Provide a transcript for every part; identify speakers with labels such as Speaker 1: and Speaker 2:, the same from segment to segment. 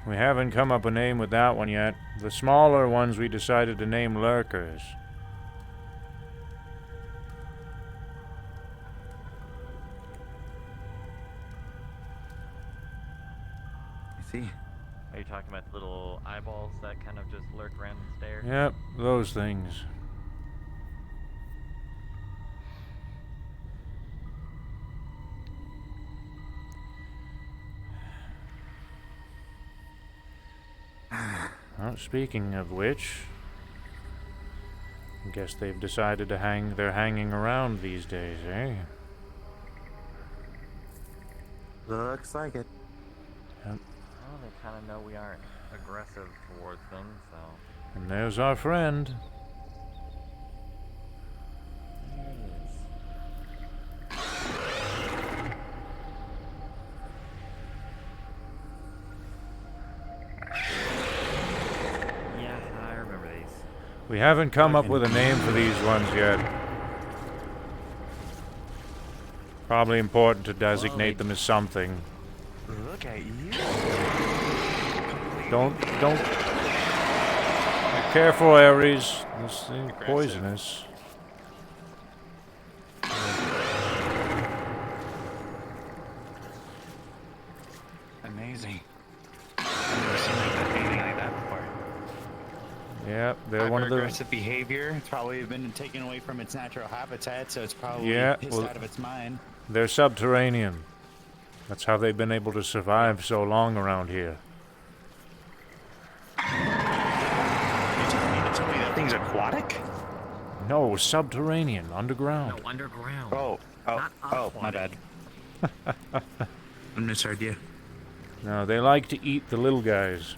Speaker 1: We haven't come up a name with that one yet. The smaller ones we decided to name lurkers.
Speaker 2: You see?
Speaker 3: Are you talking about the little eyeballs that kind of just lurk around and stare?
Speaker 1: Yep, those things. Well, speaking of which, I guess they've decided to they're hanging around these days, eh?
Speaker 2: Looks like it.
Speaker 1: Yep.
Speaker 3: Well, they kind of know we aren't aggressive towards them, so...
Speaker 1: And there's our friend.
Speaker 3: There it is. Yeah, I remember these.
Speaker 1: We haven't come up with a name for these ones yet. Probably important to designate them as something.
Speaker 2: Look at you.
Speaker 1: Don't. Be careful, Ares. This thing's poisonous.
Speaker 2: Amazing. I've never seen anything like that before.
Speaker 1: Yep, they're one of the...
Speaker 2: Aggressive behavior. It's probably been taken away from its natural habitat, so it's probably pissed out of its mind.
Speaker 1: They're subterranean. That's how they've been able to survive so long around here.
Speaker 2: You tell me that thing's aquatic?
Speaker 1: No, subterranean, underground.
Speaker 3: No, underground.
Speaker 2: Oh, my bad. I misheard you.
Speaker 1: No, they like to eat the little guys.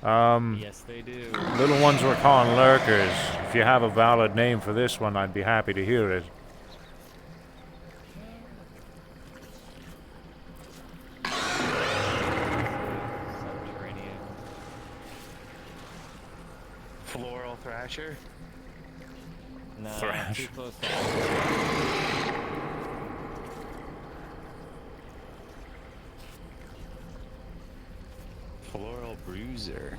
Speaker 3: Yes, they do.
Speaker 1: Little ones we're calling lurkers. If you have a valid name for this one, I'd be happy to hear it.
Speaker 3: Subterranean.
Speaker 2: Floral thrasher?
Speaker 3: No,
Speaker 1: Thrash.
Speaker 3: too close.
Speaker 2: Floral bruiser.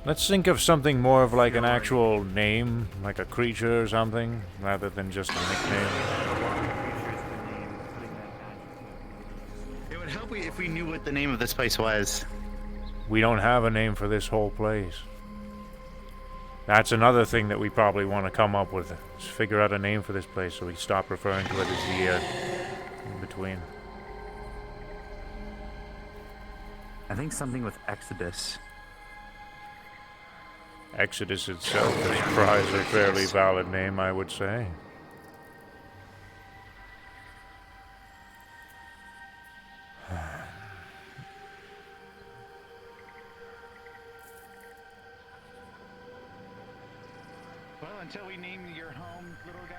Speaker 1: Let's think of something more of like an actual name, like a creature or something, rather than just a nickname.
Speaker 2: It would help if we knew what the name of this place was.
Speaker 1: We don't have a name for this whole place. That's another thing that we probably want to come up with. Is figure out a name for this place so we stop referring to it as the in between.
Speaker 2: I think something with Exodus.
Speaker 1: Exodus itself is probably a fairly valid name, I would say.
Speaker 2: Well, until we name your home, little guy,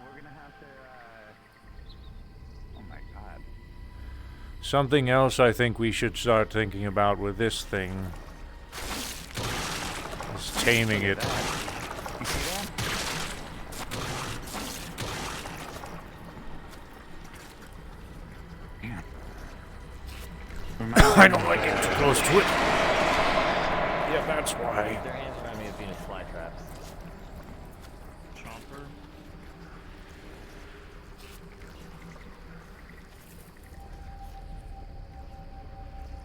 Speaker 2: we're gonna have to, oh my god.
Speaker 1: Something else I think we should start thinking about with this thing is taming it.
Speaker 2: You see that? Yeah.
Speaker 1: I don't like getting too close to it. Yeah, that's why.
Speaker 3: Their hands remind me of Venus flytraps.
Speaker 4: Chomper.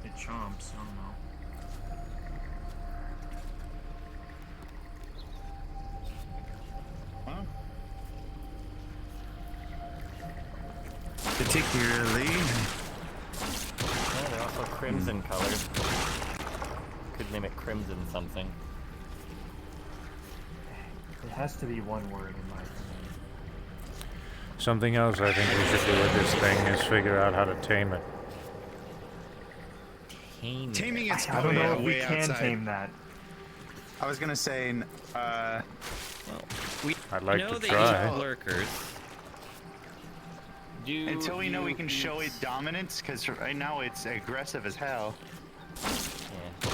Speaker 4: It chomps, I don't know.
Speaker 2: Well, particularly.
Speaker 3: Yeah, they're also crimson colored. Could name it crimson something.
Speaker 4: It has to be one word in my opinion.
Speaker 1: Something else I think we should do with this thing is figure out how to tame it.
Speaker 2: Taming it's
Speaker 4: I don't know if we
Speaker 2: way
Speaker 4: can
Speaker 2: outside.
Speaker 4: tame that.
Speaker 2: I was gonna say,
Speaker 3: Well, we
Speaker 1: I'd like
Speaker 3: know
Speaker 1: to
Speaker 3: they
Speaker 1: try.
Speaker 3: eat lurkers.
Speaker 2: until we know we can show it dominance, because right now it's aggressive as hell.
Speaker 3: Yeah. Yeah.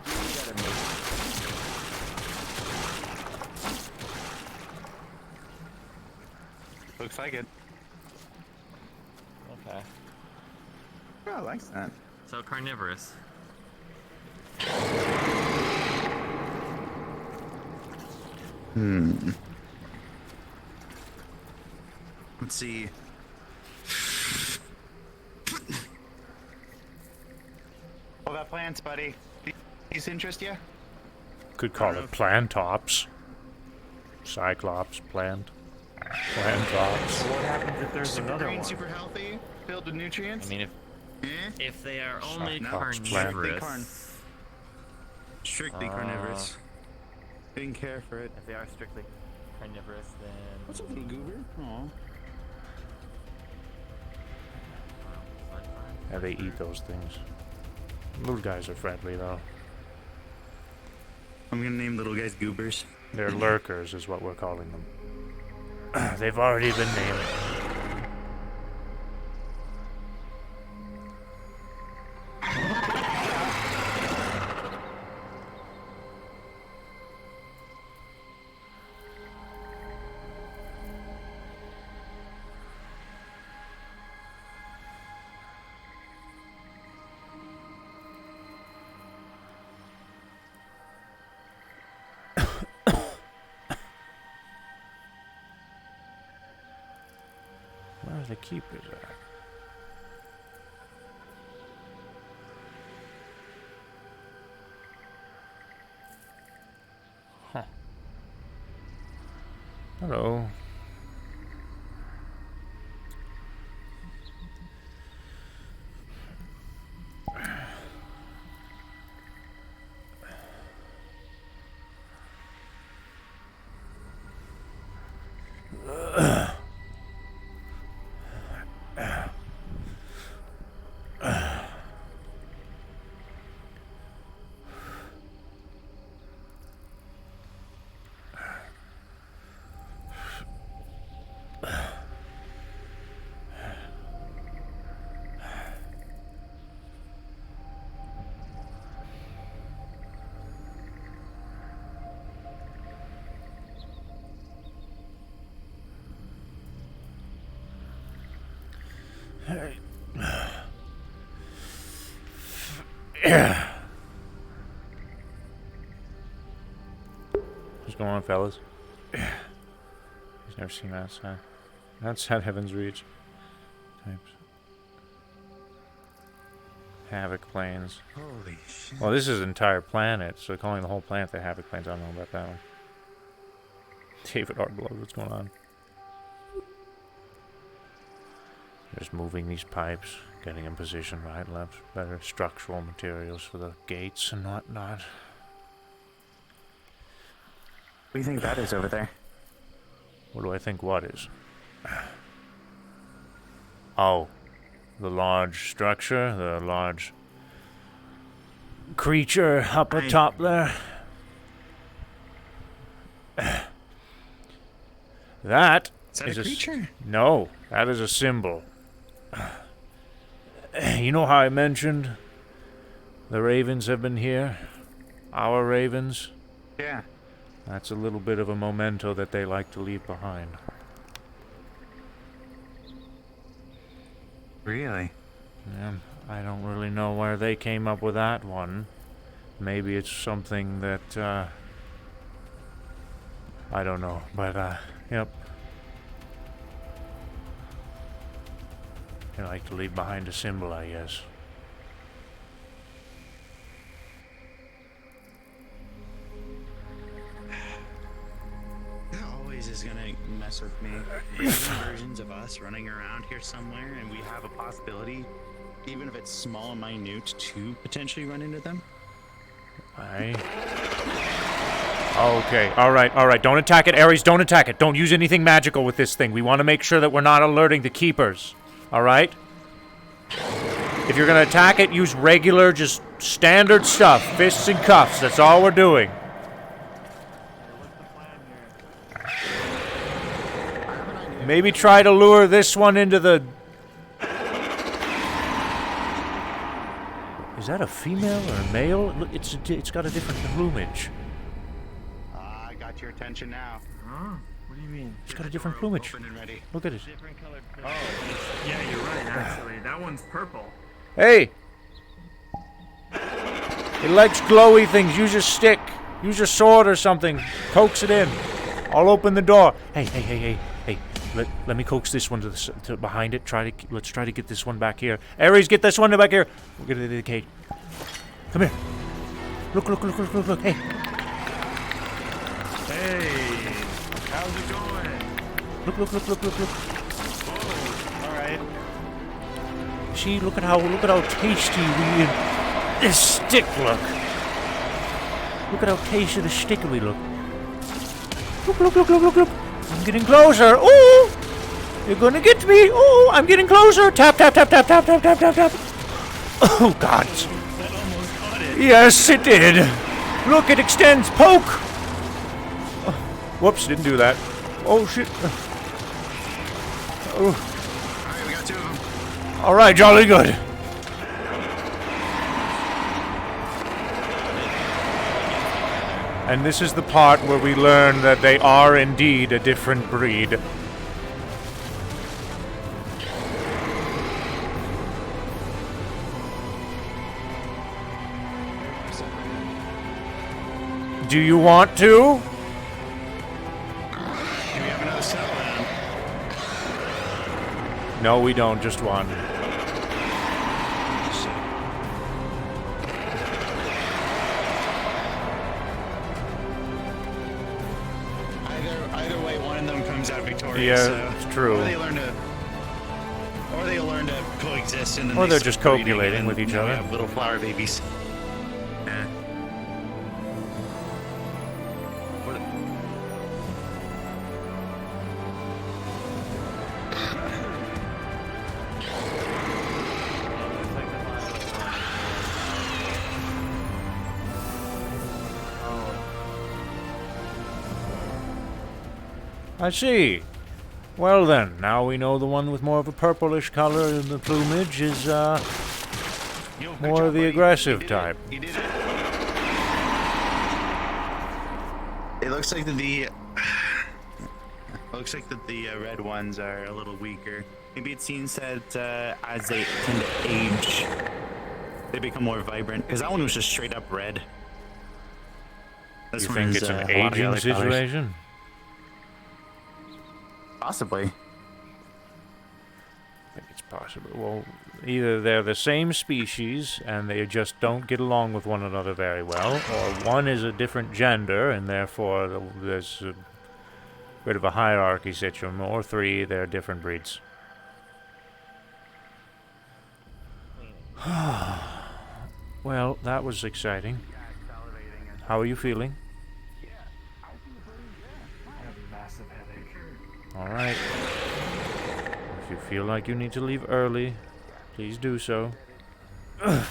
Speaker 3: You gotta make
Speaker 2: Looks like it. I like that.
Speaker 3: So carnivorous.
Speaker 2: Let's see. What about plants, buddy? These interest you?
Speaker 1: Could call it Plantops. Cyclops plant. Plantops.
Speaker 4: So what happens if there's
Speaker 2: Super
Speaker 4: another
Speaker 2: green,
Speaker 4: one?
Speaker 2: super healthy, filled with nutrients.
Speaker 3: I mean, if they are only
Speaker 1: Cyclops
Speaker 3: carnivorous,
Speaker 2: Strictly carnivorous. Didn't care for it.
Speaker 3: if they are strictly carnivorous, then
Speaker 2: What's up, little goober? Aw.
Speaker 1: Yeah, they eat those things. Little guys are friendly though.
Speaker 2: I'm gonna name little guys goobers.
Speaker 1: They're lurkers is what we're calling them. They've already been named. Where are the keepers at? Huh. Hello. What's going on, fellas? He's never seen that sign. That's at Heaven's Reach. Types. Havoc Plains.
Speaker 2: Holy shit.
Speaker 1: Well, this is an entire planet, so calling the whole planet the Havoc Plains, I don't know about that one. David Arbolo, what's going on? Just moving these pipes, getting in position, right, left, better structural materials for the gates and whatnot.
Speaker 2: What do you think that is over there?
Speaker 1: What do I think what is? Oh, the large structure, the large creature up atop there. That
Speaker 2: Is that
Speaker 1: is
Speaker 2: a creature?
Speaker 1: No, that is a symbol. You know how I mentioned the ravens have been here? Our ravens?
Speaker 2: Yeah.
Speaker 1: That's a little bit of a memento that they like to leave behind.
Speaker 2: Really?
Speaker 1: Yeah, I don't really know where they came up with that one. Maybe it's something that, I don't know, but, yep. They like to leave behind a symbol, I guess.
Speaker 2: That always is gonna mess with me. There's versions of us running around here somewhere, and we have a possibility, even if it's small and minute, to potentially run into them.
Speaker 1: Okay, alright, don't attack it, Ares, don't attack it. Don't use anything magical with this thing. We want to make sure that we're not alerting the keepers. Alright? If you're gonna attack it, use regular, just standard stuff. Fists and cuffs, that's all we're doing. Maybe try to lure this one into the... Is that a female or a male? Look, it's got a different plumage.
Speaker 2: I got your attention now.
Speaker 4: Huh? What do you mean?
Speaker 1: It's got a different plumage.
Speaker 2: Open and ready.
Speaker 1: Look at it.
Speaker 3: different colored.
Speaker 4: Oh, yeah, you're right, actually. That one's purple.
Speaker 1: Hey! It likes glowy things. Use your stick. Use your sword or something. Coax it in. I'll open the door. Hey. Let me coax this one to behind it. Let's try to get this one back here. Ares, get this one back here. We'll get it in the cage. Come here. Look. Hey.
Speaker 4: Hey, how's it going?
Speaker 1: Look.
Speaker 4: Whoa, all right.
Speaker 1: See, look at how tasty this stick look. Look at how tasty the stick we look. Look. I'm getting closer. Ooh! You're gonna get me. Ooh! I'm getting closer. Tap. Oh, God.
Speaker 4: That almost caught it.
Speaker 1: Yes, it did. Look, it extends. Poke. Whoops, didn't do that. Oh, shit. Oh.
Speaker 2: Alright, we got 2 of them.
Speaker 1: All right, jolly good. And this is the part where we learn that they are indeed a different breed. Do you want to?
Speaker 2: Hey, we have another set round.
Speaker 1: No, we don't, just one.
Speaker 2: Either way, one of them comes out victorious.
Speaker 1: Yeah,
Speaker 2: so.
Speaker 1: it's true.
Speaker 2: Or they learn to coexist, and then
Speaker 1: Or
Speaker 2: they
Speaker 1: they're
Speaker 2: start
Speaker 1: just
Speaker 2: breeding,
Speaker 1: copulating
Speaker 2: and
Speaker 1: with each
Speaker 2: now we
Speaker 1: other.
Speaker 2: have little flower babies. Yeah. What?
Speaker 3: Looks like the violet one.
Speaker 1: I see. Well then, now we know the one with more of a purplish color in the plumage is,
Speaker 2: Yo, good
Speaker 1: more
Speaker 2: job,
Speaker 1: of the
Speaker 2: buddy.
Speaker 1: aggressive
Speaker 2: You did
Speaker 1: type.
Speaker 2: It. You did it. It looks like the looks like that the red ones are a little weaker. Maybe it seems that as they tend to age, they become more vibrant. Because that one was just straight up red. This
Speaker 1: You
Speaker 2: one
Speaker 1: think
Speaker 2: is,
Speaker 1: it's an
Speaker 2: a lot of the
Speaker 1: aging
Speaker 2: other colors.
Speaker 1: situation?
Speaker 2: Possibly.
Speaker 1: I think it's possible. Well, either they're the same species and they just don't get along with one another very well, or one is a different gender and therefore there's a bit of a hierarchy situation, or 3, they're different breeds. Well, that was exciting. How are you feeling?
Speaker 4: I have a massive headache.
Speaker 1: All right. If you feel like you need to leave early, please do so. I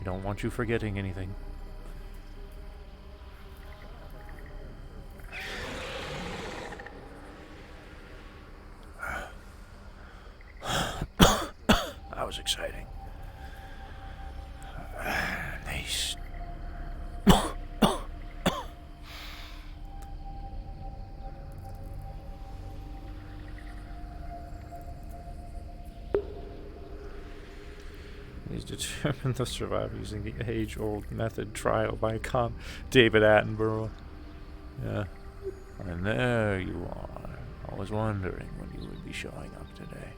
Speaker 1: don't want you forgetting anything. That was exciting. Nice. He's determined to survive using the age-old method trial by David Attenborough. Yeah. And there you are. I was wondering when you would be showing up today.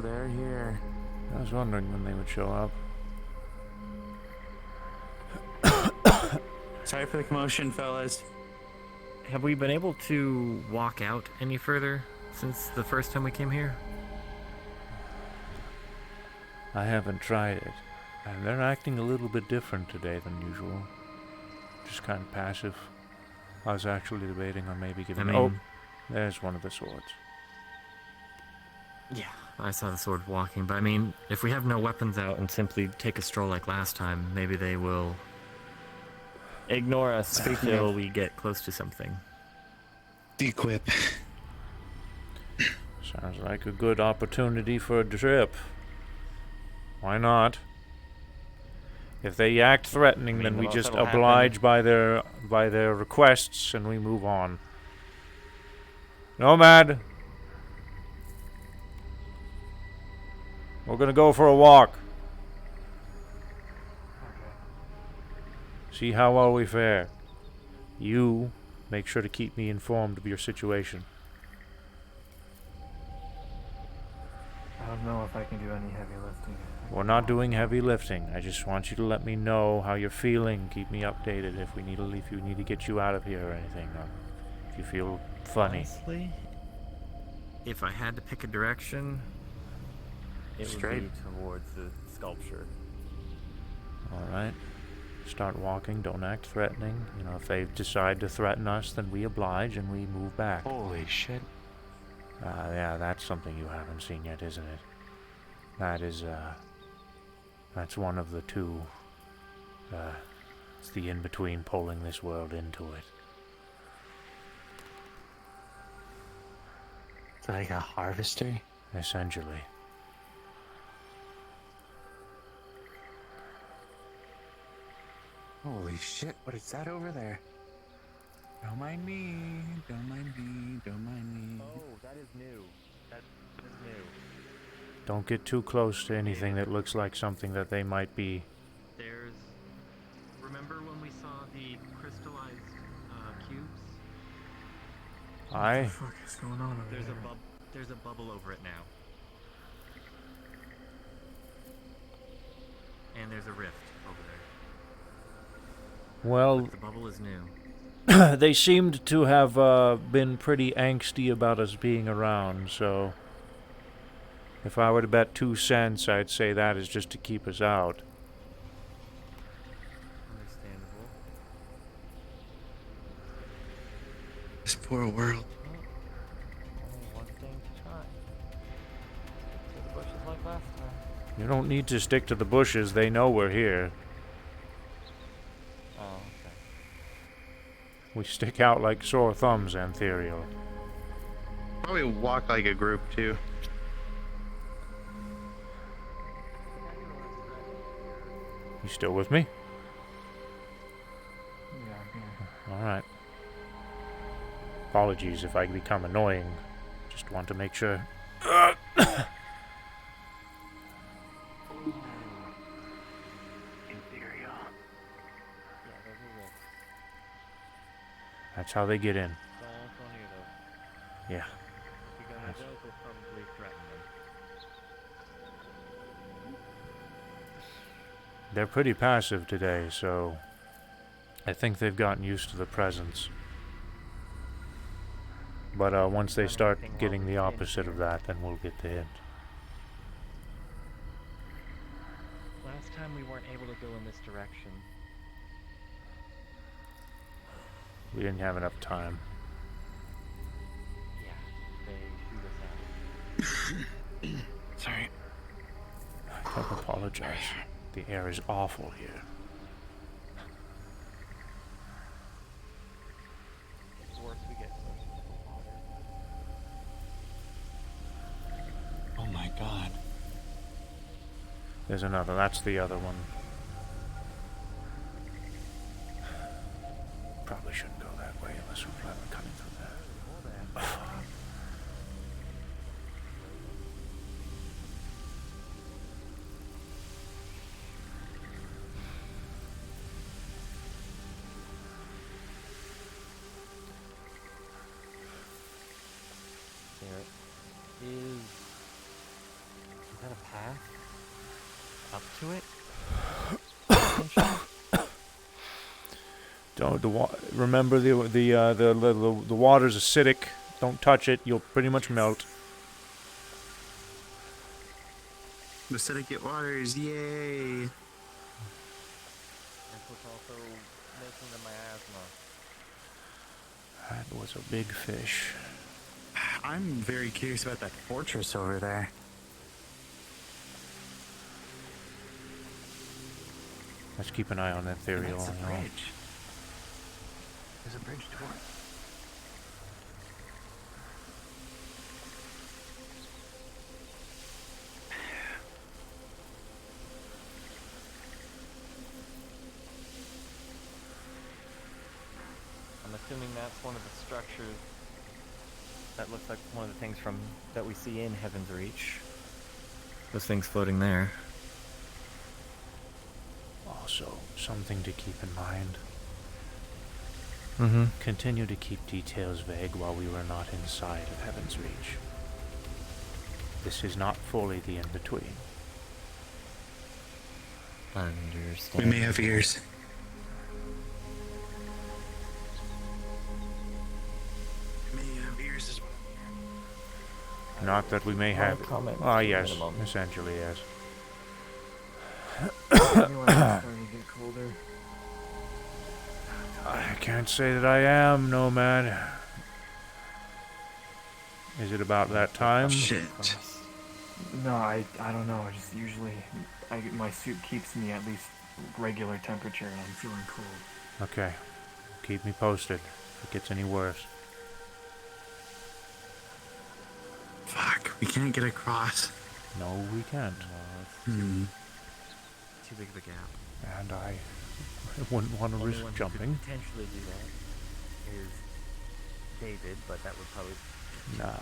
Speaker 3: they're here.
Speaker 1: I was wondering when they would show up.
Speaker 2: Sorry for the commotion, fellas.
Speaker 3: Have we been able to walk out any further since the first time we came here?
Speaker 1: I haven't tried it. And they're acting a little bit different today than usual. Just kind of passive. I was actually debating on maybe giving... Oh, there's one of the swords.
Speaker 3: Yeah, I saw the sword walking, but I mean, if we have no weapons out and simply take a stroll like last time, maybe they will ignore us until we get close to something.
Speaker 2: Equip.
Speaker 1: Sounds like a good opportunity for a trip. Why not? If they act threatening, then we just oblige by their requests and we move on. Nomad! We're gonna go for a walk. See how well we fare. You make sure to keep me informed of your situation.
Speaker 4: I don't know if I can do any heavy lifting.
Speaker 1: We're not doing heavy lifting. I just want you to let me know how you're feeling. Keep me updated if we need to get you out of here or anything. Or if you feel funny.
Speaker 3: Honestly, if I had to pick a direction, it would be towards the sculpture.
Speaker 1: Alright. Start walking. Don't act threatening. You know, if they decide to threaten us, then we oblige and we move back.
Speaker 2: Holy shit.
Speaker 1: Yeah, that's something you haven't seen yet, isn't it? That is, that's one of the two. It's the in-between pulling this world into it.
Speaker 2: It's like a harvester?
Speaker 1: Essentially.
Speaker 2: Holy shit, what is that over there? Don't mind me, don't mind me, don't mind me.
Speaker 3: Oh, that is new. That is new.
Speaker 1: Don't get too close to anything that looks like something that they might be.
Speaker 3: There's... Remember when we saw the crystallized cubes?
Speaker 4: What the fuck is going on over there?
Speaker 3: There's a bubble over it now. And there's a rift over there.
Speaker 1: Well,
Speaker 3: Look, the bubble is new.
Speaker 1: they seemed to have been pretty angsty about us being around, so if I were to bet 2 cents, I'd say that is just to keep us out.
Speaker 3: Understandable.
Speaker 2: This poor world.
Speaker 3: Only one thing to try. To the bushes like last time.
Speaker 1: You don't need to stick to the bushes, they know we're here.
Speaker 3: Oh, okay.
Speaker 1: We stick out like sore thumbs, Antherial.
Speaker 2: Probably walk like a group too.
Speaker 1: You still with me?
Speaker 4: Yeah, I'm here.
Speaker 1: Alright. Apologies if I become annoying. Just want to make sure.
Speaker 3: Yeah, those are rifts.
Speaker 1: That's how they get in.
Speaker 3: Don't go near those.
Speaker 1: Yeah.
Speaker 3: If you go near those, we'll probably threaten them.
Speaker 1: They're pretty passive today, so I think they've gotten used to the presence. But once they start getting the opposite of that, then we'll get the hint.
Speaker 3: Last time we weren't able to go in this direction.
Speaker 1: We didn't have enough time.
Speaker 3: Yeah, they shoot us out.
Speaker 2: Sorry.
Speaker 1: Don't apologize. The air is awful here.
Speaker 3: The worse we get closer to the water.
Speaker 2: Oh my god.
Speaker 1: There's another. That's the other one. Probably shouldn't go that way unless we plan on cutting through that.
Speaker 3: There is to it?
Speaker 1: Don't remember the water's acidic. Don't touch it. You'll pretty much melt.
Speaker 2: Acidic waters, yay!
Speaker 3: That's what's also making the miasma.
Speaker 1: That was a big fish.
Speaker 2: I'm very curious about that fortress over there.
Speaker 1: Let's keep an eye on that theory
Speaker 2: That's a
Speaker 1: all along.
Speaker 2: bridge. There's a bridge to it.
Speaker 3: I'm assuming that's one of the structures that looks like one of the things from that we see in Heaven's Reach. Those things floating there.
Speaker 1: Also, something to keep in mind.
Speaker 3: Mm-hmm.
Speaker 1: Continue to keep details vague while we were not inside of Heaven's Reach. This is not fully the in-between.
Speaker 2: We may have ears. May have ears as well.
Speaker 1: Not that we may have...
Speaker 3: comment
Speaker 1: Ah,
Speaker 3: at
Speaker 1: yes.
Speaker 3: minimum.
Speaker 1: Essentially, yes.
Speaker 4: Anyway, it's starting to get colder.
Speaker 1: I can't say that I am, Nomad. Is it about that time?
Speaker 2: Shit.
Speaker 4: No, I don't know. I just usually, my suit keeps me at least regular temperature, and I'm feeling cold.
Speaker 1: Okay. Keep me posted if it gets any worse.
Speaker 2: Fuck, we can't get across.
Speaker 1: No, we can't.
Speaker 2: Hmm.
Speaker 3: Too big of a gap.
Speaker 1: And I wouldn't want to
Speaker 3: Only
Speaker 1: risk
Speaker 3: one who
Speaker 1: jumping.
Speaker 3: could potentially do that is David, but that would probably.
Speaker 1: Nah.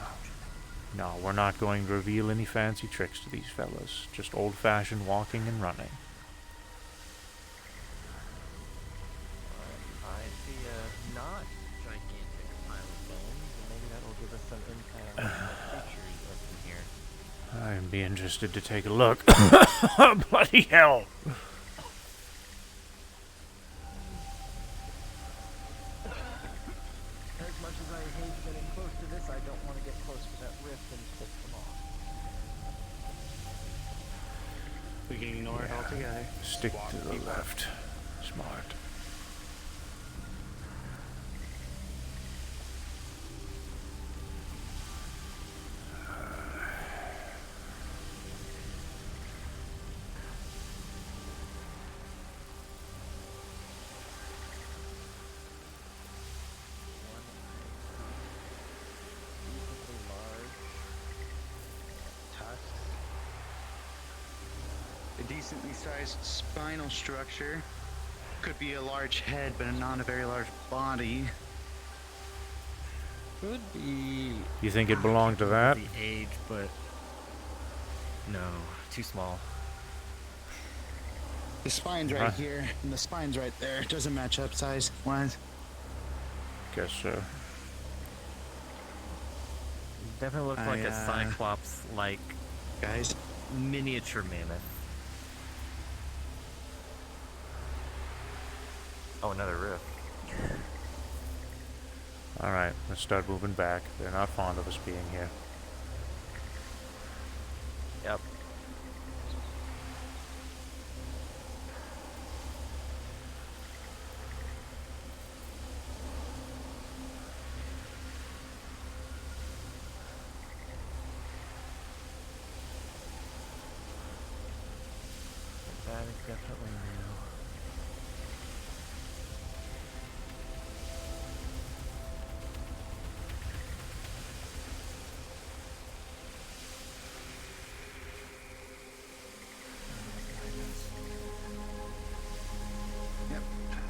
Speaker 1: No, we're not going to reveal any fancy tricks to these fellas. Just old-fashioned walking and running.
Speaker 3: I see a not gigantic pile of bones, and maybe that will give us some insight on what creatures are in here.
Speaker 1: I'd be interested to take a look. Bloody hell!
Speaker 3: As much as I hate getting close to this, I don't want to get close to that rift and piss them off.
Speaker 2: We can ignore it altogether.
Speaker 1: Stick
Speaker 2: Walk
Speaker 1: to the
Speaker 2: people.
Speaker 1: left. Smart.
Speaker 3: Decently large.
Speaker 2: Tusks. A decently sized spinal structure. Could be a large head, but not a very large body.
Speaker 3: Could be
Speaker 1: You think it belonged to that?
Speaker 3: the age, but no, too small.
Speaker 2: The spine's right
Speaker 1: Huh.
Speaker 2: here, and the spine's right there. Doesn't match up size-wise.
Speaker 1: Guess so.
Speaker 3: Definitely looks like a cyclops, like
Speaker 2: Guys,
Speaker 3: miniature mammoth. Oh, another rift.
Speaker 1: Alright, let's start moving back. They're not fond of us being here.
Speaker 3: Yep. That is definitely real.
Speaker 2: yep.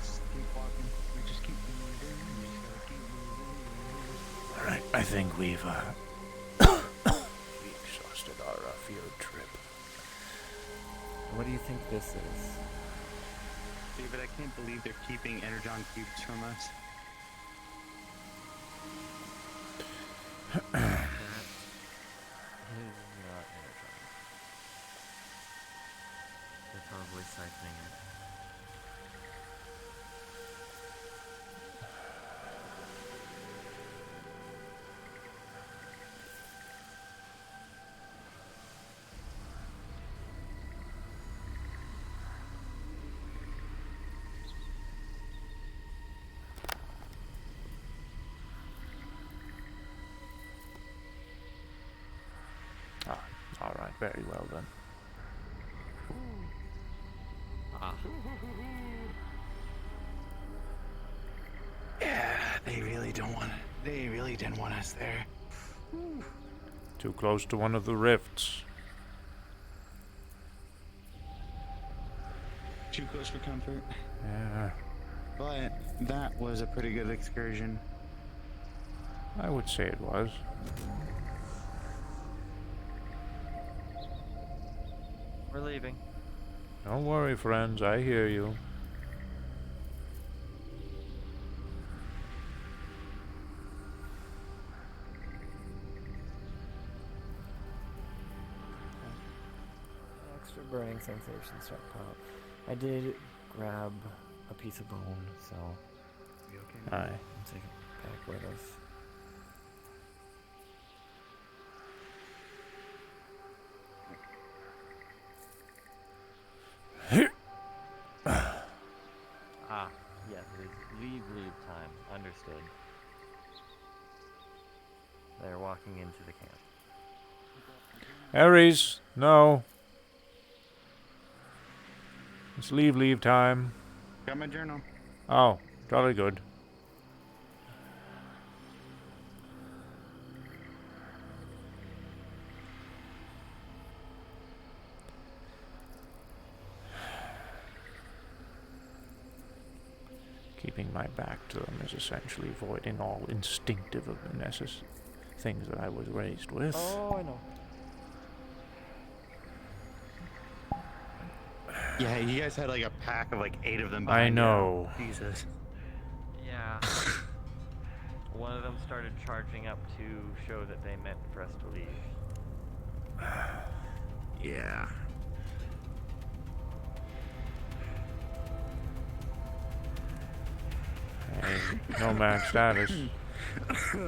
Speaker 2: Just keep walking. We just keep moving. We just gotta keep moving.
Speaker 1: Alright, I think we've we exhausted our field trip.
Speaker 3: What do you think this is?
Speaker 2: David, I can't believe they're keeping energon cubes from us.
Speaker 3: That is not energon. That's slowly siphoning it.
Speaker 1: All right, very well then.
Speaker 3: Ah,
Speaker 2: Yeah, they really don't want. They really didn't want us there.
Speaker 1: Too close to one of the rifts.
Speaker 2: Too close for comfort.
Speaker 1: Yeah,
Speaker 2: But that was a pretty good excursion.
Speaker 1: I would say it was.
Speaker 3: we're leaving.
Speaker 1: Don't worry, friends. I hear you.
Speaker 3: Extra burning sensation stockpile. I did grab a piece of bone, so
Speaker 1: Aye.
Speaker 3: I'll take it back with us. Ah, yes, it is leave time. Understood. They're walking into the camp.
Speaker 1: Ares, no. It's leave time.
Speaker 2: Got my journal.
Speaker 1: Oh, jolly good. Keeping my back to them is essentially avoiding all instinctive things that I was raised with.
Speaker 3: Oh, I know.
Speaker 2: Yeah, you guys had like a pack of like 8 of them.
Speaker 1: I
Speaker 2: behind you.
Speaker 1: know.
Speaker 2: Jesus.
Speaker 3: Yeah. One of them started charging up to show that they meant for us to leave.
Speaker 2: Yeah.
Speaker 1: Hey, nomad status.
Speaker 4: I just need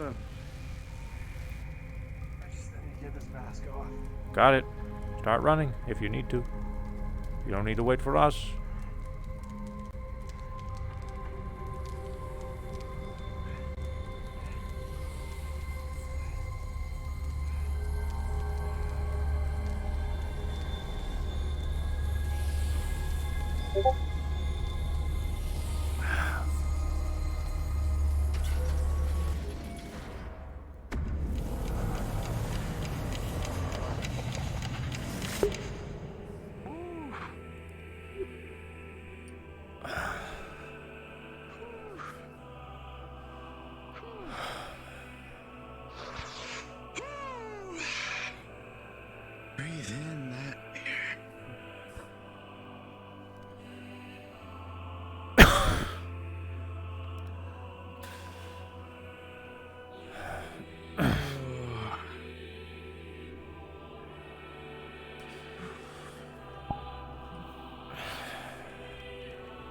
Speaker 4: to get this mask off.
Speaker 1: Got it. Start running if you need to. You don't need to wait for us.
Speaker 2: Breathe in that air.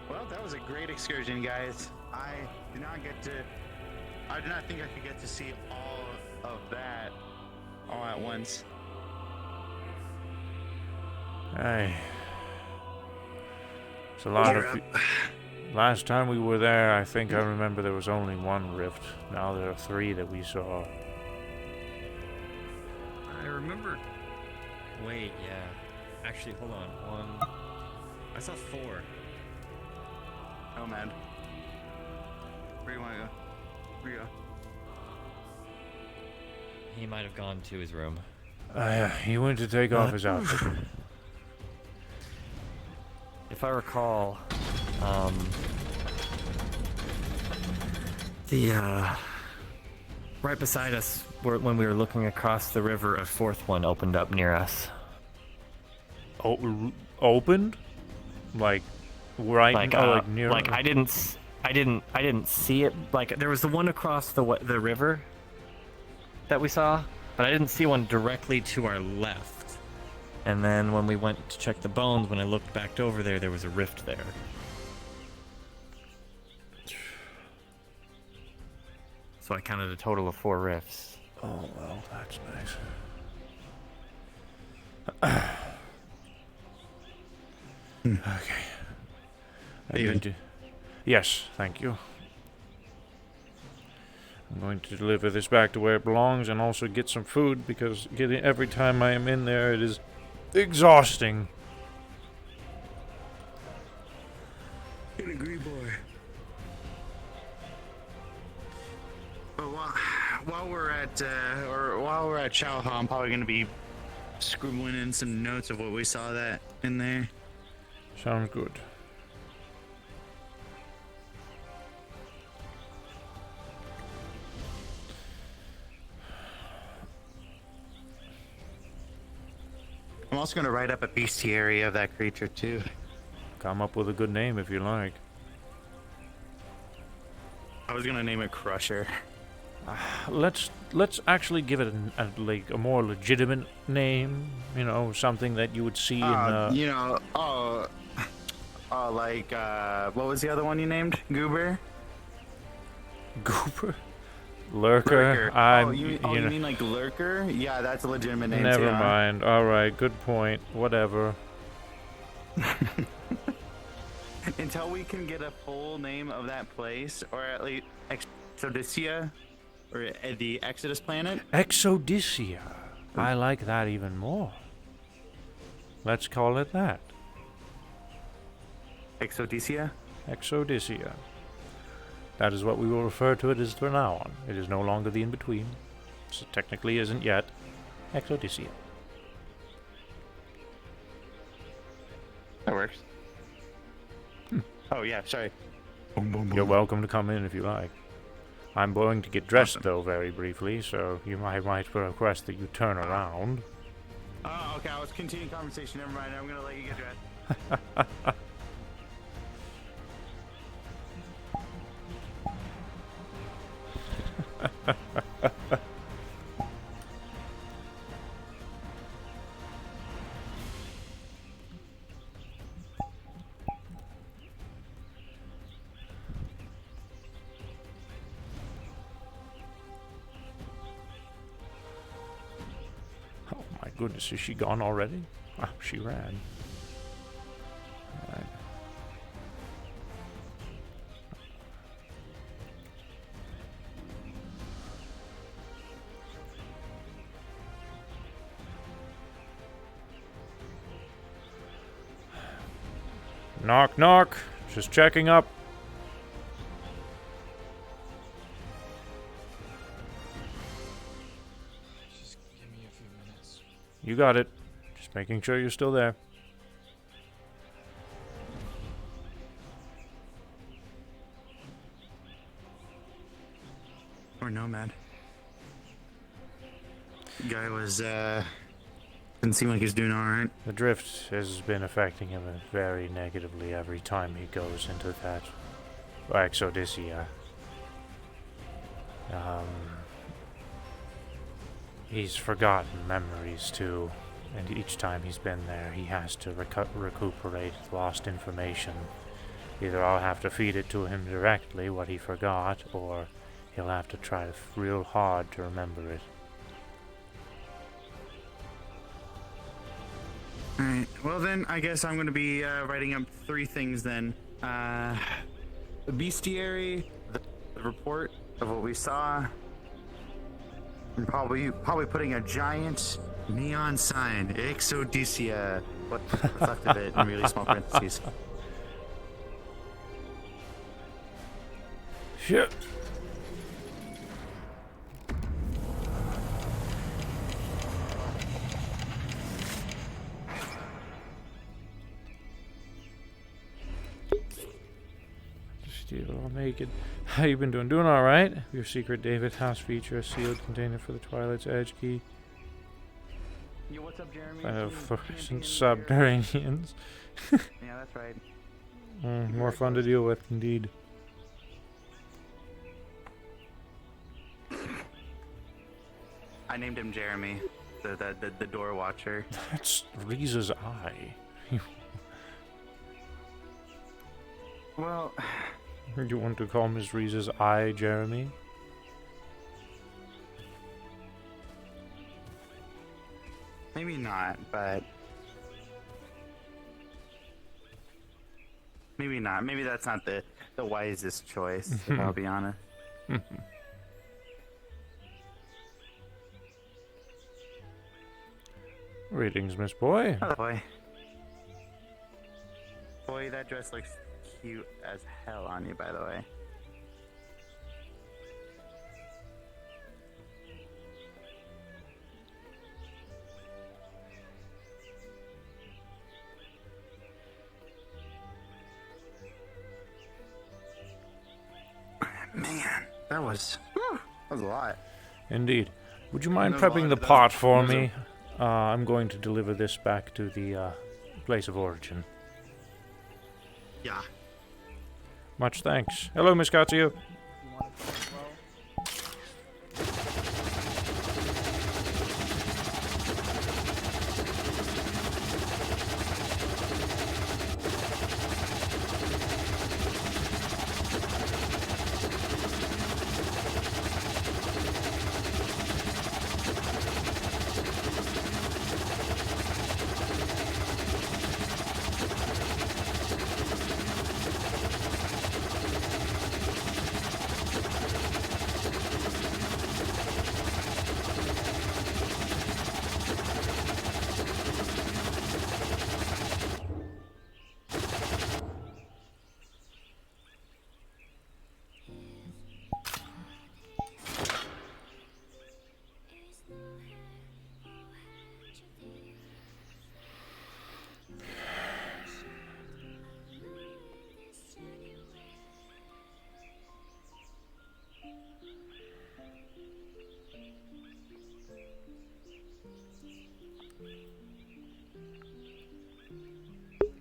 Speaker 2: Well, that was a great excursion, guys. I did not think I could get to see all of that all at once.
Speaker 1: Hey. It's a lot of... Last time we were there, I think I remember there was only one rift. Now there are 3 that we saw.
Speaker 3: I remember. Wait, yeah. Actually, hold on. I saw 4.
Speaker 2: Oh man. Where do you want to go? Where you go?
Speaker 3: He might have gone to his room.
Speaker 1: He went to take off his outfit.
Speaker 3: If I recall, right beside us, when we were looking across the river, a 4th one opened up near us.
Speaker 1: Opened? Like, right near...
Speaker 3: Like I didn't see it. Like there was the one across the river that we saw, but I didn't see one directly to our left. And then when we went to check the bones, when I looked back over there, there was a rift there. So I counted a total of 4 rifts.
Speaker 1: Oh, well, that's nice. Okay. I
Speaker 2: David.
Speaker 1: need to... Yes, thank you. I'm going to deliver this back to where it belongs and also get some food because every time I am in there it is exhausting.
Speaker 2: Can agree, boy. But while we're at Chowha, I'm probably gonna be scribbling in some notes of what we saw that in there.
Speaker 1: Sounds good.
Speaker 2: I'm also gonna write up a bestiary of that creature too.
Speaker 1: Come up with a good name if you like.
Speaker 2: I was gonna name it Crusher.
Speaker 1: Let's actually give it a more legitimate name. You know, something that you would see in.
Speaker 2: What was the other one you named? Goober.
Speaker 1: Goober, Lurker.
Speaker 2: You mean like Lurker? Yeah, that's a legitimate name.
Speaker 1: Never
Speaker 2: too, huh?
Speaker 1: mind. All right, good point. Whatever.
Speaker 2: Until we can get a full name of that place, or at least Exodysia, or the Exodus planet.
Speaker 1: Exodysia. I like that even more. Let's call it that.
Speaker 2: Exodysia?
Speaker 1: Exodysia. That is what we will refer to it as from now on. It is no longer the in-between. So technically isn't yet. Exodysia.
Speaker 2: That works. Oh yeah, sorry.
Speaker 1: You're welcome to come in if you like. I'm going to get dressed
Speaker 2: Awesome.
Speaker 1: though very briefly, so you might request that you turn around.
Speaker 2: Oh, okay. I was continuing conversation. Never mind. I'm gonna let you get dressed.
Speaker 1: Oh my goodness, is she gone already? Ah, she ran. Alright. Knock, knock. Just checking up.
Speaker 5: Just give me a few minutes.
Speaker 1: You got it. Just making sure you're still there.
Speaker 2: Or Nomad. Guy was didn't seem like he's doing all right.
Speaker 1: The drift has been affecting him very negatively every time he goes into that Exodysia. He's forgotten memories too, and each time he's been there, he has to recuperate lost information. Either I'll have to feed it to him directly, what he forgot, or he'll have to try real hard to remember it.
Speaker 2: Alright, well then, I guess I'm gonna be writing up 3 things then. The bestiary, the report of what we saw, and probably putting a giant neon sign, Exodysia, what's left of it, in really small parentheses.
Speaker 1: Shit. Steal, I'll make it. How you been doing? Doing all right. Your secret David House feature, a sealed container for the Twilight's Edge key.
Speaker 2: Yo, what's up, Jeremy?
Speaker 1: Fluorescent subterraneans.
Speaker 2: Yeah, that's right.
Speaker 1: More fun to deal with, indeed.
Speaker 2: I named him Jeremy. The door watcher.
Speaker 1: That's Riza's eye.
Speaker 2: Well,
Speaker 1: You want to call Miss Riza's eye, Jeremy?
Speaker 2: maybe not, but maybe not. Maybe that's not the wisest choice. If I'll be honest.
Speaker 1: Greetings, Miss Boy.
Speaker 2: Oh boy. Boy, that dress looks cute as hell on you, by the way. Man, that was a lot.
Speaker 1: Indeed. Would you mind
Speaker 2: There's a lot
Speaker 1: prepping the
Speaker 2: of
Speaker 1: pot
Speaker 2: those-
Speaker 1: for
Speaker 2: those are-
Speaker 1: me? I'm going to deliver this back to the place of origin.
Speaker 2: Yeah.
Speaker 1: Much thanks. Hello, Miss Katsuya.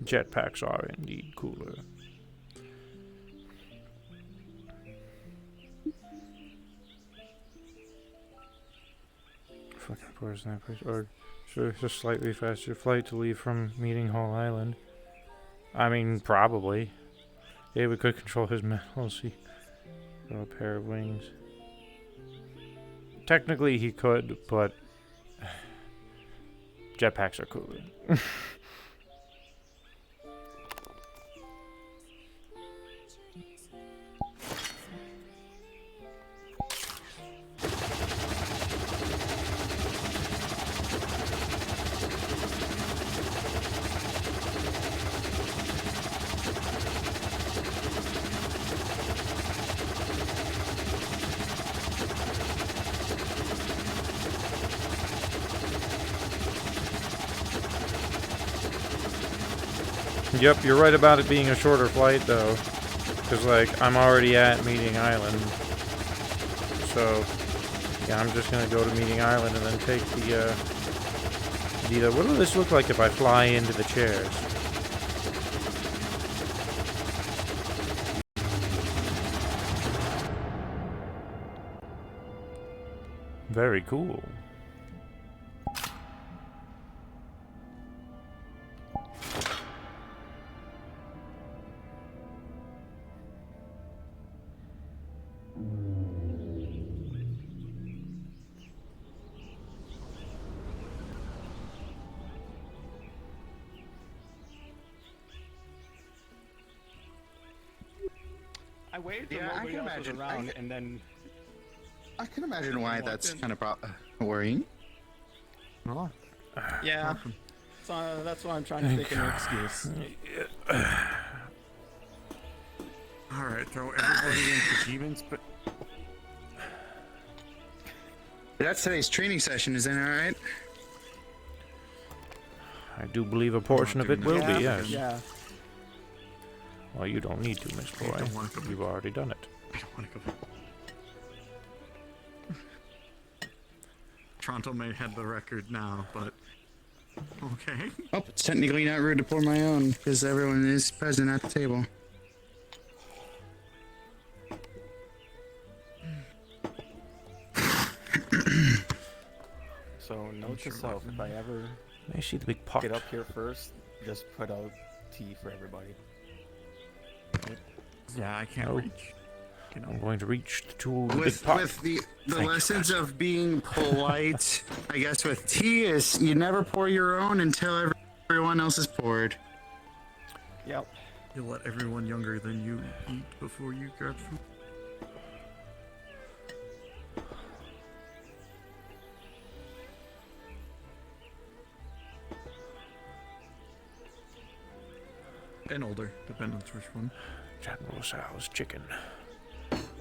Speaker 1: Jetpacks are indeed cooler. Fucking poor snipers. Or sure, it's a slightly faster flight to leave from Meeting Hall Island. I mean, probably. Yeah, we could control his metals. He got a pair of wings. Technically, he could, but jetpacks are cooler. Yep, you're right about it being a shorter flight, though. Because, like, I'm already at Meeting Island. So, yeah, I'm just going to go to Meeting Island and then take the, what will this look like if I fly into the chairs? Very cool.
Speaker 6: I waited till
Speaker 2: Yeah, I
Speaker 6: nobody
Speaker 2: can
Speaker 6: else was
Speaker 2: imagine.
Speaker 6: around, and then
Speaker 2: I can imagine why
Speaker 6: walked
Speaker 2: that's
Speaker 6: in.
Speaker 2: kind of worrying.
Speaker 3: Oh,
Speaker 6: yeah, so that's why I'm trying to think of an excuse.
Speaker 3: all right, throw everybody into Jeevons, but
Speaker 2: That's today's training session, isn't it? All right.
Speaker 1: I do believe a portion of it will be, yes.
Speaker 6: Yeah.
Speaker 1: Well, you don't need to, Miss Boy.
Speaker 3: don't want to go
Speaker 1: You've already done it.
Speaker 3: I don't want to go. Toronto may head the record now, but okay.
Speaker 2: Oh, it's technically not rude to pour my own because everyone is present at the table.
Speaker 6: So note to self: if I ever
Speaker 1: I see the big pot.
Speaker 6: get up here first, just put out tea for everybody.
Speaker 2: Yeah, I can't
Speaker 1: Oh.
Speaker 2: reach. You know.
Speaker 1: I'm going to reach to the big
Speaker 7: With
Speaker 1: pot.
Speaker 7: the
Speaker 1: Thank you,
Speaker 7: lessons of being polite, I guess with tea is you never pour your own until everyone else is poured.
Speaker 6: Yep.
Speaker 2: You let everyone younger than you eat before you grab food. And older, depending on which one.
Speaker 1: General Sal's chicken.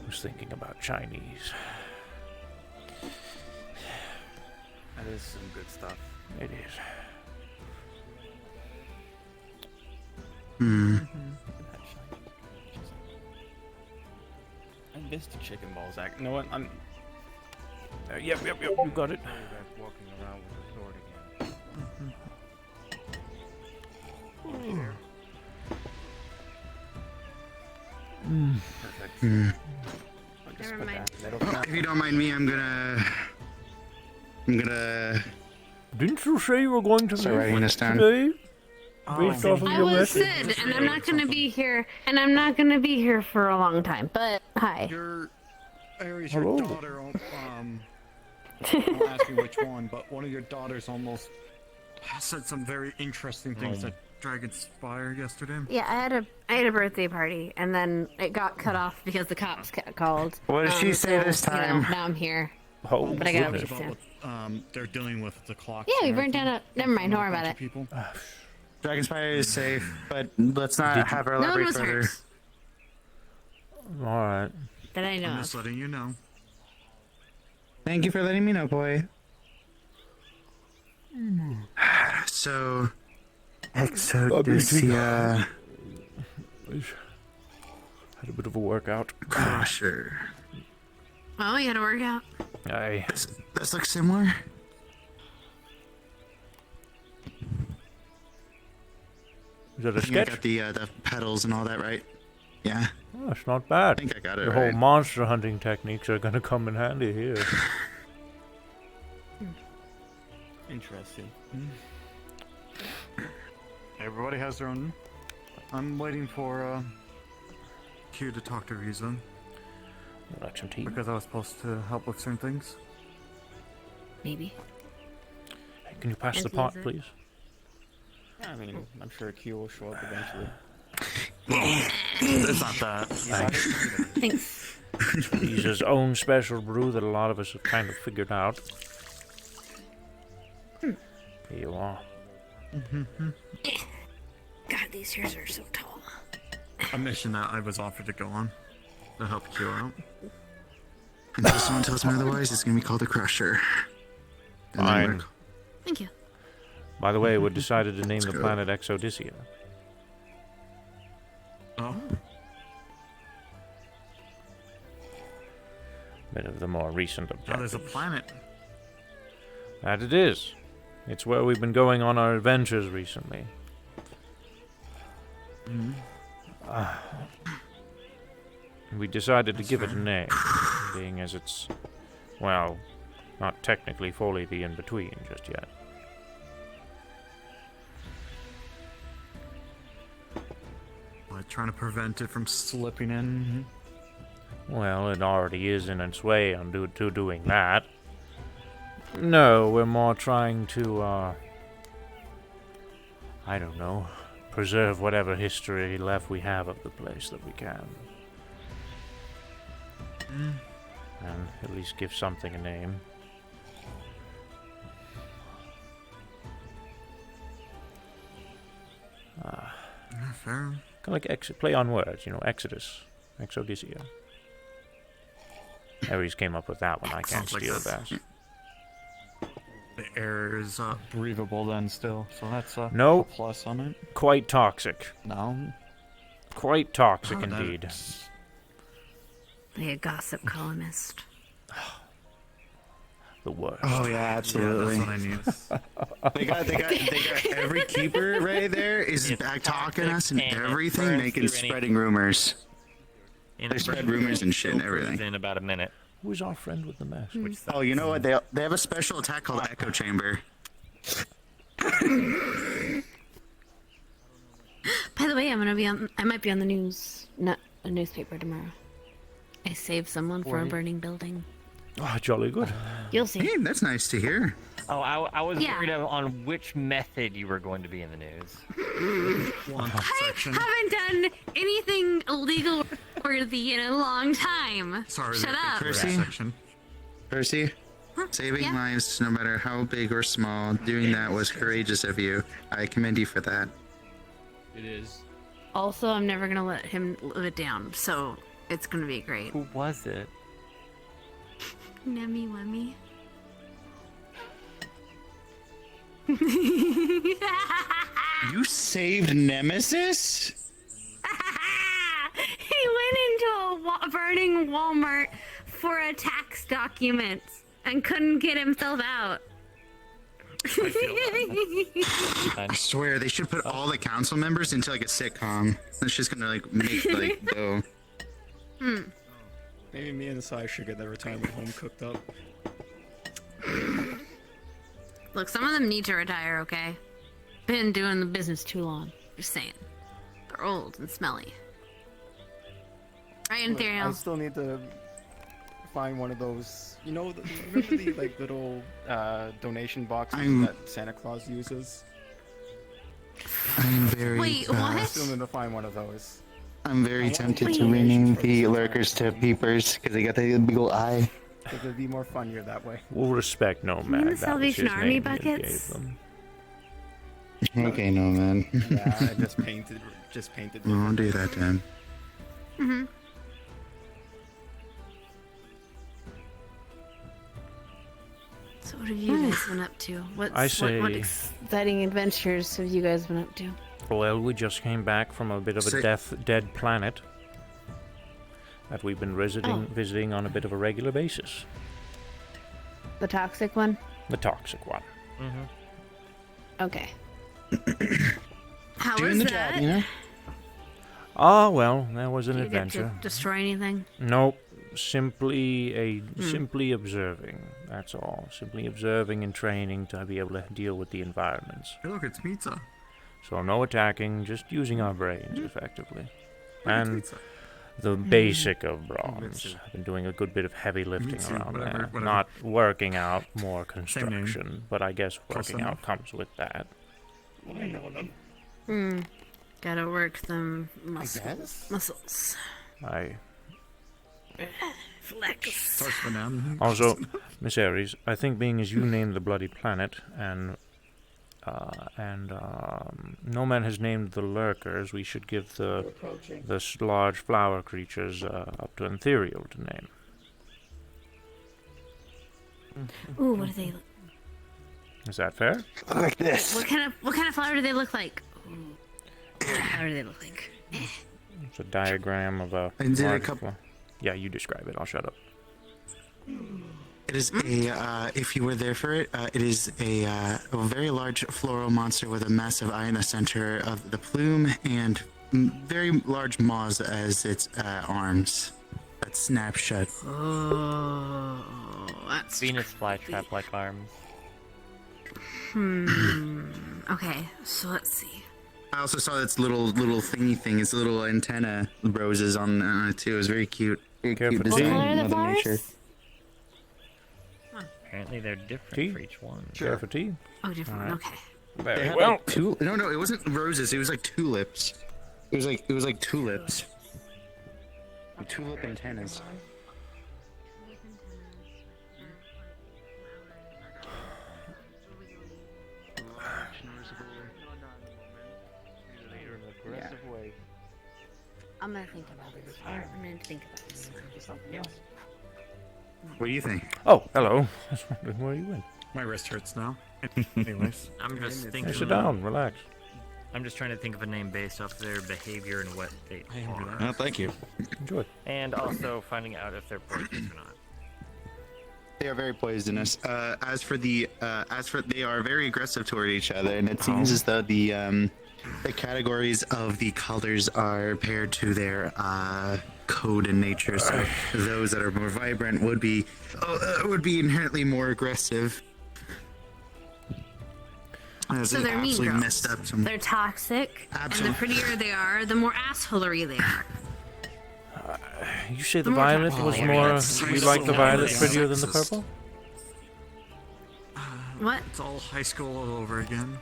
Speaker 1: Was thinking about Chinese.
Speaker 6: That is some good stuff.
Speaker 1: It is.
Speaker 6: I missed the chicken balls. You know what? I'm.
Speaker 1: Yep, you got it.
Speaker 8: Walking around with a sword again.
Speaker 6: Perfect.
Speaker 7: Hmm.
Speaker 6: I'll just
Speaker 9: Never
Speaker 6: put
Speaker 9: mind.
Speaker 6: that middle
Speaker 7: If you don't mind me, I'm gonna.
Speaker 1: Didn't you say you were going to
Speaker 7: Start writing this down.
Speaker 1: today? Based off of
Speaker 9: I
Speaker 1: your
Speaker 9: was
Speaker 1: message?
Speaker 9: Sid, and I'm not gonna be here, for a long time. But hi.
Speaker 2: Your Aries,
Speaker 1: Hello.
Speaker 2: your daughter, don't ask me which one, but one of your daughters almost said some very interesting things at Dragon's Spire yesterday.
Speaker 9: Yeah, I had a birthday party, and then it got cut off because the cops called.
Speaker 7: What did she say this
Speaker 9: You know,
Speaker 7: time?
Speaker 9: now I'm here.
Speaker 1: Oh,
Speaker 9: But I gotta
Speaker 1: goodness.
Speaker 9: leave soon.
Speaker 2: They're dealing with the clock.
Speaker 9: Yeah, we burnt down a. Never mind. Don't worry about it.
Speaker 2: People.
Speaker 7: Dragonspire is safe, but let's not have her
Speaker 9: No one
Speaker 7: elaborate
Speaker 9: was
Speaker 7: further.
Speaker 9: hurt
Speaker 1: Alright.
Speaker 9: that I know
Speaker 2: I'm
Speaker 9: of.
Speaker 2: just letting you know.
Speaker 7: Thank you for letting me know, boy. So, Exodusia
Speaker 1: Had a bit of a workout.
Speaker 7: Crusher.
Speaker 9: Oh, you had to work out.
Speaker 1: Aye.
Speaker 7: This looks similar.
Speaker 1: Is that a
Speaker 7: I think I
Speaker 1: sketch?
Speaker 7: got the pedals and all that right. Yeah,
Speaker 1: Oh, it's not
Speaker 7: I
Speaker 1: bad.
Speaker 7: think I got it
Speaker 1: Your
Speaker 7: right.
Speaker 1: whole monster hunting techniques are gonna come in handy here.
Speaker 6: Interesting.
Speaker 2: Everybody has their own. I'm waiting for Q to talk to Riza
Speaker 1: Like some tea.
Speaker 2: because I was supposed to help with certain things.
Speaker 9: Maybe.
Speaker 1: Hey, can you pass the
Speaker 9: And
Speaker 1: pot,
Speaker 9: teaser.
Speaker 1: please?
Speaker 6: I mean, I'm sure Q will show up eventually.
Speaker 2: It's not that.
Speaker 9: Thanks.
Speaker 1: He's his own special brew that a lot of us have kind of figured out. Here you are.
Speaker 9: God, these ears are so tall.
Speaker 2: A mission that I was offered to go on to help Q out.
Speaker 7: Until someone tells me otherwise, it's gonna be called a Crusher. And then
Speaker 1: Fine.
Speaker 7: we're-
Speaker 9: Thank you.
Speaker 1: By the way, we decided to name the
Speaker 7: go.
Speaker 1: planet Exodysia.
Speaker 2: Oh,
Speaker 1: Bit of the more recent
Speaker 2: now there's a
Speaker 1: objectives.
Speaker 2: planet.
Speaker 1: That it is. It's where we've been going on our adventures recently. We decided to give it a name, being as it's, well, not technically fully the in-between just yet.
Speaker 2: Like trying to prevent it from slipping in.
Speaker 1: Well, it already is in its way on doing that. No, we're more trying to, I don't know, preserve whatever history left we have of the place that we can. And at least give something a name.
Speaker 2: Yeah, fair.
Speaker 1: Kind of like play on words, you know, Exodus, Exodysia. Ares came up with that one. I can't
Speaker 2: Sounds like
Speaker 1: steal
Speaker 2: that's-
Speaker 1: that.
Speaker 2: The error is
Speaker 6: Breathable then still, so that's a
Speaker 1: No.
Speaker 6: plus on it.
Speaker 1: Quite toxic.
Speaker 6: No.
Speaker 1: Quite toxic
Speaker 2: Oh,
Speaker 1: indeed.
Speaker 2: that's-
Speaker 9: Like a gossip columnist.
Speaker 1: The worst.
Speaker 7: Oh yeah,
Speaker 2: Yeah,
Speaker 7: absolutely.
Speaker 2: that's what I need.
Speaker 7: They got every keeper right there is
Speaker 3: It's
Speaker 7: back talking
Speaker 3: toxic
Speaker 7: us and
Speaker 3: and it
Speaker 7: everything,
Speaker 3: burns
Speaker 7: making
Speaker 3: through any-
Speaker 7: spreading rumors.
Speaker 3: And
Speaker 7: They
Speaker 3: it
Speaker 7: spread
Speaker 3: burns
Speaker 7: rumors and
Speaker 3: through
Speaker 7: shit and
Speaker 3: filters
Speaker 7: everything.
Speaker 3: In about a minute.
Speaker 1: Who's our friend with the mask?
Speaker 7: Oh, you know what? They have a special attack called Echo Chamber.
Speaker 9: By the way, I might be on the news, not a newspaper tomorrow. I saved someone for a burning building.
Speaker 1: Oh, jolly good.
Speaker 9: You'll see.
Speaker 7: Hey, that's nice to hear.
Speaker 10: Oh, I was
Speaker 9: Yeah.
Speaker 10: worried on which method you were going to be in the news.
Speaker 9: I haven't done anything illegal worthy in a long time.
Speaker 7: Sorry,
Speaker 9: Shut up.
Speaker 7: Percy, saving
Speaker 9: Yeah.
Speaker 7: lives, no matter how big or small, doing that was courageous of you. I commend you for that.
Speaker 5: It is.
Speaker 9: Also, I'm never gonna let him live it down, so it's gonna be great.
Speaker 3: Who was it?
Speaker 9: Nemmy Wemmy.
Speaker 7: You saved Nemesis?
Speaker 9: He went into a burning Walmart for a tax document and couldn't get himself out.
Speaker 7: I swear they should put all the council members into like a sitcom. That's just gonna like make like go.
Speaker 6: Maybe me and Sai should get their retirement home cooked up.
Speaker 9: Look, some of them need to retire, okay? Been doing the business too long. Just saying. They're old and smelly. Right,
Speaker 6: Look, I
Speaker 9: Ethereal?
Speaker 6: still need to find one of those. You know, remember the like little donation boxes that Santa Claus uses?
Speaker 7: I'm very.
Speaker 9: Wait,
Speaker 6: I
Speaker 9: what?
Speaker 6: still need to find one of those.
Speaker 7: I'm very tempted to
Speaker 9: Wait.
Speaker 7: rename the lurkers to peepers because they got the big old eye.
Speaker 6: Because it'd be more funnier that way.
Speaker 1: We'll respect Nomad.
Speaker 9: the
Speaker 1: That was
Speaker 9: Salvation
Speaker 1: his
Speaker 9: Army
Speaker 1: name he
Speaker 9: buckets?
Speaker 1: gave them.
Speaker 7: Okay, no man.
Speaker 6: Yeah, I just painted.
Speaker 7: We won't do that then.
Speaker 9: Mm-hmm. So what have you guys been up to? What
Speaker 1: say-
Speaker 9: exciting adventures have you guys been up to?
Speaker 1: Well, we just came back from a bit of a dead planet that we've been visiting on a bit of a regular basis.
Speaker 9: The toxic one?
Speaker 1: The toxic one.
Speaker 9: Okay. How
Speaker 7: Doing
Speaker 9: was
Speaker 7: the
Speaker 9: that?
Speaker 7: job, you know.
Speaker 1: Ah, well, that was an
Speaker 9: Did you get
Speaker 1: adventure.
Speaker 9: to destroy anything?
Speaker 1: Nope. Simply observing. That's all. Simply observing and training to be able to deal with the environments.
Speaker 7: Hey, look, it's pizza.
Speaker 1: So no attacking, just using our brains effectively. And the basic of bronze. I've been doing a good bit of heavy lifting around there. Not working out, more construction. But I guess working out comes with that.
Speaker 9: Gotta work them muscles. Flex.
Speaker 1: Also, Miss Ares, I think being as you named the bloody planet and Nomad has named the lurkers, we should give the large flower creatures up to Ethereal to name.
Speaker 9: Ooh, what do they look?
Speaker 1: Is that fair?
Speaker 7: Like this.
Speaker 9: What kind of flower do they look like? How do they look like?
Speaker 1: It's a diagram of a.
Speaker 7: And did a
Speaker 1: large
Speaker 7: couple-
Speaker 1: Yeah, you describe it. I'll shut up.
Speaker 7: It is a, if you were there for it, it is a very large floral monster with a massive eye in the center of the plume and very large maws as its arms that snap shut.
Speaker 9: Oh, that's
Speaker 10: Venus flytrap like arms.
Speaker 9: okay. So let's see.
Speaker 7: I also saw its little thingy thing, its little antenna roses on it too. It was very cute. Very
Speaker 1: Careful,
Speaker 7: cute
Speaker 1: What
Speaker 7: design.
Speaker 9: color are the
Speaker 7: Mother
Speaker 9: flowers?
Speaker 7: Nature.
Speaker 10: Apparently they're different
Speaker 1: Tea?
Speaker 10: for each one.
Speaker 1: Care for tea?
Speaker 9: Oh, different.
Speaker 1: Alright.
Speaker 9: Okay.
Speaker 7: They
Speaker 1: Very
Speaker 7: had
Speaker 1: well.
Speaker 7: like no, it wasn't roses. It was like tulips. It was like tulips. Tulip antennas.
Speaker 9: I'm gonna think about this. I'm gonna think about this.
Speaker 7: What do you think?
Speaker 1: Oh, hello. I was wondering where you went.
Speaker 7: My wrist hurts now. Anyways.
Speaker 3: I'm just
Speaker 1: Hey,
Speaker 3: thinking.
Speaker 1: sit down. Relax.
Speaker 3: I'm just trying to think of a name based off their behavior and what they are,
Speaker 7: Oh, thank you.
Speaker 1: Enjoy.
Speaker 3: and also finding out if they're poisonous or not.
Speaker 7: They are very poisonous. As for they are very aggressive toward each other, and it seems as though the The categories of the colors are paired to their code and nature. So those that are more vibrant would be inherently more aggressive.
Speaker 9: So they're mean
Speaker 7: absolutely
Speaker 9: girls.
Speaker 7: messed up. Some...
Speaker 9: They're toxic, and the prettier they are, the more assholery they are.
Speaker 1: You say the
Speaker 9: More
Speaker 1: violet
Speaker 9: time.
Speaker 1: was
Speaker 9: Oh,
Speaker 1: more.
Speaker 3: that's
Speaker 1: You like the
Speaker 3: so
Speaker 1: violet
Speaker 3: nice.
Speaker 1: prettier than the
Speaker 7: Sexist.
Speaker 1: purple?
Speaker 9: What?
Speaker 7: It's all high school all over again.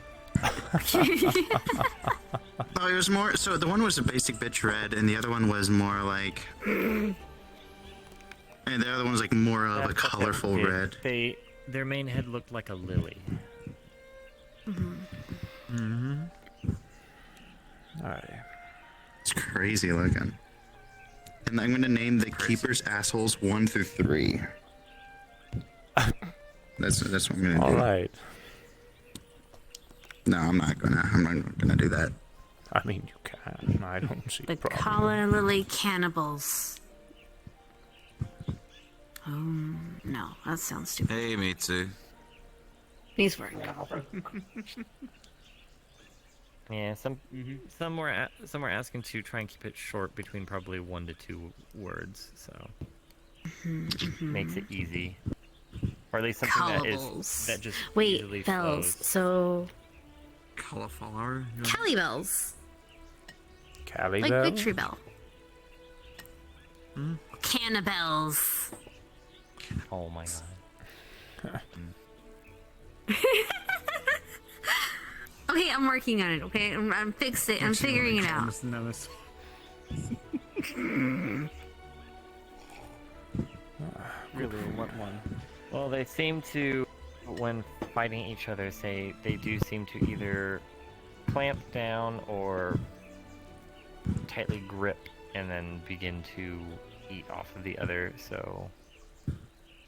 Speaker 7: Oh, it was more. So the one was a basic bitch red, and the other one was more like. And the other one was like more of a
Speaker 3: That's what they
Speaker 7: colorful
Speaker 3: did.
Speaker 7: red.
Speaker 3: Their main head looked like a lily.
Speaker 1: Alright.
Speaker 7: It's crazy looking. And I'm gonna name the keepers assholes 1 through 3. That's what I'm gonna do.
Speaker 1: Alright.
Speaker 7: No, I'm not gonna do that.
Speaker 1: I mean, you can. I don't see
Speaker 9: The
Speaker 1: a problem.
Speaker 9: Kala Lily cannibals. No, that sounds stupid.
Speaker 11: Hey, Mitsu.
Speaker 9: These work.
Speaker 3: Yeah, some were asking to try and keep it short between probably 1 to 2 words, so makes it easy, or at least something
Speaker 9: Callables.
Speaker 3: that just
Speaker 9: Wait,
Speaker 3: easily
Speaker 9: bells.
Speaker 3: flows.
Speaker 9: So
Speaker 11: Cauliflower?
Speaker 9: Cali bells,
Speaker 1: Cali
Speaker 9: like
Speaker 1: Bell?
Speaker 9: Victory Bell. Cannibals.
Speaker 3: Oh my god.
Speaker 9: Okay, I'm working on it. Okay, I'm fixing it. I'm figuring it out.
Speaker 6: Really, what one?
Speaker 3: Well, they seem to, when fighting each other, say they do seem to either clamp down or tightly grip and then begin to eat off of the other. So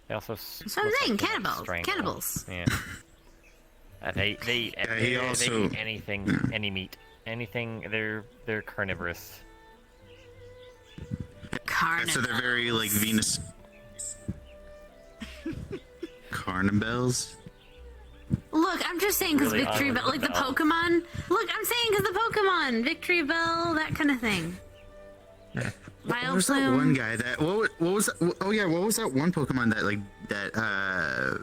Speaker 3: they also.
Speaker 9: So I'm saying cannibals. Cannibals.
Speaker 3: Yeah. They eat
Speaker 7: he also-
Speaker 3: eat anything, any meat, anything. They're carnivorous.
Speaker 9: Carnivals.
Speaker 7: So they're very like Venus. Carnibels.
Speaker 9: Look, I'm just saying because
Speaker 3: Really
Speaker 9: Victory
Speaker 3: ugly
Speaker 9: Bell, like the
Speaker 3: bells.
Speaker 9: Pokemon. Look, I'm saying because the Pokemon, Victory Bell, that kind of thing.
Speaker 7: What was that one guy that? What was that? Oh yeah, what was that one Pokemon that like that?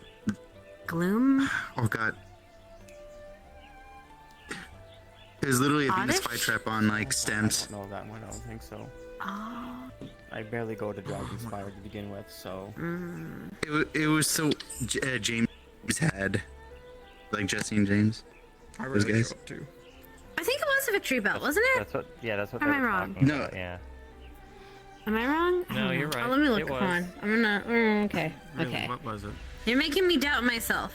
Speaker 9: Gloom.
Speaker 7: Oh god. It was literally a Venus
Speaker 9: Oddish?
Speaker 7: flytrap on like
Speaker 6: I
Speaker 7: stems.
Speaker 6: don't know that one. I don't think so.
Speaker 9: Oh.
Speaker 6: I barely go to Dragonspire to begin with, so.
Speaker 7: It was so James had like Jesse and James.
Speaker 6: I
Speaker 7: Those
Speaker 6: really
Speaker 7: guys.
Speaker 6: show up too.
Speaker 9: I think it was a Victory Bell, wasn't it?
Speaker 3: That's what. Yeah, that's what.
Speaker 9: Am
Speaker 3: they
Speaker 9: I
Speaker 3: were
Speaker 9: wrong?
Speaker 3: talking
Speaker 7: No.
Speaker 3: about, Yeah.
Speaker 9: Am I wrong? I
Speaker 3: No,
Speaker 9: don't know.
Speaker 3: you're right.
Speaker 9: Oh, let me look.
Speaker 3: It
Speaker 9: Come
Speaker 3: was.
Speaker 9: on. I'm gonna. Okay.
Speaker 11: Really,
Speaker 9: Okay.
Speaker 11: what was it?
Speaker 9: You're making me doubt myself.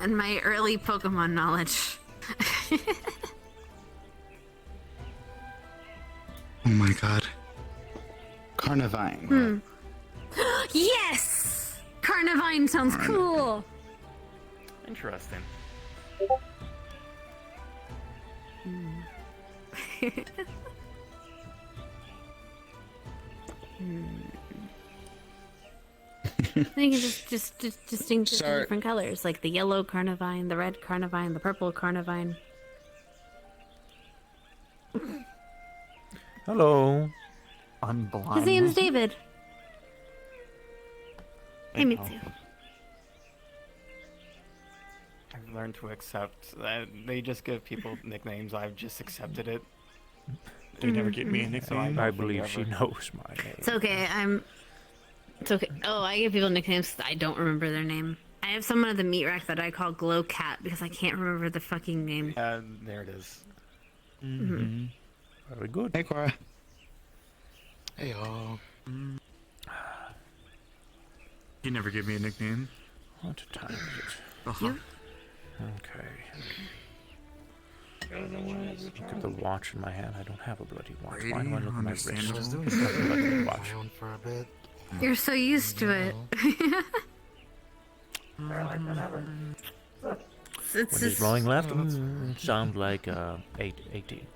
Speaker 9: And my early Pokemon knowledge.
Speaker 7: Oh my god.
Speaker 6: Carnivine.
Speaker 9: Yes! Carnivine sounds cool.
Speaker 3: Interesting.
Speaker 9: I think it's just distinct
Speaker 7: Sorry.
Speaker 9: different colors, like the yellow Carnivine, the red Carnivine, the purple Carnivine.
Speaker 1: Hello.
Speaker 4: I'm blind.
Speaker 9: His name's David. Hey, Mitsu.
Speaker 6: I've learned to accept that they just give people nicknames. I've just accepted it.
Speaker 4: They never give me a nickname.
Speaker 1: I believe she knows my name.
Speaker 9: It's okay. It's okay. Oh, I give people nicknames 'cause I don't remember their name. I have someone at the meat rack that I call Glow Cat because I can't remember the fucking name.
Speaker 6: There it is.
Speaker 1: Very good.
Speaker 7: Hey Cora.
Speaker 11: Hey, y'all.
Speaker 7: You never give me a nickname.
Speaker 1: What time is it?
Speaker 9: You?
Speaker 1: Okay. Look at the watch in my hand. I don't have a bloody watch. Why do I look at my wrist?
Speaker 11: Understandable.
Speaker 1: Just look at the watch.
Speaker 11: Phone for a bit.
Speaker 9: You're so used to it. It's
Speaker 1: When he's
Speaker 9: just,
Speaker 1: blowing left, sounds like 880.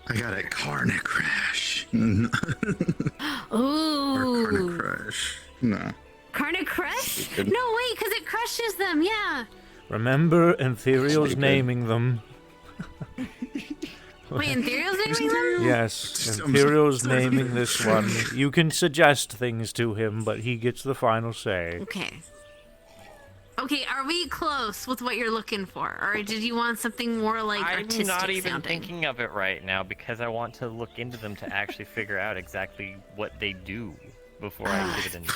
Speaker 7: I got a Carna Crash. Or Carna
Speaker 9: ooh,
Speaker 7: Crush. No.
Speaker 9: Carna it crush? No, wait, because it crushes them. Yeah.
Speaker 1: Remember, Ethereal's naming them.
Speaker 9: Wait, Ethereal's naming them?
Speaker 1: Yes, Ethereal's naming this one. You can suggest things to him, but he gets the final say.
Speaker 9: Okay. Okay, are we close with what you're looking for, or did you want something more like artistic
Speaker 3: I'm not even
Speaker 9: sounding?
Speaker 3: thinking of it right now because I want to look into them to actually figure out exactly what they do before I give it a name.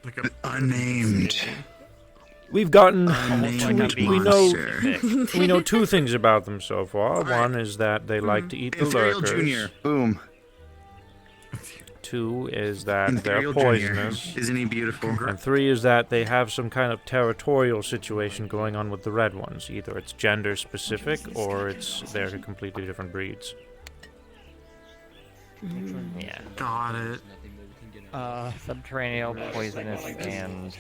Speaker 7: Like an unnamed.
Speaker 1: We've gotten
Speaker 7: unnamed
Speaker 1: we
Speaker 7: monster.
Speaker 1: we know two things about them so far. One is that they like to eat the
Speaker 7: Ethereal
Speaker 1: lurkers.
Speaker 7: Jr. Boom.
Speaker 1: Two is that
Speaker 7: Ethereal
Speaker 1: they're
Speaker 7: Jr..
Speaker 1: poisonous.
Speaker 7: Isn't he beautiful?
Speaker 1: And three is that they have some kind of territorial situation going on with the red ones. Either it's gender specific or they're completely different breeds.
Speaker 3: Yeah.
Speaker 7: Got it.
Speaker 3: Subterranean, poisonous, and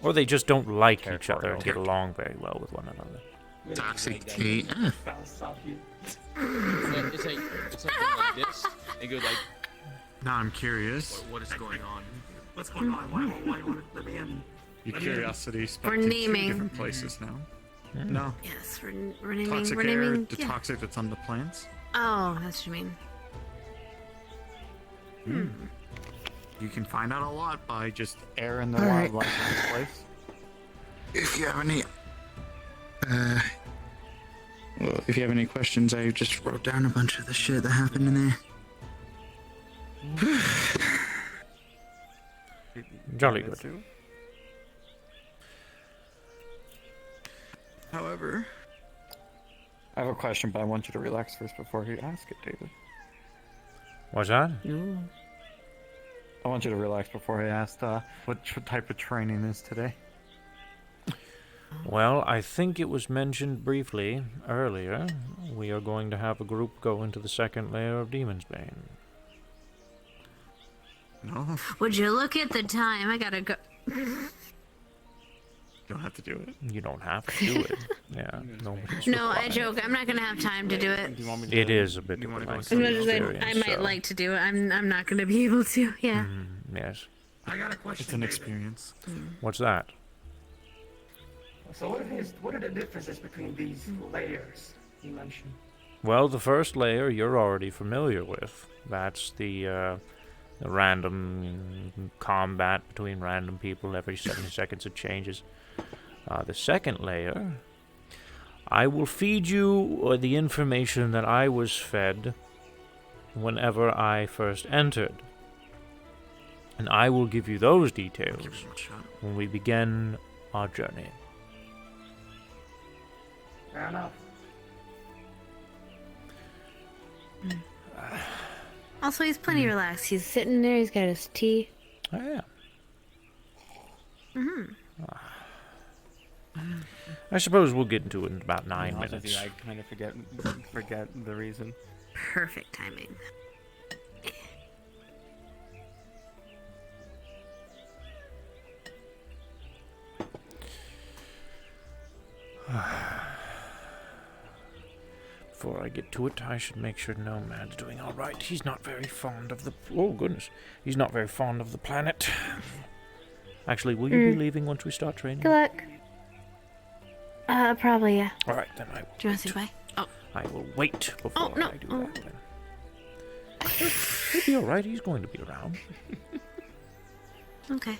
Speaker 1: Or they just don't like each other and get along very well with one another.
Speaker 7: Toxic Tate.
Speaker 5: It's something like this. And go like.
Speaker 7: Now I'm curious.
Speaker 5: What is going on?
Speaker 11: What's going on? Why won't it let me in?
Speaker 12: Your curiosity
Speaker 9: We're
Speaker 12: spent in two
Speaker 9: naming.
Speaker 12: different places now. No.
Speaker 9: Yes, we're naming.
Speaker 12: Toxic
Speaker 9: we're
Speaker 12: air,
Speaker 9: naming.
Speaker 12: the
Speaker 9: Yeah.
Speaker 12: toxic that's on the plants.
Speaker 9: Oh, that's what you mean.
Speaker 12: You can find out a lot by just
Speaker 6: Air in the
Speaker 7: All right.
Speaker 6: wildlife in this place.
Speaker 7: If you have any, well, if you have any questions, I just wrote down a bunch of the shit that happened in there.
Speaker 1: Jolly good.
Speaker 12: However,
Speaker 6: I have a question, but I want you to relax first before you ask it, David.
Speaker 1: What's that?
Speaker 6: I want you to relax before I ask what type of training is today.
Speaker 1: Well, I think it was mentioned briefly earlier. We are going to have a group go into the second layer of Demon's Bane.
Speaker 12: no,
Speaker 9: Would you look at the time? I gotta go.
Speaker 12: you don't have to do it.
Speaker 1: You don't have to do it. Yeah, nobody's
Speaker 9: No, I
Speaker 1: required.
Speaker 9: joke. I'm not gonna have time to do it.
Speaker 6: Do you want me to?
Speaker 1: It is a bit of a
Speaker 7: wanna go
Speaker 1: lengthy
Speaker 9: As much as
Speaker 1: experience.
Speaker 9: I might
Speaker 1: so-
Speaker 9: like to do it, I'm not gonna be able to. Yeah.
Speaker 1: Yes.
Speaker 11: I got a question.
Speaker 12: It's an
Speaker 11: David.
Speaker 12: experience.
Speaker 1: What's that?
Speaker 11: So what are the differences between these layers you mentioned?
Speaker 1: Well, the first layer you're already familiar with. That's the random combat between random people. Every 70 seconds it changes. The second layer, I will feed you the information that I was fed whenever I first entered. And I will give you those details
Speaker 7: Give it a shot.
Speaker 1: when we begin our journey.
Speaker 11: Fair enough.
Speaker 9: Also, he's plenty relaxed. He's sitting there. He's got his tea.
Speaker 1: Oh, yeah. I suppose we'll get into it in about 9
Speaker 6: To be honest with
Speaker 1: minutes.
Speaker 6: you, I kind of forget the reason.
Speaker 9: Perfect timing.
Speaker 1: Before I get to it, I should make sure Nomad's doing all right. He's not very fond of the... Oh, goodness. He's not very fond of the planet. Actually, will you be leaving once we start training?
Speaker 9: Good luck. Probably, yeah.
Speaker 1: All right, then I will.
Speaker 9: Do you want to say bye? Oh,
Speaker 1: I will wait before
Speaker 9: Oh, no.
Speaker 1: I do
Speaker 9: Oh.
Speaker 1: that, then. He'll be all right. He's going to be around.
Speaker 9: okay.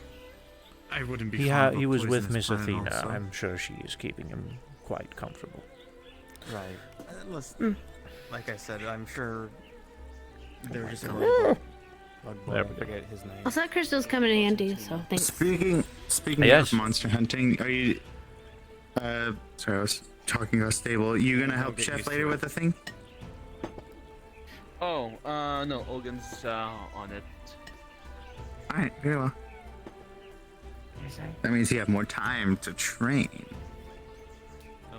Speaker 12: I wouldn't be.
Speaker 1: He,
Speaker 12: fond of
Speaker 1: he was with
Speaker 12: poisonous
Speaker 1: Miss
Speaker 12: planet
Speaker 1: Athena.
Speaker 12: also.
Speaker 1: I'm sure she is keeping him quite comfortable.
Speaker 6: Right. Listen, like I said, I'm sure they're just gonna bug
Speaker 1: There
Speaker 6: I
Speaker 1: we go.
Speaker 6: forget his name.
Speaker 9: Also, that crystal's coming in handy, so thanks.
Speaker 7: Speaking
Speaker 1: Yes.
Speaker 7: of monster hunting, are you? Sorry, I was talking about stable. You gonna help
Speaker 6: get
Speaker 7: Chef
Speaker 6: used to
Speaker 7: later
Speaker 6: it.
Speaker 7: with the thing?
Speaker 5: Oh, no, Olgan's on it.
Speaker 7: All right, very well. That means you have more time to train.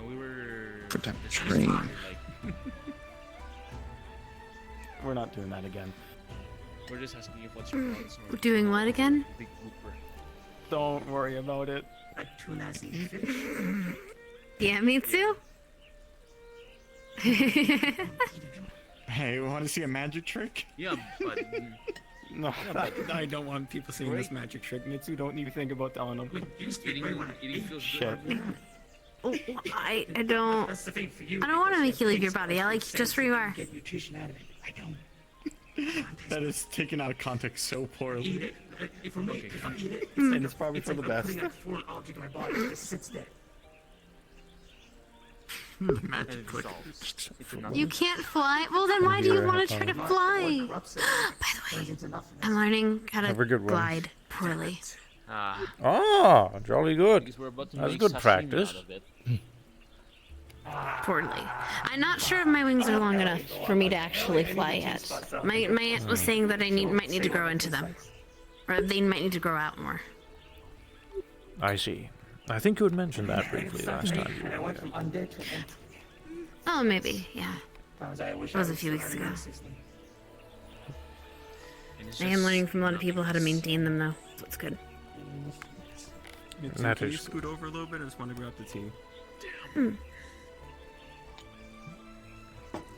Speaker 5: We were.
Speaker 7: For time to
Speaker 5: just
Speaker 7: train.
Speaker 5: like,
Speaker 6: We're not doing that again.
Speaker 5: we're just asking you what's your thoughts on
Speaker 9: Doing what again?
Speaker 5: Big Whooper.
Speaker 6: Don't worry about it.
Speaker 11: A tuna-y fish.
Speaker 9: Yeah, me too.
Speaker 6: Hey, want to see a magic trick?
Speaker 5: Yeah, but
Speaker 6: No, I don't want people seeing this magic trick. Mitsu, don't you think about telling them.
Speaker 5: Eating feels
Speaker 6: Shit.
Speaker 5: good.
Speaker 9: Oh, I don't want to make you leave your body. I like you just where you are.
Speaker 11: Get nutrition out of it. I don't.
Speaker 12: That is taken out of context so poorly.
Speaker 11: Eat it. If we make if I eat it,
Speaker 6: And it's probably for the
Speaker 11: like
Speaker 6: best.
Speaker 11: putting that foreign object in my body. It just sits there.
Speaker 12: Magic click.
Speaker 9: You can't fly? Well, then why do you want to try to fly? By the way, I'm learning how
Speaker 1: Have a good
Speaker 9: to
Speaker 1: one.
Speaker 9: glide poorly.
Speaker 1: Ah, jolly good.
Speaker 5: Because we're about to
Speaker 1: That's
Speaker 5: make
Speaker 1: good
Speaker 5: sashimi
Speaker 1: practice.
Speaker 5: out of it.
Speaker 9: Poorly. I'm not sure if my wings are long enough for me to actually fly yet. My aunt was saying that I might need to grow into them. Or they might need to grow out more.
Speaker 1: I see. I think you had mentioned that briefly last time.
Speaker 11: And I went from undead to empty.
Speaker 9: Oh, maybe, yeah.
Speaker 11: I wish
Speaker 9: That was
Speaker 11: I
Speaker 9: a few weeks
Speaker 11: still
Speaker 9: ago.
Speaker 11: had the system.
Speaker 5: And it's
Speaker 9: I am
Speaker 5: just
Speaker 9: learning from a lot of people how to maintain them, though. So it's good.
Speaker 6: Mitsu,
Speaker 1: That
Speaker 6: can you
Speaker 1: is-
Speaker 6: scoot over a little bit? I just want to grab the tea.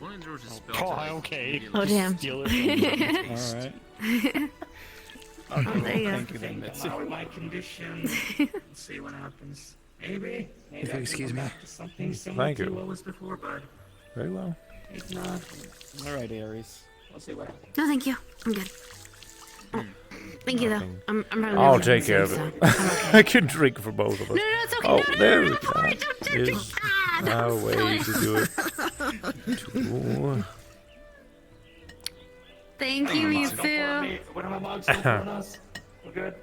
Speaker 5: Only there was a spell.
Speaker 12: Oh,
Speaker 5: to, like,
Speaker 12: okay.
Speaker 5: immediately
Speaker 9: Oh, damn.
Speaker 12: Steal it from me.
Speaker 6: Alright.
Speaker 9: Oh, there you go.
Speaker 6: Thank you then,
Speaker 11: Think
Speaker 6: Mitsu.
Speaker 11: about my condition. See what happens. Maybe
Speaker 7: If
Speaker 11: I
Speaker 7: you
Speaker 11: can
Speaker 7: excuse
Speaker 11: go
Speaker 7: me.
Speaker 11: back to something similar
Speaker 1: Thank
Speaker 11: to
Speaker 1: you.
Speaker 11: what was before, but
Speaker 1: Very well.
Speaker 11: if not,
Speaker 6: Alright, Aries.
Speaker 11: we'll see what happens.
Speaker 9: No, thank you. I'm good. Oh, thank you, though.
Speaker 1: Nothing.
Speaker 9: I'm probably
Speaker 1: I'll
Speaker 9: gonna
Speaker 1: take care of
Speaker 9: so
Speaker 1: it.
Speaker 9: I'm okay.
Speaker 1: I can drink for both of us.
Speaker 9: No, it's okay.
Speaker 1: Oh,
Speaker 9: no,
Speaker 1: there
Speaker 9: no,
Speaker 1: we
Speaker 9: no,
Speaker 1: go.
Speaker 9: no, don't
Speaker 1: Is
Speaker 9: that
Speaker 1: a
Speaker 9: was
Speaker 1: way
Speaker 9: so-
Speaker 1: to do it. Two.
Speaker 9: Thank you,
Speaker 11: Mogs don't pour
Speaker 9: Mitsu.
Speaker 11: me. One of my mogs don't pour on us. We're good.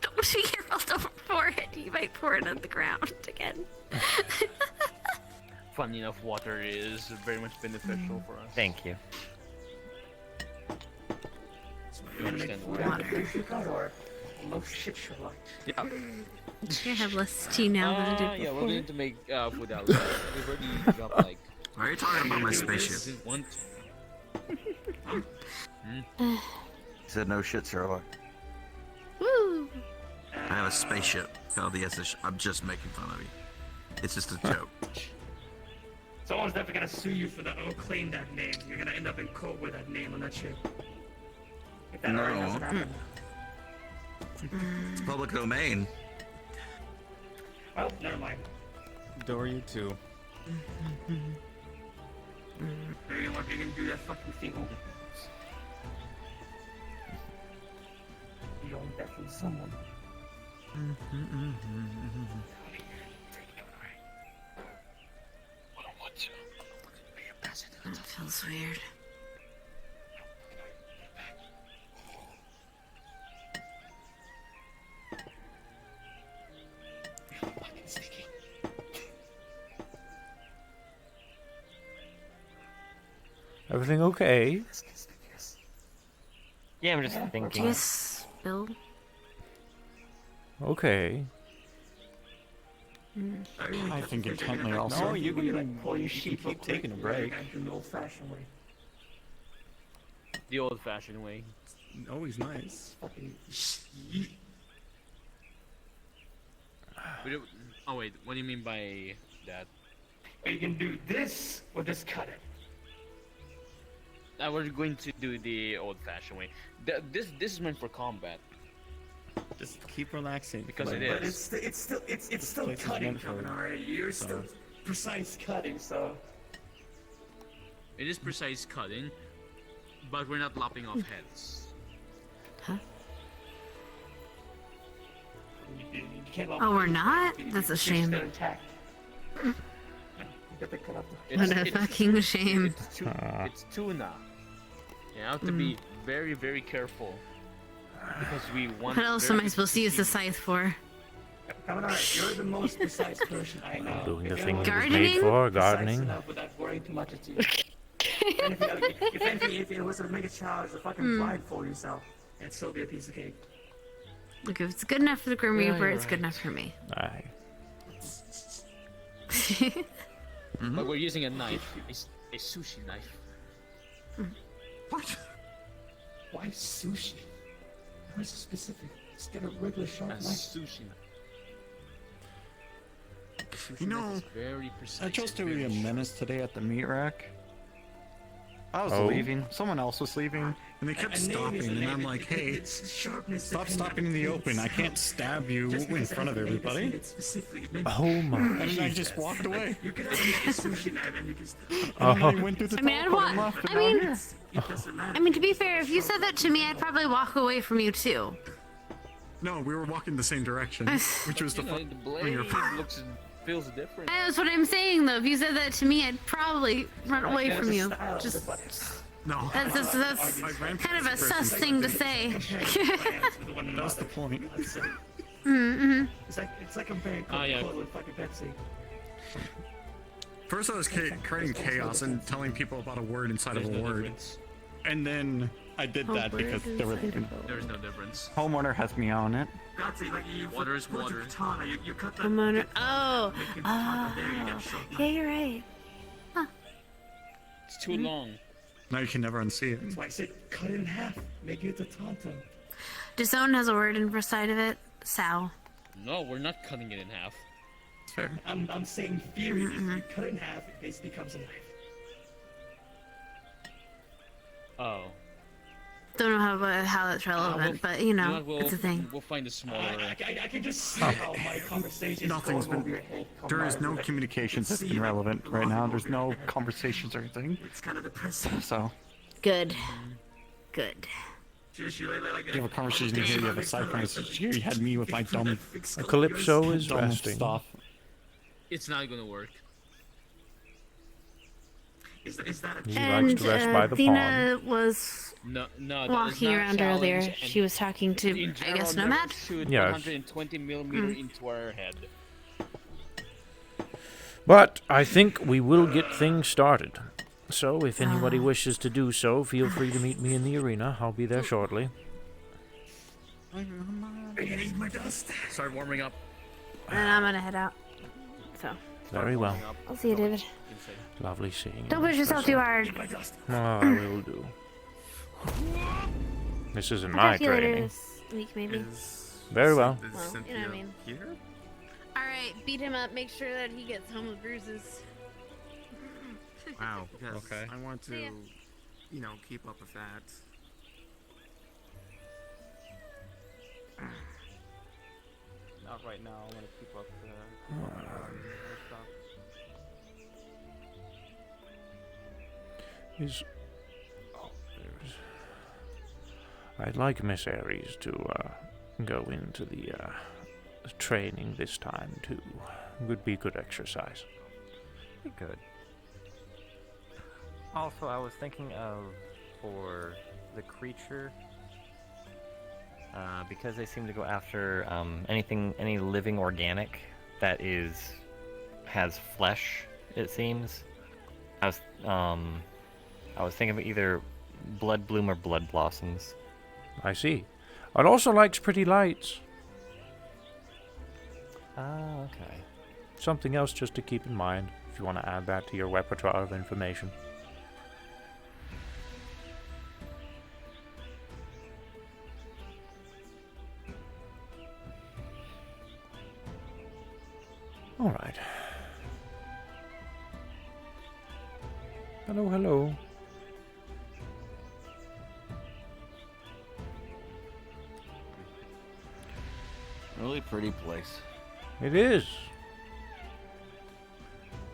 Speaker 9: Don't be careful. Don't pour it. You might pour it on the ground again.
Speaker 5: Funny enough, water is very much beneficial for us.
Speaker 10: Thank you.
Speaker 5: You understand why?
Speaker 9: Water.
Speaker 11: Or no shit show like.
Speaker 5: Yeah.
Speaker 9: I have less tea now than I did
Speaker 5: Yeah, we're
Speaker 9: before.
Speaker 5: going to make food out of it. We've already dropped like.
Speaker 7: Why are you talking about my spaceship?
Speaker 5: Didn't want to.
Speaker 13: He said no shit, Sherlock.
Speaker 9: Woo!
Speaker 13: I have a spaceship called the SS. I'm just making fun of you. It's just a joke.
Speaker 11: Someone's definitely gonna sue you for that or claim that name. You're gonna end up in court with that name on that ship. If that already
Speaker 13: No.
Speaker 11: hasn't happened.
Speaker 13: It's public domain.
Speaker 11: Well, never mind.
Speaker 6: Doryu too.
Speaker 11: You're gonna do that fucking thing. You own that from someone.
Speaker 9: That feels weird.
Speaker 1: Everything okay?
Speaker 10: Yeah, I'm just
Speaker 9: Do
Speaker 10: thinking.
Speaker 9: you spill?
Speaker 1: Okay.
Speaker 12: I think intently also.
Speaker 6: No, you
Speaker 11: When you
Speaker 6: can,
Speaker 11: like pull your
Speaker 6: you
Speaker 11: sheep
Speaker 6: can keep taking a break.
Speaker 11: Do the old-fashioned way.
Speaker 5: The old-fashioned way.
Speaker 6: Always nice.
Speaker 11: Fucking
Speaker 5: We don't- Oh wait, what do you mean by that?
Speaker 11: Or you can do this or just cut it.
Speaker 5: We're going to do the old-fashioned way. This is meant for combat
Speaker 6: Just keep relaxing.
Speaker 5: because
Speaker 6: Like,
Speaker 5: it
Speaker 11: But
Speaker 5: is.
Speaker 11: it's still
Speaker 6: place is
Speaker 11: cutting,
Speaker 6: meant for
Speaker 11: Kevin, alright? You're
Speaker 6: so.
Speaker 11: still precise cutting, so
Speaker 5: It is precise cutting, but we're not lopping off heads.
Speaker 9: Huh?
Speaker 11: you can't.
Speaker 9: Oh, we're not? That's a shame.
Speaker 11: Still intact. You got to cut up the-
Speaker 9: What a fucking shame.
Speaker 5: It's tuna. You have to be very, very careful because we want.
Speaker 9: What else am I supposed to use the scythe for?
Speaker 11: Come on, you're the most precise person I know.
Speaker 1: Doing the
Speaker 11: If
Speaker 1: thing
Speaker 11: anyone
Speaker 1: it was
Speaker 9: Gardening?
Speaker 1: made for,
Speaker 11: precise
Speaker 1: gardening.
Speaker 11: enough without worrying too much at you. If anything, if it was to make a challenge, to fucking blindfold yourself, it'd still be a piece of cake.
Speaker 9: Look, if it's good enough for the Grim
Speaker 5: Yeah,
Speaker 9: Reaper,
Speaker 5: you're
Speaker 9: it's good enough for me.
Speaker 1: Aye.
Speaker 5: But we're using a knife, a sushi knife.
Speaker 13: What?
Speaker 11: Why sushi? Why so specific? Just get a regular sharp
Speaker 5: A
Speaker 11: knife.
Speaker 5: sushi knife. Sushi
Speaker 12: You
Speaker 5: knife
Speaker 12: know,
Speaker 5: is very precise.
Speaker 12: I chose
Speaker 5: and
Speaker 12: to be a
Speaker 5: very
Speaker 12: menace today at the meat rack. I was
Speaker 1: Oh.
Speaker 12: leaving. Someone else was leaving, and they kept stopping. And I'm like, "Hey, stop stopping in the open! I can't stab you in front of everybody."
Speaker 1: Oh my.
Speaker 12: And then I just walked away.
Speaker 11: You can eat a sushi knife and you can.
Speaker 12: And then I went through the
Speaker 9: I mean, I'd
Speaker 12: teleport and
Speaker 9: walk.
Speaker 12: left, and
Speaker 9: I
Speaker 12: now I'm
Speaker 9: mean,
Speaker 12: here.
Speaker 11: It doesn't matter.
Speaker 9: I mean, to be fair, if you said that to me, I'd probably walk away from you too.
Speaker 12: No, we were walking the same direction, which was the
Speaker 5: You know,
Speaker 12: fun.
Speaker 5: the blade feels different.
Speaker 9: That's what I'm saying, though. If you said that to me, I'd probably run away from you. Just
Speaker 12: No,
Speaker 9: that's kind of a sus thing to say.
Speaker 12: that was the point.
Speaker 9: Mm-hmm.
Speaker 11: It's like a bank
Speaker 5: yeah.
Speaker 11: with fucking Pepsi.
Speaker 12: First, I was creating chaos and telling people about a word inside of a word, and then I did that because there was
Speaker 13: There's no difference.
Speaker 12: homeowner has me on it.
Speaker 11: That's it. Like you.
Speaker 13: Water is water.
Speaker 11: Katana. You cut the.
Speaker 9: Homeowner. Oh. Yeah, you're right.
Speaker 5: It's too long.
Speaker 12: Now you can never unsee it.
Speaker 11: That's why I said cut it in half. Make it a tauntaun.
Speaker 9: Disown has a word in side of it. Sow.
Speaker 5: No, we're not cutting it in half.
Speaker 12: Fair.
Speaker 11: I'm saying theory. If you cut it in half, it basically becomes a knife.
Speaker 5: Oh.
Speaker 9: Don't know how that's relevant, but you know,
Speaker 5: what,
Speaker 9: it's a thing.
Speaker 5: We'll find a smaller.
Speaker 11: I can just see how my conversations.
Speaker 12: Nothing's
Speaker 11: go over
Speaker 12: been.
Speaker 11: your head.
Speaker 12: There is no communications that's been relevant right now. There's no conversations or anything.
Speaker 11: It's kind of depressing.
Speaker 12: So,
Speaker 9: Good. Good.
Speaker 11: You
Speaker 12: you have a conversation here, you have a side conversation here. You had me with my dumb.
Speaker 1: Calypso is
Speaker 12: dumb
Speaker 1: resting.
Speaker 12: stuff.
Speaker 5: It's not gonna work.
Speaker 11: Is that
Speaker 1: He
Speaker 9: And
Speaker 1: likes to rest by the
Speaker 9: Dina was
Speaker 5: No, that is
Speaker 9: walking
Speaker 5: not
Speaker 9: around
Speaker 5: challenge,
Speaker 9: earlier.
Speaker 5: and
Speaker 9: She was talking to,
Speaker 5: in
Speaker 9: I
Speaker 5: general,
Speaker 9: guess,
Speaker 5: never
Speaker 9: Nomad.
Speaker 5: Shoot
Speaker 1: Yes.
Speaker 5: 120 millimeter into our head.
Speaker 1: But I think we will get things started. So if anybody wishes to do so, feel free to meet me in the arena. I'll be there shortly.
Speaker 11: my dust?
Speaker 5: Start warming up.
Speaker 9: And I'm gonna head out. So,
Speaker 1: Very well.
Speaker 9: I'll see you, David.
Speaker 1: Lovely seeing you.
Speaker 9: Don't push yourself too hard.
Speaker 1: Oh, I will do. This isn't
Speaker 9: I'll
Speaker 1: my
Speaker 9: talk to you later
Speaker 1: training.
Speaker 9: this week, maybe.
Speaker 1: Very well.
Speaker 9: Well, you know what I mean.
Speaker 13: Here?
Speaker 9: Alright, beat him up. Make sure that he gets home with bruises.
Speaker 13: Wow. Because
Speaker 5: Okay.
Speaker 13: I want to,
Speaker 9: See ya.
Speaker 13: you know, keep up with that.
Speaker 6: Not right now. I want to keep up the stuff.
Speaker 1: Is oh, there's. I'd like Miss Aries to go into the training this time too. Would be good exercise.
Speaker 3: Be good. Also, I was thinking of for the creature, because they seem to go after any living organic that has flesh. It seems. I was thinking of either Blood Bloom or Blood Blossoms.
Speaker 1: I see. I'd also likes pretty lights.
Speaker 3: Ah, okay.
Speaker 1: Something else just to keep in mind if you want to add that to your repertoire of information. All right. Hello, hello.
Speaker 13: Really pretty place.
Speaker 1: It is.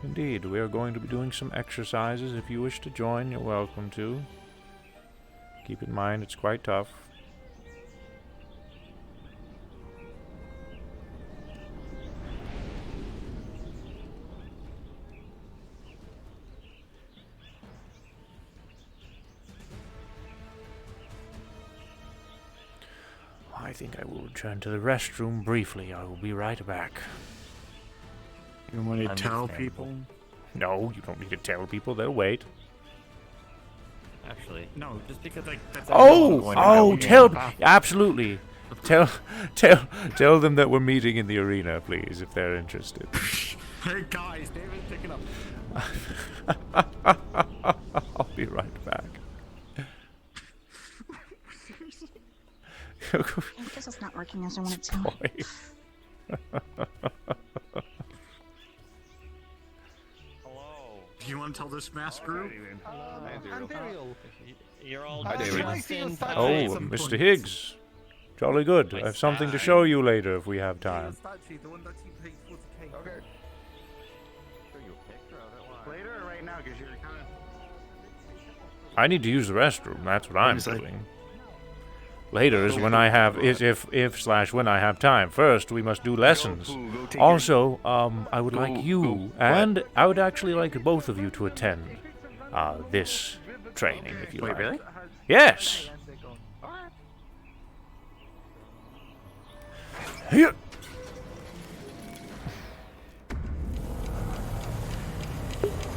Speaker 1: Indeed, we are going to be doing some exercises. If you wish to join, you're welcome to. Keep in mind, it's quite tough. I think I will return to the restroom briefly. I will be right back.
Speaker 12: You want to tell people?
Speaker 1: No, you don't need to tell people. They'll wait.
Speaker 3: Actually,
Speaker 12: No, just because that's.
Speaker 1: Absolutely. Tell them that we're meeting in the arena, please, if they're interested.
Speaker 12: Hey guys, David's picking up.
Speaker 1: I'll be right back.
Speaker 14: I guess it's not working as I want it to.
Speaker 3: hello.
Speaker 12: Do you want to tell this mass group?
Speaker 6: Imperial.
Speaker 3: You're all
Speaker 6: Hi, David.
Speaker 3: just in time.
Speaker 1: Oh, Mr. Higgs. Jolly good. I have something to show you later if we have time.
Speaker 6: Okay.
Speaker 7: Later or right now? Because you're kind of.
Speaker 1: I need to use the restroom. That's what I'm doing. Later is when I have when I have time. First, we must do lessons. Also, I would like you and I would actually like both of you to attend this training if you like.
Speaker 7: Really?
Speaker 1: Yes. Here.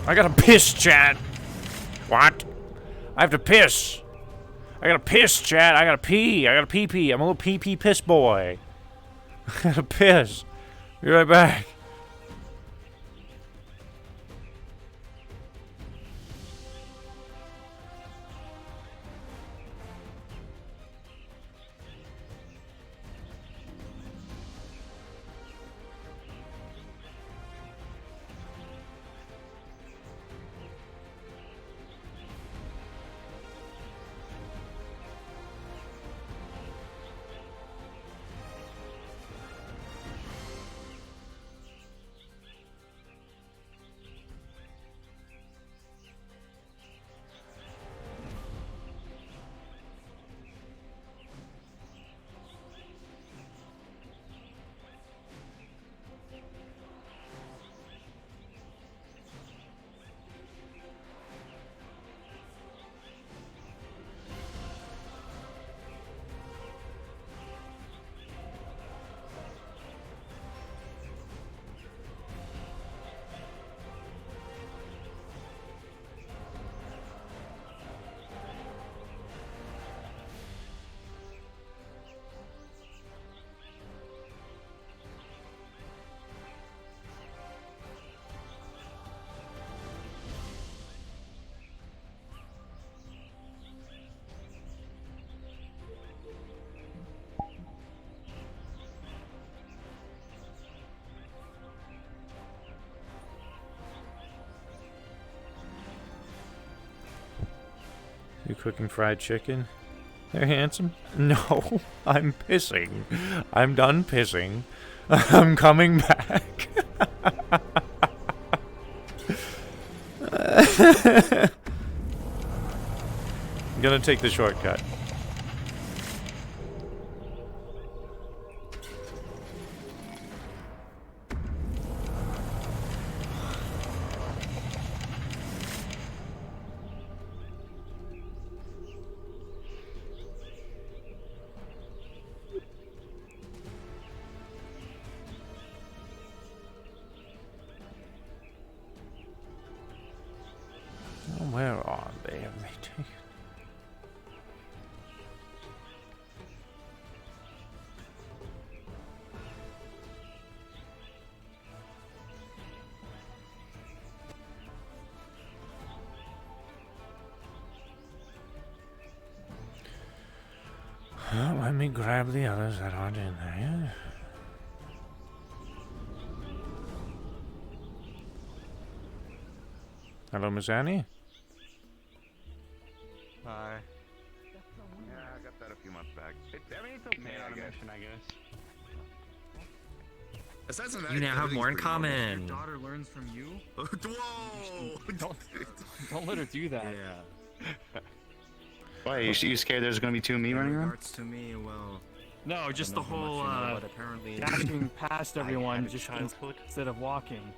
Speaker 1: I gotta piss, Chad. What? I have to piss. I gotta piss, Chad. I gotta pee. I gotta pee-pee. I'm a little pee-pee piss boy. I gotta piss. Be right back. You cooking fried chicken? There, handsome? No, I'm pissing. I'm done pissing. I'm coming back. I'm gonna take the shortcut. Where are they? Have they taken? Well, let me grab the others that aren't in there yet. Hello, Miss Annie?
Speaker 8: Hi. Yeah, I got that a few months back. It's okay, I guess.
Speaker 3: You now have more in common.
Speaker 4: Your daughter learns from you?
Speaker 12: Whoa!
Speaker 4: Don't let her do that.
Speaker 7: Yeah. Why? You scared there's gonna be two of me running around?
Speaker 6: To me, well.
Speaker 4: No, just the whole
Speaker 6: but apparently
Speaker 4: dashing past everyone
Speaker 6: had a
Speaker 4: just
Speaker 6: childhood.
Speaker 4: instead of walking.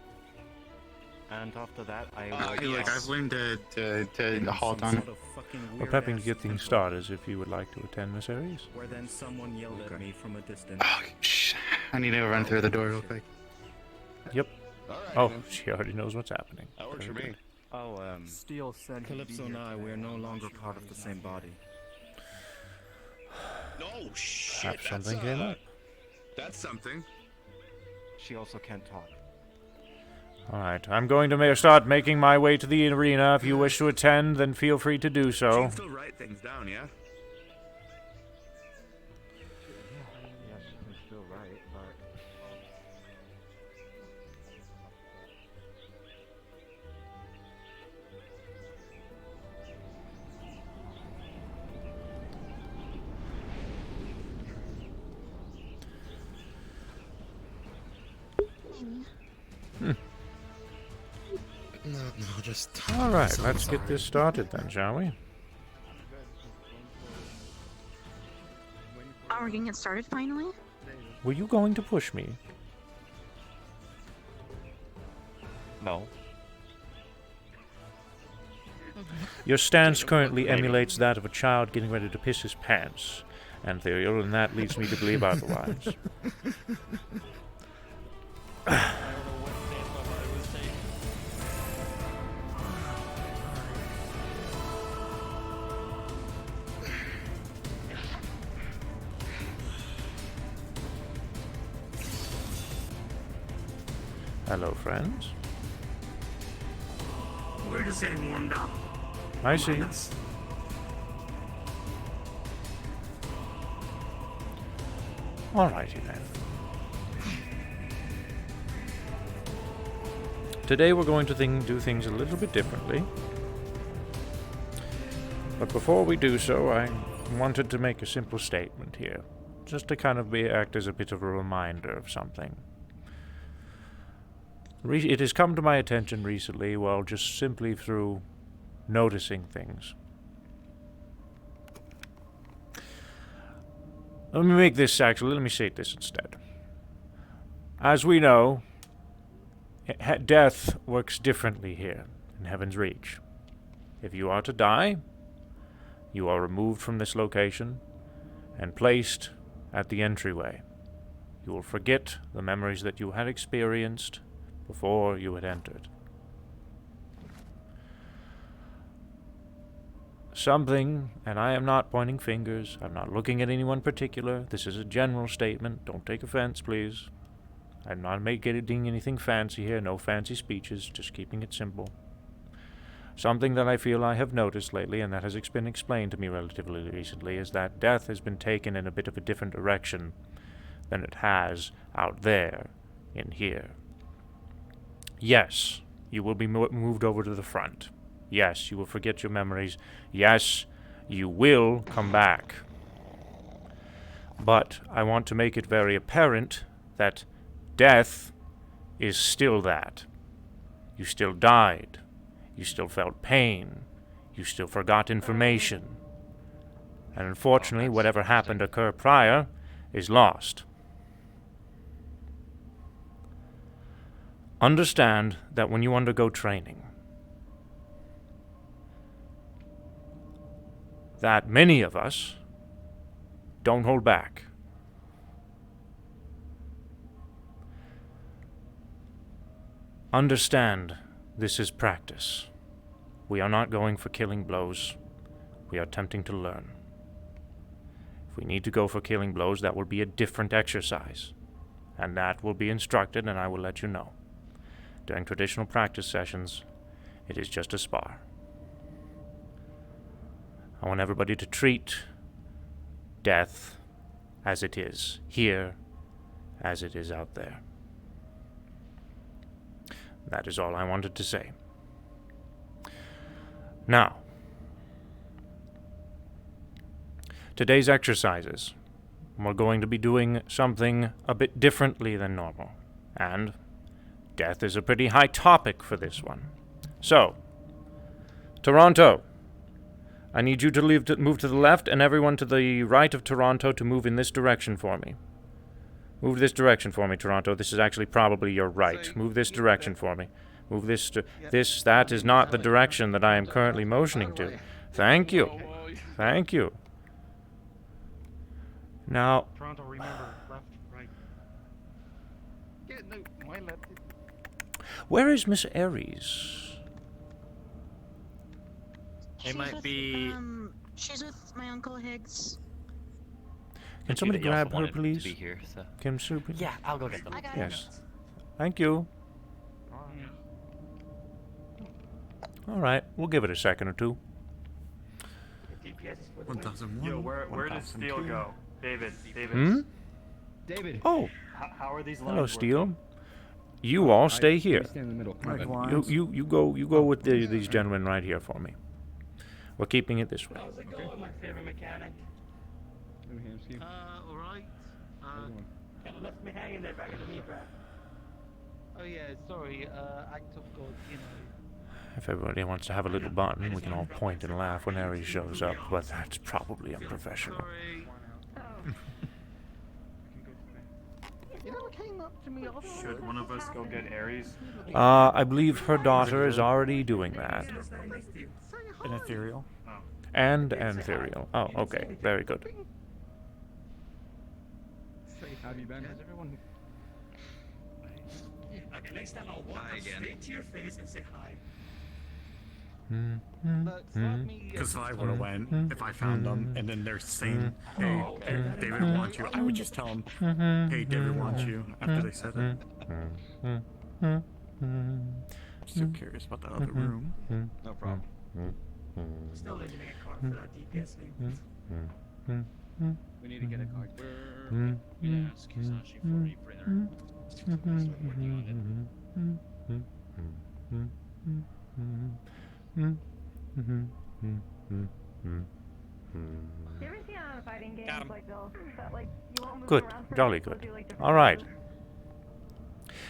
Speaker 6: And after that, I
Speaker 7: I feel like I've learned to halt on it.
Speaker 1: We're prepping to get things started if you would like to attend, Miss Aries.
Speaker 6: Where then someone yelled at me from a distance.
Speaker 7: Oh, shh. I need to run through the door real quick.
Speaker 1: Yep. Oh, she already knows what's happening.
Speaker 8: That works for me.
Speaker 6: Oh,
Speaker 4: Steel said
Speaker 6: Calypso and I, we're no longer part of the same body.
Speaker 8: No shit.
Speaker 1: Perhaps something came up.
Speaker 8: That's something.
Speaker 6: She also can't talk.
Speaker 1: Alright, I'm going to start making my way to the arena. If you wish to attend, then feel free to do
Speaker 8: You
Speaker 1: so.
Speaker 8: can still write things down, yeah?
Speaker 6: Yeah, she can still write, but...
Speaker 12: I'll just.
Speaker 1: All right, let's get this started then, shall we?
Speaker 14: Oh, we're getting it started finally?
Speaker 1: Were you going to push me?
Speaker 3: No.
Speaker 1: Your stance currently emulates that of a child getting ready to piss his pants, Anthuriel, and that leads me to believe otherwise. Hello, friends.
Speaker 11: We're just getting warmed up.
Speaker 1: I see.
Speaker 11: Minus.
Speaker 1: Alrighty then. Today we're going to do things a little bit differently. But before we do so, I wanted to make a simple statement here. Just to kind of act as a bit of a reminder of something. It has come to my attention recently, well, just simply through noticing things. Let me say it this instead. As we know, death works differently here in Heaven's Reach. If you are to die, you are removed from this location and placed at the entryway. You will forget the memories that you had experienced before you had entered. Something, and I am not pointing fingers, I'm not looking at anyone particular, this is a general statement, don't take offense, please. I'm not making anything fancy here, no fancy speeches, just keeping it simple. Something that I feel I have noticed lately, and that has been explained to me relatively recently, is that death has been taken in a bit of a different direction than it has out there in here. Yes, you will be moved over to the front. Yes, you will forget your memories. Yes, you will come back. But I want to make it very apparent that death is still that. You still died. You still felt pain. You still forgot information. And unfortunately, whatever happened to occur prior is lost. Understand that when you undergo training, that many of us don't hold back. Understand this is practice. We are not going for killing blows. We are attempting to learn. If we need to go for killing blows, that will be a different exercise. And that will be instructed, and I will let you know. During traditional practice sessions, it is just a spar. I want everybody to treat death as it is here, as it is out there. That is all I wanted to say. Now, today's exercises, we're going to be doing something a bit differently than normal, and death is a pretty high topic for this one. So, Toronto, I need you to move to the left, and everyone to the right of Toronto to move in this direction for me. Move this direction for me, Toronto. This is actually probably your right. Move this direction for me. Move this to... That is not the direction that I am currently motioning to. Thank you. Thank you. Now...
Speaker 6: Toronto, remember, left, right. No, my left.
Speaker 1: Where is Miss Aries?
Speaker 14: She's with, she's with my Uncle Higgs.
Speaker 1: Can somebody
Speaker 3: You also
Speaker 1: grab her,
Speaker 3: wanted to
Speaker 1: please?
Speaker 3: be here, so.
Speaker 1: Kim Sue, please?
Speaker 3: Yeah, I'll go get them.
Speaker 14: I got
Speaker 1: Yes. Thank you. Alright, we'll give it a second or two.
Speaker 12: 1001.
Speaker 4: Yo, where does Steel go? David.
Speaker 1: Hmm?
Speaker 4: David.
Speaker 1: Oh.
Speaker 4: How are these lines
Speaker 1: Hello,
Speaker 4: working?
Speaker 1: Steel. You all stay here.
Speaker 12: Stand in the middle.
Speaker 1: You go with these gentlemen right here for me. We're keeping it this way.
Speaker 11: How's it going, my favorite mechanic?
Speaker 5: Alright.
Speaker 11: Kinda left me hanging there back in the meat rack.
Speaker 5: Oh yeah, sorry, act of God, you know.
Speaker 1: If everybody wants to have a little button, we can all point and laugh when Ares shows up, but that's probably unprofessional.
Speaker 4: Should one of us go get Ares?
Speaker 1: I believe her daughter is already doing that.
Speaker 4: An ethereal?
Speaker 1: And ethereal. Oh, okay. Very good.
Speaker 6: Have you been? Has everyone...
Speaker 11: Okay, next time I'll walk up straight to your face and say hi.
Speaker 12: Because I would have went if I found them, and then they're saying, "Hey, David wants you." I would just tell them, "Hey, David wants you." After they said it. Still curious about that other room.
Speaker 6: No problem.
Speaker 11: Still need to make a card for that DPS name.
Speaker 6: We need to get a card.
Speaker 11: Yeah, ask Kizashi for a printer. Working on
Speaker 15: You ever seen on fighting games like this that like you won't move
Speaker 1: Good.
Speaker 15: around for
Speaker 1: Jolly
Speaker 15: they'll
Speaker 1: good.
Speaker 15: do, like, different
Speaker 1: All right.
Speaker 15: things?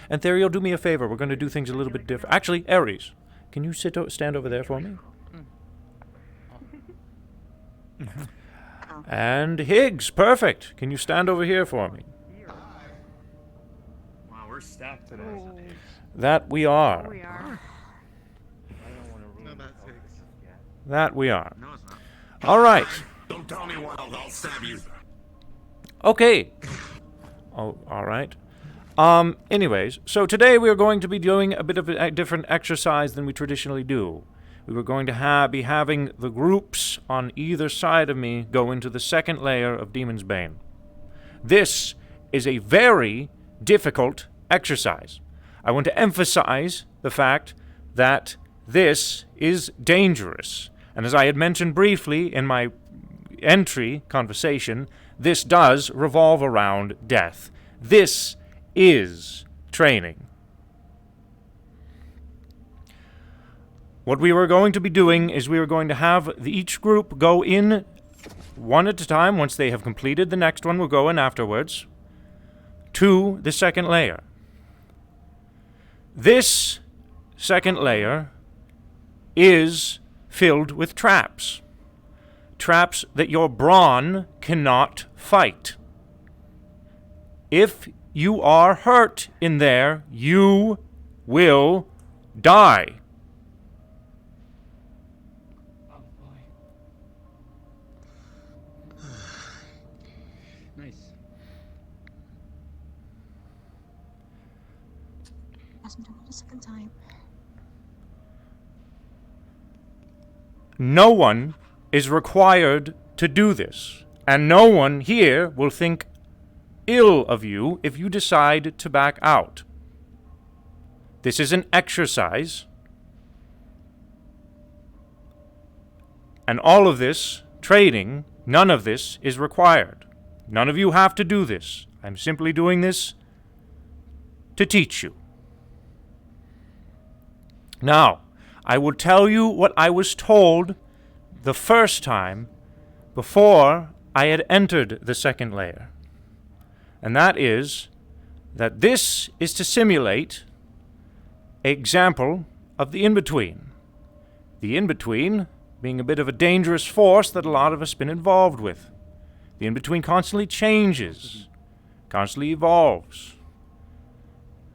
Speaker 1: Ethereal, do me a favor. We're going to do things a little bit different. Actually, Ares, can you stand over there for me? And Higgs, perfect. Can you stand over here for me?
Speaker 4: Wow, we're stacked today.
Speaker 1: That we are.
Speaker 9: We are.
Speaker 1: That we are. All right.
Speaker 8: Don't tell me wild, I'll stab you.
Speaker 1: Okay. Oh, all right. Anyways, so today we are going to be doing a bit of a different exercise than we traditionally do. We were going to be having the groups on either side of me go into the second layer of Demon's Bane. This is a very difficult exercise. I want to emphasize the fact that this is dangerous. And as I had mentioned briefly in my entry conversation, this does revolve around death. This is training. What we were going to be doing is we were going to have each group go in one at a time. Once they have completed the next one, we'll go in afterwards to the second layer. This second layer is filled with traps. Traps that your brawn cannot fight. If you are hurt in there, you will die.
Speaker 6: Nice.
Speaker 14: Ask me to roll a second time.
Speaker 1: No one is required to do this, and no one here will think ill of you if you decide to back out. This is an exercise, and all of this trading, none of this is required. None of you have to do this. I'm simply doing this to teach you. Now, I will tell you what I was told the first time before I had entered the second layer. And that is that this is to simulate an example of the in-between. The in-between being a bit of a dangerous force that a lot of us have been involved with. The in-between constantly changes, constantly evolves.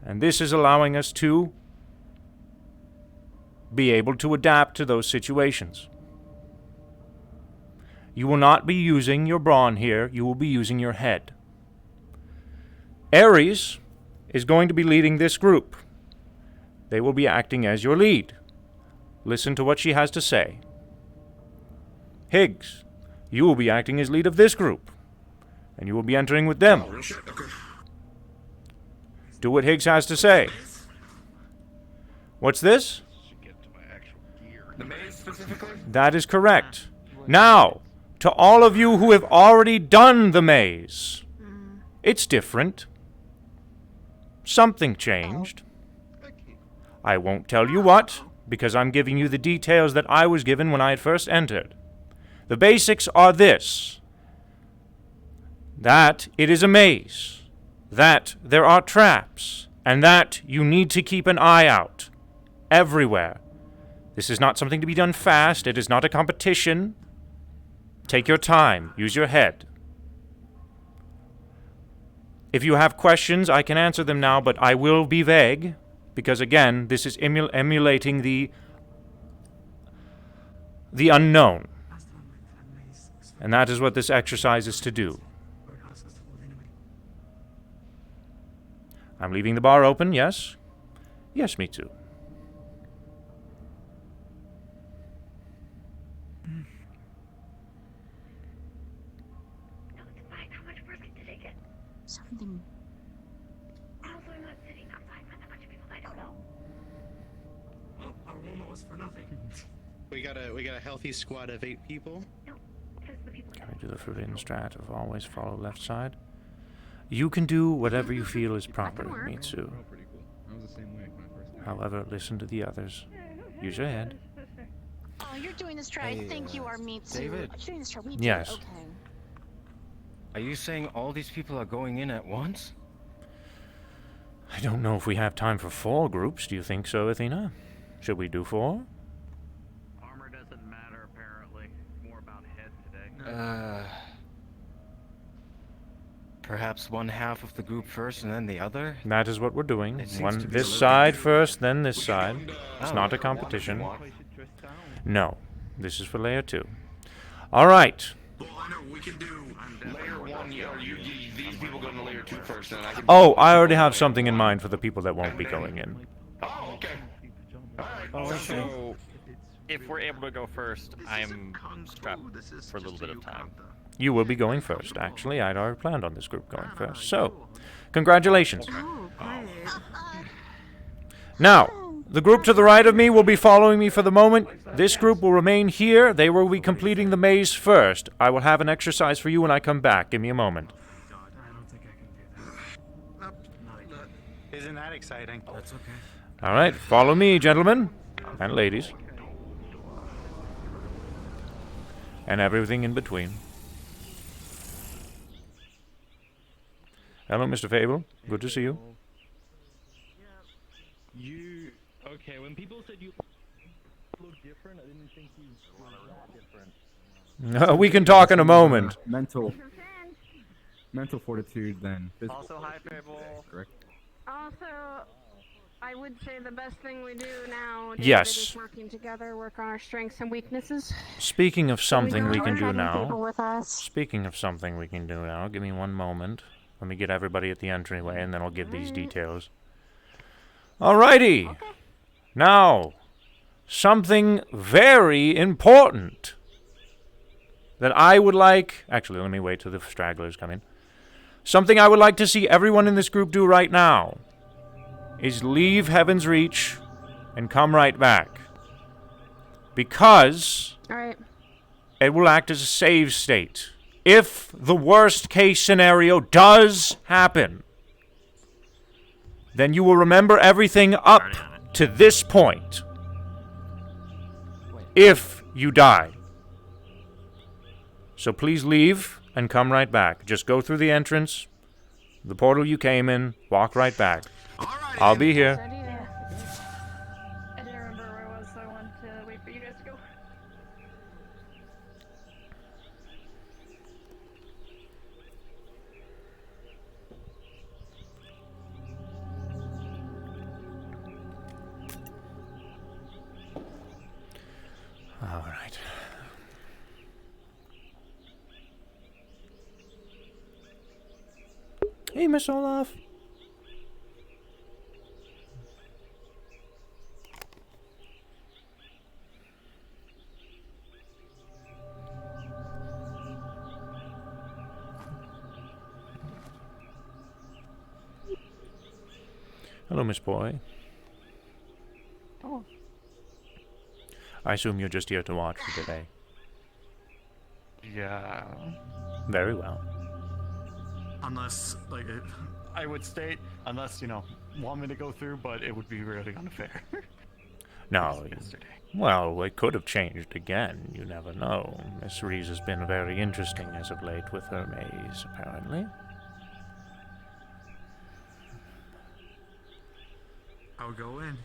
Speaker 1: And this is allowing us to be able to adapt to those situations. You will not be using your brawn here, you will be using your head. Ares is going to be leading this group. They will be acting as your lead. Listen to what she has to say. Higgs, you will be acting as lead of this group, and you will be entering with them. Do what Higgs has to say. What's this?
Speaker 8: The maze specifically?
Speaker 1: That is correct. Now, to all of you who have already done the maze, it's different. Something changed. I won't tell you what, because I'm giving you the details that I was given when I had first entered. The basics are this: that it is a maze, that there are traps, and that you need to keep an eye out everywhere This is not something to be done fast. It is not a competition. Take your time. Use your head. If you have questions, I can answer them now, but I will be vague, because again, this is emulating the unknown. And that is what this exercise is to do. I'm leaving the bar open, yes? Yes, me too.
Speaker 14: Something.
Speaker 15: Also, I'm not sitting outside with a bunch of people I don't know.
Speaker 11: Well, our Roma was for nothing.
Speaker 7: We got a healthy squad of 8 people.
Speaker 1: Can we do the forbidden strat of always follow left side? You can do whatever you feel is proper, Mitsu. However, listen to the others. Use your head.
Speaker 14: Oh, you're doing this try. I think you are me too.
Speaker 6: David?
Speaker 14: You're doing this try. We do.
Speaker 1: Yes.
Speaker 14: Okay.
Speaker 6: Are you saying all these people are going in at once?
Speaker 1: I don't know if we have time for 4 groups. Do you think so, Athena? Should we do 4?
Speaker 8: Armor doesn't matter, apparently. More about head today.
Speaker 6: Perhaps one half of the group first and then the other?
Speaker 1: That is what we're doing.
Speaker 6: It seems
Speaker 1: One
Speaker 6: to be
Speaker 1: this
Speaker 6: a little
Speaker 1: side
Speaker 6: bit-
Speaker 1: first, then this side. It's
Speaker 6: Oh.
Speaker 1: not a competition. No. This is for layer 2. All right.
Speaker 16: Layer 1, these people go to layer 2 first, and I can...
Speaker 1: Oh, I already have something in mind for the people that won't be going in.
Speaker 16: Oh, okay.
Speaker 3: So, if we're able to go first, I'm strapped for a little bit of time.
Speaker 1: You will be going first, actually. I'd already planned on this group going first. So, congratulations. Now, the group to the right of me will be following me for the moment. This group will remain here. They will be completing the maze first. I will have an exercise for you when I come back. Give me a moment.
Speaker 7: Isn't that exciting? That's okay.
Speaker 1: All right, follow me, gentlemen and ladies. And everything in between. Hello, Mr. Fable. Good to see you.
Speaker 17: Okay, when people said you look different, I didn't think you were that different.
Speaker 1: We can talk in a moment.
Speaker 18: Mental fortitude, then physical.
Speaker 17: Also, hi, Fable.
Speaker 18: Correct.
Speaker 15: Also, I would say the best thing we do now
Speaker 1: Yes.
Speaker 15: is working together, work on our strengths and weaknesses.
Speaker 1: Speaking of something we can do
Speaker 15: having
Speaker 1: now.
Speaker 15: people with us.
Speaker 1: Speaking of something we can do now, give me one moment. Let me get everybody at the entryway, and then I'll give these details. Alrighty. Now, something very important that I would like... Actually, let me wait till the stragglers come in. Something I would like to see everyone in this group do right now is leave Heaven's Reach and come right back. Because
Speaker 15: Alright.
Speaker 1: it will act as a save state. If the worst case scenario does happen, then you will remember everything up to this point. If you die. So please leave and come right back. Just go through the entrance, the portal you came in, walk right back. I'll be here.
Speaker 15: I didn't remember where I was, so I wanted to wait for you guys to go.
Speaker 1: All right. Hey, Miss Olaf. Hello, Miss Boy.
Speaker 15: Oh.
Speaker 1: I assume you're just here to watch for today.
Speaker 12: Yeah.
Speaker 1: Very well.
Speaker 12: Unless, like, I would state, unless, want me to go through, but it would be really unfair.
Speaker 1: No. Well, it could have changed again. You never know. Miss Reese has been very interesting as of late with her maze, apparently.
Speaker 12: I'll go in.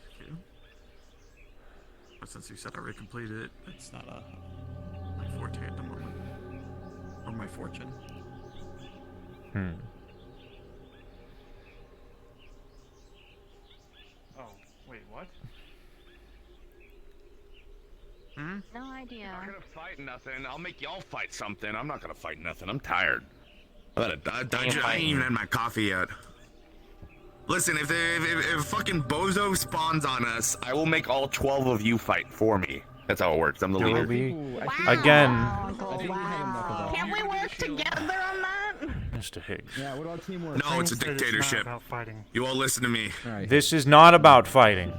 Speaker 12: But since you said I already completed it, it's not my forte at the moment. Or my fortune.
Speaker 4: Oh, wait, what?
Speaker 14: No idea.
Speaker 16: I'm not gonna fight nothing. I'll make y'all fight something. I'm not gonna fight nothing. I'm tired. I ain't even had my coffee yet. Listen, if fucking Bozo spawns on us, I will make all 12 of you fight for me. That's how it works. I'm the
Speaker 1: There will
Speaker 16: leader.
Speaker 1: be
Speaker 14: Wow.
Speaker 1: again,
Speaker 14: Can't we work together on that?
Speaker 1: Mr. Higgs.
Speaker 6: Yeah, what about teamwork?
Speaker 16: No, it's a dictatorship. You all listen to me.
Speaker 1: This is not about fighting.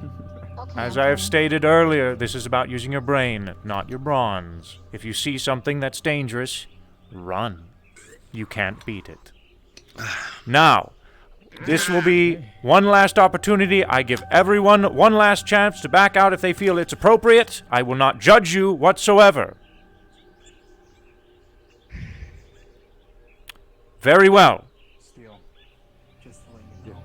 Speaker 1: As I have stated earlier, this is about using your brain, not your bronze. If you see something that's dangerous, run. You can't beat it. Now, this will be one last opportunity. I give everyone one last chance to back out if they feel it's appropriate. I will not judge you whatsoever. Very well.
Speaker 4: Steel. Just to let you know.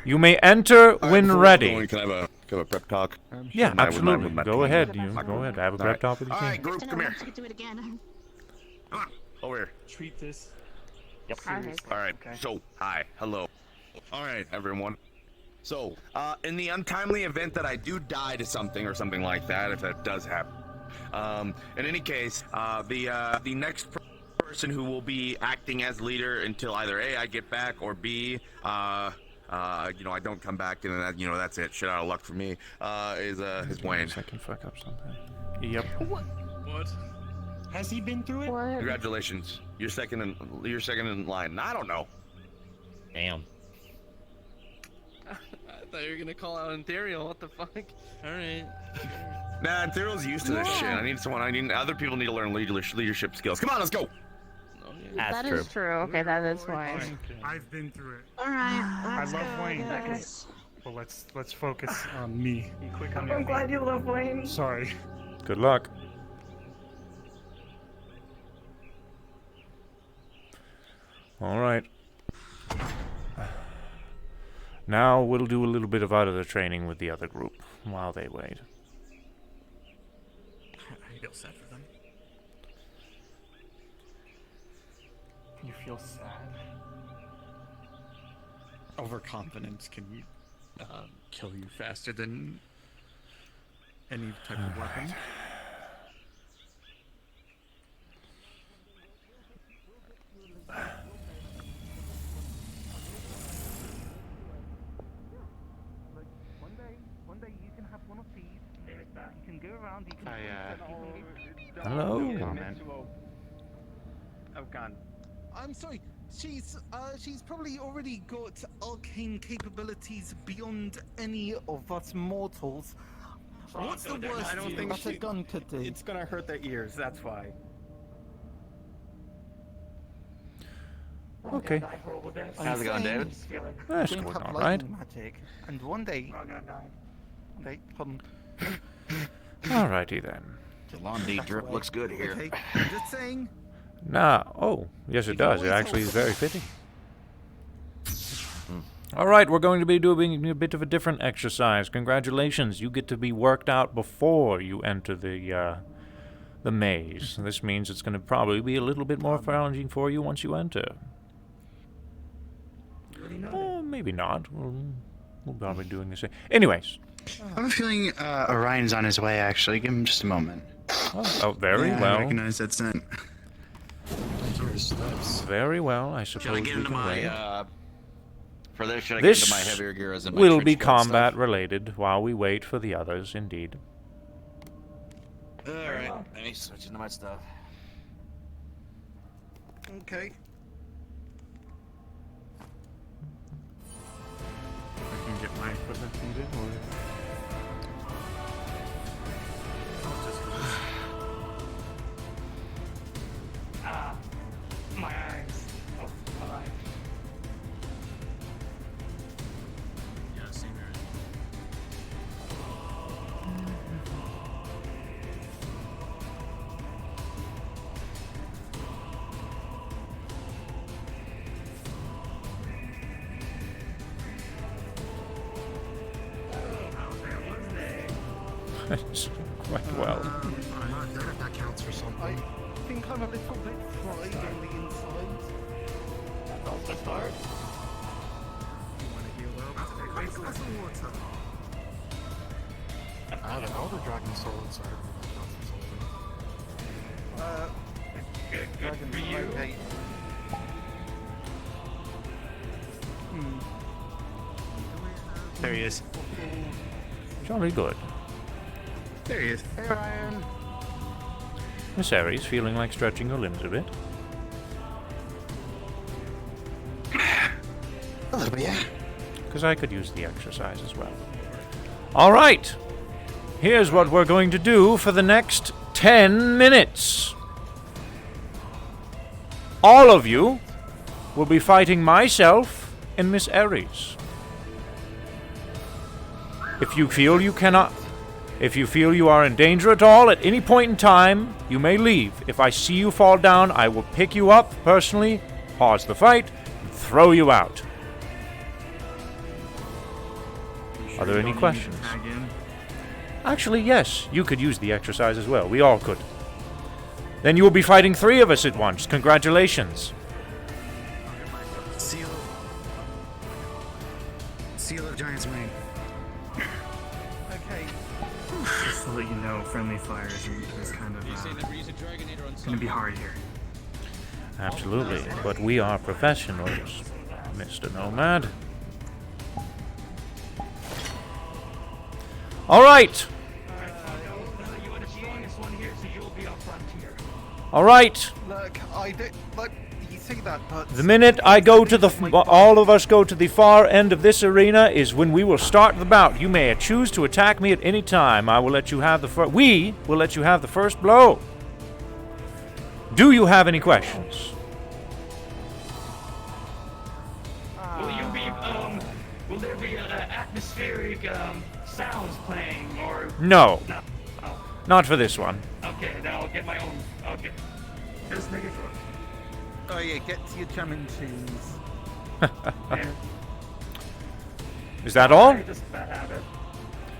Speaker 1: You may enter when ready.
Speaker 16: Can I have a prep talk?
Speaker 1: Yeah,
Speaker 16: With my
Speaker 1: absolutely.
Speaker 16: team?
Speaker 1: Go ahead. Go ahead. Have a prep talk with your
Speaker 16: All right,
Speaker 1: team.
Speaker 16: group, come here.
Speaker 14: Do it again.
Speaker 16: Come on, over here.
Speaker 4: Treat this.
Speaker 16: Yep.
Speaker 4: seriously.
Speaker 16: All right.
Speaker 4: Okay.
Speaker 16: So, hi, hello. All right, everyone. So, in the untimely event that I do die to something or something like that, if that does happen, in any case, the next person who will be acting as leader until either A, I get back, or B, I don't come back, and that, that's it. Shit out of luck for me. Is Wayne.
Speaker 1: I can fuck up something. Yep.
Speaker 12: What? Has he been through it?
Speaker 16: Congratulations. You're second in line. I don't know.
Speaker 10: Damn.
Speaker 5: I thought you were gonna call out Imperial. What the fuck? All right.
Speaker 16: Nah, Thyrill's used to this shit. I need other people need to learn leadership skills. Come on, let's go.
Speaker 15: That is true. Okay, that is why.
Speaker 12: I've been through it.
Speaker 14: All right.
Speaker 12: I
Speaker 14: Let's
Speaker 12: love
Speaker 14: go,
Speaker 12: Wayne.
Speaker 14: guys.
Speaker 12: Well, let's focus on me.
Speaker 4: Be quick on your
Speaker 15: I'm
Speaker 4: feet.
Speaker 15: glad you love Wayne.
Speaker 12: Sorry.
Speaker 1: Good luck. All right. Now we'll do a little bit of other training with the other group while they wait.
Speaker 12: I feel sad for them.
Speaker 4: You feel sad?
Speaker 12: Overconfidence can kill you faster than any type of weapon.
Speaker 11: One day you can have one of these. You can go around. You can.
Speaker 1: Hello.
Speaker 6: Oh, gone.
Speaker 11: I'm sorry. She's probably already got arcane capabilities beyond any of us mortals. What's the worst
Speaker 6: I don't think
Speaker 11: that a gun could do?
Speaker 6: It's gonna hurt their ears. That's why.
Speaker 1: Okay.
Speaker 16: How's it going, David?
Speaker 1: That's
Speaker 11: Don't
Speaker 1: going
Speaker 11: have
Speaker 1: all
Speaker 11: lightning
Speaker 1: right.
Speaker 11: magic, and one day. Pardon.
Speaker 1: Alrighty then.
Speaker 13: Jalandi drip looks good here.
Speaker 11: Okay, I'm just saying.
Speaker 1: Oh, yes it does. It actually is very fitting. Alright, we're going to be doing a bit of a different exercise. Congratulations, you get to be worked out before you enter the maze. This means it's going to probably be a little bit more challenging for you once you enter. Maybe not. We'll probably be doing the same. Anyways.
Speaker 7: I have a feeling Orion's on his way, actually. Give him just a moment.
Speaker 1: Oh, very
Speaker 7: Yeah,
Speaker 1: well.
Speaker 7: I recognize that scent.
Speaker 1: Very well, I suppose
Speaker 13: Should I get
Speaker 1: we
Speaker 13: into
Speaker 1: can wait.
Speaker 13: my for this? Should I
Speaker 1: This
Speaker 13: get into my heavier gear as in my
Speaker 1: will
Speaker 13: trench
Speaker 1: be
Speaker 13: coat
Speaker 1: combat
Speaker 13: stuff?
Speaker 1: related while we wait for the others, indeed.
Speaker 13: All right, let me switch into my stuff.
Speaker 11: Okay.
Speaker 12: I can get my equipment needed, or
Speaker 11: My eyes. Oh, my.
Speaker 12: yeah, same here.
Speaker 1: It's quite well.
Speaker 11: I'm not dead if that counts for something. I think I'm a little bit fried on the inside. That's all the start. You want to heal up? Take a glass of water. I don't know the dragon soul inside of me. Dragon for you. Okay.
Speaker 7: There he is.
Speaker 1: Jolly good.
Speaker 7: There he is.
Speaker 11: Hey, Ryan.
Speaker 1: Miss Aries, feeling like stretching your limbs a bit?
Speaker 7: A little bit, yeah.
Speaker 1: Because I could use the exercise as well. Alright! Here's what we're going to do for the next 10 minutes. All of you will be fighting myself and Miss Aries. If you feel you cannot... If you feel you are in danger at all at any point in time, you may leave. If I see you fall down, I will pick you up personally, pause the fight, and throw you out. Are there any questions? Actually, yes, you could use the exercise as well. We all could. Then you will be fighting 3 of us at once. Congratulations.
Speaker 7: Seal of Giant's Wing.
Speaker 11: Okay.
Speaker 4: Just to let you know, friendly fire is kind of gonna be hard here.
Speaker 1: Absolutely, but we are professionals, Mr. Nomad. All right. All right.
Speaker 11: Look, I did. Look, you say that, but
Speaker 1: The minute I go to the, all of us go to the far end of this arena is when we will start the bout. You may choose to attack me at any time. I will let you have the first. We will let you have the first blow. Do you have any questions?
Speaker 18: Will you be, will there be atmospheric, sounds playing, or...
Speaker 1: No.
Speaker 18: No. Oh.
Speaker 1: Not for this one.
Speaker 18: Okay, then I'll get my own, okay. Just make it sure.
Speaker 11: oh yeah, get to your jamming tunes.
Speaker 1: Is that all?
Speaker 18: Just a bad habit.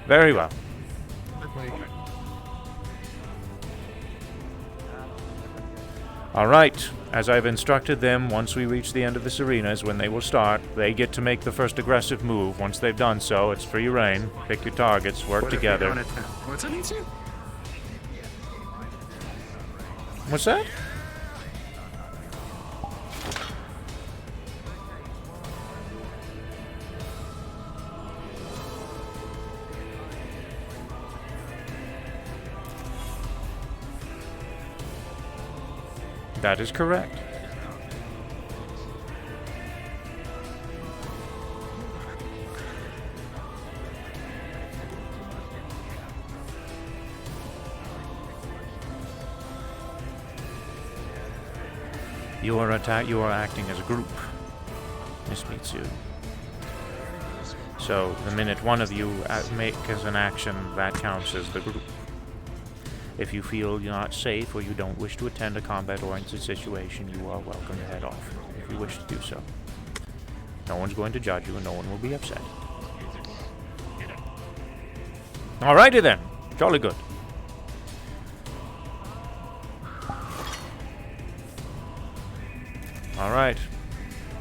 Speaker 1: Very well. All right. As I've instructed them, once we reach the end of this arena is when they will start. They get to make the first aggressive move. Once they've done so, it's free reign. Pick your targets, work together.
Speaker 7: What's that mean to?
Speaker 1: What's that? That is correct. You are acting as a group, Miss Mitsu. So the minute one of you makes an action, that counts as the group. If you feel you're not safe or you don't wish to attend a combat-oriented situation, you are welcome to head off, if you wish to do so. No one's going to judge you and no one will be upset. Alrighty then. Jolly good. Alright.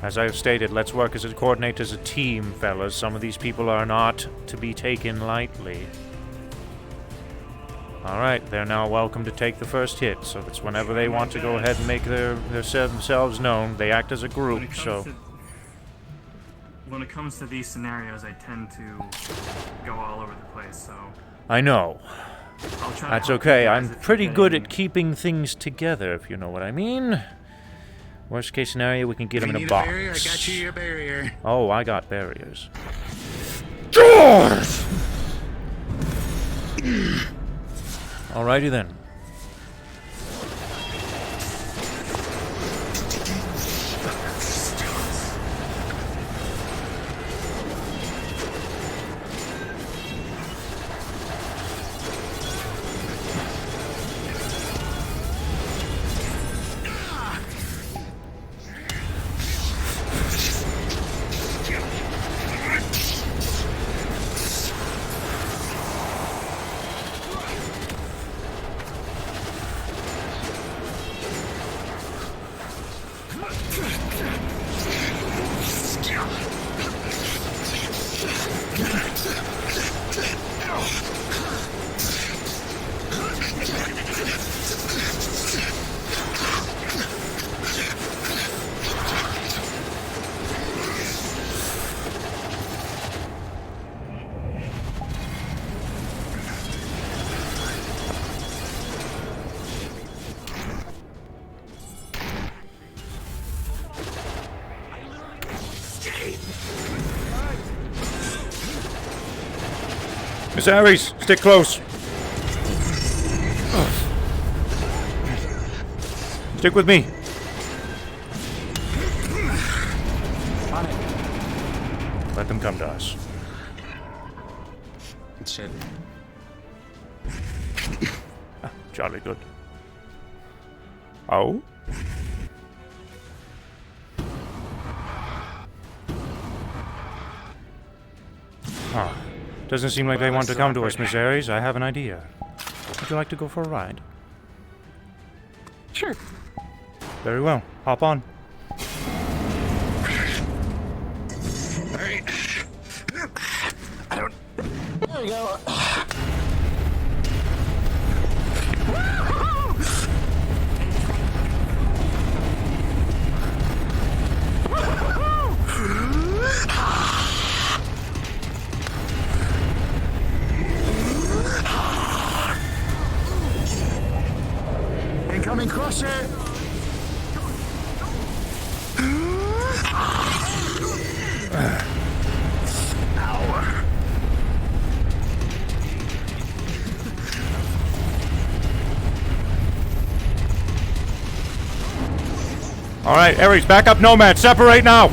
Speaker 1: As I have stated, let's work as a coordinate as a team, fellas. Some of these people are not to be taken lightly. Alright, they're now welcome to take the first hit, so that's whenever they want to go ahead and make themselves known. They act as a group, so...
Speaker 4: When it comes to these scenarios, I tend to go all over the place, so...
Speaker 1: I know. That's okay, I'm pretty good at keeping things together, if you know what I mean. Worst case scenario, we can get them in a box.
Speaker 7: Barrier? I got you your barrier.
Speaker 1: Oh, I got barriers. George! Alrighty then. Miss Ares, stick close. Stick with me. Let them come to us.
Speaker 7: Shit.
Speaker 1: Jolly good. Oh? Huh. Doesn't seem like they want to come to us, Miss Ares. I have an idea. Would you like to go for a ride?
Speaker 6: Sure.
Speaker 1: Very well. Hop on.
Speaker 7: Alright. I don't... There we go. Incoming crusher!
Speaker 1: Alright, Ares, back up Nomad. Separate now!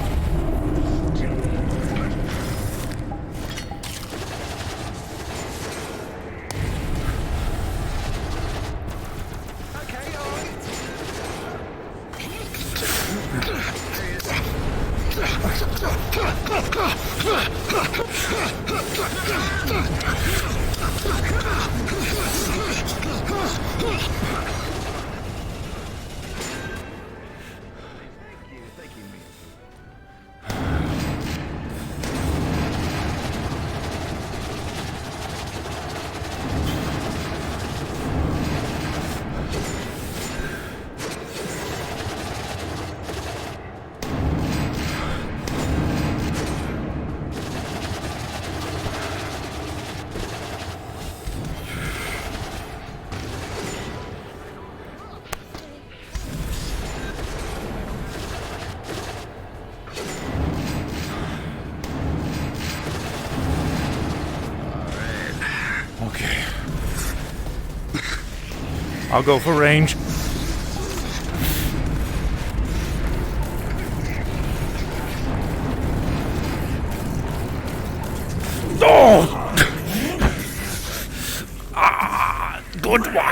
Speaker 1: Okay. I'll go for range. Oh! Ah, good one.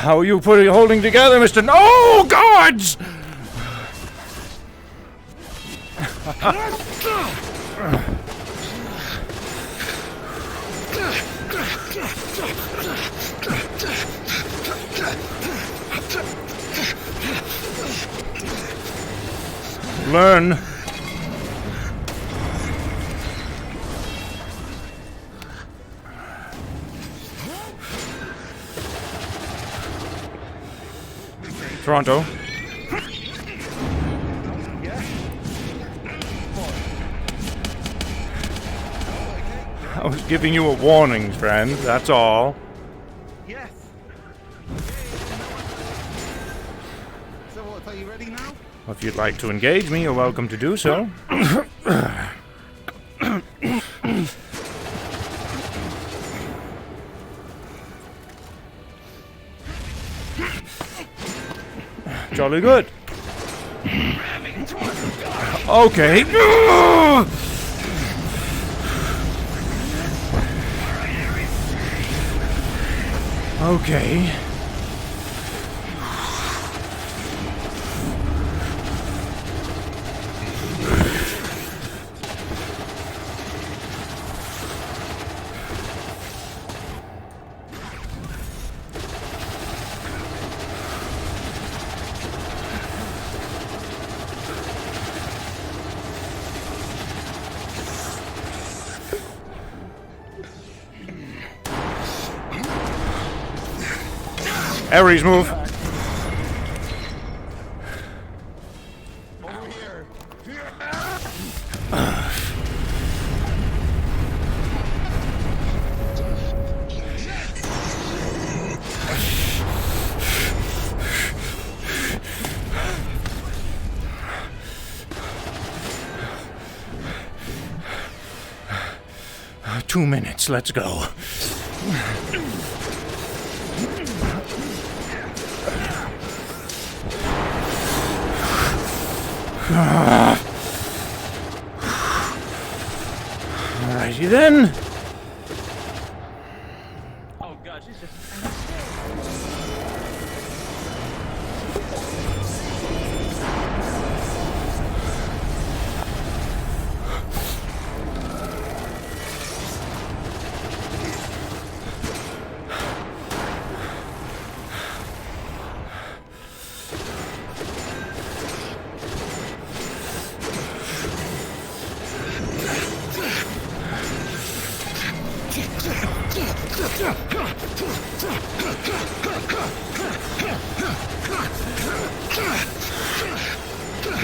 Speaker 1: How are you holding together, Mr. No, gods! Learn. Toronto. I was giving you a warning, friend, that's all.
Speaker 11: Yes. So what, are you ready now?
Speaker 1: If you'd like to engage me, you're welcome to do so. Jolly good. Okay. Okay. Ares, move.
Speaker 11: Over here.
Speaker 1: Two minutes, let's go. Alrighty then.
Speaker 5: Oh god, she's just.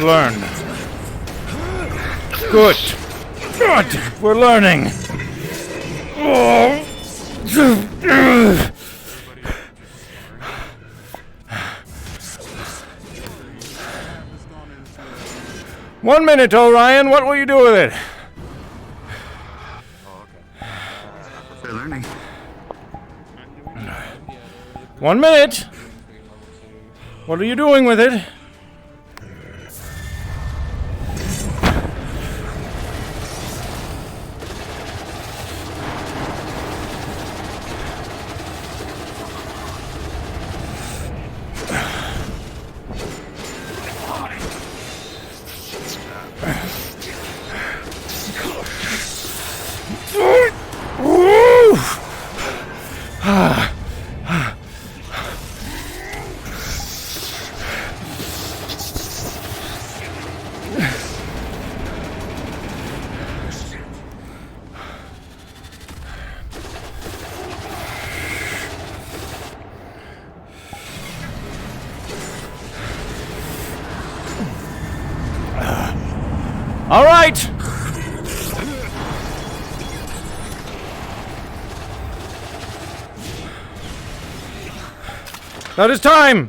Speaker 1: Learn. Good. Good. We're learning. Oh. 1 minute, Orion. What will you do with it?
Speaker 7: They're learning.
Speaker 1: 1 minute. What are you doing with it? All right. That is time.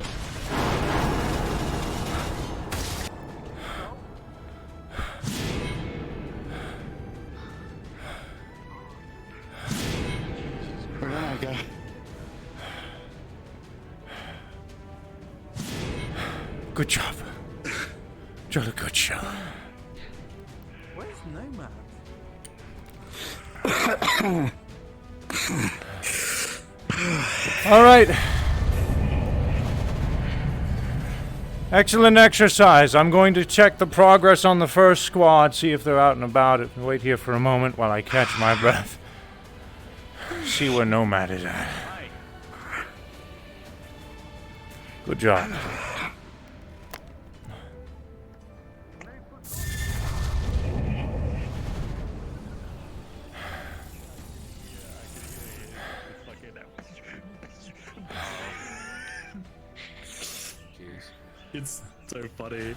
Speaker 7: Where did I go?
Speaker 1: Good job. Jolly good show.
Speaker 11: Where's Nomad?
Speaker 1: All right. Excellent exercise. I'm going to check the progress on the first squad, see if they're out and about. Wait here for a moment while I catch my breath. See where Nomad is at. Good job.
Speaker 12: It's so funny.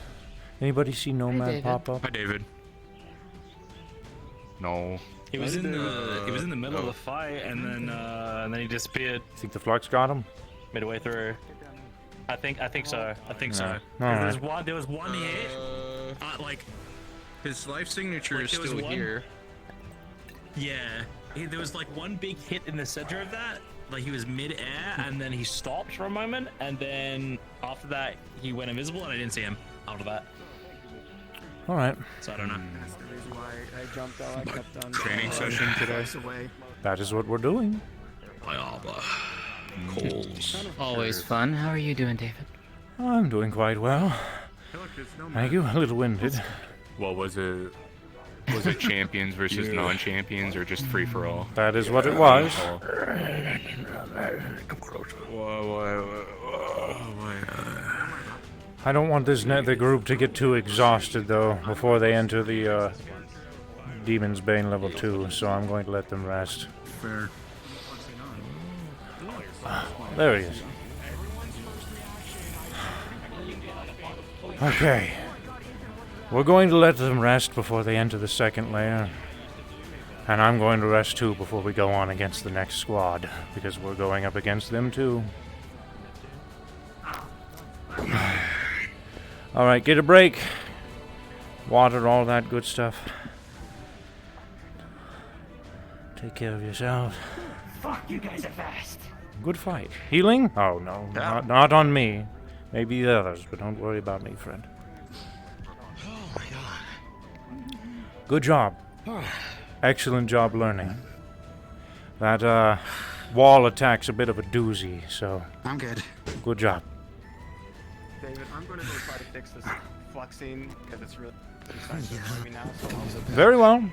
Speaker 1: Anybody see Nomad
Speaker 12: David.
Speaker 1: pop up?
Speaker 12: Hi, David.
Speaker 2: No. He was in the middle of the fight, and then he disappeared.
Speaker 1: Think the flux got him?
Speaker 2: Midway through. I think so.
Speaker 1: Yeah.
Speaker 2: There was one hit.
Speaker 12: Like, his life signature is
Speaker 2: There was
Speaker 12: still
Speaker 2: one-
Speaker 12: here.
Speaker 2: Yeah. There was like one big hit in the center of that. Like he was mid-air, and then he stopped for a moment, and then after that he went invisible, and I didn't see him after that.
Speaker 1: All right.
Speaker 2: So I don't know.
Speaker 6: That's the reason why I jumped out. I kept on
Speaker 1: Training session today.
Speaker 6: Away.
Speaker 1: That is what we're doing.
Speaker 2: Coals.
Speaker 19: Always fun. How are you doing, David?
Speaker 1: I'm doing quite well. Thank you. A little winded.
Speaker 20: What was it? Was it champions versus non-champions, or just free for all?
Speaker 1: That is what it was. I don't want the group to get too exhausted, though, before they enter the Demon's Bane level 2, so I'm going to let them rest.
Speaker 12: Fair.
Speaker 1: There he is. Okay. We're going to let them rest before they enter the second layer. And I'm going to rest too before we go on against the next squad, because we're going up against them too. Alright, get a break. Water, all that good stuff. Take care of yourselves.
Speaker 11: Fuck, you guys are fast.
Speaker 1: Good fight. Healing? Oh no, not on me. Maybe the others, but don't worry about me, friend.
Speaker 7: Oh my god.
Speaker 1: Good job. Excellent job learning. That wall attack's a bit of a doozy, so...
Speaker 7: I'm good.
Speaker 1: Good job.
Speaker 6: David, I'm going to go try to fix this fluxing because it's really starting to annoy me now. So
Speaker 1: Very well.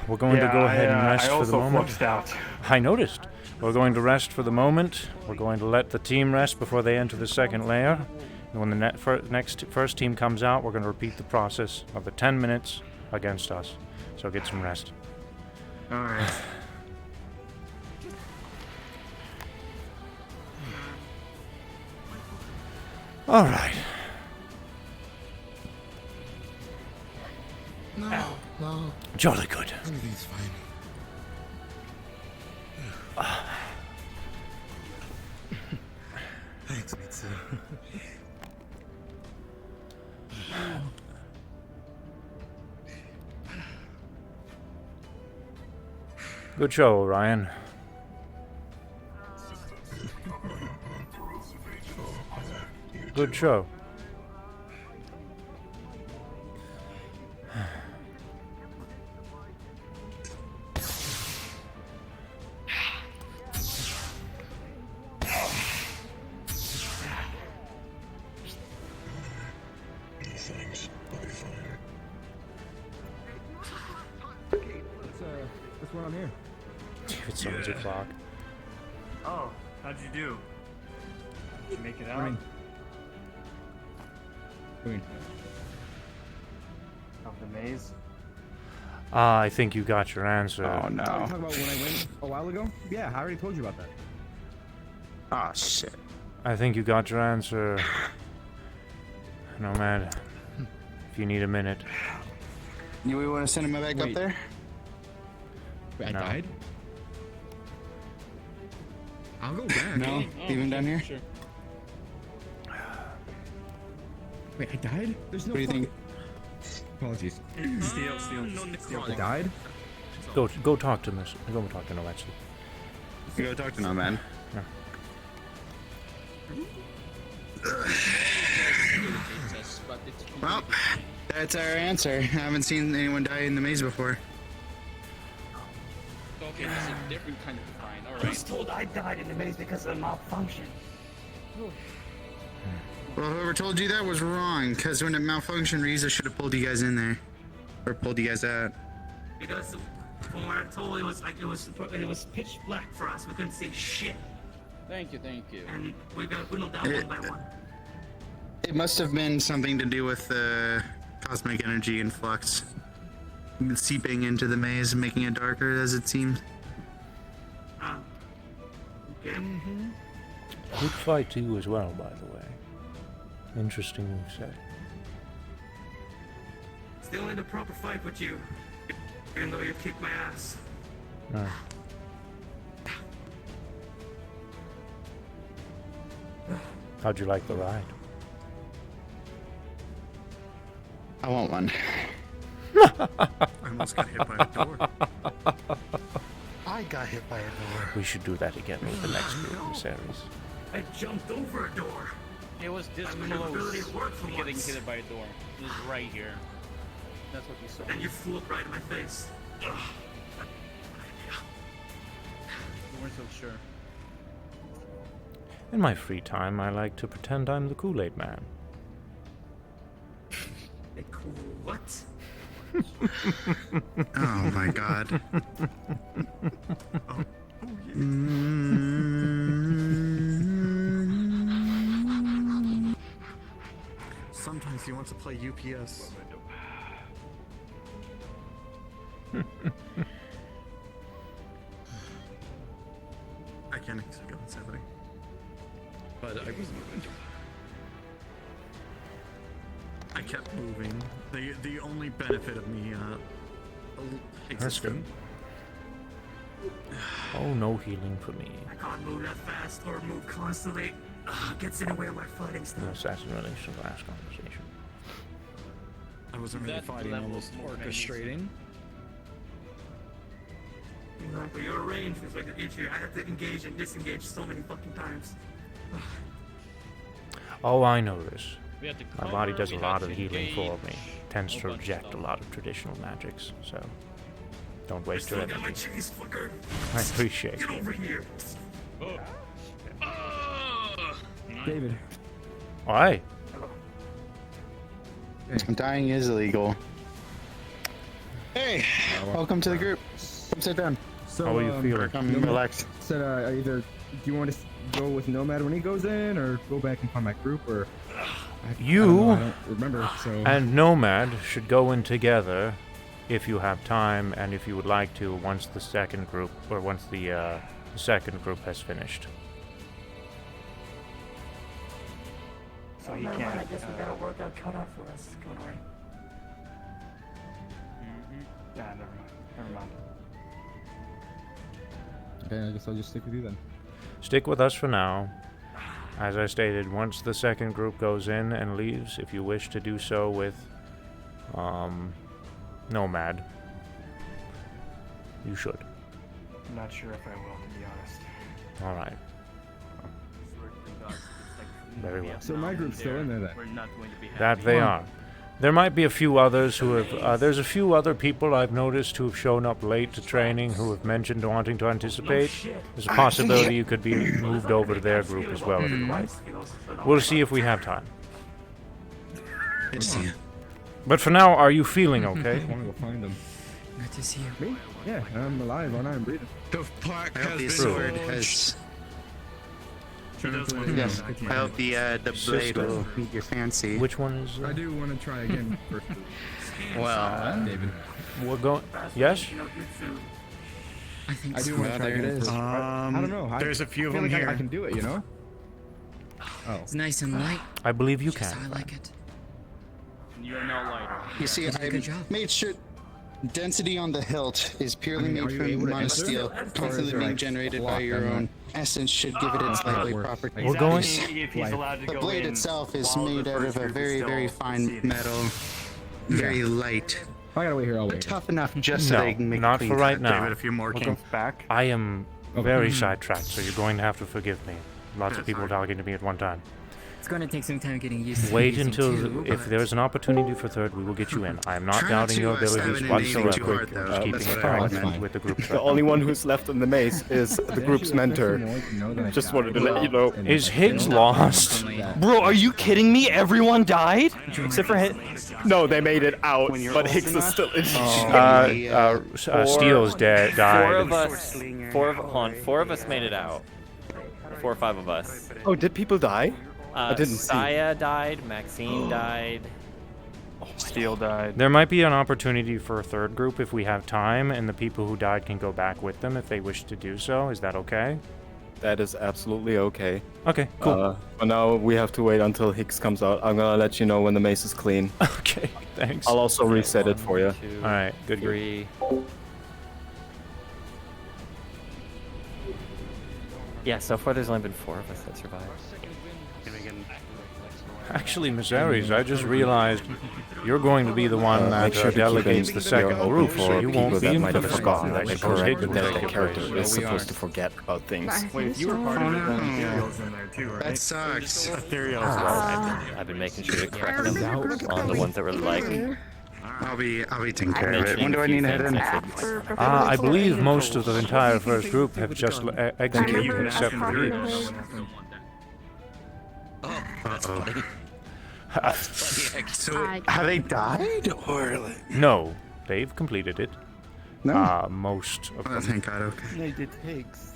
Speaker 1: We're going to go ahead and rest
Speaker 4: I
Speaker 1: for the
Speaker 4: also
Speaker 1: moment.
Speaker 4: fluxed out.
Speaker 1: I noticed. We're going to rest for the moment. We're going to let the team rest before they enter the second layer. And when the first team comes out, we're going to repeat the process of the 10 minutes against us. So get some rest.
Speaker 4: Alright.
Speaker 1: Alright.
Speaker 11: No.
Speaker 1: Jolly good.
Speaker 11: Everything's fine. Thanks, Mitsu.
Speaker 1: Good show, Ryan. Good show.
Speaker 21: What's going on here?
Speaker 1: It's always o'clock.
Speaker 4: Oh, how'd you do? Did you make it out?
Speaker 21: Queen.
Speaker 4: Of the maze?
Speaker 1: I think you got your answer.
Speaker 21: Oh no. Talking about when I went a while ago? Yeah, I already told you about that.
Speaker 7: Oh shit.
Speaker 1: I think you got your answer. Nomad. If you need a minute.
Speaker 7: We want to send him back up there?
Speaker 21: Wait, I
Speaker 1: No.
Speaker 21: died? I'll go back.
Speaker 7: No? Even down here?
Speaker 21: Sure. Wait, I died? There's no
Speaker 7: What do you think?
Speaker 21: Apologies.
Speaker 4: Steal.
Speaker 21: I died?
Speaker 1: Go talk to Miss. Go talk to Nomad.
Speaker 7: You go talk to Nomad.
Speaker 1: Yeah.
Speaker 7: Well, that's our answer. I haven't seen anyone die in the maze before.
Speaker 5: Okay, this is a different kind of decline.
Speaker 11: I
Speaker 5: Alright.
Speaker 11: was told I died in the maze because of a malfunction.
Speaker 7: Well, whoever told you that was wrong, because when it malfunctioned, Riza should have pulled you guys in there. Or pulled you guys out.
Speaker 11: Because from what I'm told, it was pitch black for us. We couldn't see shit.
Speaker 5: Thank you.
Speaker 11: And we got whittled down one by one.
Speaker 7: It must have been something to do with the cosmic energy influx. Seeping into the maze, making it darker as it seems.
Speaker 11: Okay.
Speaker 1: Good fight to you as well, by the way. Interesting you said.
Speaker 11: Still in a proper fight with you. Even though you kicked my ass.
Speaker 1: No. How'd you like the ride?
Speaker 7: I want one.
Speaker 12: I almost got hit by a door.
Speaker 11: I got hit by a door.
Speaker 1: We should do that again with the next group in the series.
Speaker 11: I jumped over a door.
Speaker 5: It was this
Speaker 11: My maneuverability
Speaker 5: close
Speaker 11: worked for
Speaker 5: to getting
Speaker 11: once.
Speaker 5: hit by a door. It was right here. That's what you saw.
Speaker 11: Then you flew up right in my face. Ugh.
Speaker 5: You weren't so sure.
Speaker 1: In my free time, I like to pretend I'm the Kool-Aid Man.
Speaker 11: What?
Speaker 7: Oh my god.
Speaker 12: Sometimes he wants to play UPS. I can't go with somebody. But I wasn't. I kept moving. The only benefit of me
Speaker 1: That's good.
Speaker 12: existing.
Speaker 1: Oh, no healing for me.
Speaker 18: I can't move that fast or move constantly. Gets in the way of my fighting
Speaker 1: No
Speaker 18: style.
Speaker 1: assassin relation to last conversation.
Speaker 12: I wasn't really fighting, I was orchestrating.
Speaker 18: You know, but your range was like an issue. I had to engage and disengage so many fucking times.
Speaker 1: Oh, I know this.
Speaker 17: We had to
Speaker 1: My body
Speaker 17: cover,
Speaker 1: does a
Speaker 17: we
Speaker 1: lot
Speaker 17: had
Speaker 1: of
Speaker 17: to
Speaker 1: healing for
Speaker 17: engage,
Speaker 1: me. Tends
Speaker 17: whole
Speaker 1: to
Speaker 17: bunch of
Speaker 1: reject a
Speaker 17: stuff.
Speaker 1: lot of traditional magics, so don't waste
Speaker 18: Still
Speaker 1: your
Speaker 18: got my
Speaker 1: energy.
Speaker 18: chase, fucker.
Speaker 1: I appreciate
Speaker 18: Get
Speaker 1: it.
Speaker 18: over here.
Speaker 21: David.
Speaker 1: Why?
Speaker 7: Dying is illegal. Hey, welcome to the group. Come sit down.
Speaker 21: So,
Speaker 1: How are you feeling?
Speaker 7: Come relax.
Speaker 21: Said either do you want to go with Nomad when he goes in, or go back and find my group, or I
Speaker 1: You
Speaker 21: don't remember. So
Speaker 1: and Nomad should go in together if you have time and if you would like to once the second group has finished.
Speaker 4: So he
Speaker 18: Never
Speaker 4: can't.
Speaker 18: mind, I guess we got a workout cut out for us. Go away.
Speaker 4: Yeah, never mind.
Speaker 21: okay, I guess I'll just stick with you then.
Speaker 1: Stick with us for now. As I stated, once the second group goes in and leaves, if you wish to do so with Nomad, you should.
Speaker 4: I'm not sure if I will, to be honest.
Speaker 1: Alright. Very well.
Speaker 21: So my group's still in there then.
Speaker 17: We're not going to be happy.
Speaker 1: That they are. There might be a few others who have. There's a few other people I've noticed who have shown up late to training who have mentioned wanting to anticipate. There's a possibility you could be moved over to their group as well if you like. We'll see if we have time.
Speaker 7: Good to see you.
Speaker 1: But for now, are you feeling okay?
Speaker 21: I want to go find them.
Speaker 19: Good to see you.
Speaker 21: Me? Yeah, I'm alive. I'm breathing.
Speaker 12: The plaque
Speaker 7: I hope
Speaker 12: has
Speaker 7: the
Speaker 12: been
Speaker 7: sword
Speaker 12: forged.
Speaker 7: has.
Speaker 12: He does want to
Speaker 7: Yes,
Speaker 12: go.
Speaker 7: I hope the blade
Speaker 1: Sister.
Speaker 7: will meet your fancy.
Speaker 1: Which one is?
Speaker 21: I do want to try again first.
Speaker 7: Well,
Speaker 21: David.
Speaker 1: We're going. Yes.
Speaker 19: I think
Speaker 21: I do
Speaker 19: so.
Speaker 21: want to try again first. I don't know.
Speaker 12: There's a few of
Speaker 21: feel
Speaker 12: them
Speaker 21: like
Speaker 12: here.
Speaker 21: I can do it, you know? Oh.
Speaker 19: It's nice and light.
Speaker 1: I believe you
Speaker 19: Just
Speaker 1: can.
Speaker 19: how I like it.
Speaker 17: You're no lighter.
Speaker 7: you see,
Speaker 19: You did a
Speaker 7: I
Speaker 19: good job.
Speaker 7: made sure density on the hilt is purely
Speaker 21: Are
Speaker 7: made
Speaker 21: you able
Speaker 7: from
Speaker 21: to enter?
Speaker 7: monosteel,
Speaker 21: Or is
Speaker 7: constantly
Speaker 21: there,
Speaker 7: being
Speaker 21: like,
Speaker 7: generated by
Speaker 21: block
Speaker 7: your
Speaker 21: on
Speaker 7: own essence should give it its slightly
Speaker 21: works.
Speaker 7: proper.
Speaker 1: We're going.
Speaker 4: If he's allowed to
Speaker 7: The
Speaker 4: go
Speaker 7: blade
Speaker 4: in
Speaker 7: itself is
Speaker 4: while the
Speaker 7: made out
Speaker 4: first
Speaker 7: of a
Speaker 4: group is
Speaker 7: very,
Speaker 4: still
Speaker 7: very fine
Speaker 4: proceeding.
Speaker 7: metal, very light,
Speaker 21: I gotta wait here. I'll
Speaker 7: but
Speaker 21: wait.
Speaker 7: tough enough just so
Speaker 1: No,
Speaker 7: they can make
Speaker 1: not
Speaker 7: a clean
Speaker 1: for right
Speaker 7: cut.
Speaker 1: now.
Speaker 12: David, a few more
Speaker 4: We'll
Speaker 12: came.
Speaker 4: go back.
Speaker 1: I am
Speaker 21: Okay.
Speaker 1: very sidetracked, so you're going to have to forgive me. Lots of people talking to me at one time.
Speaker 19: It's going to take some time getting used to
Speaker 1: Wait
Speaker 19: using
Speaker 1: until,
Speaker 19: too,
Speaker 1: if
Speaker 19: but-
Speaker 1: there's an opportunity for third, we will get you in. I am not
Speaker 7: Try not
Speaker 1: doubting
Speaker 7: to,
Speaker 1: your
Speaker 7: stab
Speaker 1: abilities
Speaker 7: it in anything
Speaker 1: whatsoever.
Speaker 7: too hard,
Speaker 1: I'm
Speaker 7: though.
Speaker 1: just keeping
Speaker 7: That's
Speaker 1: it
Speaker 7: what I
Speaker 1: balanced
Speaker 7: recommend.
Speaker 1: with the group.
Speaker 6: The only one who's left in the maze is the group's mentor. Just wanted to let you know.
Speaker 1: Is Higgs lost?
Speaker 6: Bro, are you kidding me? Everyone died? Except for Higgs? No, they made it out, but Higgs is still in.
Speaker 1: Steele's died.
Speaker 3: Four of us. Four of us made it out. 4 or 5 of us.
Speaker 6: Oh, did people die? I didn't see.
Speaker 3: Saya died. Maxine died.
Speaker 4: Steel died.
Speaker 1: There might be an opportunity for a third group if we have time, and the people who died can go back with them if they wish to do so. Is that okay?
Speaker 6: That is absolutely okay.
Speaker 1: Okay, cool.
Speaker 6: For now, we have to wait until Higgs comes out. I'm gonna let you know when the maze is clean.
Speaker 1: Okay, thanks.
Speaker 6: I'll also reset it for you.
Speaker 1: All right, good.
Speaker 3: 3. Yeah, so far there's only been 4 of us that survived.
Speaker 1: Actually, Miseries, I just realized you're going to be the one that
Speaker 6: Make sure to keep
Speaker 1: delegates
Speaker 6: it
Speaker 1: the second
Speaker 6: open
Speaker 1: group,
Speaker 6: for
Speaker 1: so you
Speaker 6: people
Speaker 1: won't be
Speaker 6: that
Speaker 1: in
Speaker 6: might
Speaker 1: for
Speaker 6: have
Speaker 1: the
Speaker 6: forgotten.
Speaker 1: I
Speaker 6: Like,
Speaker 1: suppose
Speaker 6: correct
Speaker 1: Higgs will
Speaker 6: that
Speaker 1: take
Speaker 6: the
Speaker 1: your
Speaker 6: character
Speaker 1: place.
Speaker 6: is supposed to forget about things.
Speaker 4: Wait, if you were part of it, then Ethereal's in there too, right?
Speaker 7: That sucks.
Speaker 12: Ethereal's
Speaker 3: I've been making sure to correct them on the ones that were like.
Speaker 7: I'll be taking care of it. When do I need to head in?
Speaker 1: I believe most of the entire first group have just executed except for Higgs.
Speaker 7: Uh-oh. So, have they died, or?
Speaker 1: No, they've completed it.
Speaker 7: No.
Speaker 1: Most of
Speaker 7: Oh,
Speaker 1: them.
Speaker 7: thank God, okay.
Speaker 11: They did Higgs.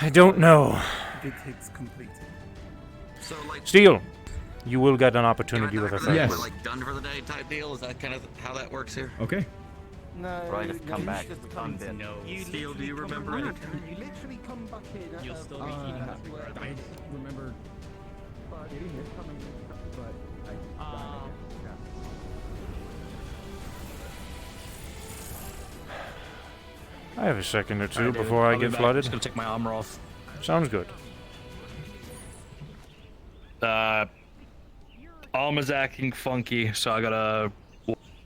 Speaker 1: I don't know.
Speaker 11: Did Higgs completed?
Speaker 16: So like,
Speaker 1: Steel, you will get an opportunity with a third
Speaker 21: Yes.
Speaker 1: group.
Speaker 16: like done for the day type deal. Is that kind of how that works here?
Speaker 21: Okay.
Speaker 11: No.
Speaker 3: Probably just come back.
Speaker 16: Steel, do you remember anything?
Speaker 11: You literally come back in.
Speaker 17: You'll still be eating happy bread.
Speaker 21: I remember getting it coming, but I died, I guess.
Speaker 1: I have a second or two
Speaker 5: Alright, David,
Speaker 1: before I
Speaker 5: I'll be
Speaker 1: get
Speaker 5: back.
Speaker 1: flooded.
Speaker 5: Just gonna take my armor off.
Speaker 1: Sounds good.
Speaker 5: Armor's acting funky, so I gotta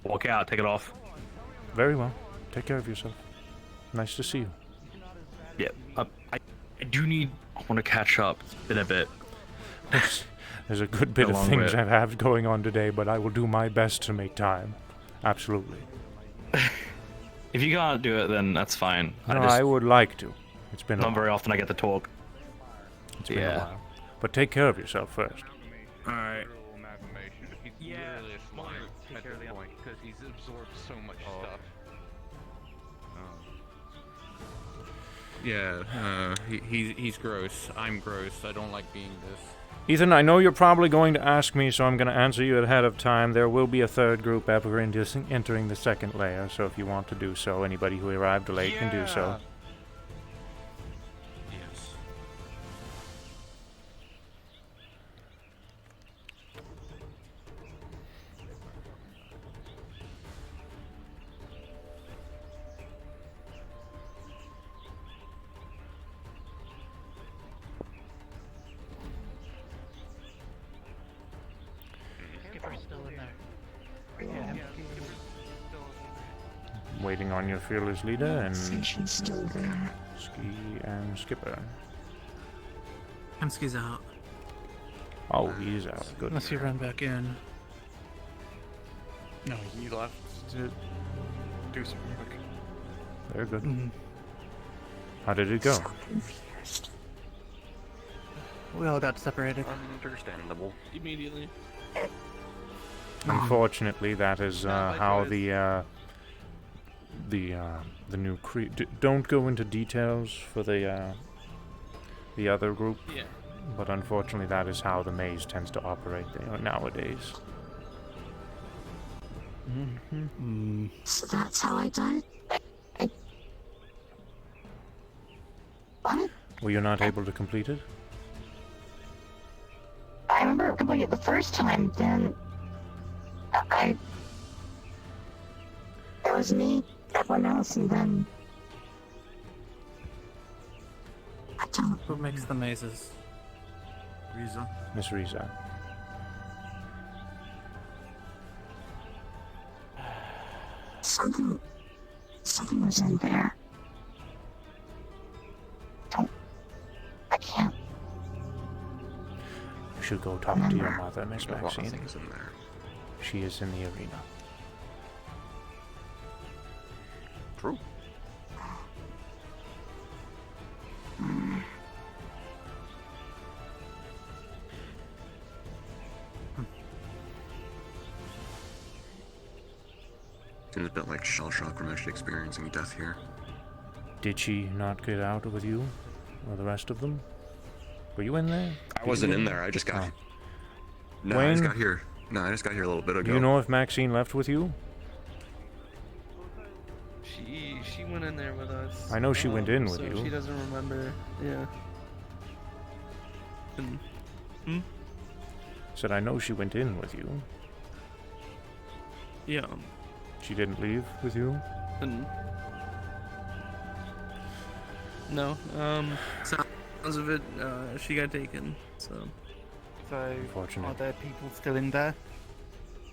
Speaker 5: walk out, take it off.
Speaker 1: Very well. Take care of yourself. Nice to see you.
Speaker 5: Yeah, I do need. I want to catch up. It's been a bit.
Speaker 1: There's a good bit
Speaker 5: A
Speaker 1: of
Speaker 5: long
Speaker 1: things
Speaker 5: bit.
Speaker 1: I have going on today, but I will do my best to make time. Absolutely.
Speaker 5: If you can't do it, then that's fine.
Speaker 1: No, I would like to. It's been a
Speaker 5: not
Speaker 1: while.
Speaker 5: very often I get to talk.
Speaker 1: It's been a while. But take care of yourself first.
Speaker 12: Alright.
Speaker 17: Yeah, literally a smart at this point because he's absorbed so much stuff.
Speaker 20: Yeah, he's gross. I'm gross. I don't like being this.
Speaker 1: Ethan, I know you're probably going to ask me, so I'm going to answer you ahead of time. There will be a third group entering the second layer, so if you want to do so, anybody who arrived late can do so.
Speaker 20: Yes.
Speaker 8: Skipper's still in there.
Speaker 1: Waiting on your fearless leader and Ski and Skipper.
Speaker 7: Hemsky's out.
Speaker 1: Oh, he's out. Good.
Speaker 7: Unless he ran back in.
Speaker 12: No, he left to do some work.
Speaker 1: Very good.
Speaker 7: Mhm.
Speaker 1: How did it go?
Speaker 7: We all got separated.
Speaker 17: Understandable. Immediately.
Speaker 1: Unfortunately, that is how the new don't go into details for the other group.
Speaker 17: Yeah.
Speaker 1: But unfortunately, that is how the maze tends to operate nowadays.
Speaker 14: So that's how I died? What?
Speaker 1: Were you not able to complete it?
Speaker 14: I remember completing it the first time, then it was me, everyone else, and then I don't.
Speaker 7: Who makes the mazes?
Speaker 12: Riza.
Speaker 1: Miss Riza.
Speaker 14: Something was in there. I can't.
Speaker 1: You should go talk to your mother, Miss Maxine. She is in the arena.
Speaker 13: True.
Speaker 9: Seems a bit like shell shock from actually experiencing death here.
Speaker 1: Did she not get out with you, or the rest of them? Were you in there?
Speaker 9: I wasn't in there. I just got.
Speaker 1: Oh.
Speaker 9: No, I just got here. No, I just got here a little bit ago.
Speaker 1: Do you know if Maxine left with you?
Speaker 17: She went in there with us.
Speaker 1: I know she went in with
Speaker 17: so
Speaker 1: you.
Speaker 17: She doesn't remember. Yeah. And,
Speaker 1: Said I know she went in with you.
Speaker 17: yeah.
Speaker 1: She didn't leave with you?
Speaker 17: And no. Sounds of it, she got taken. So.
Speaker 1: Unfortunate.
Speaker 6: Are there people still in there?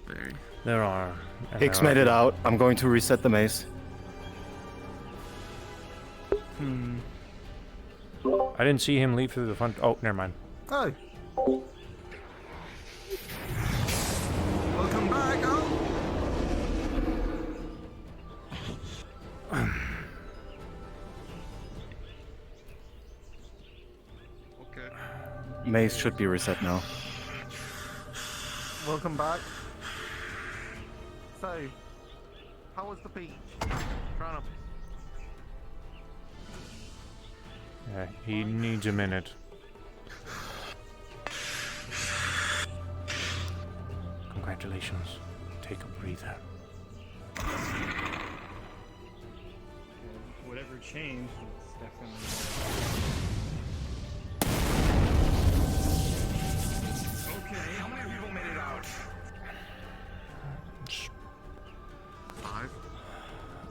Speaker 17: Very.
Speaker 1: There are. and
Speaker 6: Hicks
Speaker 1: there
Speaker 6: made
Speaker 1: are-
Speaker 6: it out. I'm going to reset the maze.
Speaker 1: I didn't see him leave through the front. Oh, never mind.
Speaker 12: Oh. Welcome back,
Speaker 17: Okay.
Speaker 6: Maze should be reset now.
Speaker 11: Welcome back. So, how was the beach?
Speaker 17: Toronto.
Speaker 1: Yeah, he needs a minute. Congratulations. Take a breather.
Speaker 4: Whatever changed, it's definitely.
Speaker 12: Okay, how many people made it out?
Speaker 9: 5.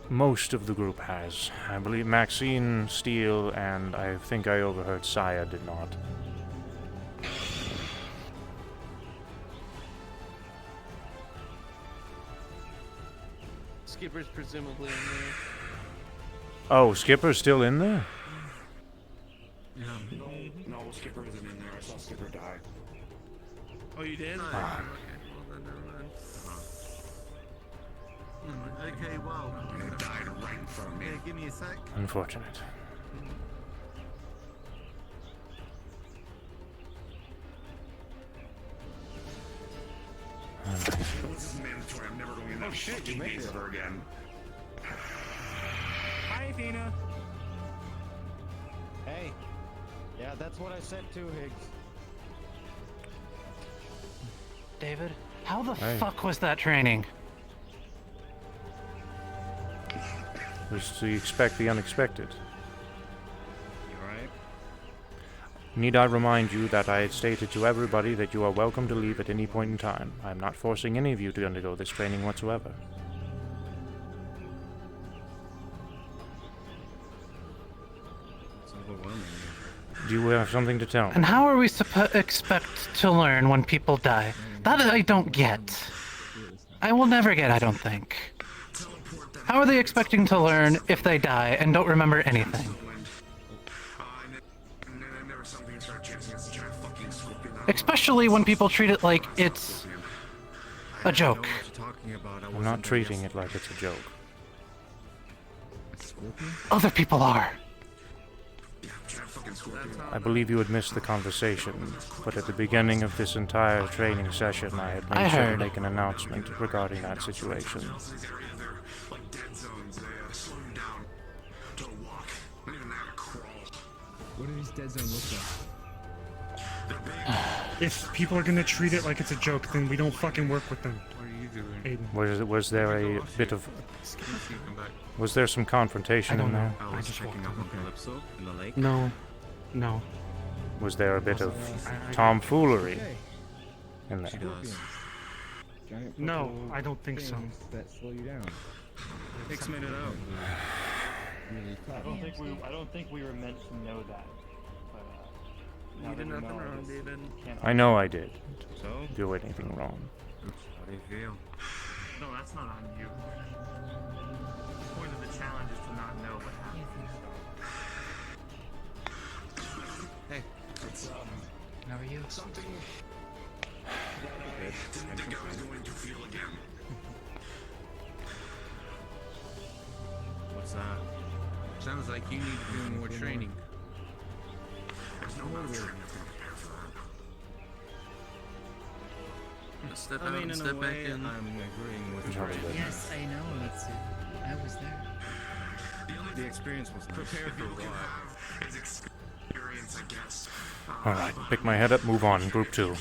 Speaker 1: most of the group has. I believe Maxine, Steele, and I think I overheard Saya did not.
Speaker 5: Skipper's presumably in there.
Speaker 1: Oh, Skipper's still in there?
Speaker 12: No, Skipper isn't in there. I saw Skipper die.
Speaker 5: Oh, you did?
Speaker 1: Ah.
Speaker 11: Okay, well.
Speaker 12: He died right in front of me.
Speaker 11: Yeah, give me a sec.
Speaker 1: Unfortunate.
Speaker 12: This is mandatory. I'm never going in that fucking maze ever again.
Speaker 5: Hi, Athena.
Speaker 6: Hey. Yeah, that's what I said too, Higgs.
Speaker 10: David, how the
Speaker 1: Hey.
Speaker 10: fuck was that training?
Speaker 1: Was to expect the unexpected.
Speaker 6: You alright?
Speaker 1: Need I remind you that I had stated to everybody that you are welcome to leave at any point in time. I am not forcing any of you to undergo this training whatsoever.
Speaker 6: It's overwhelming.
Speaker 1: Do you have something to tell me?
Speaker 10: And how are we expect to learn when people die? That I don't get. I will never get, I don't think. How are they expecting to learn if they die and don't remember anything? Especially when people treat it like it's a joke.
Speaker 1: I'm not treating it like it's a joke.
Speaker 10: Other people are.
Speaker 1: I believe you had missed the conversation, but at the beginning of this entire training session, I had made sure to
Speaker 10: heard.
Speaker 1: make an announcement regarding that situation.
Speaker 21: What does dead zone look like?
Speaker 22: If people are gonna treat it like it's a joke, then we don't fucking work with them.
Speaker 20: What are you doing?
Speaker 22: Aiden.
Speaker 1: Was there a bit of... Was there some confrontation in there?
Speaker 6: I was checking up on Calypso in the lake.
Speaker 10: No. No.
Speaker 1: Was there a bit of tomfoolery in there?
Speaker 21: Giant
Speaker 22: No,
Speaker 21: purple
Speaker 22: I don't think so.
Speaker 21: things that slow you down.
Speaker 6: Higgs made it out.
Speaker 21: Really tough.
Speaker 4: I don't think we were meant to know that. But, now
Speaker 5: You did
Speaker 4: that we
Speaker 5: nothing
Speaker 4: know,
Speaker 5: wrong,
Speaker 4: it's-
Speaker 5: David.
Speaker 4: can't-
Speaker 1: I know I did.
Speaker 6: So?
Speaker 1: Do anything wrong.
Speaker 6: How do you feel?
Speaker 11: No, that's not on you. The point of the challenge is to not know what happened.
Speaker 6: Hey.
Speaker 19: How are you?
Speaker 12: Something that I didn't think I was going to feel again.
Speaker 6: What's that?
Speaker 5: Sounds like you need to do more training.
Speaker 12: There's no amount of training that's going to prepare for that.
Speaker 5: Step
Speaker 6: I
Speaker 5: out
Speaker 6: mean,
Speaker 5: and
Speaker 6: in
Speaker 5: step
Speaker 6: a
Speaker 5: back
Speaker 6: way,
Speaker 5: in.
Speaker 6: I'm agreeing with
Speaker 1: Sorry,
Speaker 6: you.
Speaker 1: David.
Speaker 19: Yes, I know. It's. I was there.
Speaker 6: The experience was nice.
Speaker 12: Prepare for what? Is experience, I guess.
Speaker 1: Alright, pick my head up, move on. Group 2.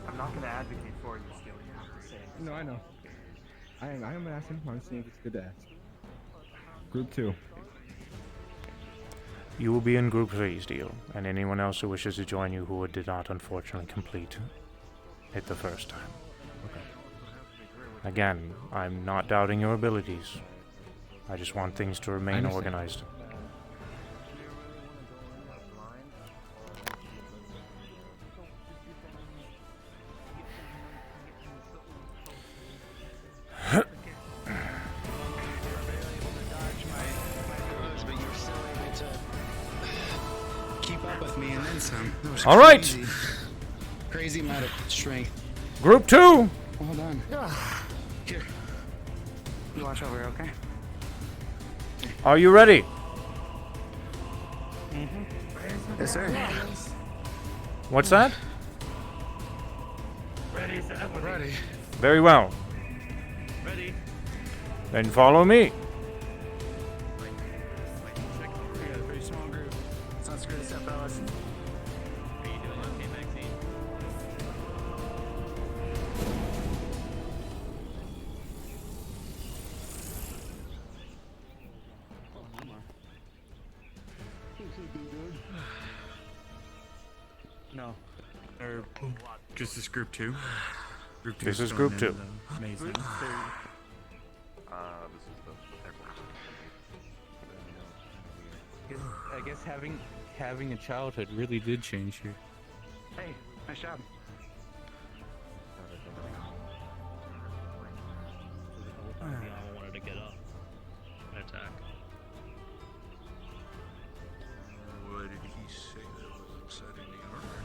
Speaker 4: I'm not going to advocate for you, Steele. You have to say.
Speaker 21: No, I know. I am asking. I'm seeing if it's good to ask. Group 2.
Speaker 1: You will be in Group 3, Steele, and anyone else who wishes to join you who did not unfortunately complete it the first time. Again, I'm not doubting your abilities. I just want things to remain
Speaker 21: understand.
Speaker 1: organized.
Speaker 7: Keep up with me and then some. That was
Speaker 1: All right.
Speaker 7: crazy. Crazy amount of strength.
Speaker 1: Group 2!
Speaker 7: Well done. Here. You watch over, okay?
Speaker 1: Are you ready?
Speaker 7: Yes, sir.
Speaker 1: What's that?
Speaker 11: Ready,
Speaker 5: Ready.
Speaker 1: Very well.
Speaker 11: ready.
Speaker 1: Then follow me.
Speaker 7: We got a pretty small group. Let's not screw this up, fellas.
Speaker 5: Are you doing okay, Maxine?
Speaker 12: No. Or just this group 2?
Speaker 1: This is group 2.
Speaker 12: Maze now.
Speaker 8: This is the
Speaker 2: I guess having a childhood really did change you.
Speaker 8: Hey, nice job.
Speaker 17: I wanted to get up and attack.
Speaker 13: What did he say that was upsetting the armor?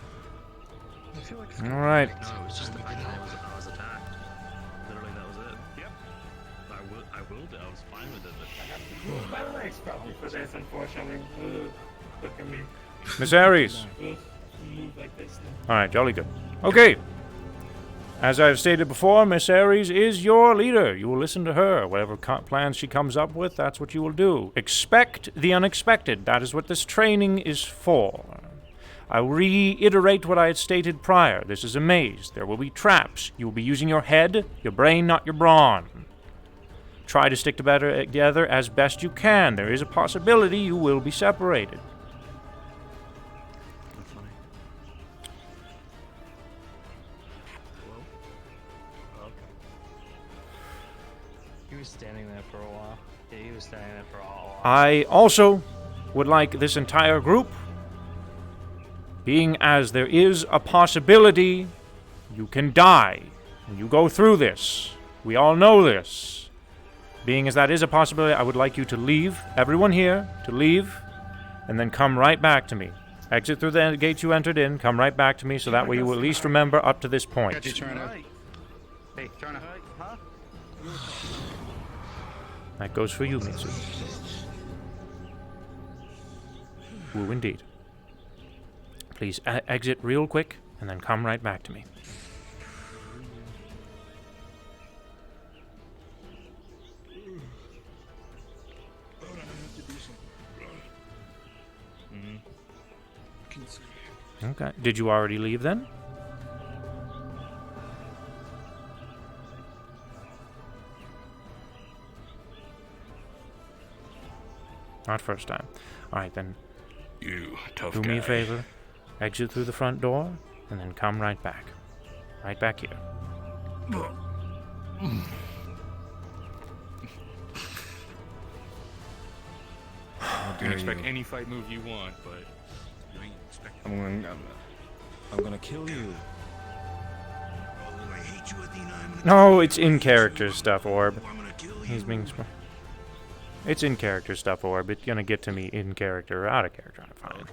Speaker 8: I feel like
Speaker 1: All right.
Speaker 17: No, it was just the fact that I was attacked. Literally, that was it. Yep. I willed it. I was fine with it.
Speaker 18: My legs problem for this, unfortunately. Look at me.
Speaker 1: Miss Aries.
Speaker 18: Move like this.
Speaker 1: All right, jolly good. Okay. As I've stated before, Miss Aries is your leader. You will listen to her. Whatever plans she comes up with, that's what you will do. Expect the unexpected. That is what this training is for. I reiterate what I had stated prior. This is a maze. There will be traps. You will be using your head, your brain, not your brawn. Try to stick together as best you can. There is a possibility you will be separated.
Speaker 3: He was standing there for a while. Yeah, he was standing there for a while.
Speaker 1: I also would like this entire group, being as there is a possibility you can die when you go through this. We all know this. Being as that is a possibility, I would like you to leave, everyone here, to leave, and then come right back to me. Exit through the gate you entered in, come right back to me, so that way you will at least remember up to this point.
Speaker 6: Hey, Charna.
Speaker 1: That goes for you, Mitsu. Woo, indeed. Please exit real quick, and then come right back to me. Okay. Did you already leave then? Not first time. Alright then.
Speaker 20: You tough
Speaker 1: Do
Speaker 20: guy.
Speaker 1: me a favor. Exit through the front door, and then come right back. Right back here.
Speaker 20: You can expect any fight move you want, but you ain't expect.
Speaker 21: I'm gonna kill you.
Speaker 1: No, it's in character stuff, Orb. He's being smart. It's in character stuff, Orb. It's gonna get to me in character or out of character. I'm fine.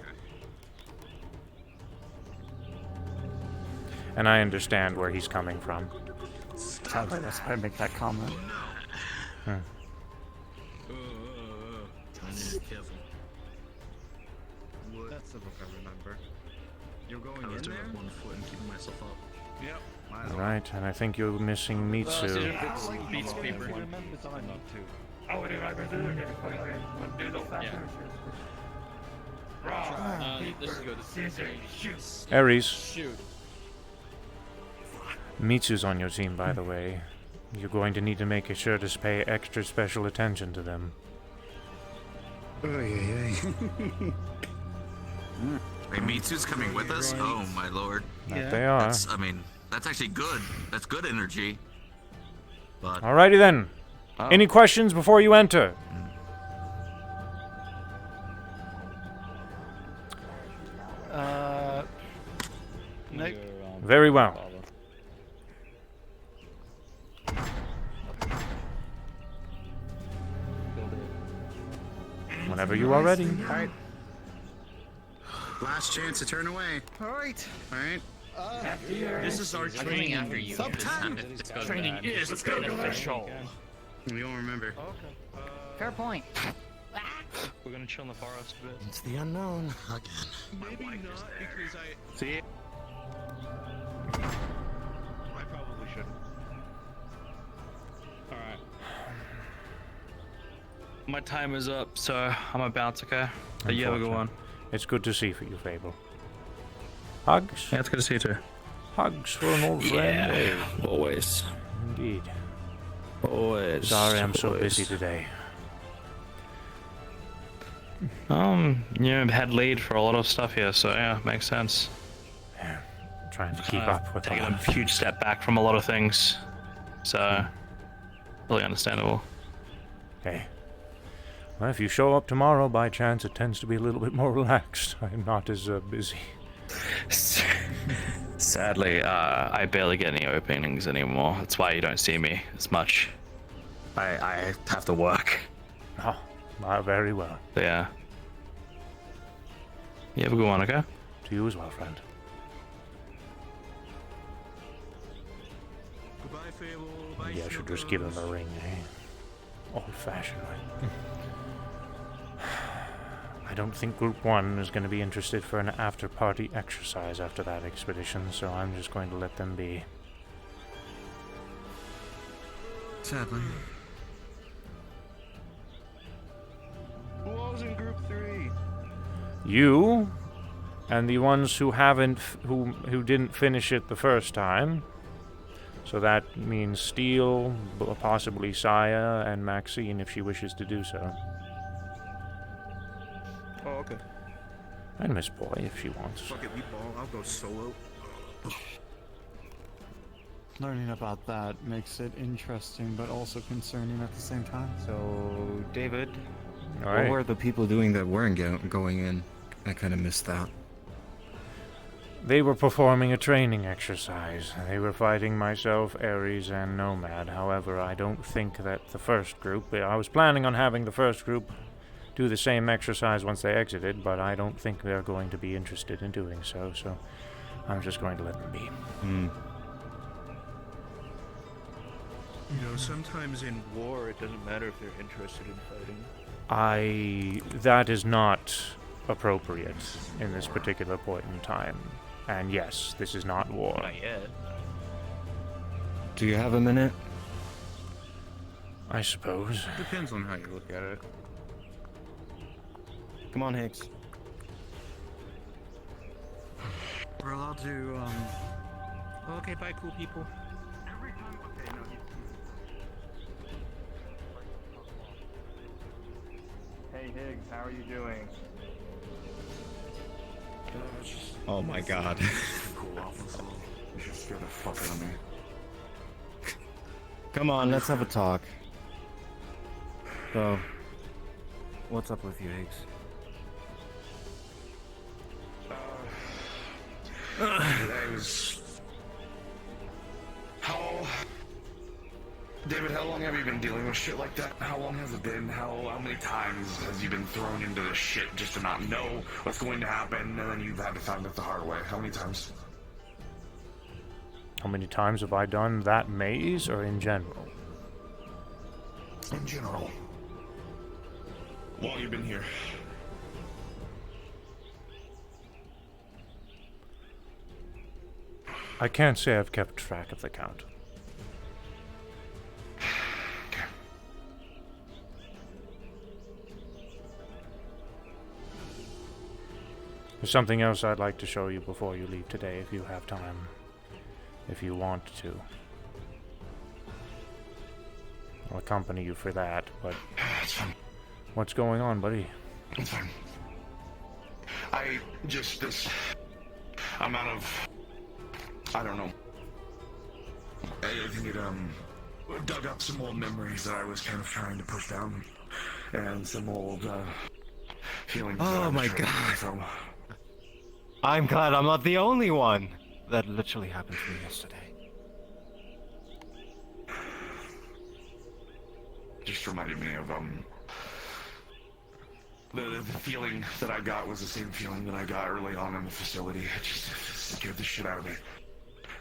Speaker 1: And I understand where he's coming from.
Speaker 4: Sadly, that's why I make that comment.
Speaker 1: Hmm.
Speaker 12: That's the book I remember. You're going in there? One foot and keeping myself up. Yep.
Speaker 1: Alright, and I think you're missing Mitsu.
Speaker 17: Beats paper.
Speaker 18: Oh, what did I do? Do those
Speaker 17: This is good.
Speaker 18: Shoot.
Speaker 1: Ares.
Speaker 17: Shoot.
Speaker 1: Mitsu's on your team, by the way. You're going to need to make sure to pay extra special attention to them.
Speaker 13: Hey, Mitsu's coming with us? Oh, my lord.
Speaker 1: That they are.
Speaker 13: That's, I mean, that's actually good. That's good energy. But
Speaker 1: Alrighty then. Any questions before you enter?
Speaker 6: Nick?
Speaker 1: Very well. Whenever you are ready.
Speaker 7: Alright. Last chance to turn away.
Speaker 6: Alright.
Speaker 7: Alright.
Speaker 5: This is our training.
Speaker 19: after you.
Speaker 5: Training is beneficial.
Speaker 7: We don't remember.
Speaker 19: Fair point.
Speaker 17: We're gonna chill in the forest a bit.
Speaker 13: it's the unknown again.
Speaker 5: Maybe not because I.
Speaker 17: See?
Speaker 5: I probably shouldn't.
Speaker 2: Alright. My time is up, so I'm gonna bounce, okay? But you have a good one.
Speaker 1: It's good to see you, Fable. Hugs?
Speaker 2: Yeah, it's good to see you too.
Speaker 1: Hugs for an old friend. eh?
Speaker 2: Always.
Speaker 1: Indeed.
Speaker 2: Always.
Speaker 1: Sorry I'm so
Speaker 2: always.
Speaker 1: busy today.
Speaker 2: Yeah, I've had lead for a lot of stuff here, so yeah, makes sense.
Speaker 1: Trying trying to keep up with
Speaker 10: taking
Speaker 1: all
Speaker 10: a huge step back from a lot of things. So, really understandable.
Speaker 1: Hey. Well, if you show up tomorrow by chance, it tends to be a little bit more relaxed. I'm not as busy.
Speaker 10: Sadly, I barely get any openings anymore. That's why you don't see me as much. I have to work.
Speaker 1: Oh, very well.
Speaker 10: But yeah. You have a good one, okay?
Speaker 1: To you as well, friend. Maybe I should just give him a ring, eh? Old-fashioned way. I don't think Group 1 is going to be interested for an after-party exercise after that expedition, so I'm just going to let them be.
Speaker 9: Sadly.
Speaker 11: Who was in Group 3?
Speaker 1: You, and the ones who who didn't finish it the first time. So that means Steel, possibly Saya, and Maxine if she wishes to do so.
Speaker 11: Oh, okay.
Speaker 1: And Miss Boy if she wants.
Speaker 9: Fuck it, we ball. I'll go solo.
Speaker 6: Learning about that makes it interesting, but also concerning at the same time.
Speaker 12: So, David,
Speaker 1: All
Speaker 12: what
Speaker 1: right.
Speaker 12: were the people doing that weren't going in? I kind of missed that.
Speaker 1: They were performing a training exercise. They were fighting myself, Ares, and Nomad. However, I don't think that the first group... I was planning on having the first group do the same exercise once they exited, but I don't think they're going to be interested in doing so, so I'm just going to let them be.
Speaker 8: You know, sometimes in war, it doesn't matter if they're interested in fighting.
Speaker 1: That is not appropriate in this particular point in time. And yes, this is not war.
Speaker 8: Not yet.
Speaker 12: Do you have a minute?
Speaker 1: I suppose.
Speaker 20: Depends on how you look at it.
Speaker 12: Come on, Higgs.
Speaker 9: We're allowed to,
Speaker 5: Okay, bye, cool people.
Speaker 4: Hey Higgs, how are you doing?
Speaker 12: Oh my god.
Speaker 9: cool off this little. You should scare the fuck out of me.
Speaker 12: Come on, let's have a talk. So, what's up with you, Higgs?
Speaker 18: David, how long have you been dealing with shit like that? How long has it been? How many times has you been thrown into this shit just to not know what's going to happen, and then you've had to find it the hard way? How many times?
Speaker 1: How many times have I done that maze, or in general?
Speaker 18: In general. While you've been here.
Speaker 1: I can't say I've kept track of the count. There's something else I'd like to show you before you leave today, if you have time. If you want to. I'll accompany you for that, but...
Speaker 18: It's fine.
Speaker 1: What's going on, buddy?
Speaker 18: It's fine. I just, this amount of... I don't know. I think it, dug up some old memories that I was kind of trying to push down. And some old, feelings that I
Speaker 12: Oh
Speaker 18: was
Speaker 12: my
Speaker 18: trying to get
Speaker 12: god.
Speaker 18: from.
Speaker 12: I'm glad I'm not the only one. That literally happened to me yesterday.
Speaker 18: Just reminded me of, the feeling that I got was the same feeling that I got early on in the facility. It just scared the shit out of me.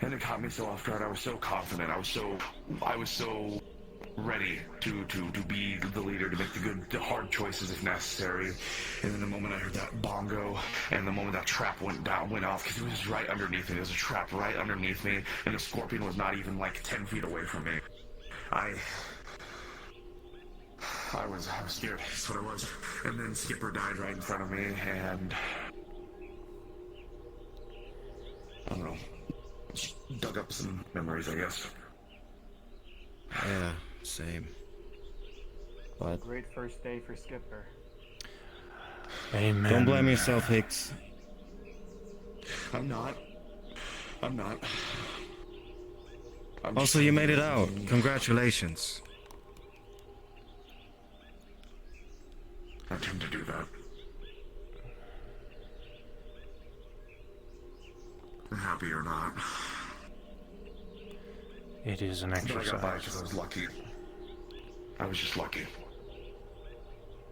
Speaker 18: And it caught me so off guard. I was so confident. I was so ready to be the leader, to make the hard choices if necessary. And then the moment I heard that bongo, and the moment that trap went off, because it was right underneath me. There was a trap right underneath me, and the scorpion was not even like 10 feet away from me. I was scared. That's what it was. And then Skipper died right in front of me, and I don't know. Just dug up some memories, I guess.
Speaker 12: Yeah, same. But
Speaker 4: Great first day for Skipper.
Speaker 1: Amen.
Speaker 12: don't blame yourself, Higgs.
Speaker 18: I'm not. I'm not.
Speaker 15: Also, you made it out. Congratulations.
Speaker 18: I tend to do that. Happy or not.
Speaker 1: It is an
Speaker 18: But I got by
Speaker 1: exercise.
Speaker 18: because I was lucky. I was just lucky.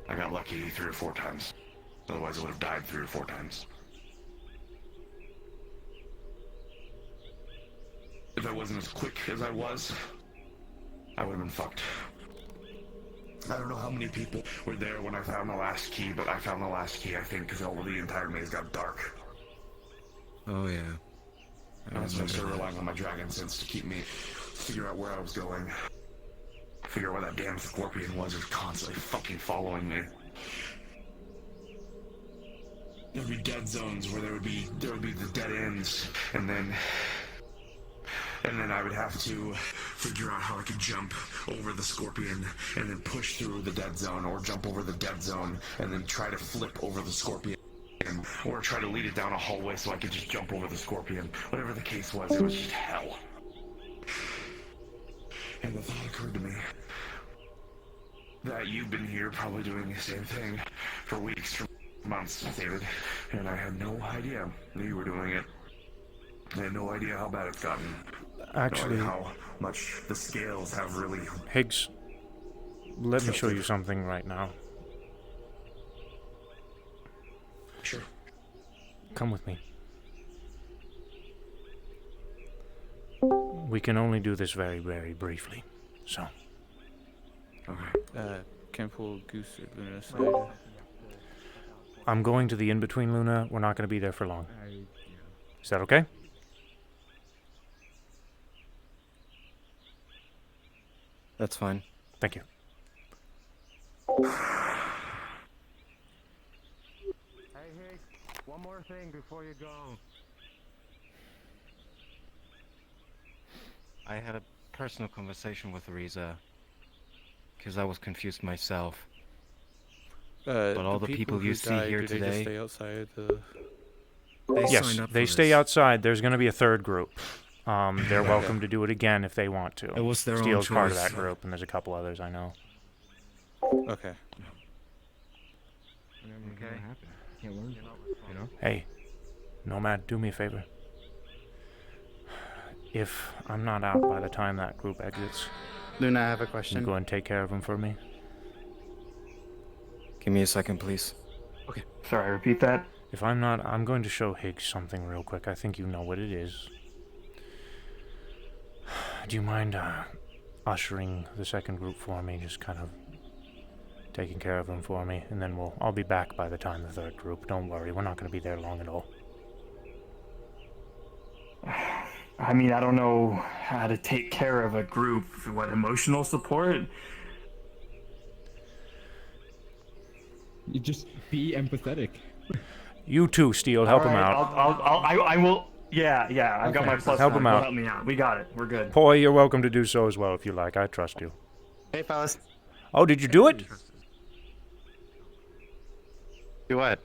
Speaker 18: I got lucky 3 or 4 times. Otherwise I would have died 3 or 4 times. If I wasn't as quick as I was, I would have been fucked. I don't know how many people were there when I found the last key, but I found the last key, I think, because all of the entire maze got dark.
Speaker 15: Oh, yeah.
Speaker 18: And so I started relying on my dragon sense to keep me figure out where I was going. Figure out where that damn scorpion was constantly fucking following me. There'd be dead zones where there would be the dead ends, and then I would have to figure out how I could jump over the scorpion and then push through the dead zone, or jump over the dead zone and then try to flip over the scorpion, or try to lead it down a hallway so I could just jump over the scorpion. Whatever the case was, it was just hell. And the thought occurred to me that you've been here probably doing the same thing for weeks, for months, David, and I had no idea that you were doing it. I had no idea how bad it's gotten.
Speaker 1: Actually,
Speaker 18: no idea how much the scales have really...
Speaker 1: Higgs, let me show you something right now.
Speaker 18: Sure.
Speaker 1: Come with me. We can only do this very, very briefly, so...
Speaker 18: Okay.
Speaker 2: Can pull Goose or Luna aside.
Speaker 1: I'm going to the in-between, Luna. We're not going to be there for long. Is that okay?
Speaker 6: That's fine.
Speaker 1: Thank you.
Speaker 16: Hey, Higgs, one more thing before you go.
Speaker 6: I had a personal conversation with Riza, because I was confused myself. But all the people you see here
Speaker 2: do they just
Speaker 6: today...
Speaker 2: stay outside the...
Speaker 1: Yes, they stay outside. There's going to be a third group. They're welcome to do it again if they want to.
Speaker 15: It was their own
Speaker 1: Steel's part of
Speaker 15: choice.
Speaker 1: that group, and there's a couple others I know.
Speaker 2: Okay.
Speaker 21: Okay. Can't learn, you know?
Speaker 1: Hey, Nomad, do me a favor. If I'm not out by the time that group exits,
Speaker 7: Luna, I have a
Speaker 1: can
Speaker 7: question.
Speaker 1: you go and take care of them for me?
Speaker 6: Give me a second, please.
Speaker 4: Okay. Sorry, repeat that.
Speaker 1: If I'm not, I'm going to show Higgs something real quick. I think you know what it is. Do you mind ushering the second group for me? Just kind of taking care of them for me, and then I'll be back by the time the third group. Don't worry, we're not going to be there long at all.
Speaker 4: I mean, I don't know how to take care of a group. What, emotional support?
Speaker 21: You just be empathetic.
Speaker 1: You too, Steel. Help him out.
Speaker 4: I will. Yeah. I've got my plus.
Speaker 1: Help him out.
Speaker 4: Help me out. We got it. We're good.
Speaker 1: Poi, you're welcome to do so as well if you like. I trust you.
Speaker 7: Hey, fellas.
Speaker 1: Oh, did you do it?
Speaker 7: Do what?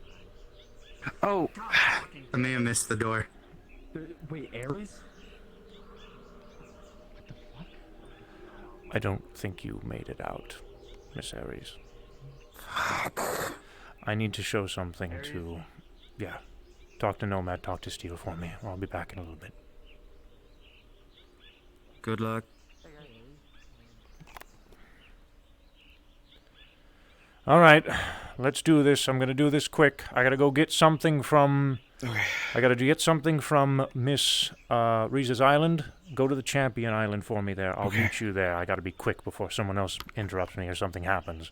Speaker 7: Oh, I may have missed the door.
Speaker 21: Wait, Ares?
Speaker 1: I don't think you made it out, Miss Ares. I need to show something to... Yeah. Talk to Nomad, talk to Steel for me. I'll be back in a little bit.
Speaker 15: Good luck.
Speaker 1: Alright, let's do this. I'm gonna do this quick. I gotta go get something from...
Speaker 15: Okay.
Speaker 1: I gotta get something from Miss Riza's Island. Go to the Champion Island for me there. I'll meet you there. I gotta be quick before someone else interrupts me or something happens.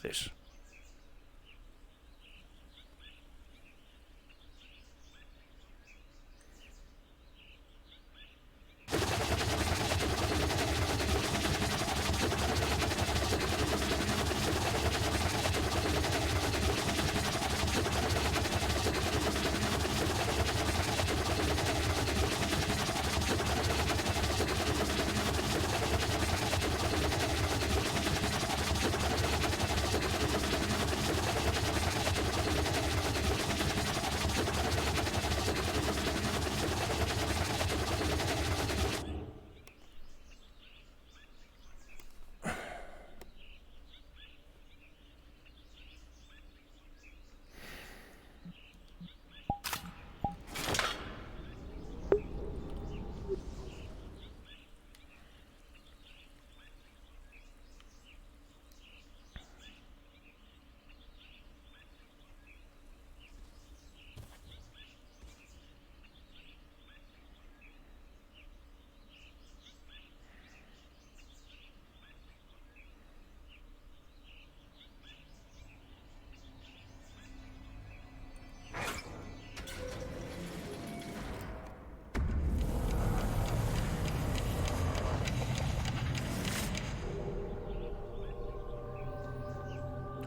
Speaker 1: this.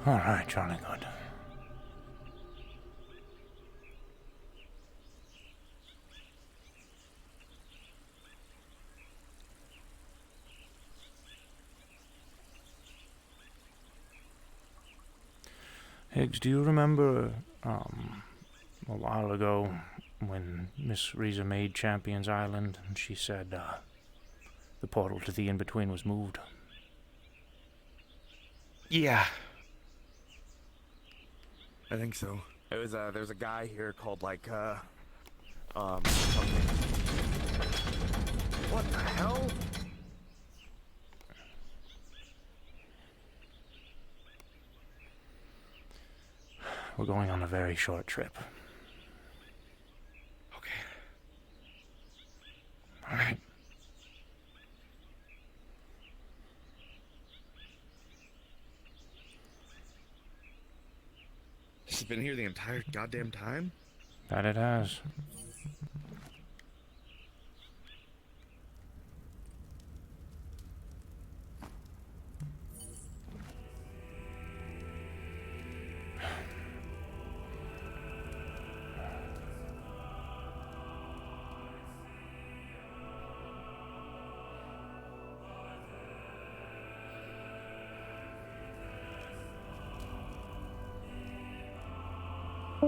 Speaker 1: All right, Charlie Good. Higgs, do you remember a while ago when Miss Riza made Champions Island and she said the portal to the in-between was moved?
Speaker 14: Yeah. I think so. It was there's a guy here called like something. What the hell?
Speaker 1: We're going on a very short trip.
Speaker 14: Okay.
Speaker 1: All right.
Speaker 14: This has been here the entire goddamn time?
Speaker 1: That it has.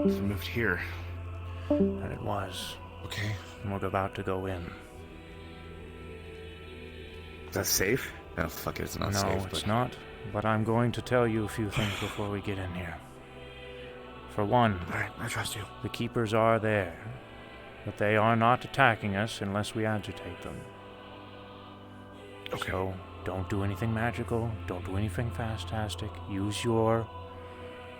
Speaker 14: It's moved here.
Speaker 1: And it was.
Speaker 14: Okay.
Speaker 1: And we're about to go in.
Speaker 14: Is that safe? Oh, fuck it, it's not safe.
Speaker 1: No, it's not. But I'm going to tell you a few things before we get in here. For one,
Speaker 14: Alright, I trust you.
Speaker 1: The Keepers are there. But they are not attacking us unless we agitate them.
Speaker 14: Okay.
Speaker 1: So, don't do anything magical. Don't do anything fantastic. Use your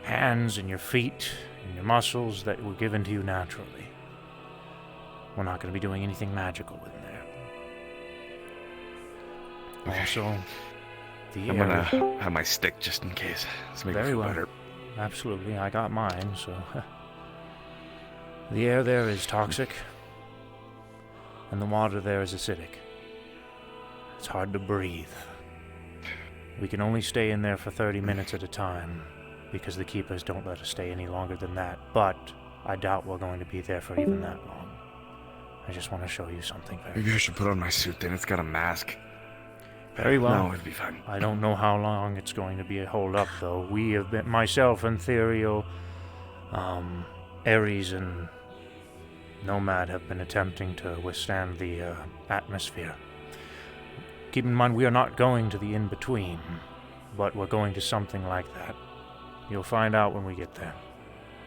Speaker 1: hands and your feet and your muscles that were given to you naturally. We're not going to be doing anything magical in there.
Speaker 14: Okay.
Speaker 1: Also,
Speaker 14: I'm gonna have my stick just in case. Let's make it
Speaker 1: very
Speaker 14: feel
Speaker 1: well.
Speaker 14: better.
Speaker 1: Absolutely, I got mine, so... The air there is toxic, and the water there is acidic. It's hard to breathe. We can only stay in there for 30 minutes at a time, because the Keepers don't let us stay any longer than that, but I doubt we're going to be there for even that long. I just want to show you something very...
Speaker 14: Maybe I should put on my suit then, it's got a mask.
Speaker 1: Very well.
Speaker 14: No, it'll be fine.
Speaker 1: I don't know how long it's going to be a hold up, though. We have been, myself and Therio, Ares and Nomad have been attempting to withstand the atmosphere. Keep in mind, we are not going to the in-between, but we're going to something like that. You'll find out when we get there.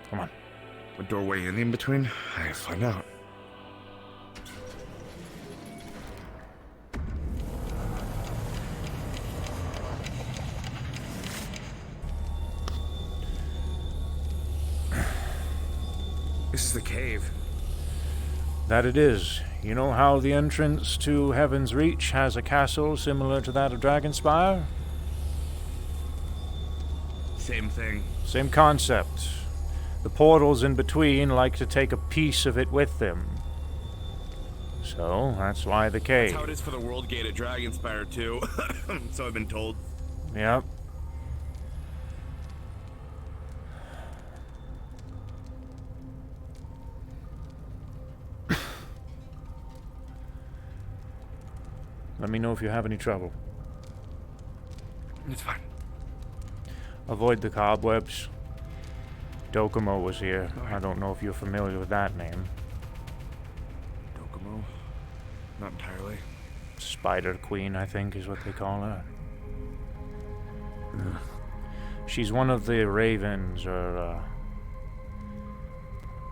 Speaker 1: Come on.
Speaker 14: A doorway in between? I gotta find out. This is the cave.
Speaker 1: That it is. You know how the entrance to Heaven's Reach has a castle similar to that of Dragonspire?
Speaker 18: Same thing.
Speaker 1: Same concept. The portals in between like to take a piece of it with them. So, that's why the cave.
Speaker 18: That's how it is for the World Gate at Dragonspire, too. So I've been told.
Speaker 1: Yep. Let me know if you have any trouble.
Speaker 18: It's fine.
Speaker 1: Avoid the cobwebs. Dokomo was here. I don't know if you're familiar with that name.
Speaker 18: Dokomo? Not entirely.
Speaker 1: Spider Queen, I think, is what they call her. She's one of the ravens, or,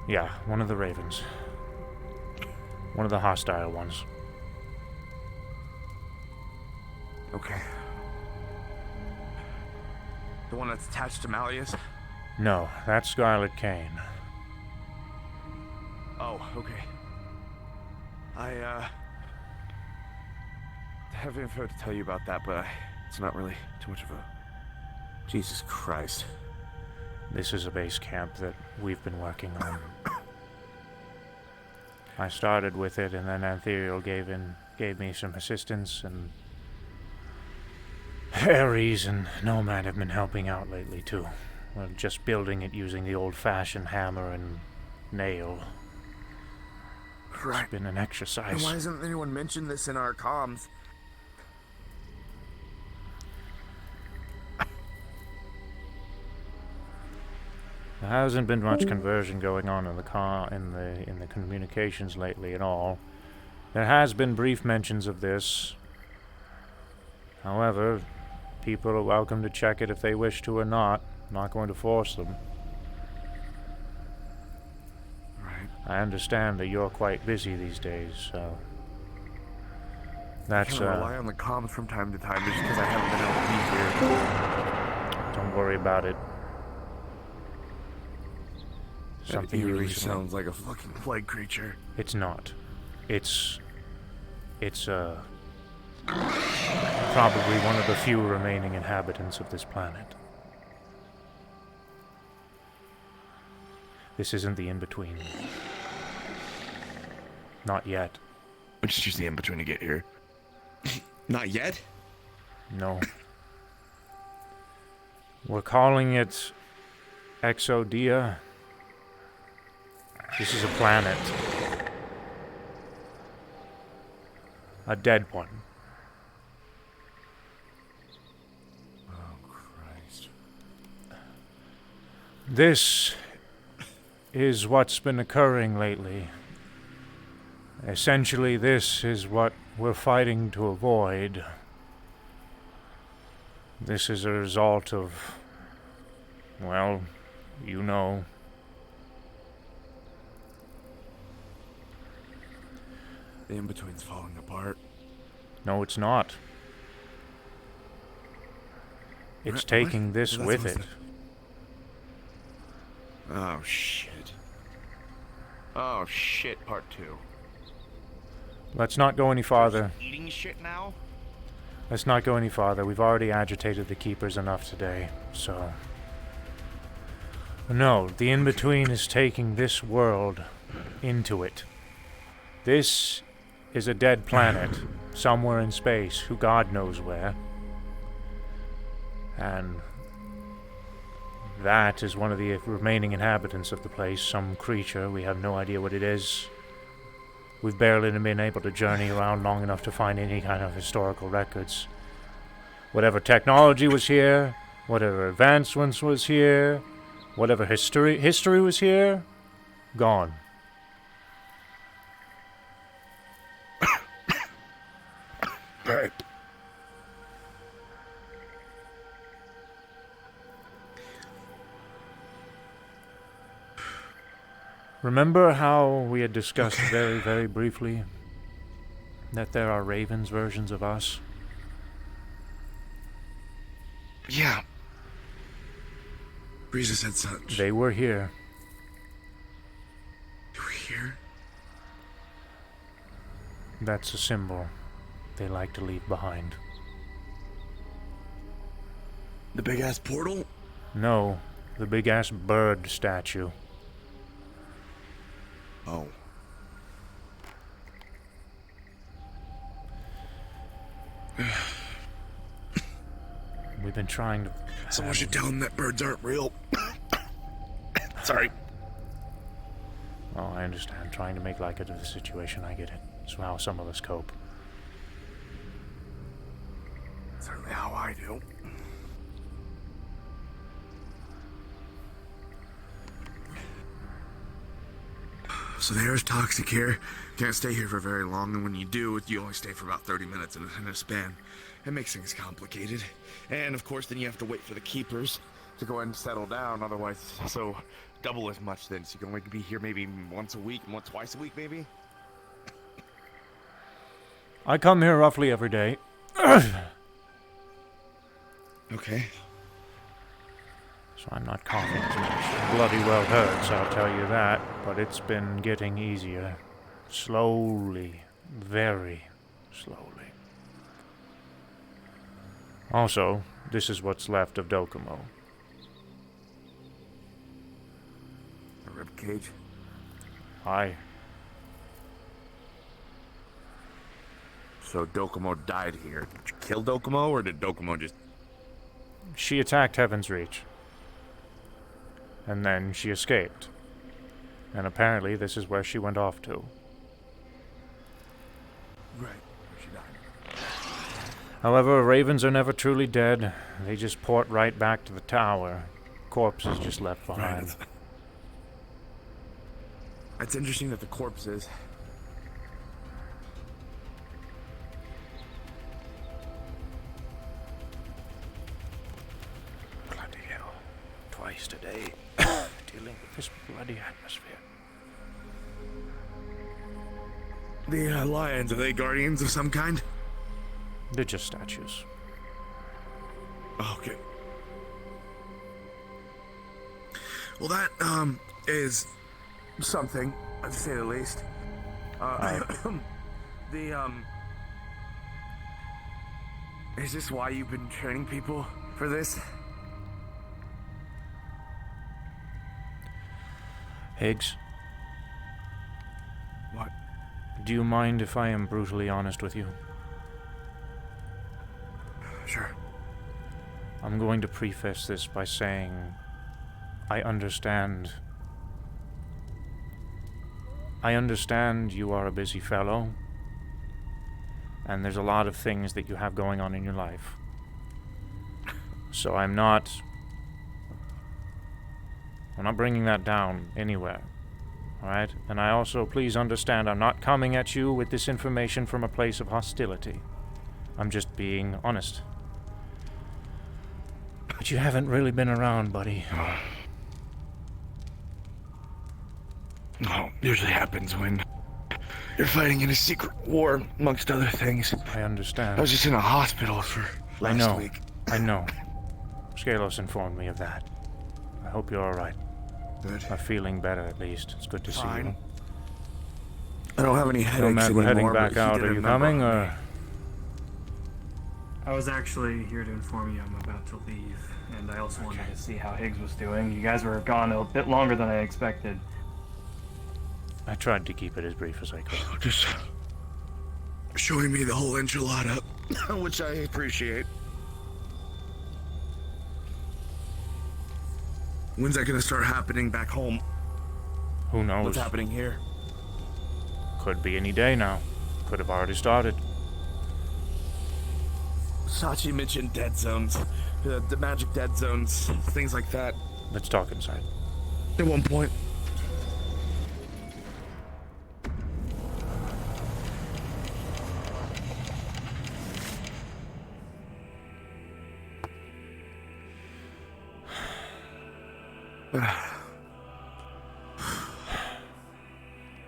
Speaker 1: yeah, one of the ravens. One of the hostile ones.
Speaker 18: Okay. The one that's attached to Malleus?
Speaker 1: No, that's Scarlet Kane.
Speaker 18: Oh, okay. I have info to tell you about that, but it's not really too much of a... Jesus Christ.
Speaker 1: This is a base camp that we've been working on. I started with it, and then Antherial gave me some assistance, and Ares and Nomad have been helping out lately, too. We're just building it using the old-fashioned hammer and nail.
Speaker 18: Right.
Speaker 1: It's been an exercise.
Speaker 18: And why hasn't anyone mentioned this in our comms?
Speaker 1: There hasn't been much conversion going on in the communications lately at all. There has been brief mentions of this. However, people are welcome to check it if they wish to or not. I'm not going to force them.
Speaker 18: Right.
Speaker 1: I understand that you're quite busy these days, so that's
Speaker 18: I can rely on the comms from time to time just because I haven't been able to be here.
Speaker 1: Don't worry about it.
Speaker 18: Something really sounds like a fucking plague creature.
Speaker 1: It's not. It's probably one of the few remaining inhabitants of this planet. This isn't the in-between. Not yet.
Speaker 18: Which is just the in-between to get here. Not yet?
Speaker 1: No. We're calling it Exodia. This is a planet. A dead one.
Speaker 18: Oh, Christ.
Speaker 1: This is what's been occurring lately. Essentially, this is what we're fighting to avoid. This is a result of, well, you know.
Speaker 18: The in-between's falling apart.
Speaker 1: No, it's not. It's taking this with it.
Speaker 18: Oh, shit. Oh, shit, part 2.
Speaker 1: Let's not go any farther.
Speaker 18: Eating shit now?
Speaker 1: Let's not go any farther. We've already agitated the Keepers enough today, so... No, the in-between is taking this world into it. This is a dead planet, somewhere in space, who God knows where. And that is one of the remaining inhabitants of the place, some creature, we have no idea what it is. We've barely been able to journey around long enough to find any kind of historical records. Whatever technology was here, whatever advancements was here, whatever history was here, gone.
Speaker 18: Right.
Speaker 1: Remember how we had discussed very, very briefly that there are Ravens versions of us?
Speaker 18: Yeah. Breeza said such.
Speaker 1: They were here.
Speaker 18: They were here?
Speaker 1: That's a symbol they like to leave behind.
Speaker 18: The big-ass portal?
Speaker 1: No, the big-ass bird statue.
Speaker 18: Oh.
Speaker 1: We've been trying to...
Speaker 18: Someone should tell him that birds aren't real. Sorry.
Speaker 1: Oh, I understand. Trying to make light of the situation, I get it. It's how some of us cope.
Speaker 18: Certainly how I do. So there's Toxic here. Can't stay here for very long, and when you do, you only stay for about 30 minutes in a span. It makes things complicated. And of course, then you have to wait for the keepers to go ahead and settle down, otherwise, so double as much then. So you can only be here maybe once a week, twice a week maybe?
Speaker 1: I come here roughly every day.
Speaker 18: Okay.
Speaker 1: So I'm not coughing as much. Bloody well hurts, I'll tell you that, but it's been getting easier. Slowly. Very slowly. Also, this is what's left of Dokomo.
Speaker 18: A ribcage?
Speaker 1: Aye.
Speaker 18: So Dokomo died here. Did you kill Dokomo, or did Dokomo just...
Speaker 1: She attacked Heaven's Reach. And then she escaped. And apparently this is where she went off to.
Speaker 18: Right, where she died.
Speaker 1: However, ravens are never truly dead. They just port right back to the tower. Corpse is just left behind.
Speaker 18: Right. It's interesting that the corpse is.
Speaker 1: Bloody hell. Twice today. Dealing with this bloody atmosphere.
Speaker 18: The lions, are they guardians of some kind?
Speaker 1: They're just statues.
Speaker 18: Okay. Well, that, is something, to say the least. Is this why you've been training people for this?
Speaker 1: Higgs?
Speaker 18: What?
Speaker 1: Do you mind if I am brutally honest with you?
Speaker 18: Sure.
Speaker 1: I'm going to preface this by saying I understand. I understand you are a busy fellow, and there's a lot of things that you have going on in your life. So I'm not bringing that down anywhere, alright? And I also, please understand, I'm not coming at you with this information from a place of hostility. I'm just being honest. But you haven't really been around, buddy.
Speaker 18: Oh, usually happens when you're fighting in a secret war, amongst other things.
Speaker 1: I understand.
Speaker 18: I was just in a hospital for last week.
Speaker 1: I know. Scalos informed me of that. I hope you're alright.
Speaker 18: Good.
Speaker 1: I'm feeling better, at least. It's good to see you.
Speaker 18: I don't have any headaches
Speaker 1: Nomad,
Speaker 18: anymore.
Speaker 1: we're heading back out. Are you coming, or...?
Speaker 4: I was actually here to inform you I'm about to leave, and I also wanted to see how Higgs was doing. You guys were gone a bit longer than I expected.
Speaker 1: I tried to keep it as brief as I could.
Speaker 18: Just showing me the whole enchilada, which I appreciate. When's that gonna start happening back home?
Speaker 1: Who knows?
Speaker 18: What's happening here?
Speaker 1: Could be any day now. Could have already started.
Speaker 18: Sachi mentioned dead zones, the magic dead zones, things like that.
Speaker 1: Let's talk inside.
Speaker 18: At one point.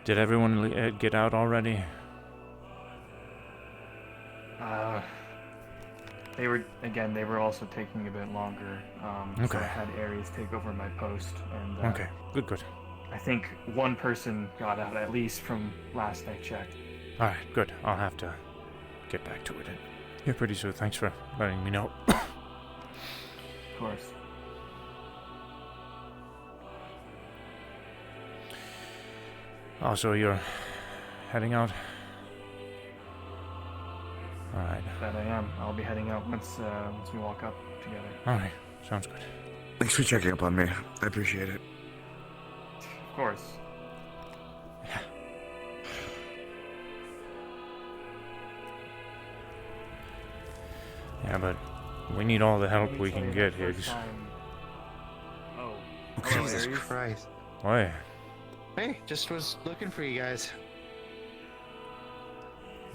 Speaker 1: Did everyone get out already?
Speaker 4: They were also taking a bit longer.
Speaker 1: Okay.
Speaker 4: So I had Ares take over my post, and
Speaker 1: Okay, good.
Speaker 4: I think one person got out, at least from last I checked.
Speaker 1: Alright, good. I'll have to get back to it here pretty soon. Thanks for letting me know.
Speaker 4: Of course.
Speaker 1: Oh, so you're heading out? Alright.
Speaker 4: That I am. I'll be heading out once we walk up together.
Speaker 1: Alright, sounds good.
Speaker 18: Thanks for checking up on me. I appreciate it.
Speaker 4: Of course.
Speaker 1: Yeah, but we need all the help we can get, Higgs.
Speaker 4: Oh.
Speaker 7: Jesus Christ.
Speaker 1: Why?
Speaker 7: Hey, just was looking for you guys.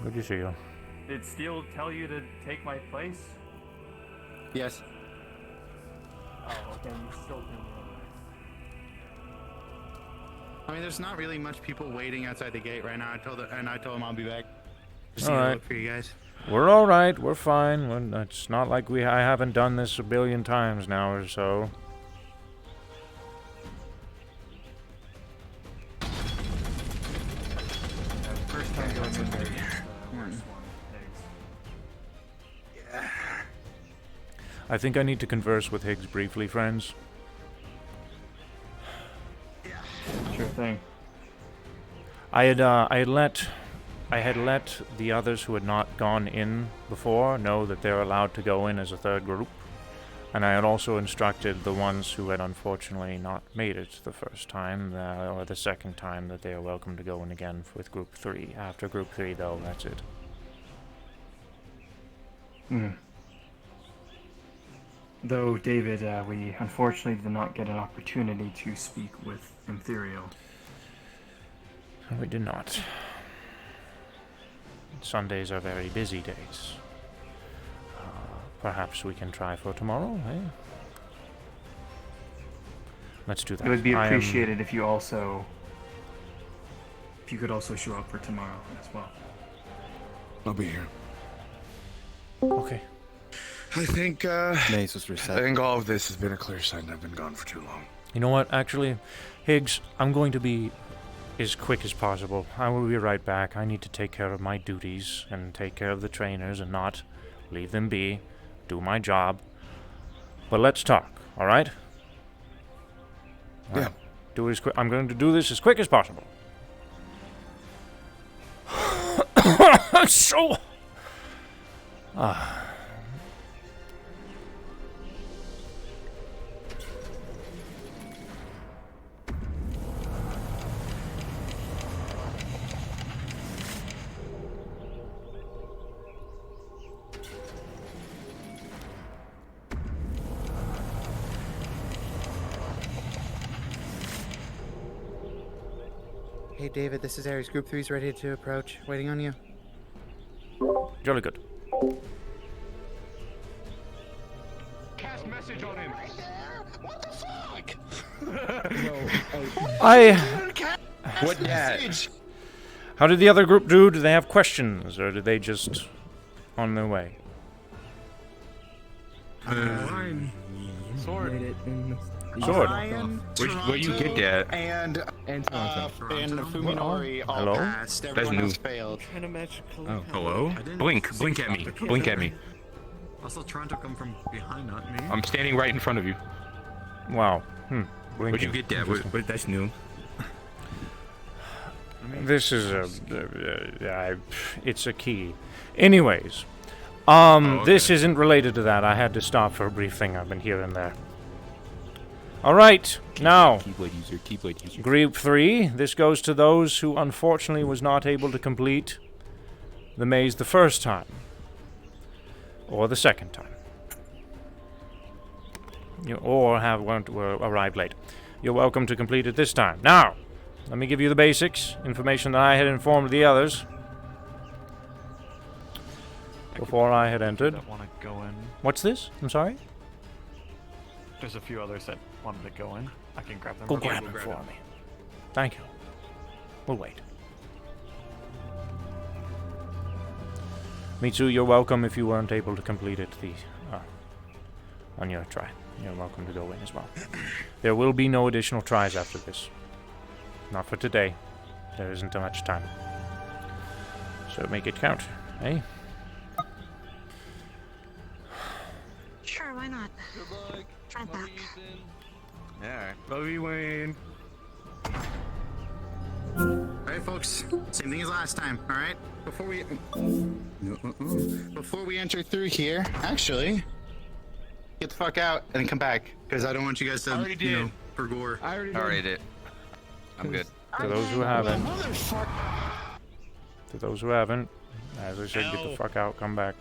Speaker 1: Good to see you.
Speaker 4: Did Steele tell you to take my place?
Speaker 7: Yes.
Speaker 4: Oh, okay. You still can.
Speaker 7: I mean, there's not really much people waiting outside the gate right now. I told him I'll be back. Just
Speaker 1: All
Speaker 7: to
Speaker 1: right.
Speaker 7: look for you guys.
Speaker 1: We're all right. We're fine. It's not like I haven't done this a billion times now or so.
Speaker 4: First time going in there. Worst one.
Speaker 7: Yeah.
Speaker 1: I think I need to converse with Higgs briefly, friends.
Speaker 4: Sure thing.
Speaker 1: I had let the others who had not gone in before know that they're allowed to go in as a third group, and I had also instructed the ones who had unfortunately not made it the first time, or the second time, that they are welcome to go in again with Group 3. After Group 3, though, that's it.
Speaker 4: Though, David, we unfortunately did not get an opportunity to speak with Imperial.
Speaker 1: We did not. Sundays are very busy days. Perhaps we can try for tomorrow, eh? Let's do that.
Speaker 4: It would be appreciated if you could also show up for tomorrow as well.
Speaker 18: I'll be here.
Speaker 1: Okay.
Speaker 18: I think,
Speaker 15: Mace was reset.
Speaker 18: I think all of this has been a clear sign I've been gone for too long.
Speaker 1: You know what, actually, Higgs, I'm going to be as quick as possible. I will be right back. I need to take care of my duties and take care of the trainers and not leave them be. Do my job. But let's talk, alright?
Speaker 18: Yeah.
Speaker 1: Do it as quick. I'm going to do this as quick as possible. So...
Speaker 7: Hey, David, this is Ares. Group 3's ready to approach. Waiting on you.
Speaker 1: Jolly good.
Speaker 17: Cast message on him. What the fuck?
Speaker 20: What that?
Speaker 1: How did the other group do? Do they have questions, or did they just on their way?
Speaker 21: Sword.
Speaker 1: Sword.
Speaker 20: Where you get that?
Speaker 7: And Fuminori all
Speaker 1: Hello?
Speaker 7: passed.
Speaker 20: That's
Speaker 7: Everyone
Speaker 20: new.
Speaker 7: else failed.
Speaker 20: Oh, hello? Blink at me. Blink at me.
Speaker 12: Also, Toronto come from behind, not me.
Speaker 20: I'm standing right in front of you.
Speaker 1: Wow.
Speaker 20: Where'd you get that? That's new.
Speaker 1: This is it's a key. Anyways, this isn't related to that. I had to stop for a brief thing. I've been here and there. All right, now,
Speaker 20: Keyblade user.
Speaker 1: Group 3. This goes to those who unfortunately was not able to complete the maze the first time, or the second time, or were arrived late. You're welcome to complete it this time. Now, let me give you the basics, information that I had informed the others before I had entered.
Speaker 4: That want to go in.
Speaker 1: What's this? I'm sorry?
Speaker 4: There's a few others that wanted to go in. I can grab them.
Speaker 1: Go grab them for me. Thank you. We'll wait. Mitsu, you're welcome if you weren't able to complete it on your try. You're welcome to go in as well. There will be no additional tries after this. Not for today. There isn't too much time. So make it count, eh?
Speaker 3: Sure, why not? Try that.
Speaker 18: Yeah. Love you, Wayne.
Speaker 7: Alright, folks. Same thing as last time, alright? Before we enter through here, actually, get the fuck out and come back, because I don't want you guys to, you know, for gore.
Speaker 21: I
Speaker 20: already did. I'm good.
Speaker 1: To those who haven't. To those who haven't, as I said, get the fuck out, come back.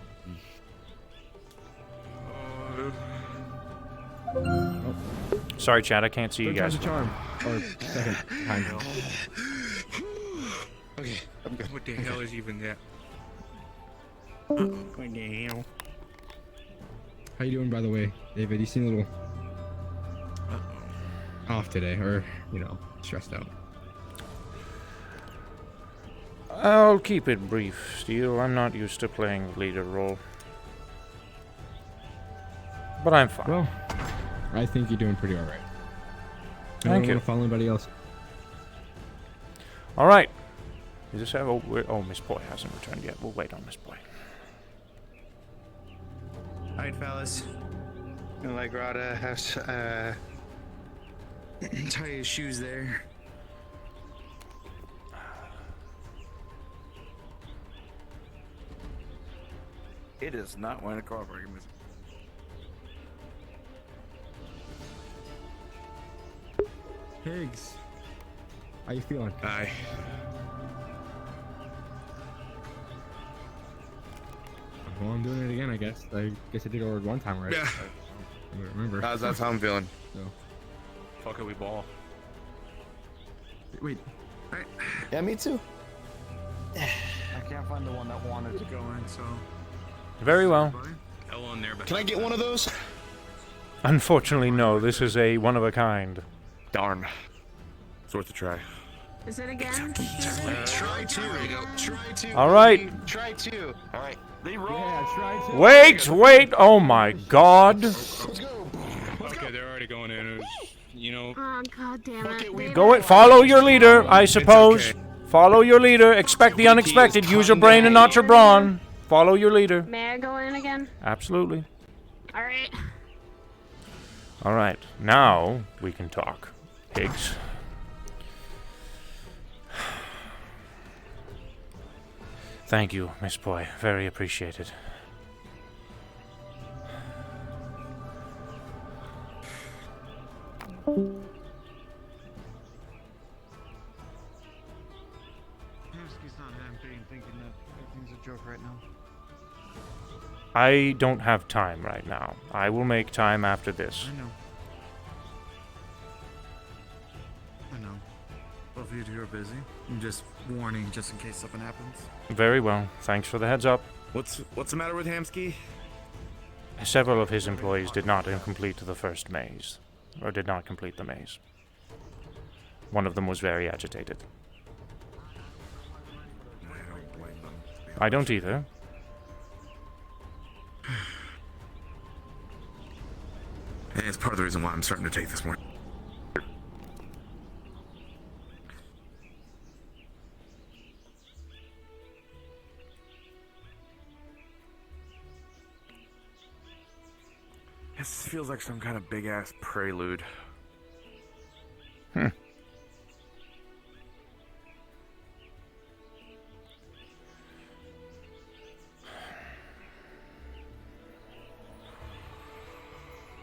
Speaker 1: Sorry, Chad, I can't see you guys.
Speaker 21: Charm. Or second time.
Speaker 7: Okay, I'm good.
Speaker 8: What the hell is even that?
Speaker 12: What the hell?
Speaker 21: How you doing, by the way, David? You seem a little off today, or you know, stressed out.
Speaker 1: I'll keep it brief, Steel. I'm not used to playing leader role. But I'm fine.
Speaker 21: Well, I think you're doing pretty alright. I
Speaker 1: Thank
Speaker 21: don't
Speaker 1: you.
Speaker 21: want to follow anybody else.
Speaker 1: Alright. Is this how... Oh, Miss Poi hasn't returned yet. We'll wait on Miss Poi.
Speaker 7: Alright, fellas. Gonna let Grata have tie his shoes there.
Speaker 14: It is not one of the car arguments.
Speaker 21: Higgs, how you feeling?
Speaker 14: Aye.
Speaker 21: Well, I'm doing it again, I guess. I guess I did it one time, right?
Speaker 14: Yeah.
Speaker 21: I don't remember.
Speaker 14: That's how I'm feeling.
Speaker 21: So.
Speaker 20: Fuck it, we ball.
Speaker 21: Wait.
Speaker 19: Yeah, me too.
Speaker 12: I can't find the one that wanted to go in, so.
Speaker 1: Very well.
Speaker 14: Hell on there, but
Speaker 19: Can I get one of those?
Speaker 1: Unfortunately, no. This is a one-of-a-kind.
Speaker 14: darn. It's worth a try.
Speaker 3: Is it again?
Speaker 7: Try two. Try two.
Speaker 1: All right.
Speaker 7: Try two.
Speaker 19: All right.
Speaker 21: Yeah, try to.
Speaker 1: Wait! Oh my god!
Speaker 20: Okay, they're already going in. It was, you know.
Speaker 3: Oh, god damn it.
Speaker 1: Go it. Follow your leader, I suppose. Follow your leader. Expect the unexpected. Use your brain and not your brawn. Follow your leader.
Speaker 3: May I go in again?
Speaker 1: Absolutely.
Speaker 3: Alright.
Speaker 1: Alright, now we can talk. Higgs. Thank you, Miss Poi. Very appreciated.
Speaker 12: Hamsky's not happy and thinking that everything's a joke right now.
Speaker 1: I don't have time right now. I will make time after this.
Speaker 12: I know. Both of you two are busy. I'm just warning, just in case something happens.
Speaker 1: Very well. Thanks for the heads up.
Speaker 14: What's the matter with Hamsky?
Speaker 1: Several of his employees did not complete the first maze. Or did not complete the maze. One of them was very agitated.
Speaker 14: I don't blame them.
Speaker 1: I don't either.
Speaker 14: And it's part of the reason why I'm starting to take this more. This feels like some kind of big ass prelude.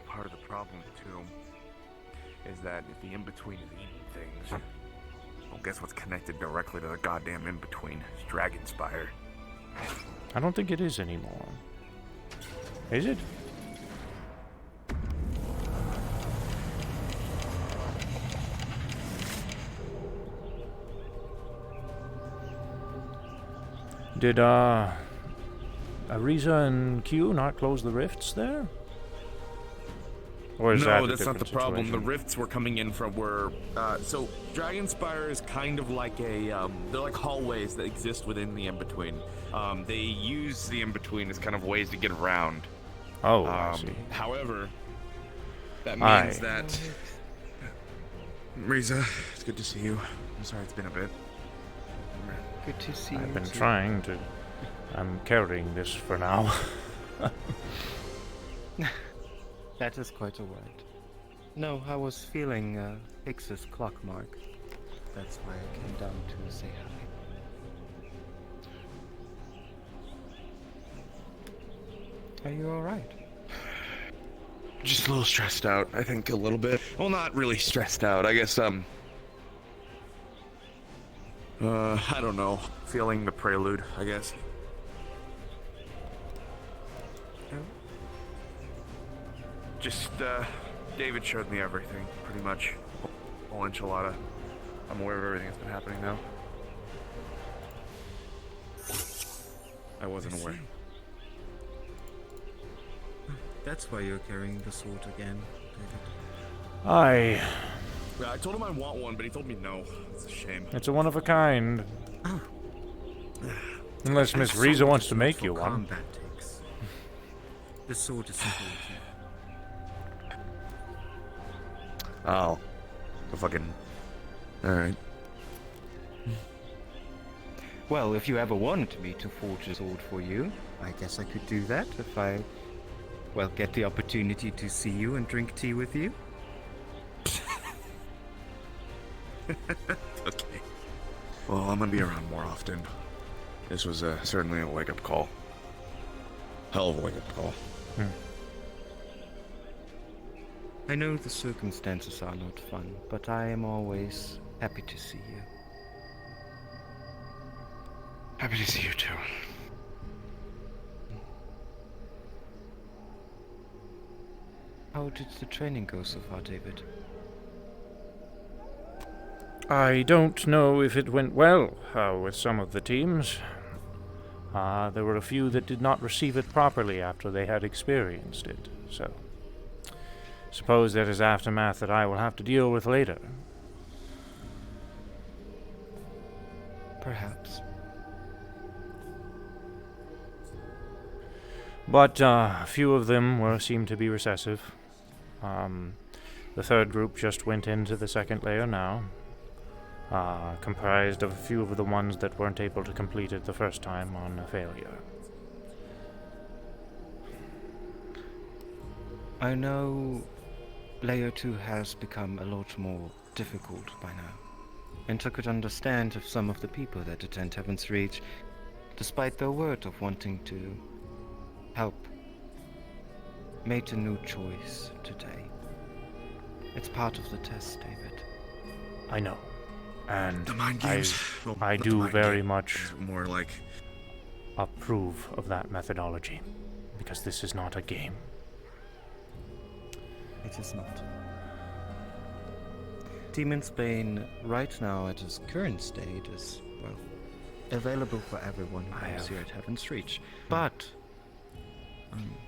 Speaker 14: Part of the problem too is that if the in-between is eating things, well, guess what's connected directly to the goddamn in-between? It's Dragonspire.
Speaker 1: I don't think it is anymore. Is it? Did, Ariza and Q not close the rifts there? Or is
Speaker 14: No,
Speaker 1: that
Speaker 14: that's not the problem.
Speaker 1: situation?
Speaker 14: The rifts we're coming in from were, so Dragonspire is kind of like a, they're like hallways that exist within the in-between. They use the in-between as kind of ways to get around.
Speaker 1: Oh, I see.
Speaker 14: However, that means that... Riza, it's good to see you. I'm sorry it's been a bit.
Speaker 6: Good to see you.
Speaker 1: I've been
Speaker 6: too.
Speaker 1: trying to... I'm carrying this for now.
Speaker 6: That is quite alright. No, I was feeling Higgs's clock mark. That's why I came down to say hi. Are you alright?
Speaker 14: Just a little stressed out, I think a little bit. Well, not really stressed out. I guess, I don't know. Feeling the prelude, I guess. Just, David showed me everything, pretty much. Whole enchilada. I'm aware of everything that's been happening now. I wasn't aware.
Speaker 15: That's why you're carrying the sword again, David.
Speaker 1: Aye.
Speaker 14: Yeah, I told him I want one, but he told me no. It's a shame.
Speaker 1: It's a one of a kind. Unless Miss Riza wants to make you one.
Speaker 15: Combat takes. The sword is simple.
Speaker 14: Oh. The fucking... Alright.
Speaker 6: Well, if you ever wanted me to forge a sword for you, I guess I could do that if I, well, get the opportunity to see you and drink tea with you.
Speaker 14: Okay. Well, I'm gonna be around more often. This was certainly a wake-up call. Hell of a wake-up call.
Speaker 6: I know the circumstances are not fun, but I am always happy to see you.
Speaker 14: Happy to see you too.
Speaker 6: How did the training go so far, David?
Speaker 1: I don't know if it went well with some of the teams. There were a few that did not receive it properly after they had experienced it, so... Suppose that is aftermath that I will have to deal with later.
Speaker 6: Perhaps.
Speaker 1: But a few of them seemed to be recessive. The third group just went into the second layer now. Comprised of a few of the ones that weren't able to complete it the first time on a failure.
Speaker 6: I know Layer 2 has become a lot more difficult by now, and I could understand if some of the people that attend Heaven's Reach, despite their word of wanting to help, made a new choice today. It's part of the test, David.
Speaker 1: I know. And
Speaker 14: the mind games.
Speaker 1: I do very much
Speaker 14: more like
Speaker 1: approve of that methodology, because this is not a game.
Speaker 6: It is not. Demon's Bane, right now at its current state, is, well, available for everyone who comes here at Heaven's Reach. But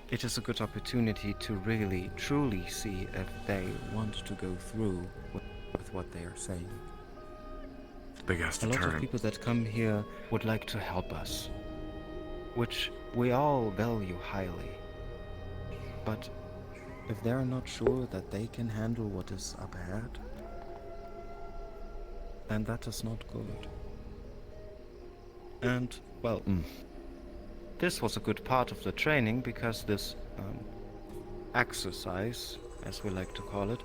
Speaker 6: it is a good opportunity to really, truly see if they want to go through with what they are saying.
Speaker 14: Big ass
Speaker 6: A lot of
Speaker 14: deterrent.
Speaker 6: people that come here would like to help us, which we all value highly. But if they're not sure that they can handle what is up ahead, then that is not good. And, well, this was a good part of the training because this exercise, as we like to call it,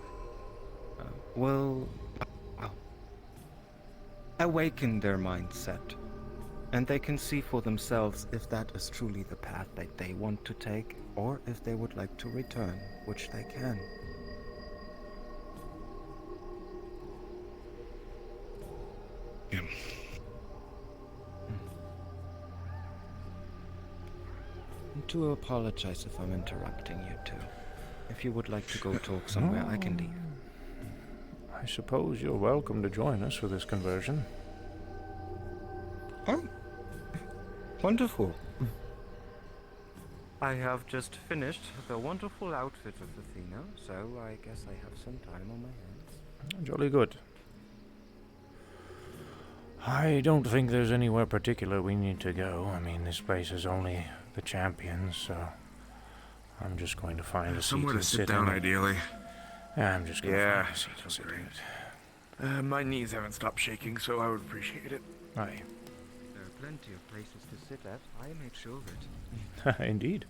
Speaker 6: will awaken their mindset, and they can see for themselves if that is truly the path that they want to take, or if they would like to return, which they can.
Speaker 14: Yeah.
Speaker 6: And to apologize if I'm interrupting you two. If you would like to go talk somewhere, I can leave.
Speaker 1: I suppose you're welcome to join us for this conversion.
Speaker 6: Oh, wonderful. I have just finished the wonderful outfit of Athena, so I guess I have some time on my hands.
Speaker 1: Jolly good. I don't think there's anywhere particular we need to go. I mean, this place is only the Champions, so I'm just going to find a seat
Speaker 14: somewhere to
Speaker 1: and
Speaker 14: sit down,
Speaker 1: in.
Speaker 14: ideally.
Speaker 1: Yeah, I'm just going to
Speaker 14: Yeah,
Speaker 1: find a seat and sit in it.
Speaker 14: my knees haven't stopped shaking, so I would appreciate it.
Speaker 1: Aye.
Speaker 6: There are plenty of places to sit at. I made sure of it.
Speaker 1: Indeed.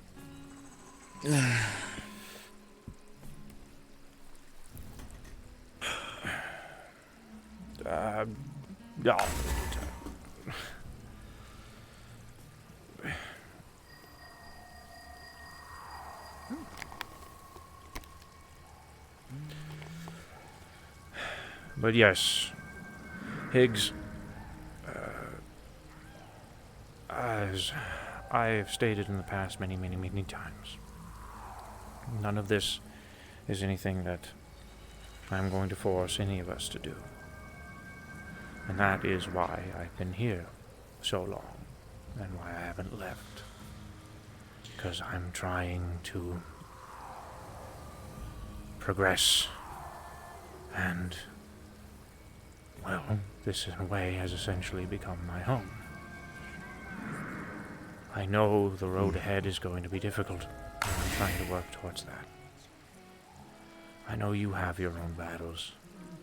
Speaker 1: Oh. But yes, Higgs, as I have stated in the past many times, none of this is anything that I'm going to force any of us to do. And that is why I've been here so long, and why I haven't left. Because I'm trying to progress, and, well, this in a way has essentially become my home. I know the road ahead is going to be difficult, and I'm trying to work towards that. I know you have your own battles.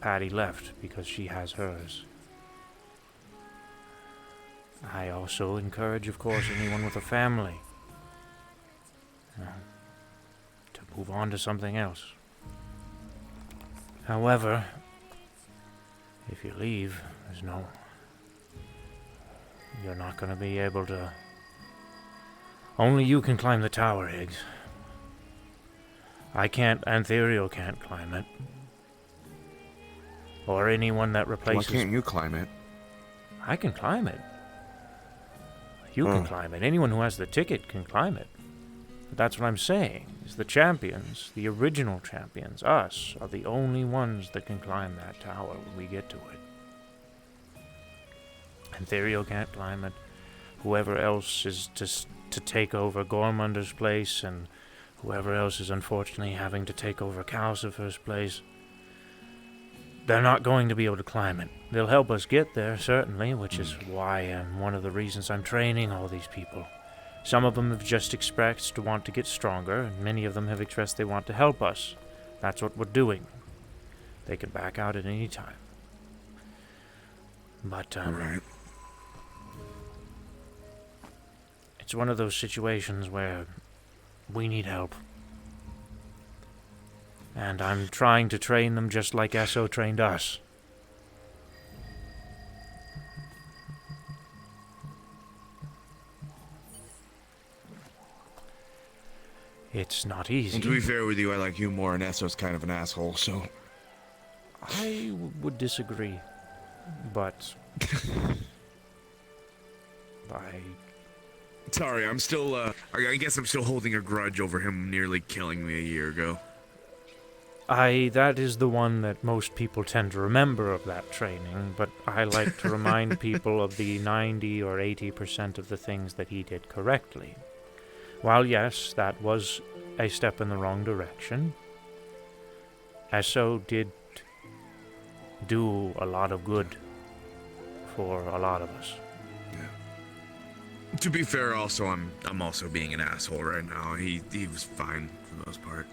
Speaker 1: Patty left because she has hers. I also encourage, of course, anyone with a family to move on to something else. However, if you leave, you're not going to be able to. Only you can climb the tower, Higgs. I can't, Antherio can't climb it. Or anyone that replaces.
Speaker 14: Why can't you climb it?
Speaker 1: I can climb it. You can climb it. Anyone who has the ticket can climb it. But that's what I'm saying, is the champions, the original champions, us, are the only ones that can climb that tower when we get to it. Antherio can't climb it. Whoever else is to take over Gormunder's place, and whoever else is unfortunately having to take over Calcifer's place, they're not going to be able to climb it. They'll help us get there, certainly, which is why and one of the reasons I'm training all these people. Some of them have just expressed to want to get stronger, and many of them have expressed they want to help us. That's what we're doing. They can back out at any time. But,
Speaker 14: Right.
Speaker 1: It's one of those situations where we need help. And I'm trying to train them just like Esso trained us. It's not easy.
Speaker 14: And to be fair with you, I like you more, and Esso's kind of an asshole, so.
Speaker 1: I would disagree, but
Speaker 14: Sorry, I'm still, I guess I'm still holding a grudge over him nearly killing me a year ago.
Speaker 1: that is the one that most people tend to remember of that training, but I like to remind people of the 90 or 80% of the things that he did correctly. While yes, that was a step in the wrong direction, Esso did do a lot of good for a lot of us.
Speaker 14: To be fair, also, I'm also being an asshole right now. He was fine for the most part.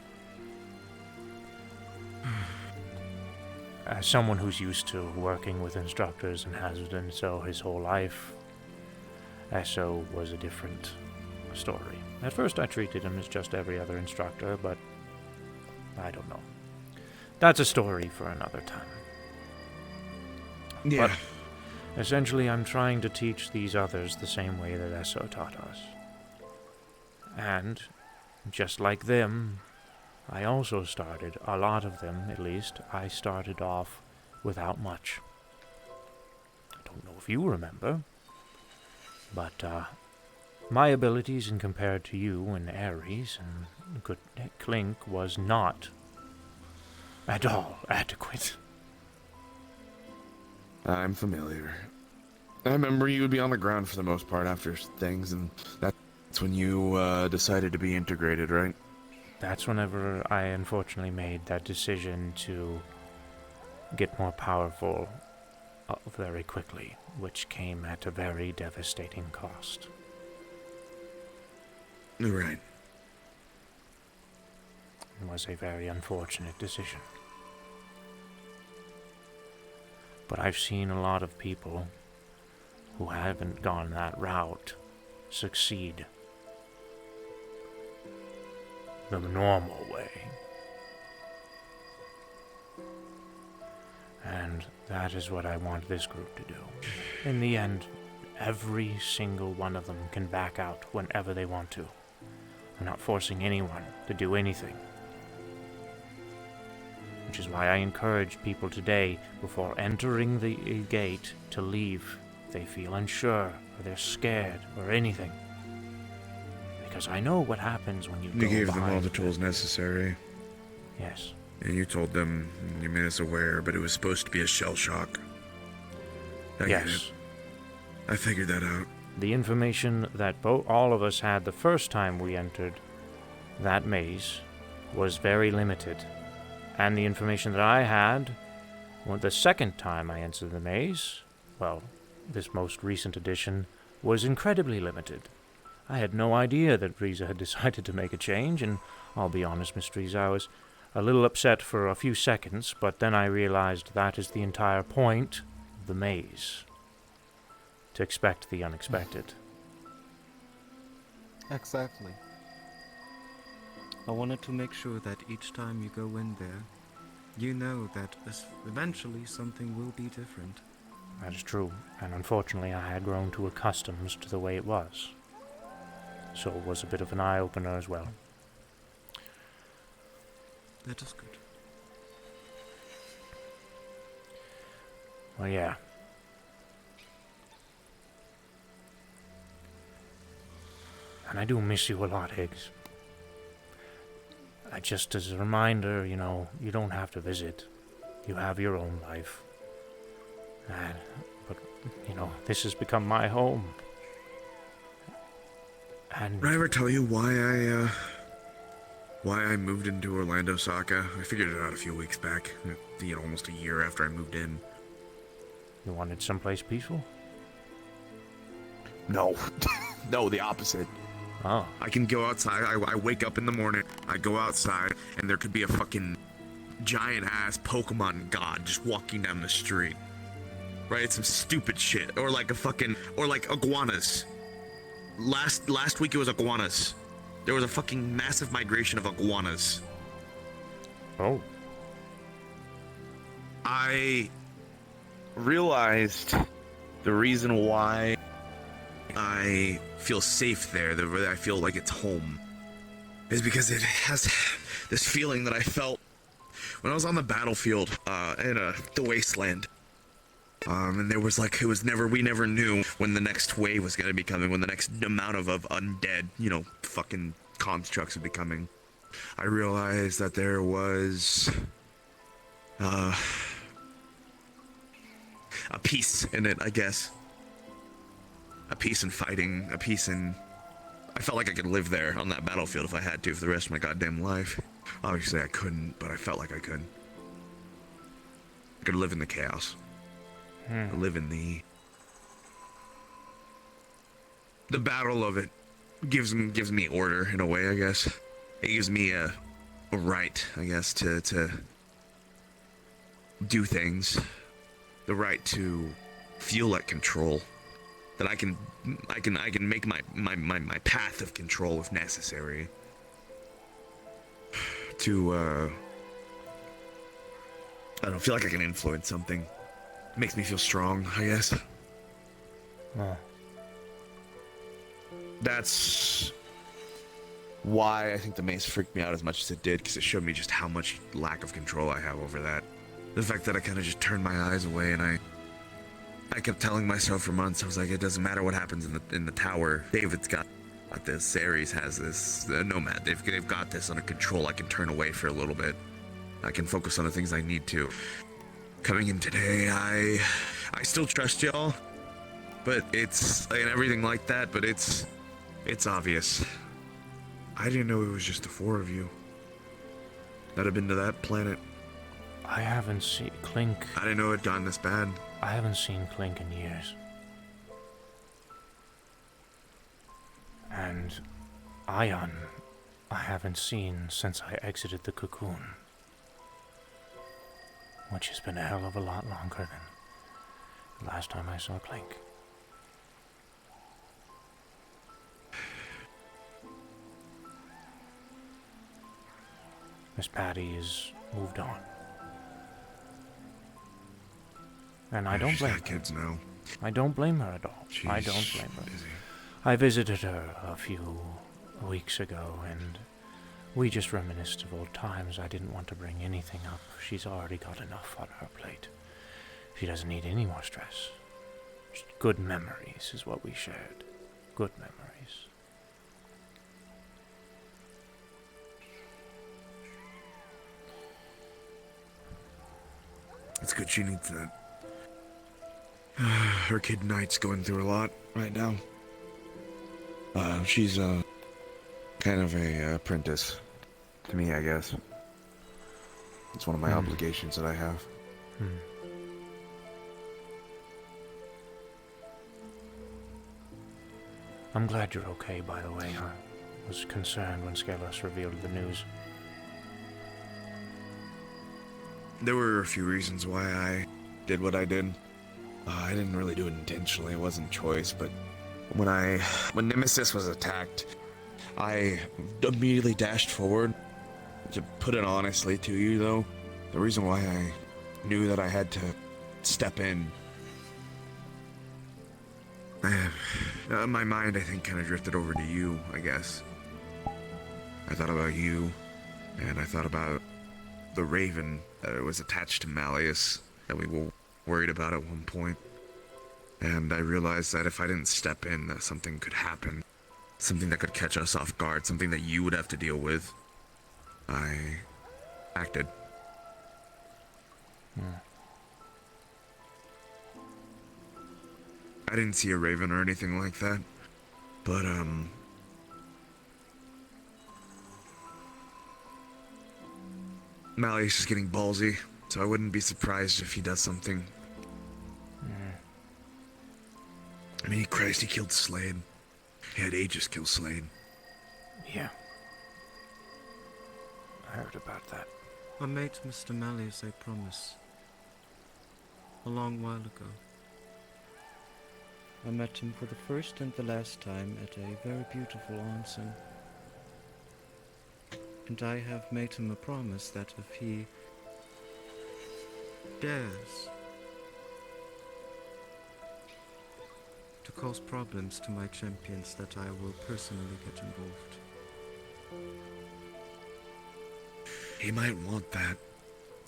Speaker 1: As someone who's used to working with instructors and has done so his whole life, Esso was a different story. At first I treated him as just every other instructor, but I don't know. That's a story for another time.
Speaker 14: Yeah.
Speaker 1: But essentially, I'm trying to teach these others the same way that Esso taught us. And, just like them, I also started, a lot of them at least, I started off without much. I don't know if you remember, but my abilities in compared to you and Ares and good Clink was not at all adequate.
Speaker 14: I'm familiar. I remember you would be on the ground for the most part after things, and that's when you decided to be integrated, right?
Speaker 1: That's whenever I unfortunately made that decision to get more powerful very quickly, which came at a very devastating cost.
Speaker 14: Right.
Speaker 1: It was a very unfortunate decision. But I've seen a lot of people who haven't gone that route succeed the normal way. And that is what I want this group to do. In the end, every single one of them can back out whenever they want to. I'm not forcing anyone to do anything. Which is why I encourage people today, before entering the gate, to leave if they feel unsure, or they're scared, or anything. Because I know what happens when you go
Speaker 18: You gave them all
Speaker 1: behind
Speaker 18: the tools necessary.
Speaker 1: Yes.
Speaker 18: And you told them, you made us aware, but it was supposed to be a shell shock. I get
Speaker 1: Yes.
Speaker 18: it. I figured that out.
Speaker 1: The information that all of us had the first time we entered that maze was very limited. And the information that I had the second time I entered the maze, well, this most recent edition, was incredibly limited. I had no idea that Riza had decided to make a change, and I'll be honest, Miss Riza, I was a little upset for a few seconds, but then I realized that is the entire point of the maze. To expect the unexpected.
Speaker 6: Exactly. I wanted to make sure that each time you go in there, you know that eventually something will be different.
Speaker 1: That is true, and unfortunately I had grown too accustomed to the way it was. So it was a bit of an eye-opener as well.
Speaker 6: That is good.
Speaker 1: Well, yeah. And I do miss you a lot, Higgs. Just as a reminder, you know, you don't have to visit. You have your own life. But, you know, this has become my home. And...
Speaker 18: Did I ever tell you why I moved into Orlando, Sokka? I figured it out a few weeks back. You know, almost a year after I moved in.
Speaker 1: You wanted someplace peaceful?
Speaker 18: No. No, the opposite.
Speaker 1: Oh.
Speaker 18: I can go outside. I wake up in the morning. I go outside, and there could be a fucking giant-ass Pokemon god just walking down the street. Right? It's some stupid shit. Or like iguanas. Last week it was iguanas. There was a fucking massive migration of iguanas.
Speaker 1: Oh.
Speaker 14: I realized the reason why
Speaker 18: I feel safe there, that I feel like it's home, is because it has this feeling that I felt when I was on the battlefield in the wasteland. And there was we never knew when the next wave was gonna be coming, when the next amount of undead, fucking constructs would be coming. I realized that there was a peace in it, I guess. A peace in fighting, a peace in... I felt like I could live there on that battlefield if I had to for the rest of my goddamn life. Obviously I couldn't, but I felt like I could. I could live in the chaos. Live in the battle of it. Gives me order in a way, I guess. It gives me a right, I guess, to do things. The right to feel like control. That I can make my path of control if necessary. To I don't feel like I can influence something. It makes me feel strong, I guess.
Speaker 1: Oh.
Speaker 18: That's why I think the maze freaked me out as much as it did, because it showed me just how much lack of control I have over that. The fact that I kind of just turned my eyes away, and I kept telling myself for months, I was like, it doesn't matter what happens in the tower. David's got this. Ares has this. Nomad, they've got this under control. I can turn away for a little bit. I can focus on the things I need to. Coming in today, I still trust y'all, but and everything like that, but it's obvious. I didn't know it was just the four of you that have been to that planet.
Speaker 1: I haven't seen Clink.
Speaker 18: I didn't know it had gotten this bad.
Speaker 1: I haven't seen Clink in years. And Ion, I haven't seen since I exited the cocoon. Which has been a hell of a lot longer than the last time I saw Clink. Miss Patty has moved on. And I don't
Speaker 18: She's
Speaker 1: blame
Speaker 18: got
Speaker 1: her.
Speaker 18: kids now.
Speaker 1: I don't blame her at all. I don't
Speaker 18: She's
Speaker 1: blame her.
Speaker 18: busy.
Speaker 1: I visited her a few weeks ago, and we just reminisced of old times. I didn't want to bring anything up. She's already got enough on her plate. She doesn't need any more stress. Just good memories is what we shared. Good memories.
Speaker 18: It's good she needs that. Her kid Knight's going through a lot right now. She's kind of a apprentice to me, I guess. It's one of my obligations that I have.
Speaker 1: I'm glad you're okay, by the way. I was concerned when Skelos revealed the news.
Speaker 18: There were a few reasons why I did what I did. I didn't really do it intentionally, it wasn't choice, but when Nemesis was attacked, I immediately dashed forward. To put it honestly to you, though, the reason why I knew that I had to step in, my mind, I think, kind of drifted over to you, I guess. I thought about you, and I thought about the Raven that was attached to Malleus that we were worried about at one point. And I realized that if I didn't step in, that something could happen. Something that could catch us off guard, something that you would have to deal with. I acted. I didn't see a Raven or anything like that, but Malleus is getting ballsy, so I wouldn't be surprised if he does something. I mean, Christ, he killed Slade. He had Aegis kill Slade.
Speaker 1: Yeah. I heard about that.
Speaker 6: I made Mr. Malleus a promise. A long while ago. I met him for the first and the last time at a very beautiful onsen. And I have made him a promise that if he dares to cause problems to my champions, that I will personally get involved.
Speaker 18: He might want that,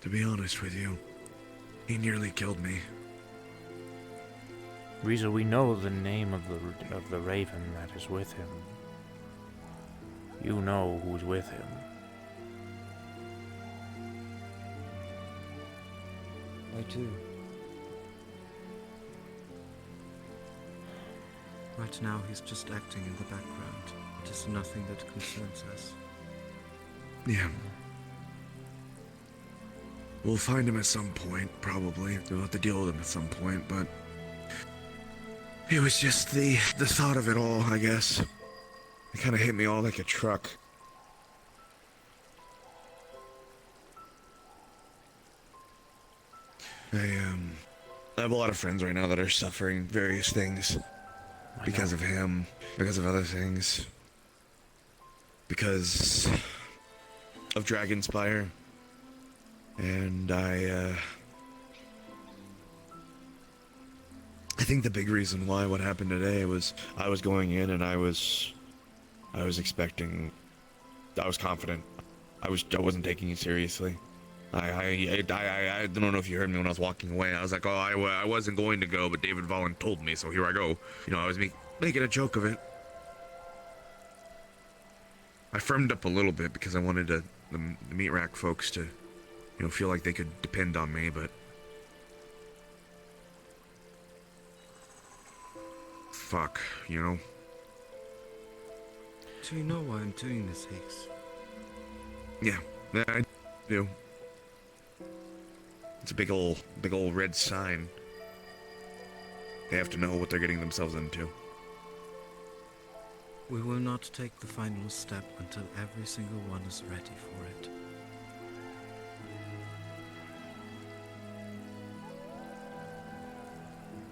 Speaker 18: to be honest with you. He nearly killed me.
Speaker 1: Riza, we know the name of the Raven that is with him. You know who's with him.
Speaker 6: I do. Right now he's just acting in the background. It is nothing that concerns us.
Speaker 18: Yeah. We'll find him at some point, probably. We'll have to deal with him at some point, but it was just the thought of it all, I guess. It kind of hit me all like a truck. I have a lot of friends right now that are suffering various things because of him, because of other things, because of Dragonspire. And I think the big reason why what happened today was I was going in and I was expecting, I was confident. I wasn't taking it seriously. I don't know if you heard me when I was walking away. I was like, oh, I wasn't going to go, but David Vollen told me, so here I go. You know, I was making a joke of it. I firmed up a little bit because I wanted the meat rack folks to, you know, feel like they could depend on me, but fuck, you know.
Speaker 6: Do you know why I'm doing this, Higgs?
Speaker 18: Yeah, I do. It's a big ol' red sign. They have to know what they're getting themselves into.
Speaker 6: We will not take the final step until every single one is ready for it.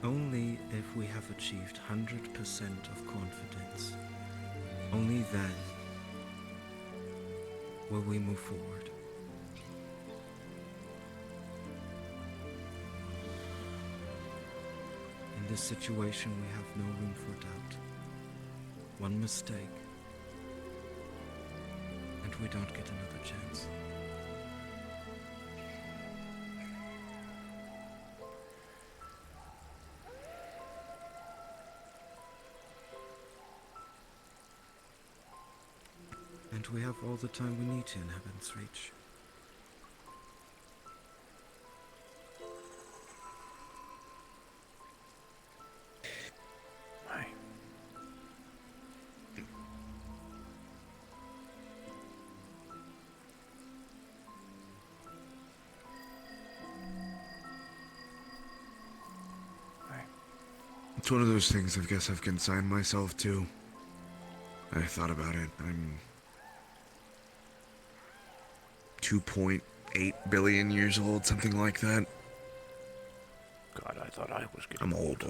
Speaker 6: Only if we have achieved 100% of confidence, only then will we move forward. this situation, we have no room for doubt. One mistake, and we don't get another chance. And we have all the time we need to in Heaven's Reach.
Speaker 18: It's one of those things I guess I've consigned myself to. I thought about it. I'm 2.8 billion years old, something like that.
Speaker 1: God, I thought I was getting
Speaker 18: I'm old.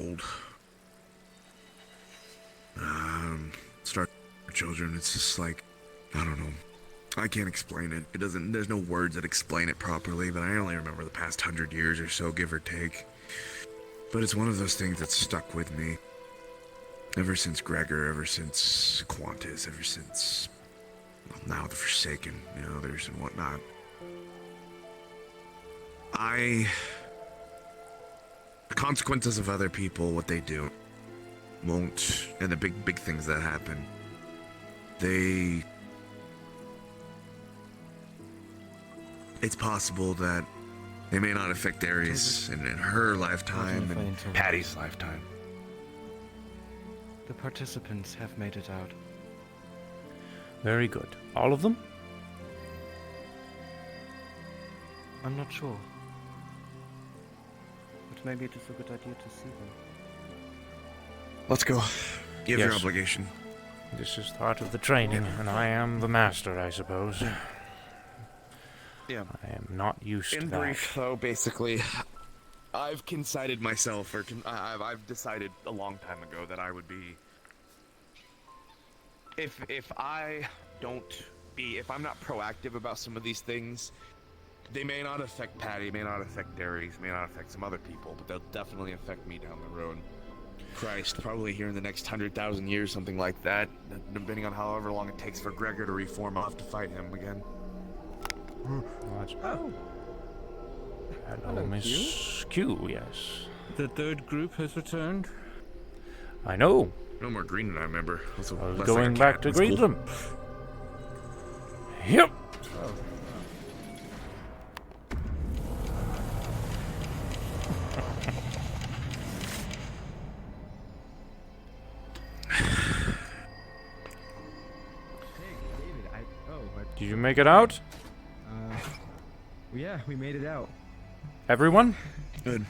Speaker 18: Start children, it's just like, I don't know. I can't explain it. There's no words that explain it properly, but I only remember the past 100 years or so, give or take. But it's one of those things that's stuck with me. Ever since Gregor, ever since Qantas, ever since, well, now the Forsaken, you know, others and whatnot. The consequences of other people, what they do, won't, and the big things that happen, it's possible that they may not affect Ares in her lifetime and Patty's lifetime.
Speaker 6: The participants have made it out.
Speaker 1: Very good. All of them?
Speaker 6: I'm not sure. But maybe it is a good idea to see them.
Speaker 18: Let's go. Give your
Speaker 1: Yes.
Speaker 18: obligation.
Speaker 1: This is part of the training, and I am the master, I suppose.
Speaker 14: Yeah.
Speaker 1: I am not used to
Speaker 14: In
Speaker 1: that.
Speaker 14: brief, though, basically, I've considered myself, or I've decided a long time ago that I would be. If I'm not proactive about some of these things, they may not affect Patty, may not affect Darius, may not affect some other people, but they'll definitely affect me down the road. Christ, probably here in the next 100,000 years, something like that, depending on however long it takes for Gregor to reform off to fight him again.
Speaker 1: Hello, Miss Q, yes.
Speaker 8: The third group has returned.
Speaker 1: I know.
Speaker 18: No more green than I remember. Also,
Speaker 1: I was
Speaker 18: less
Speaker 1: going
Speaker 18: like a
Speaker 1: back
Speaker 18: cat.
Speaker 1: to
Speaker 18: That's
Speaker 1: greet
Speaker 18: cool.
Speaker 1: them. Yep. Did you make it out?
Speaker 21: Yeah, we made it out.
Speaker 1: Everyone?
Speaker 18: Good.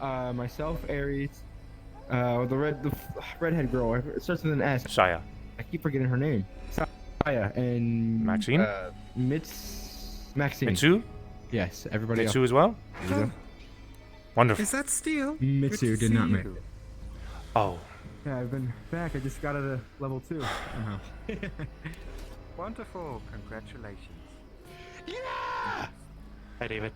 Speaker 21: Myself, Ares, the redhead girl. It starts with an S.
Speaker 1: Saya.
Speaker 21: I keep forgetting her name. Saya and
Speaker 1: Maxine?
Speaker 21: Maxine.
Speaker 1: Mitsu?
Speaker 21: Yes, everybody
Speaker 1: Mitsu
Speaker 21: else.
Speaker 1: as well?
Speaker 21: Yeah.
Speaker 1: Wonderful.
Speaker 19: Is that Steel?
Speaker 21: Mitsu did not make it.
Speaker 1: Oh.
Speaker 21: Yeah, I've been back. I just got out of level 2.
Speaker 13: Wonderful. Congratulations.
Speaker 10: Hi, David.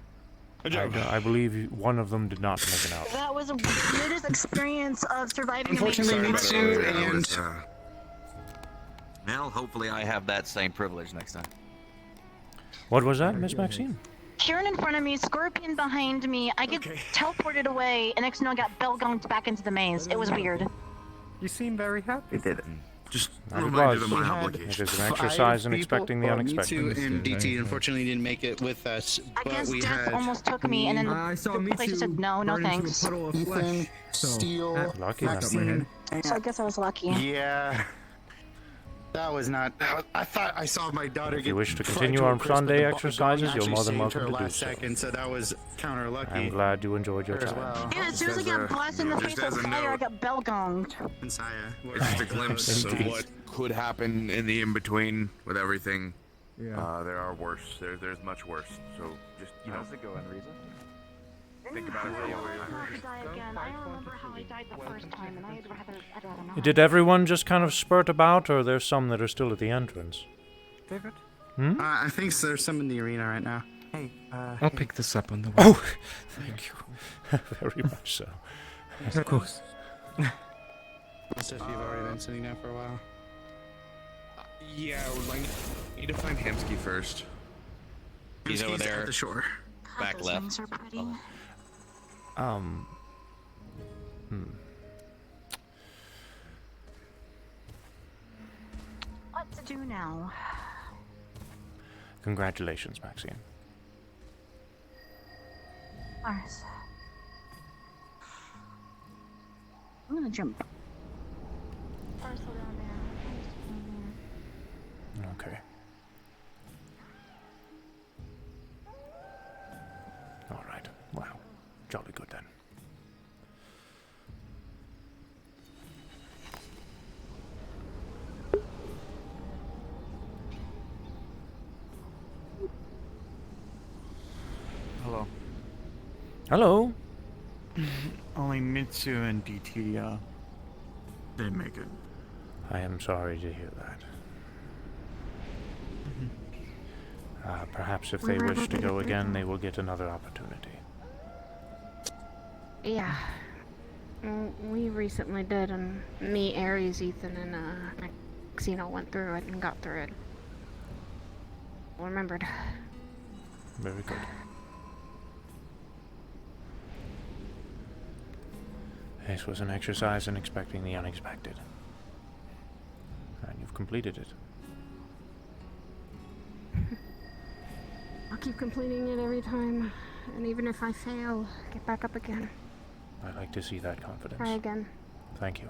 Speaker 1: I believe one of them did not make it out.
Speaker 3: That was the weirdest experience of surviving.
Speaker 7: Unfortunately, me too, and
Speaker 22: Well, hopefully I have that same privilege next time.
Speaker 1: What was that, Miss Maxine?
Speaker 3: Kieran in front of me, Scorpion behind me. I get teleported away, and next thing I got bell-gonged back into the maze. It was weird.
Speaker 13: You seem very happy.
Speaker 19: We did it.
Speaker 18: Just
Speaker 1: It
Speaker 18: reminder
Speaker 1: was.
Speaker 18: of my
Speaker 1: It
Speaker 18: obligation.
Speaker 1: is an exercise in expecting the unexpected.
Speaker 7: Me too, and DT unfortunately didn't make it with us,
Speaker 3: I
Speaker 7: but
Speaker 3: guess
Speaker 7: we
Speaker 3: death
Speaker 7: had
Speaker 3: almost took me, and then the place just said, no thanks.
Speaker 19: Ethan, Steel,
Speaker 1: Lucky
Speaker 19: Maxine.
Speaker 3: So I guess I was lucky.
Speaker 7: Yeah. That was not. I thought I saw my daughter
Speaker 1: If
Speaker 7: get.
Speaker 1: you wish to
Speaker 7: fried
Speaker 1: continue
Speaker 7: to a
Speaker 1: our
Speaker 7: crisp,
Speaker 1: Sunday
Speaker 7: but the
Speaker 1: exercises,
Speaker 7: gong
Speaker 1: you're more than
Speaker 7: actually saved
Speaker 1: welcome
Speaker 7: her
Speaker 1: to do
Speaker 7: last
Speaker 1: so.
Speaker 7: second, so that was counter lucky.
Speaker 1: I'm glad you enjoyed your
Speaker 7: Her as
Speaker 1: time.
Speaker 7: well.
Speaker 3: Yeah, as soon as I got blasted in the face with fire, I got bell-gonged.
Speaker 7: And Saya.
Speaker 18: It's just a glimpse of what could happen in the in-between with everything.
Speaker 21: Yeah.
Speaker 18: There are worse. There's much worse. So just, you know.
Speaker 13: How's it going, Riza?
Speaker 18: Think about it.
Speaker 3: I don't want to die again. I don't remember how I died the first time, and I'd rather not.
Speaker 1: Did everyone just kind of spurt about, or there's some that are still at the entrance?
Speaker 13: David?
Speaker 7: I think there's some in the arena right now.
Speaker 13: Hey,
Speaker 6: I'll pick this up on the way.
Speaker 1: Oh, thank you. Very much so.
Speaker 21: Of course.
Speaker 5: As if you've already been sitting down for a while.
Speaker 14: Yeah, I need to find Hamsky first.
Speaker 22: He's over there.
Speaker 7: At the shore.
Speaker 22: Back
Speaker 3: Those
Speaker 22: left.
Speaker 3: wings are pretty. What to do now?
Speaker 1: Congratulations, Maxine.
Speaker 3: Mars. I'm gonna jump. Parcel down there.
Speaker 1: Okay. All right. Well, jolly good then.
Speaker 12: Hello.
Speaker 1: Hello.
Speaker 12: Only Mitsu and DT didn't make it.
Speaker 1: I am sorry to hear that. Perhaps if they wish to go again, they will get another opportunity.
Speaker 11: Yeah. We recently did, and me, Ares, Ethan, and Xeno went through it and got through it. Remembered.
Speaker 1: Very good. This was an exercise in expecting the unexpected. And you've completed it.
Speaker 11: I'll keep completing it every time, and even if I fail, get back up again.
Speaker 1: I like to see that confidence.
Speaker 11: Try again.
Speaker 1: Thank you.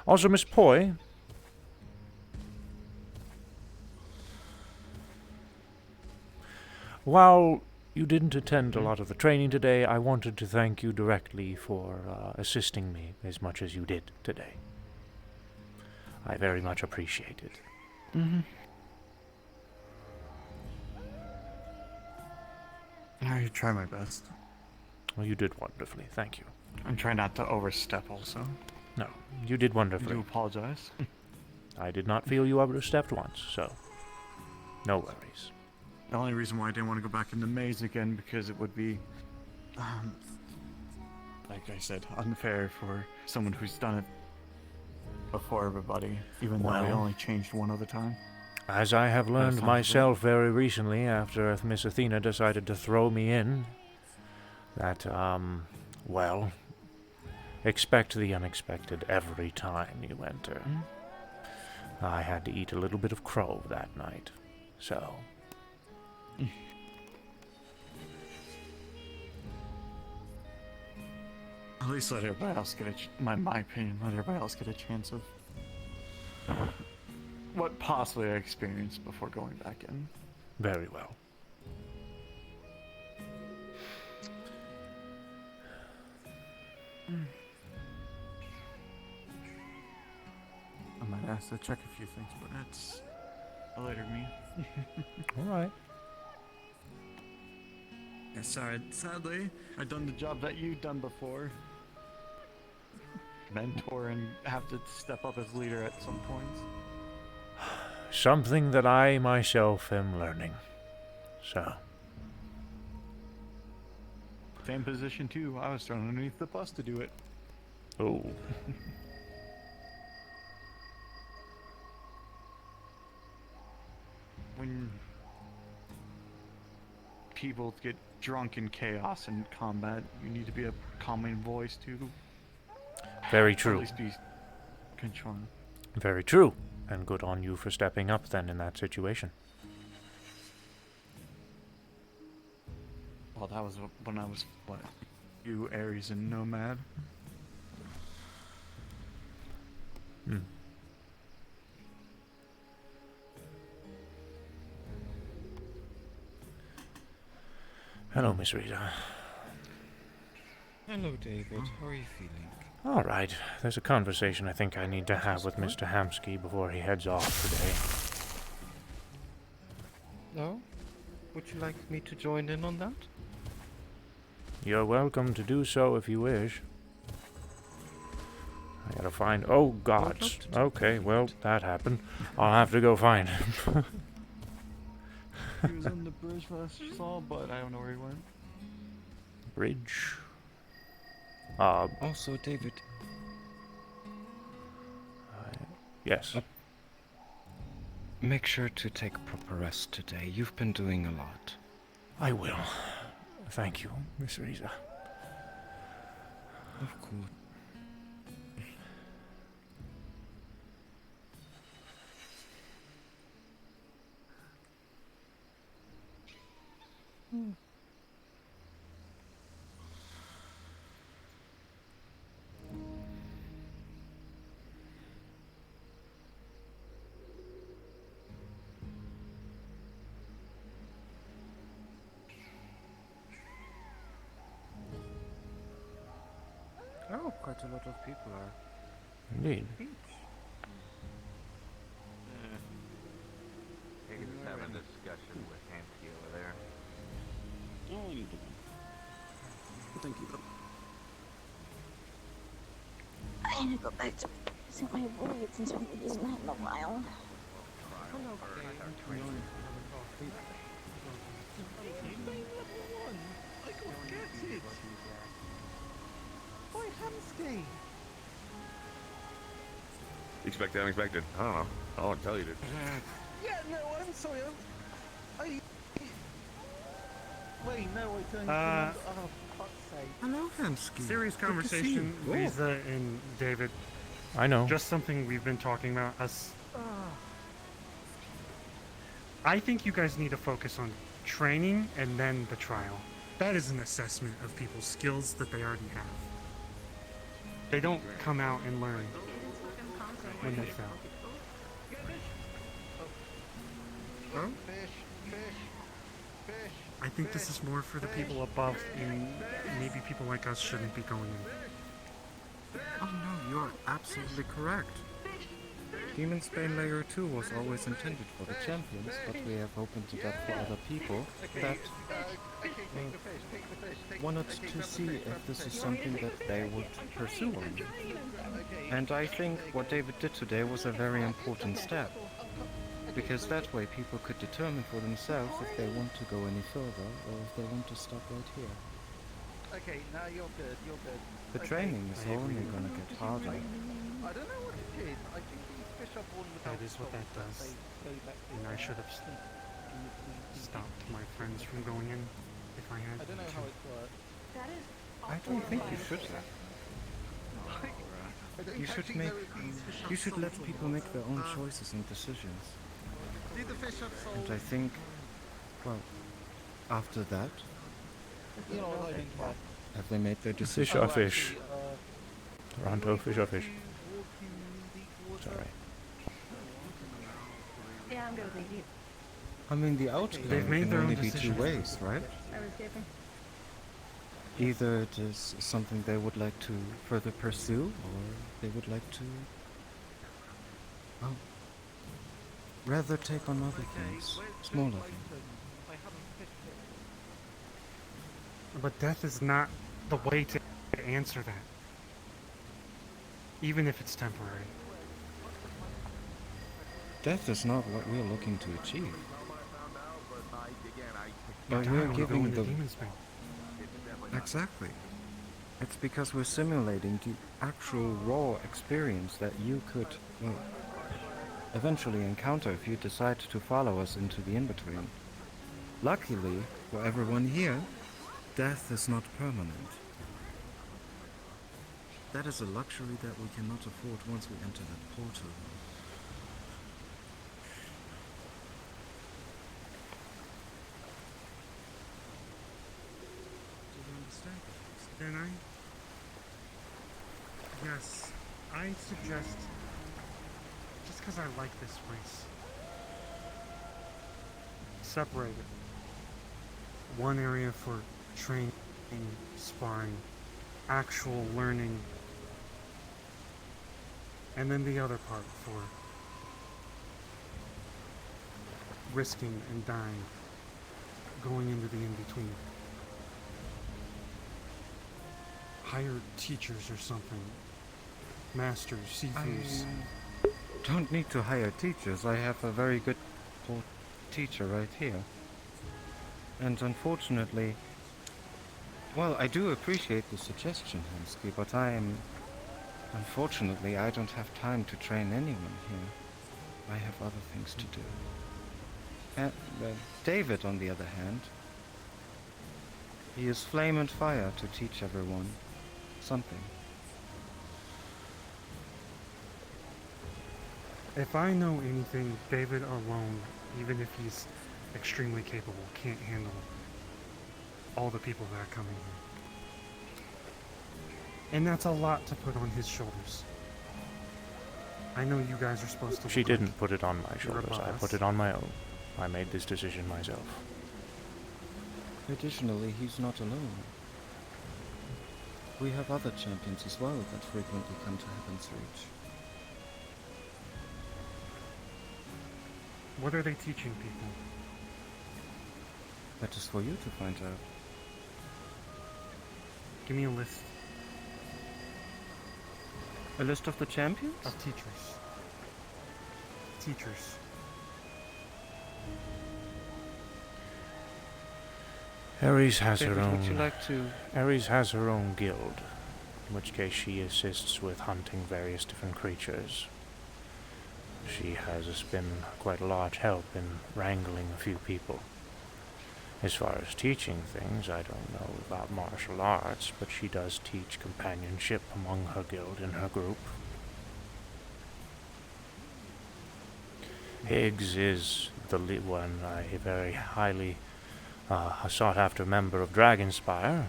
Speaker 1: Also, Miss Poi. While you didn't attend a lot of the training today, I wanted to thank you directly for assisting me as much as you did today. I very much appreciate it.
Speaker 12: I try my best.
Speaker 1: Well, you did wonderfully. Thank you.
Speaker 12: I'm trying not to overstep also.
Speaker 1: No, you did
Speaker 12: I
Speaker 1: wonderfully.
Speaker 12: do apologize.
Speaker 1: I did not feel you overstepped once, so no worries.
Speaker 12: The only reason why I didn't want to go back in the maze again because it would be, like I said, unfair for someone who's done it before everybody, even though we
Speaker 1: Well,
Speaker 12: only changed one other time.
Speaker 1: As I have learned
Speaker 12: sounds
Speaker 1: myself very recently after Miss Athena decided to throw me in, that, well, expect the unexpected every time you enter. I had to eat a little bit of crow that night, so...
Speaker 12: At least let everybody else get my opinion, let everybody else get a chance of what possibly I experienced before going back in.
Speaker 1: Very well.
Speaker 12: I might ask to check a few things, but that's a later me.
Speaker 1: Alright.
Speaker 12: Yeah, sorry, sadly, I've done the job that you've done before. Mentor and have to step up as leader at some points.
Speaker 1: Something that I myself am learning. So...
Speaker 12: Same position too. I was thrown underneath the bus to do it.
Speaker 1: Oh.
Speaker 12: When people get drunk in chaos and combat, you need to be a calming voice to
Speaker 1: Very
Speaker 12: at
Speaker 1: true.
Speaker 12: least be controlling.
Speaker 1: Very true. And good on you for stepping up then in that situation.
Speaker 12: Well, that was when I was, what, you, Ares, and Nomad.
Speaker 1: Hello, Miss Rita.
Speaker 6: Hello, David. How are you feeling?
Speaker 1: All right. There's a conversation I think I need to have with Mr. Hamsky before he heads off today.
Speaker 6: Oh? Would you like me to join in on that?
Speaker 1: You're welcome to do so if you wish. I gotta find. Oh, gods. Okay, well, that happened. I'll have to go find him.
Speaker 8: He was on the bridge last I saw, but I don't know where he went.
Speaker 1: Bridge.
Speaker 6: Also, David.
Speaker 1: Yes.
Speaker 6: Make sure to take proper rest today. You've been doing a lot.
Speaker 1: I will. Thank you, Miss Riza.
Speaker 6: Of course.
Speaker 13: Oh, quite a lot of people are.
Speaker 1: Indeed.
Speaker 9: You can just have a discussion with Hansky over there.
Speaker 5: Oh, I need to go. Thank you.
Speaker 3: I need to go back to using my void since we haven't used that in a while.
Speaker 2: Boy, Hamsky!
Speaker 14: Expect the unexpected. I don't know. I won't tell you to.
Speaker 2: Yeah, no, I'm sorry. I... Wait, no, I don't. Oh, fuck's sake.
Speaker 12: Hello, Hamsky. Serious
Speaker 21: Good to
Speaker 12: conversation,
Speaker 21: see you.
Speaker 12: Lisa and David.
Speaker 1: I know.
Speaker 12: Just something we've been talking about. I think you guys need to focus on training and then the trial. That is an assessment of people's skills that they already have. They don't come out and learn when they fail. Huh? I think this is more for the people above, and maybe people like us shouldn't be going in.
Speaker 6: Oh no, you're absolutely correct. Demon's Bane Layer 2 was always intended for the champions, but we have opened it up for other people that wanted to see if this is something that they would pursue on. And I think what David did today was a very important step, because that way people could determine for themselves if they want to go any further or if they want to stop right here.
Speaker 2: Okay, now you're good, you're good.
Speaker 6: The training is only gonna get harder.
Speaker 2: I don't know what it is. I think these fish are born without
Speaker 12: That is what that does. And I should have stopped my friends from going in if I had
Speaker 2: I don't know how it works. That is.
Speaker 6: I don't think you should have. You should let people make their own choices and decisions.
Speaker 2: Did the fish have soul?
Speaker 6: And I think, well, after that,
Speaker 2: You know what I think?
Speaker 6: have they made their decision?
Speaker 1: Fish or fish? Toronto, fish or fish? Sorry.
Speaker 11: Yeah, I'm good, thank you.
Speaker 6: I mean, the outcome
Speaker 12: They've made
Speaker 6: can
Speaker 12: their
Speaker 6: only
Speaker 12: own
Speaker 6: be two
Speaker 12: decision.
Speaker 6: ways, right?
Speaker 11: I was skipping.
Speaker 6: Either it is something they would like to further pursue, or they would like to, well, rather take on other things, smaller things.
Speaker 12: But death is not the way to answer that. Even if it's temporary.
Speaker 6: Death is not what we're looking to achieve. But
Speaker 12: Die
Speaker 6: we're
Speaker 12: when you go
Speaker 6: giving
Speaker 12: into
Speaker 6: the...
Speaker 12: Demon's Bane.
Speaker 6: Exactly. It's because we're simulating the actual raw experience that you could, well, eventually encounter if you decide to follow us into the in-between. Luckily, for everyone here, death is not permanent. That is a luxury that we cannot afford once we enter that portal.
Speaker 12: Do you understand? Then yes, I suggest, just because I like this place, separate it. One area for training, sparring, actual learning, and then the other part for risking and dying, going into the in-between. Hire teachers or something masters, Sifus.
Speaker 6: Don't need to hire teachers. I have a very good teacher right here. And unfortunately, well, I do appreciate the suggestion, Hamsky, but unfortunately, I don't have time to train anyone here. I have other things to do. And David, on the other hand, he is flame and fire to teach everyone something.
Speaker 12: If I know anything, David alone, even if he's extremely capable, can't handle all the people that are coming here. And that's a lot to put on his shoulders. I know you guys are supposed to...
Speaker 1: She didn't put it on my
Speaker 12: you're a
Speaker 1: shoulders. I
Speaker 12: boss.
Speaker 1: put it on my own. I made this decision myself.
Speaker 6: Additionally, he's not alone. We have other champions as well that frequently come to Heaven's Reach.
Speaker 12: What are they teaching people?
Speaker 6: That is for you to find out.
Speaker 12: Give me a list.
Speaker 6: A list of the champions?
Speaker 12: Of teachers. Teachers.
Speaker 1: Ares has
Speaker 6: David,
Speaker 1: her own.
Speaker 6: would you like to...
Speaker 1: Ares has her own guild, in which case she assists with hunting various different creatures. She has been quite a large help in wrangling a few people. As far as teaching things, I don't know about martial arts, but she does teach companionship among her guild and her group. Higgs is the one, a very highly sought-after member of Dragonspire.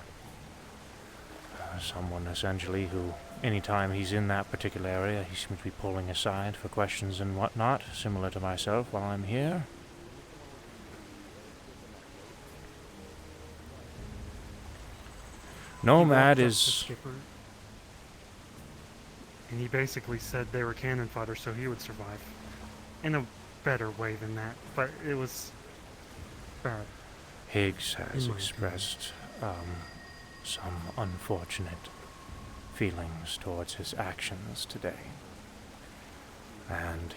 Speaker 1: Someone essentially who, anytime he's in that particular area, he seems to be pulling aside for questions and whatnot, similar to myself while I'm here. Nomad
Speaker 12: He walked up to
Speaker 1: is...
Speaker 12: Skipper, and he basically said they were cannon fodder so he would survive. In a better way than that, but it was bad.
Speaker 1: Higgs has
Speaker 12: In my
Speaker 1: expressed some unfortunate feelings towards his actions today. And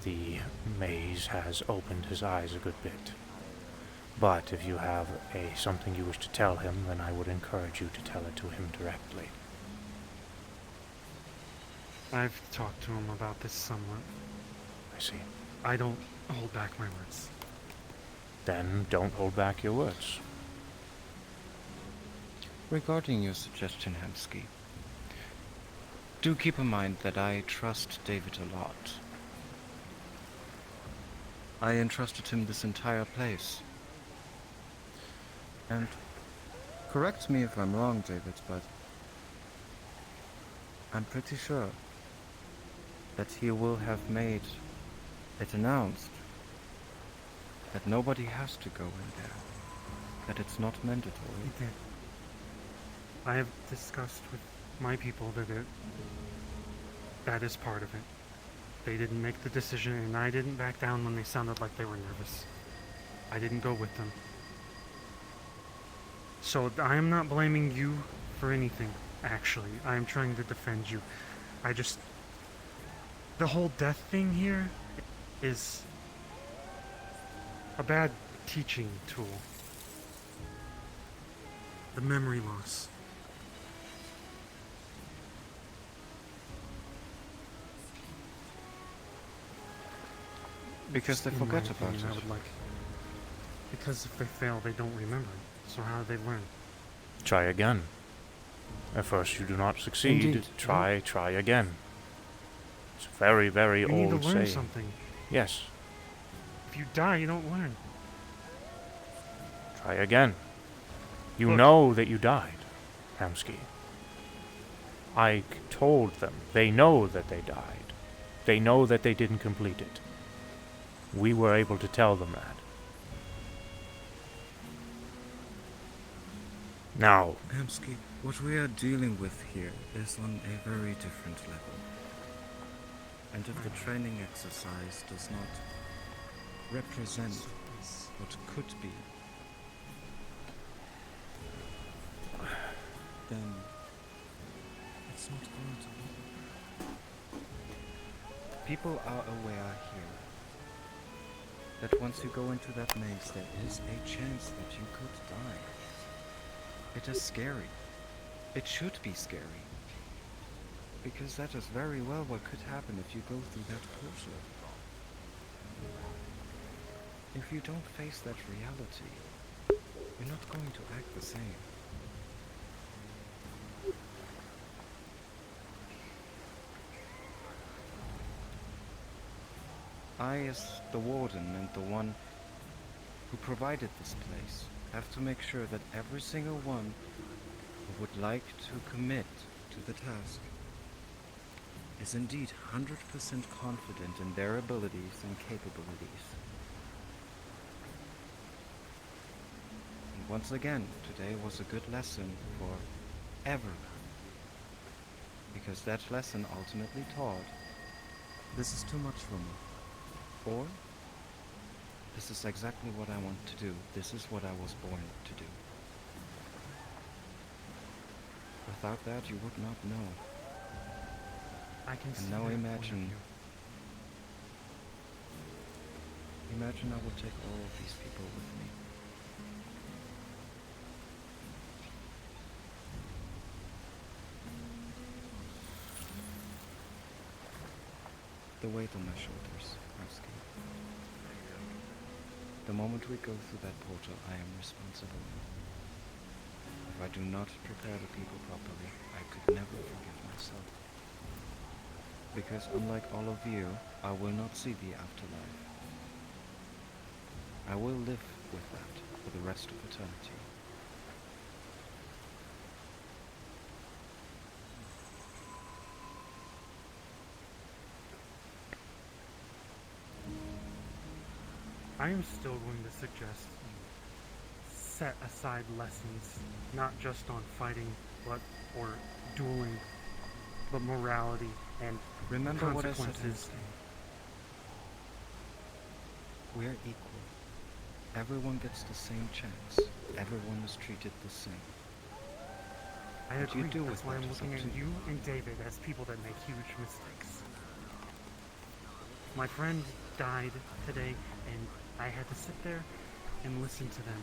Speaker 1: the maze has opened his eyes a good bit. But if you have something you wish to tell him, then I would encourage you to tell it to him directly.
Speaker 12: I've talked to him about this somewhat.
Speaker 1: I see.
Speaker 12: I don't hold back my words.
Speaker 1: Then don't hold back your words.
Speaker 6: Regarding your suggestion, Hamsky, do keep in mind that I trust David a lot. I entrusted him this entire place. And correct me if I'm wrong, David, but I'm pretty sure that he will have made it announced that nobody has to go in there, that it's not mandatory.
Speaker 12: He did. I have discussed with my people that is part of it. They didn't make the decision, and I didn't back down when they sounded like they were nervous. I didn't go with them. So I am not blaming you for anything, actually. I am trying to defend you. The whole death thing here is a bad teaching tool. The memory loss.
Speaker 6: Because they
Speaker 12: In my
Speaker 6: forget about
Speaker 12: opinion,
Speaker 6: it.
Speaker 12: I would like. Because if they fail, they don't remember it. So how do they learn?
Speaker 1: Try again. At first you do not succeed.
Speaker 12: Indeed.
Speaker 1: Try again. It's a very, very
Speaker 12: You
Speaker 1: old
Speaker 12: need to learn
Speaker 1: saying.
Speaker 12: something.
Speaker 1: Yes.
Speaker 12: If you die, you don't learn.
Speaker 1: Try again. You
Speaker 12: Look.
Speaker 1: know that you died, Hamsky. I told them. They know that they died. They know that they didn't complete it. We were able to tell them that. Now,
Speaker 15: Hamsky, what we are dealing with here is on a very different level. And if the training exercise does not represent what could be, then it's not going to be.
Speaker 6: People are aware here that once you go into that maze, there is a chance that you could die. It is scary. It should be scary. Because that is very well what could happen if you go through that portal. If you don't face that reality, you're not going to act the same. I, as the warden and the one who provided this place, have to make sure that every single one who would like to commit to the task is indeed 100% confident in their abilities and capabilities. And once again, today was a good lesson for everyone. Because that lesson ultimately taught, this is too much for me. Or, this is exactly what I want to do. This is what I was born to do. Without that, you would not know.
Speaker 12: I can see
Speaker 6: And now
Speaker 12: that point of
Speaker 6: imagine
Speaker 12: view.
Speaker 6: I will take all of these people with me. The weight on my shoulders, Husky. The moment we go through that portal, I am responsible. If I do not prepare the people properly, I could never forgive myself. Because unlike all of you, I will not see the afterlife. I will live with that for the rest of eternity.
Speaker 12: I am still going to suggest you set aside lessons, not just on fighting, or dueling, but morality and
Speaker 6: Remember what I said,
Speaker 12: consequences.
Speaker 6: We're equal. Everyone gets the same chance. Everyone is treated the same.
Speaker 12: I
Speaker 6: What you
Speaker 12: agree.
Speaker 6: do
Speaker 12: That's
Speaker 6: with
Speaker 12: why
Speaker 6: that
Speaker 12: I'm
Speaker 6: is
Speaker 12: looking
Speaker 6: up
Speaker 12: at
Speaker 6: to
Speaker 12: you and David as people that make huge mistakes. My friend died today, and I had to sit there and listen to them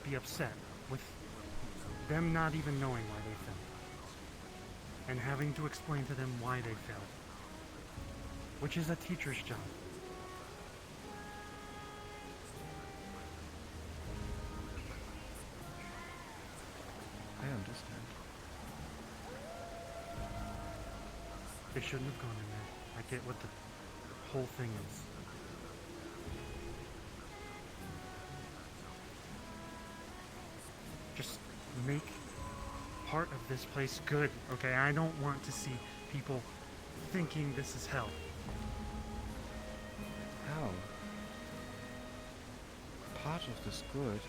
Speaker 12: be upset with them not even knowing why they failed, and having to explain to them why they failed, which is a teacher's job.
Speaker 6: I understand.
Speaker 12: They shouldn't have gone in there. I get what the whole thing is. Just make part of this place good, okay? I don't want to see people thinking this is hell.
Speaker 6: How? Part of this good?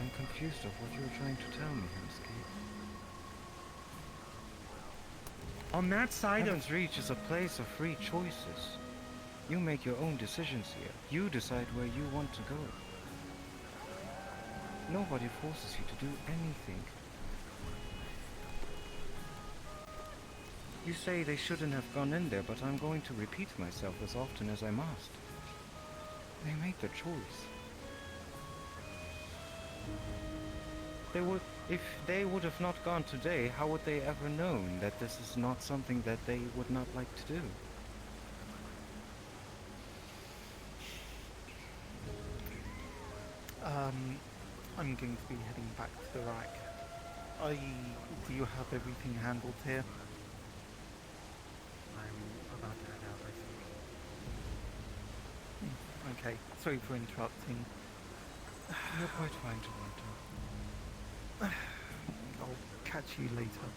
Speaker 6: I'm confused of what you're trying to tell me, Husky.
Speaker 12: On that side
Speaker 6: Heaven's Reach is a place of free choices. You make your own decisions here. You decide where you want to go. Nobody forces you to do anything. You say they shouldn't have gone in there, but I'm going to repeat myself as often as I must. They made the choice. If they would have not gone today, how would they ever known that this is not something that they would not like to do?
Speaker 2: I'm going to be heading back to the rack. Do you have everything handled here?
Speaker 12: I'm about to head out, I think.
Speaker 2: Okay, sorry for interrupting.
Speaker 6: You're quite fine to wander.
Speaker 2: I'll catch you later.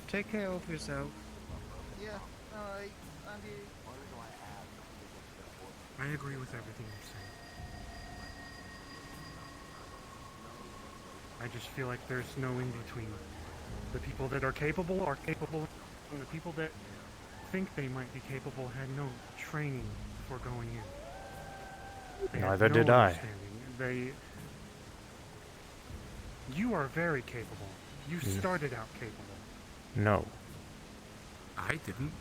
Speaker 6: Take care of yourself.
Speaker 9: Yeah, alright, Andy.
Speaker 12: I agree with everything you're saying. I just feel like there's no in between. The people that are capable, and the people that think they might be capable had no training before going in. They had
Speaker 1: Neither
Speaker 12: no
Speaker 1: did I.
Speaker 12: understanding. You are very capable. You
Speaker 1: Yeah.
Speaker 12: started out capable.
Speaker 1: No.
Speaker 8: I didn't.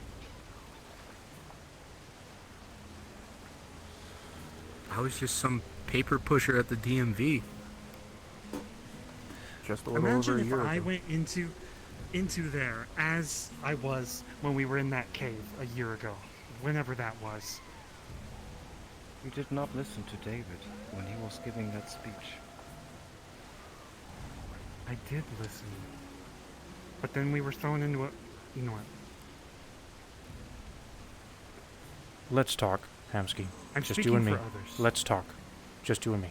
Speaker 5: I was just some paper pusher at the DMV.
Speaker 21: Just a little
Speaker 12: Imagine
Speaker 21: over a
Speaker 12: if
Speaker 21: year
Speaker 12: I
Speaker 21: ago.
Speaker 12: went into there as I was when we were in that cave a year ago, whenever that was.
Speaker 6: You did not listen to David when he was giving that speech.
Speaker 12: I did listen. But then we were thrown into a... You know what?
Speaker 1: Let's talk, Hamsky.
Speaker 12: I'm
Speaker 1: Just you
Speaker 12: speaking
Speaker 1: and me.
Speaker 12: for others.
Speaker 1: Let's talk. Just you and me.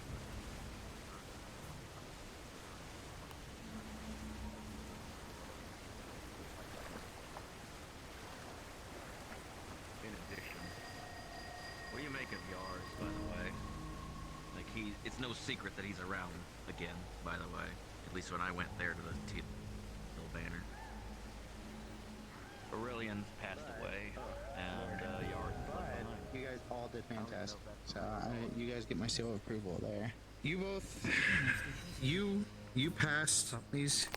Speaker 16: In addition, what do you make of Yars, by the way? Like, it's no secret that he's around again, by the way. At least when I went there to the Teal Banner. Aurelian's passed away, and Yars is left behind.
Speaker 7: You guys all did fantastic. So you guys get my seal of approval there. You both, you passed these.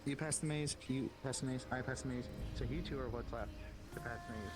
Speaker 7: You passed the maze. You passed the maze. I passed the maze. So you two are what's left to pass the maze.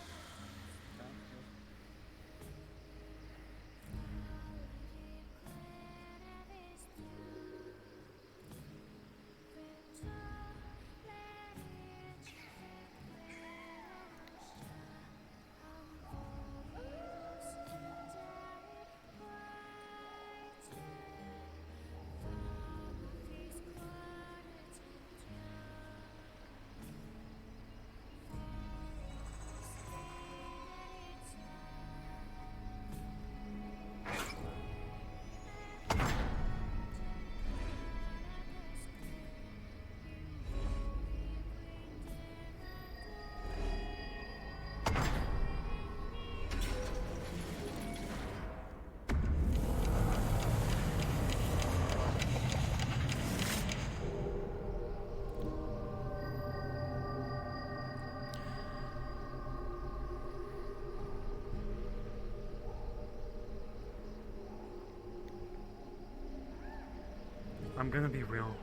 Speaker 12: I'm gonna be real.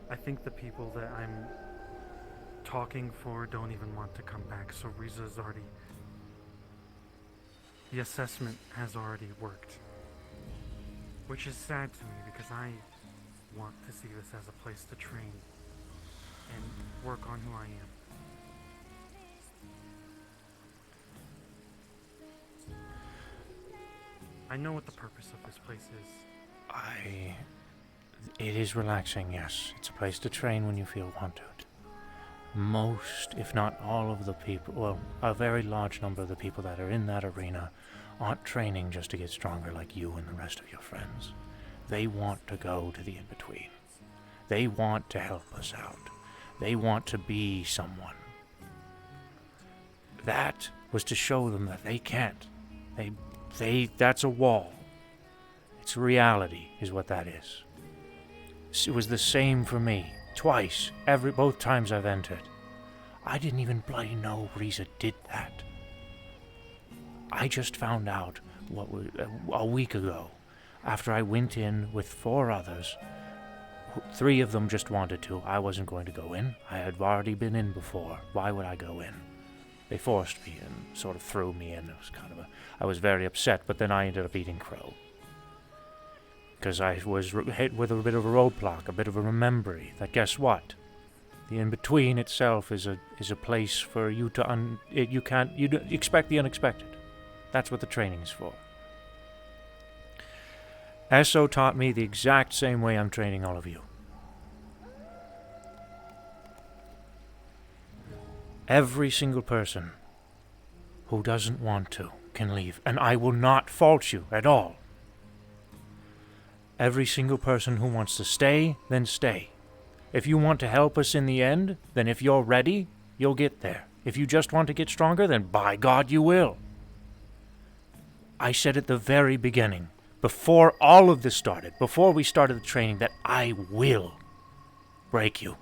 Speaker 12: I think the people that I'm talking for don't even want to come back, so Riza's already... The assessment has already worked. Which is sad to me, because I want to see this as a place to train and work on who I am. I know what the purpose of this place is.
Speaker 1: It is relaxing, yes. It's a place to train when you feel wanted. Most, if not all of the people, well, a very large number of the people that are in that arena aren't training just to get stronger like you and the rest of your friends. They want to go to the in-between. They want to help us out. They want to be someone. That was to show them that they can't. That's a wall. It's reality, is what that is. It was the same for me. Twice. Both times I've entered. I didn't even bloody know Riza did that. I just found out a week ago, after I went in with 4 others. 3 of them just wanted to. I wasn't going to go in. I had already been in before. Why would I go in? They forced me and sort of threw me in. It was I was very upset, but then I ended up eating crow. Because I was hit with a bit of a roadblock, a bit of a memory, that guess what? The in-between itself is a place for you to you expect the unexpected. That's what the training is for. Esso taught me the exact same way I'm training all of you. Every single person who doesn't want to can leave, and I will not fault you at all. Every single person who wants to stay, then stay. If you want to help us in the end, then if you're ready, you'll get there. If you just want to get stronger, then by God you will. I said at the very beginning, before all of this started, before we started the training, that I will break you.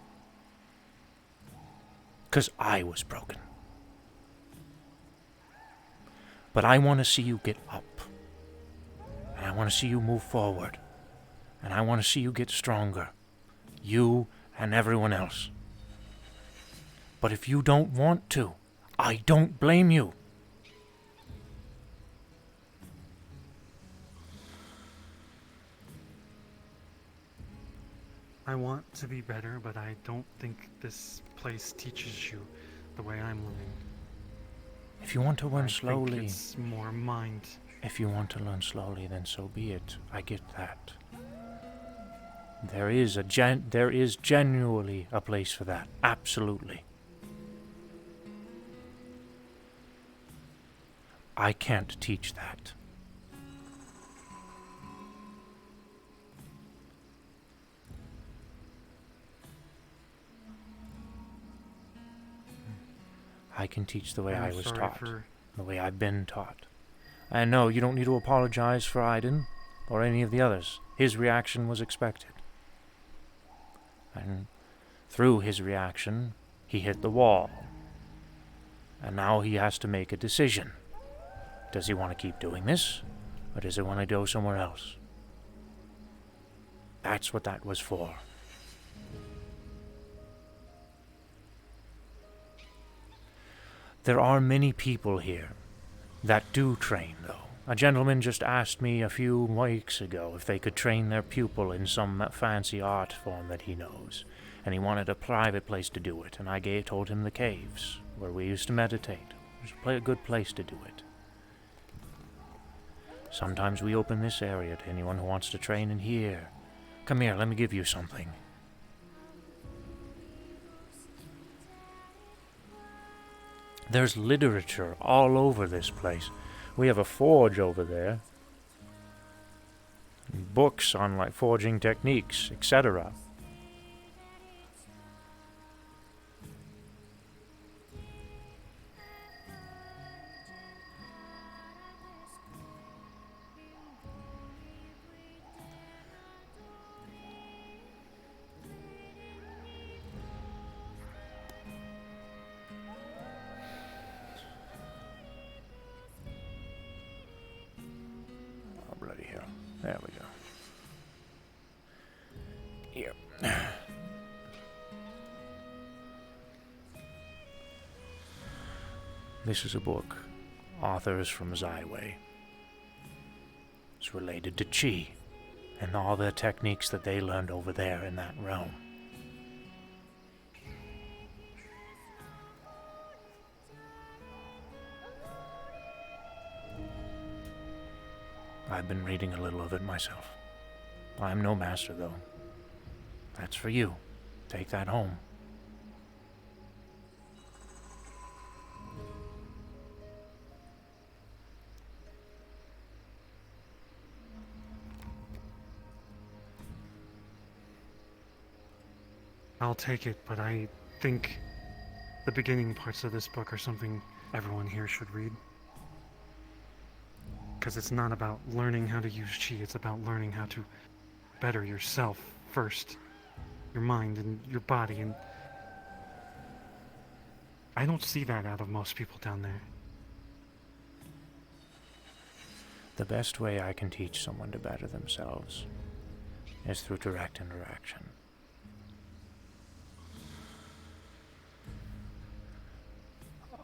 Speaker 1: Because I was broken. But I want to see you get up. And I want to see you move forward. And I want to see you get stronger. You and everyone else. But if you don't want to, I don't blame you.
Speaker 12: I want to be better, but I don't think this place teaches you the way I'm learning.
Speaker 1: If you want to learn
Speaker 12: I think
Speaker 1: slowly,
Speaker 12: it's more mind.
Speaker 1: if you want to learn slowly, then so be it. I get that. There is genuinely a place for that. Absolutely. I can't teach that. I can teach the way I
Speaker 12: I'm
Speaker 1: was
Speaker 12: sorry
Speaker 1: taught,
Speaker 12: for-
Speaker 1: the way I've been taught. And no, you don't need to apologize for Aiden or any of the others. His reaction was expected. And through his reaction, he hit the wall. And now he has to make a decision. Does he want to keep doing this, or does he want to go somewhere else? That's what that was for. There are many people here that do train, though. A gentleman just asked me a few weeks ago if they could train their pupil in some fancy art form that he knows, and he wanted a private place to do it, and I told him the caves, where we used to meditate. It was a good place to do it. Sometimes we open this area to anyone who wants to train in here. Come here, let me give you something. There's literature all over this place. We have a forge over there. Books on like forging techniques, etc. Oh, bloody hell. There we go. Here. This is a book. Author is from Zyway. It's related to Chi and all the techniques that they learned over there in that realm. I've been reading a little of it myself. I'm no master, though. That's for you. Take that home.
Speaker 12: I'll take it, but I think the beginning parts of this book are something everyone here should read. Because it's not about learning how to use chi, it's about learning how to better yourself first. Your mind and your body, and I don't see that out of most people down there.
Speaker 1: The best way I can teach someone to better themselves is through direct interaction.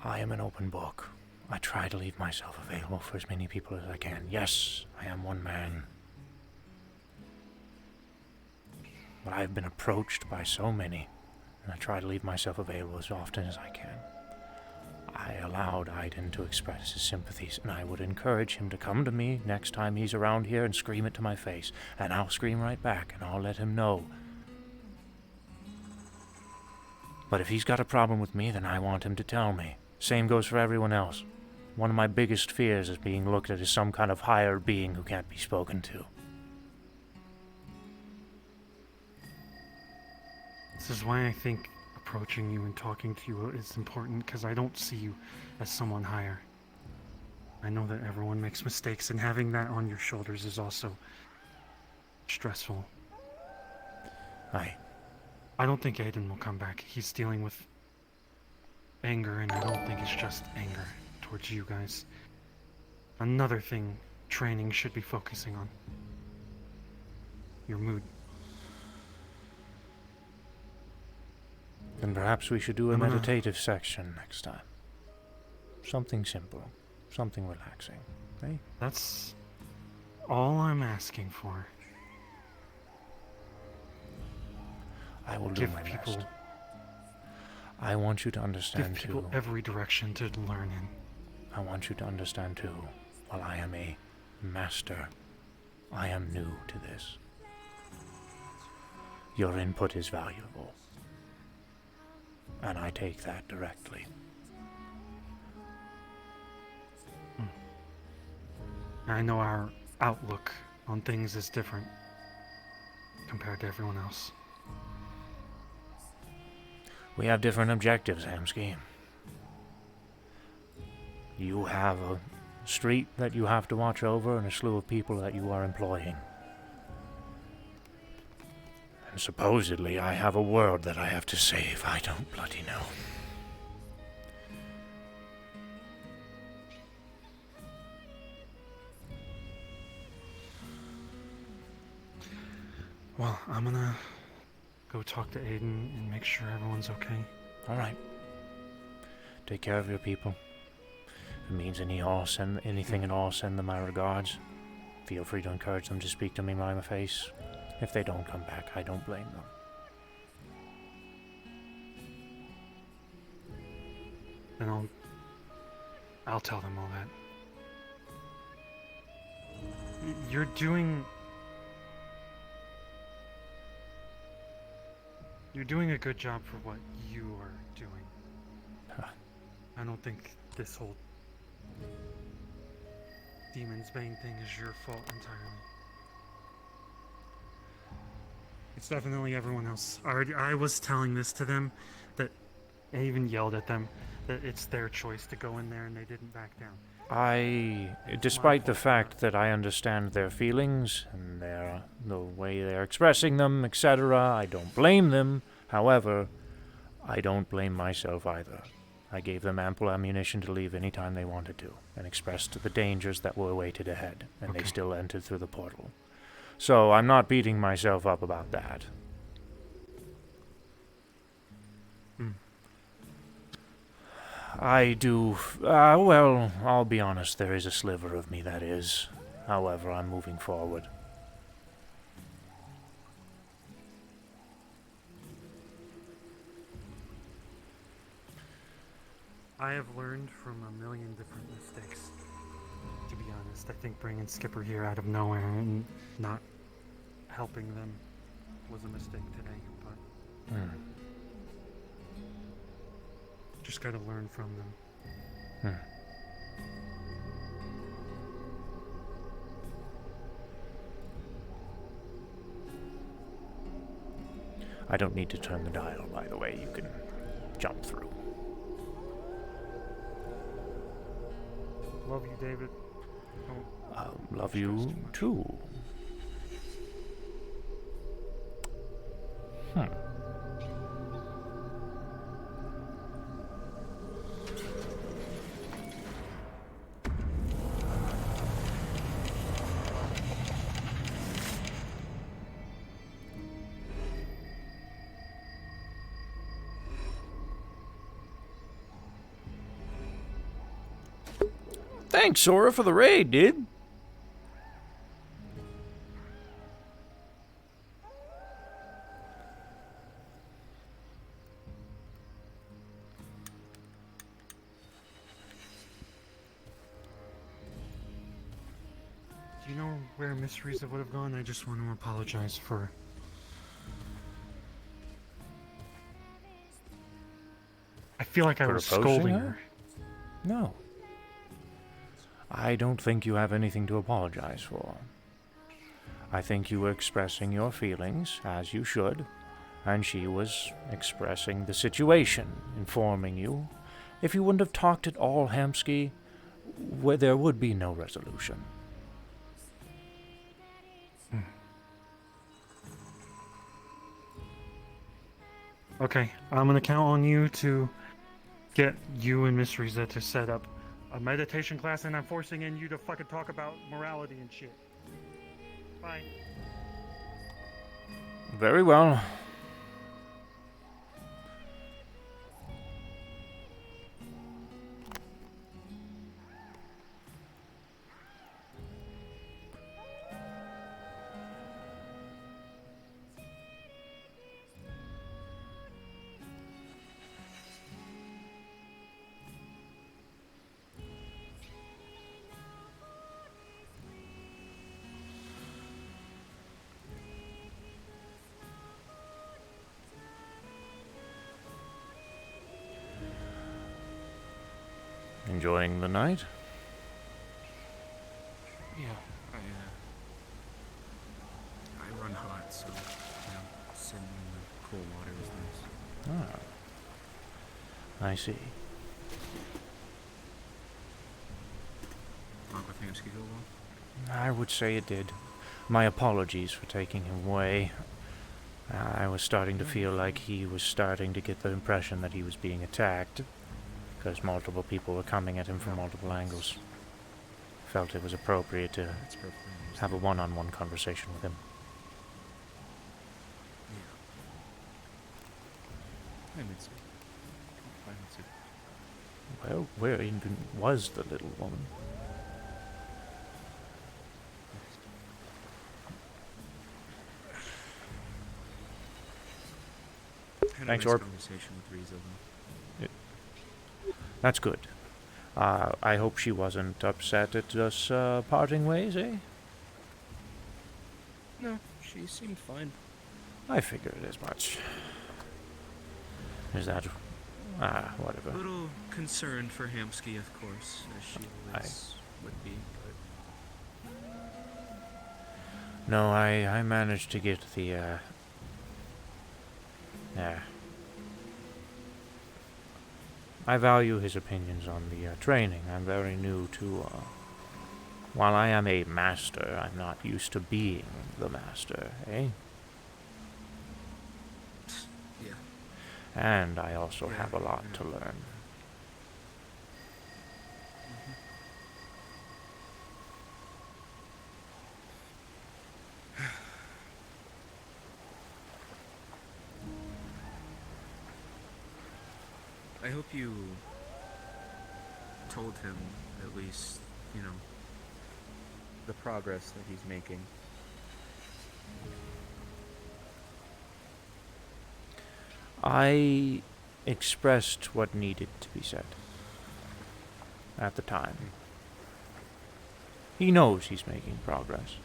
Speaker 1: I am an open book. I try to leave myself available for as many people as I can. Yes, I am one man. But I've been approached by so many, and I try to leave myself available as often as I can. I allowed Aiden to express his sympathies, and I would encourage him to come to me next time he's around here and scream it to my face, and I'll scream right back, and I'll let him know. But if he's got a problem with me, then I want him to tell me. Same goes for everyone else. One of my biggest fears is being looked at as some kind of higher being who can't be spoken to.
Speaker 12: This is why I think approaching you and talking to you is important, because I don't see you as someone higher. I know that everyone makes mistakes, and having that on your shoulders is also stressful. I don't think Aiden will come back. He's dealing with anger, and I don't think it's just anger towards you guys. Another thing training should be focusing on. Your mood.
Speaker 1: Then perhaps we should do a
Speaker 12: I'm gonna-
Speaker 1: meditative section next time. Something simple. Something relaxing. Okay?
Speaker 12: That's all I'm asking for.
Speaker 1: I will do
Speaker 12: give
Speaker 1: my
Speaker 12: people
Speaker 1: best. I want you to understand
Speaker 12: give people
Speaker 1: too.
Speaker 12: every direction to learn in.
Speaker 1: I want you to understand too. While I am a master, I am new to this. Your input is valuable, and I take that directly.
Speaker 12: I know our outlook on things is different compared to everyone else.
Speaker 1: We have different objectives, Hamsky. You have a street that you have to watch over and a slew of people that you are employing. And supposedly I have a world that I have to save. I don't bloody know.
Speaker 12: Well, I'm gonna go talk to Aiden and make sure everyone's okay.
Speaker 1: Alright. Take care of your people. If it means anything at all, send them my regards. Feel free to encourage them to speak to me by my face. If they don't come back, I don't blame them.
Speaker 12: Then I'll tell them all that. You're doing a good job for what you are doing. I don't think this whole Demon's Bane thing is your fault entirely. It's definitely everyone else. I was telling this to them, that I even yelled at them, that it's their choice to go in there and they didn't back down.
Speaker 1: Despite the fact that I understand their feelings and the way they're expressing them, etc., I don't blame them. However, I don't blame myself either. I gave them ample ammunition to leave any time they wanted to, and expressed the dangers that were awaited ahead, and they still entered through the portal. So I'm not beating myself up about that. I do, well, I'll be honest, there is a sliver of me that is. However, I'm moving forward.
Speaker 12: I have learned from a million different mistakes. To be honest, I think bringing Skipper here out of nowhere and not helping them was a mistake today, but just gotta learn from them.
Speaker 1: I don't need to turn the dial, by the way. You can jump through.
Speaker 12: Love you, David.
Speaker 1: Love you, too. Thanks, Sora, for the raid, dude.
Speaker 12: Do you know where Miss Riza would have gone? I just want to apologize for... I feel like I was scolding her.
Speaker 1: No. I don't think you have anything to apologize for. I think you were expressing your feelings, as you should, and she was expressing the situation, informing you. If you wouldn't have talked at all, Hamsky, there would be no resolution.
Speaker 12: Okay, I'm gonna count on you to get you and Miss Riza to set up a meditation class, and I'm forcing in you to fucking talk about morality and shit. Bye.
Speaker 1: Very well. Enjoying the night?
Speaker 15: Yeah, I run hot, so sitting in the cool water is nice.
Speaker 1: Ah. I see.
Speaker 15: Talk with Hamsky go well?
Speaker 1: I would say it did. My apologies for taking him away. I was starting to feel like he was starting to get the impression that he was being attacked, because multiple people were coming at him from multiple angles. Felt it was appropriate to have a one-on-one conversation with him.
Speaker 15: Yeah. I see.
Speaker 1: Well, where even was the little woman?
Speaker 15: Had
Speaker 1: Thanks,
Speaker 15: a nice
Speaker 1: Orb.
Speaker 15: conversation with Riza, though.
Speaker 1: That's good. I hope she wasn't upset at us parting ways, eh?
Speaker 15: No, she seemed fine.
Speaker 1: I figured as much. Is that... whatever.
Speaker 15: A little concerned for Hamsky, of course, as she always would be, but...
Speaker 1: No, I managed to get the, I value his opinions on the training. I'm very new to, while I am a master, I'm not used to being the master, eh?
Speaker 15: Yeah.
Speaker 1: And I also have a lot to learn.
Speaker 15: I hope you told him, at least, you know, the progress that he's making.
Speaker 1: I expressed what needed to be said at the time. He knows he's making progress.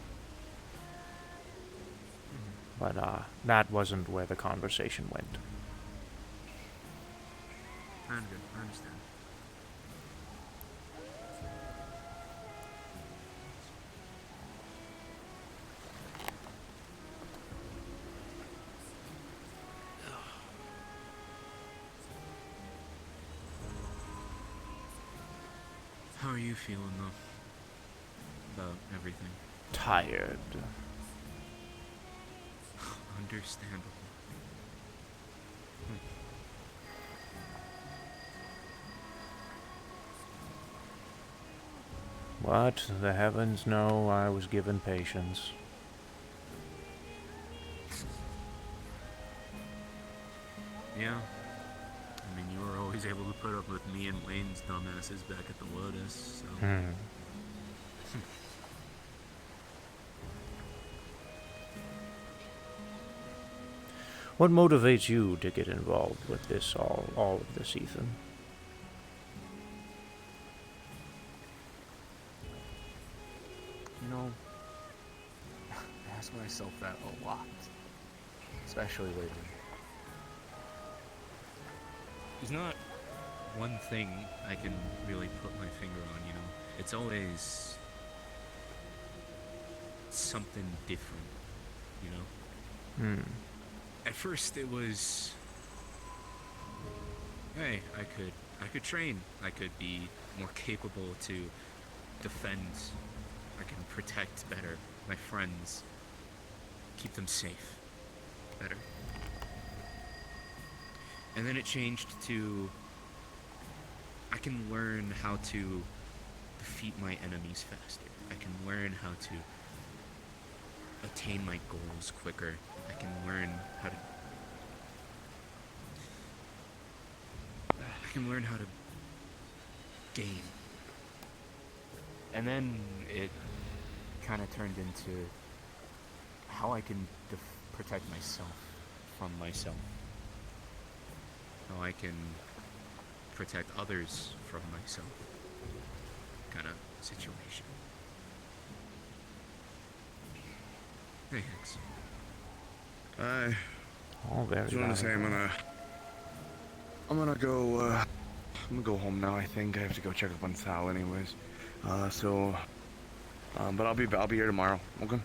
Speaker 1: But that wasn't where the conversation went.
Speaker 15: I understand. How are you feeling, though? About everything?
Speaker 1: Tired.
Speaker 15: Understandable.
Speaker 1: But the heavens know I was given patience.
Speaker 15: Yeah. I mean, you were always able to put up with me and Wayne's dumbasses back at the Lotus, so...
Speaker 1: What motivates you to get involved with this, all of this, Ethan?
Speaker 5: You know, I ask myself that a lot, especially lately.
Speaker 15: There's not one thing I can really put my finger on, you know? It's always something different, you know? At first it was, hey, I could train. I could be more capable to defend. I can protect better my friends, keep them safe better. And then it changed to, I can learn how to defeat my enemies faster. I can learn how to attain my goals quicker. I can learn how to gain. And then it kind of turned into how I can protect myself from myself. How I can protect others from myself kind of situation. Hey, Hex.
Speaker 1: All very
Speaker 18: just want to say I'm gonna go I'm gonna go home now. I think I have to go check up on Sal, anyways. But I'll be here tomorrow. Okay.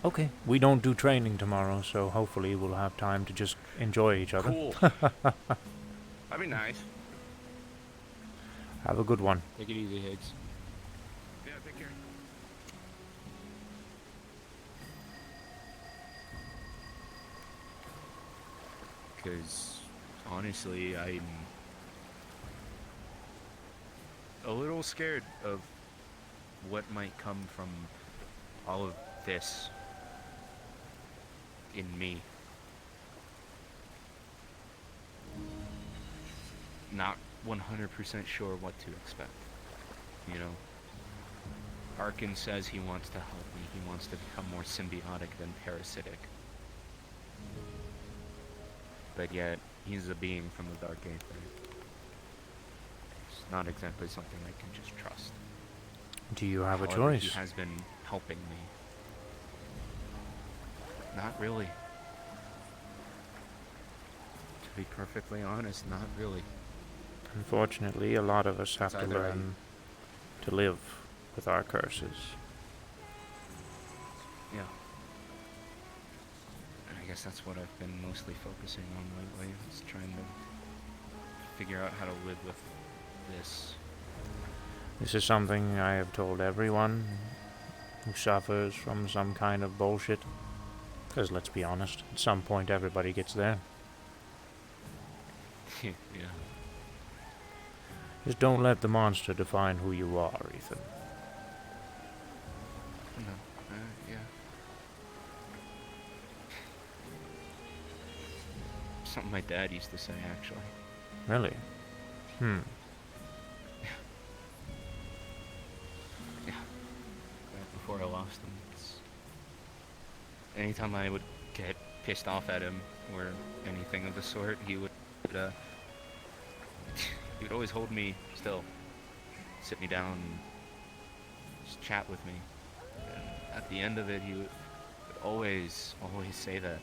Speaker 1: Okay. We don't do training tomorrow, so hopefully we'll have time to just enjoy each other.
Speaker 14: Cool. That'd be nice.
Speaker 1: Have a good one.
Speaker 20: Take it easy, Higgs.
Speaker 18: Yeah, take care.
Speaker 20: Because honestly, I'm a little scared of what might come from all of this in me. Not 100% sure what to expect, you know? Arkin says he wants to help me. He wants to become more symbiotic than parasitic. But yet, he's a being from the Dark Aether. It's not exactly something I can just trust.
Speaker 1: Do you have a
Speaker 20: However,
Speaker 1: choice?
Speaker 20: He has been helping me. Not really. To be perfectly honest, not really.
Speaker 1: Unfortunately, a lot of us have
Speaker 20: It's
Speaker 1: to
Speaker 20: either
Speaker 1: learn to live with our curses.
Speaker 20: Yeah. And I guess that's what I've been mostly focusing on lately, is trying to figure out how to live with this.
Speaker 1: This is something I have told everyone who suffers from some kind of bullshit. Because let's be honest, at some point everybody gets there.
Speaker 20: Yeah.
Speaker 1: Just don't let the monster define who you are, Ethan.
Speaker 20: No. Yeah. Something my dad used to say, actually.
Speaker 1: Really?
Speaker 20: Yeah. Right before I lost him. Anytime I would get pissed off at him or anything of the sort, he would always hold me still, sit me down, and just chat with me. And at the end of it, he would always say that.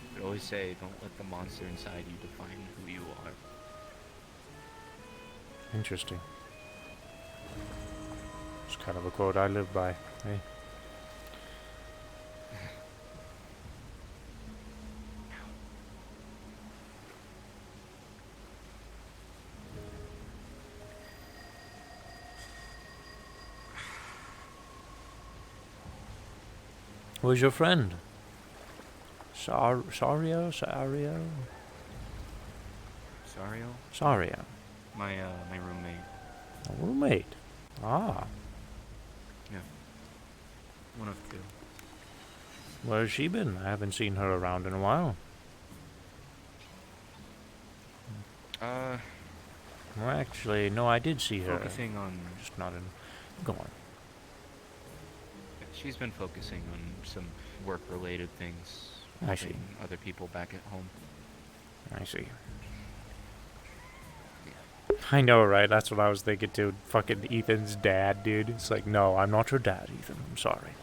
Speaker 20: He would always say, "Don't let the monster inside you define who you are."
Speaker 1: Interesting. It's kind of a quote I live by. Hey. Who's your friend? Sario?
Speaker 20: Sario?
Speaker 1: Sario.
Speaker 20: My roommate.
Speaker 1: A roommate? Ah.
Speaker 20: Yeah. One of two.
Speaker 1: Where's she been? I haven't seen her around in a while. Well, actually, no, I did see her.
Speaker 20: Focusing on...
Speaker 1: Just not in... Go on.
Speaker 20: She's been focusing on some work-related things.
Speaker 1: I see.
Speaker 20: Helping other people back at home.
Speaker 1: I see. I know, right? That's what I was thinking too. Fucking Ethan's dad, dude. It's like, no, I'm not your dad, Ethan. I'm sorry.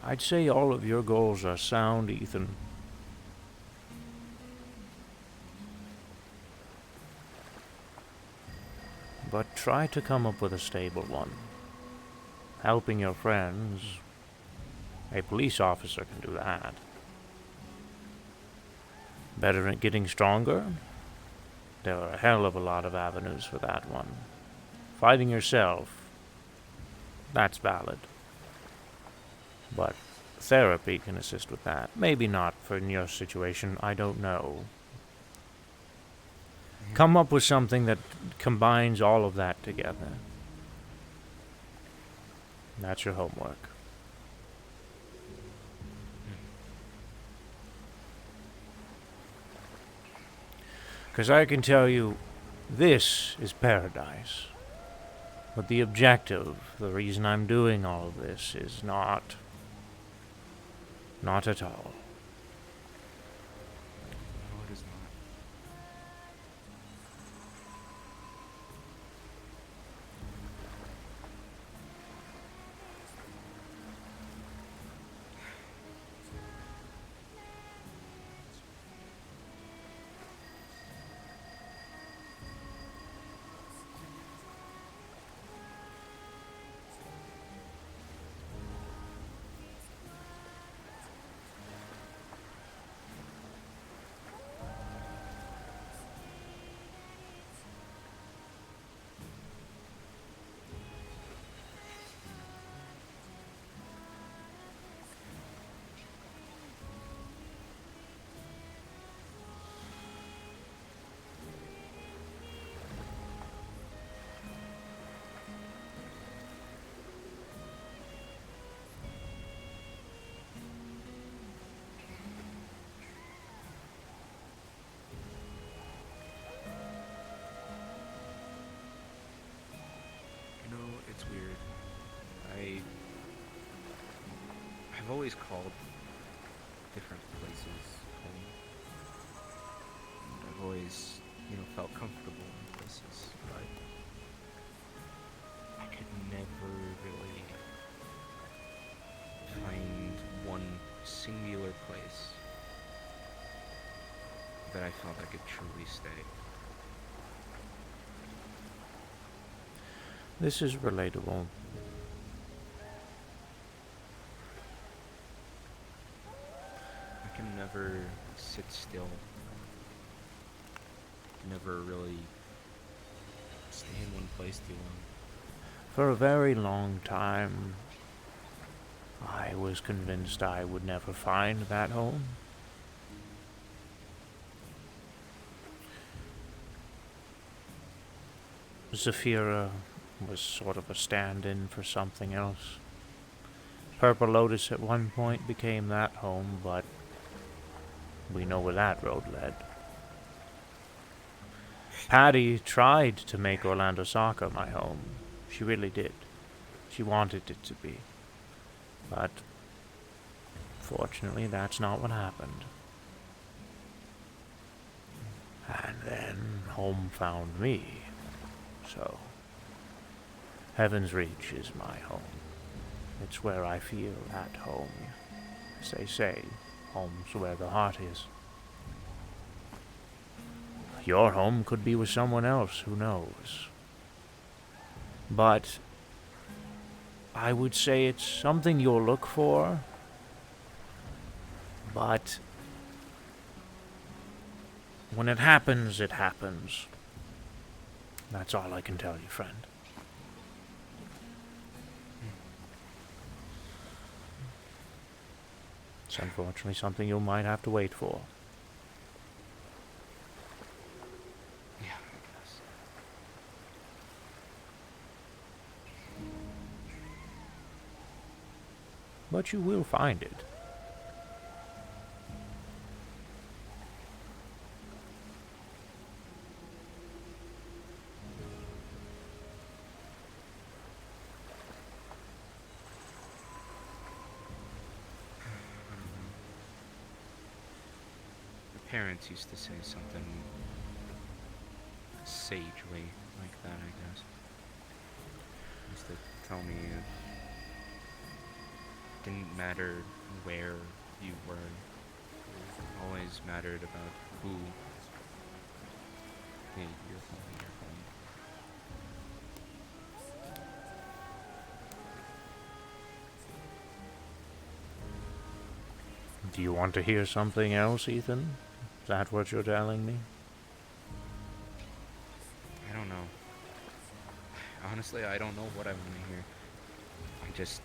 Speaker 1: I'd say all of your goals are sound, Ethan. But try to come up with a stable one. Helping your friends, a police officer can do that. Better at getting stronger? There are a hell of a lot of avenues for that one. Fighting yourself, that's valid. But therapy can assist with that. Maybe not for in your situation, I don't know. Come up with something that combines all of that together. That's your homework. Because I can tell you, this is paradise. But the objective, the reason I'm doing all of this is not at all.
Speaker 20: No, it is not. I've always called different places home. And I've always, felt comfortable in places, but I could never really find one singular place that I felt I could truly stay.
Speaker 1: This is relatable.
Speaker 20: I can never sit still. Never really stay in one place too long.
Speaker 1: For a very long time, I was convinced I would never find that home. Zafira was sort of a stand-in for something else. Purple Lotus at one point became that home, but we know where that road led. Patty tried to make Orlando Soccer my home. She really did. She wanted it to be. But fortunately, that's not what happened. And then home found me. So, Heaven's Reach is my home. It's where I feel at home. As they say, home's where the heart is. Your home could be with someone else, who knows? But I would say it's something you'll look for, but when it happens, it happens. That's all I can tell you, friend. It's unfortunately something you might have to wait for.
Speaker 20: Yeah, I guess.
Speaker 1: But you will find it.
Speaker 20: Parents used to say something sagely like that, I guess. Used to tell me it didn't matter where you were. It always mattered about who made your home your home.
Speaker 1: Do you want to hear something else, Ethan? Is that what you're telling me?
Speaker 20: I don't know. Honestly, I don't know what I want to hear. I just...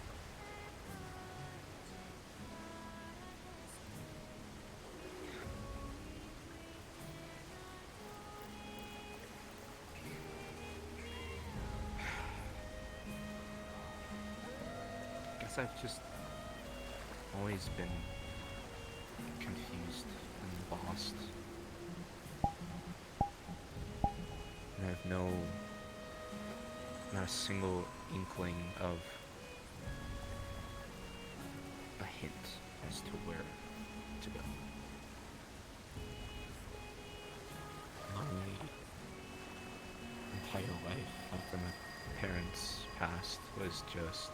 Speaker 20: guess I've just always been confused and lost. And I have not a single inkling of a hint as to where to go. My entire life after my parents passed was just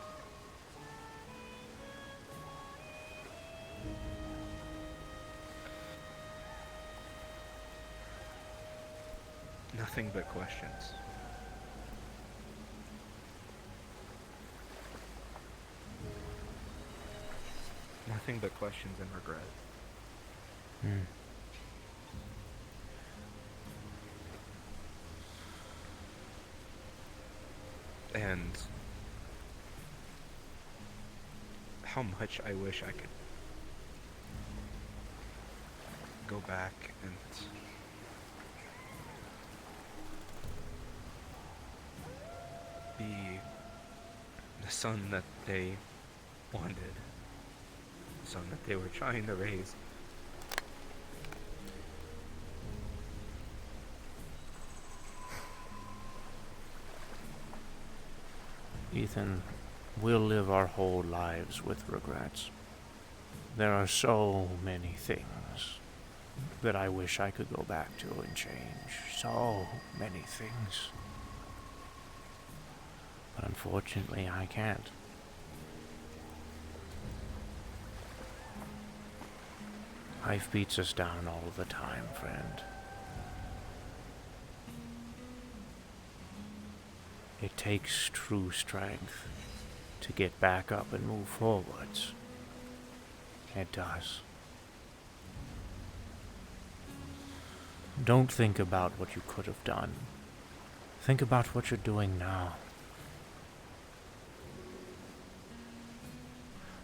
Speaker 20: nothing but questions. Nothing but questions and regret. And how much I wish I could go back and be the son that they wanted, the son that they were trying to raise.
Speaker 1: Ethan, we'll live our whole lives with regrets. There are so many things that I wish I could go back to and change. So many things. But unfortunately, I can't. Life beats us down all the time, friend. It takes true strength to get back up and move forwards. It does. Don't think about what you could have done. Think about what you're doing now.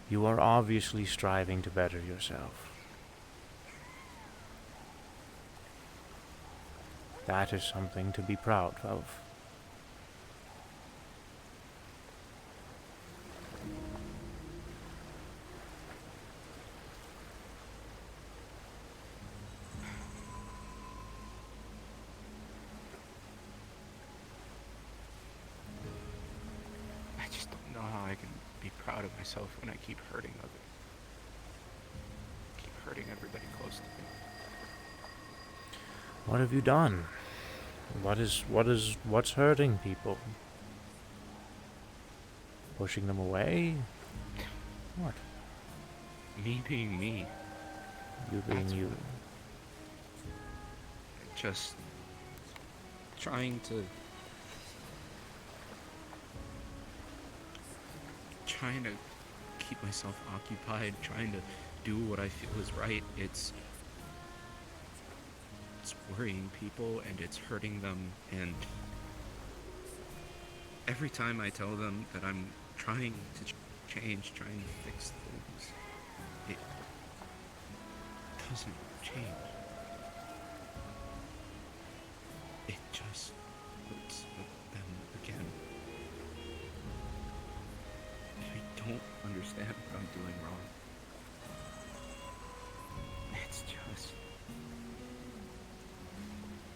Speaker 1: You are obviously striving to better yourself. That is something to be proud of.
Speaker 20: I just don't know how I can be proud of myself when I keep hurting others. Keep hurting everybody close to me.
Speaker 1: What have you done? What's hurting people? Pushing them away? What?
Speaker 20: Me being me.
Speaker 1: You being you.
Speaker 5: Just trying to keep myself occupied, trying to do what I feel is right. It's worrying people and it's hurting them, and every time I tell them that I'm trying to change, trying to fix things, it doesn't change. It just hurts them again. I don't understand what I'm doing wrong. It's just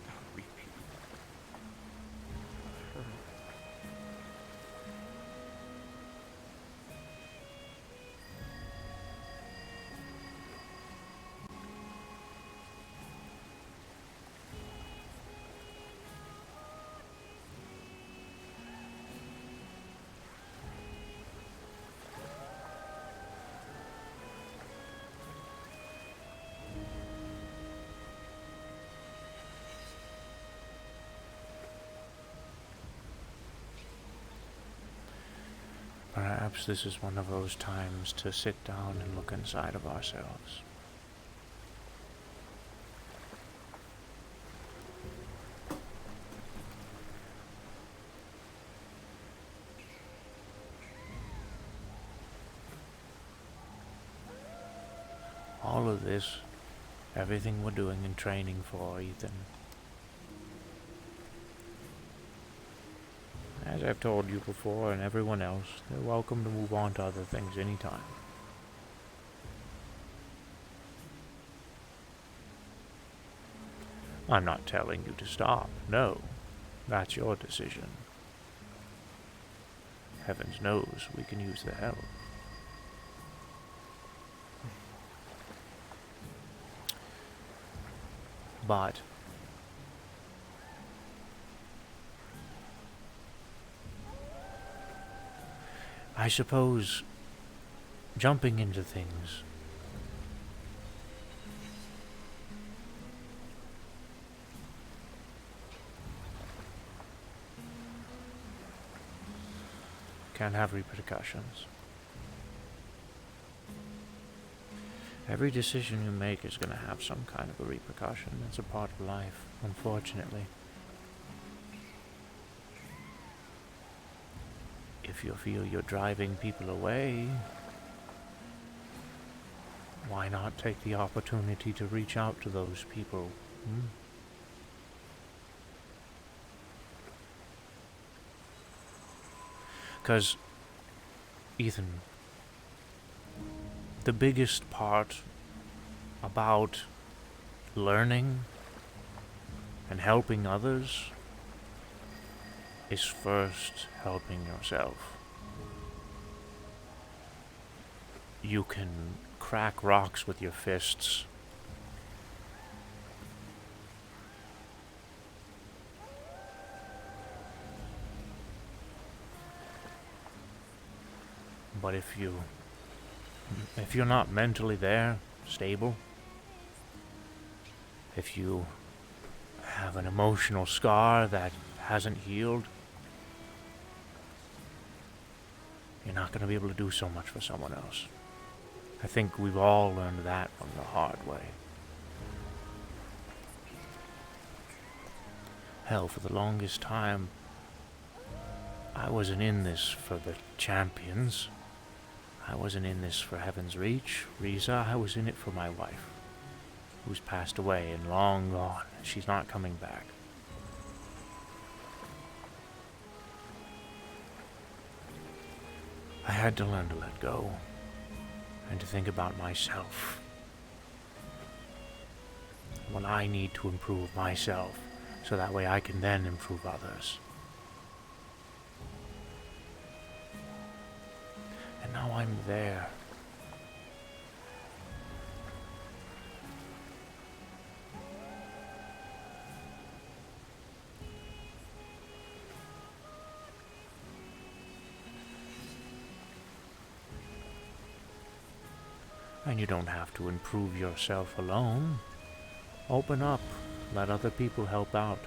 Speaker 5: a repeat of her.
Speaker 1: Perhaps this is one of those times to sit down and look inside of ourselves. All of this, everything we're doing and training for, Ethan. As I've told you before, and everyone else, they're welcome to move on to other things anytime. I'm not telling you to stop. No, that's your decision. Heavens knows we can use the help. But I suppose jumping into things can have repercussions. Every decision you make is going to have some kind of a repercussion. It's a part of life, unfortunately. If you feel you're driving people away, why not take the opportunity to reach out to those people? Because, Ethan, the biggest part about learning and helping others is first helping yourself. You can crack rocks with your fists. But if you're not mentally there, stable, if you have an emotional scar that hasn't healed, you're not going to be able to do so much for someone else. I think we've all learned that from the hard way. Hell, for the longest time, I wasn't in this for the champions. I wasn't in this for Heaven's Reach, Riza. I was in it for my wife, who's passed away and long gone. She's not coming back. I had to learn to let go and to think about myself. When I need to improve myself, so that way I can then improve others. And now I'm there. And you don't have to improve yourself alone. Open up. Let other people help out.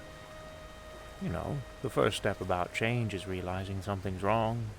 Speaker 1: You know, the first step about change is realizing something's wrong.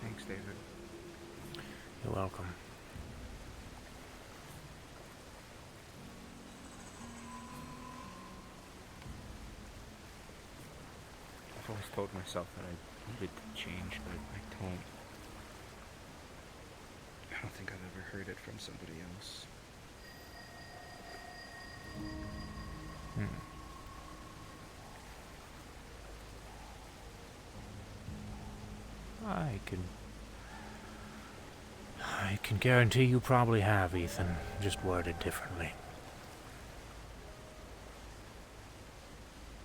Speaker 20: Thanks, David.
Speaker 1: You're welcome.
Speaker 20: I've always told myself that I needed to change, but I don't. I don't think I've ever heard it from somebody else.
Speaker 1: I can guarantee you probably have, Ethan, just worded differently.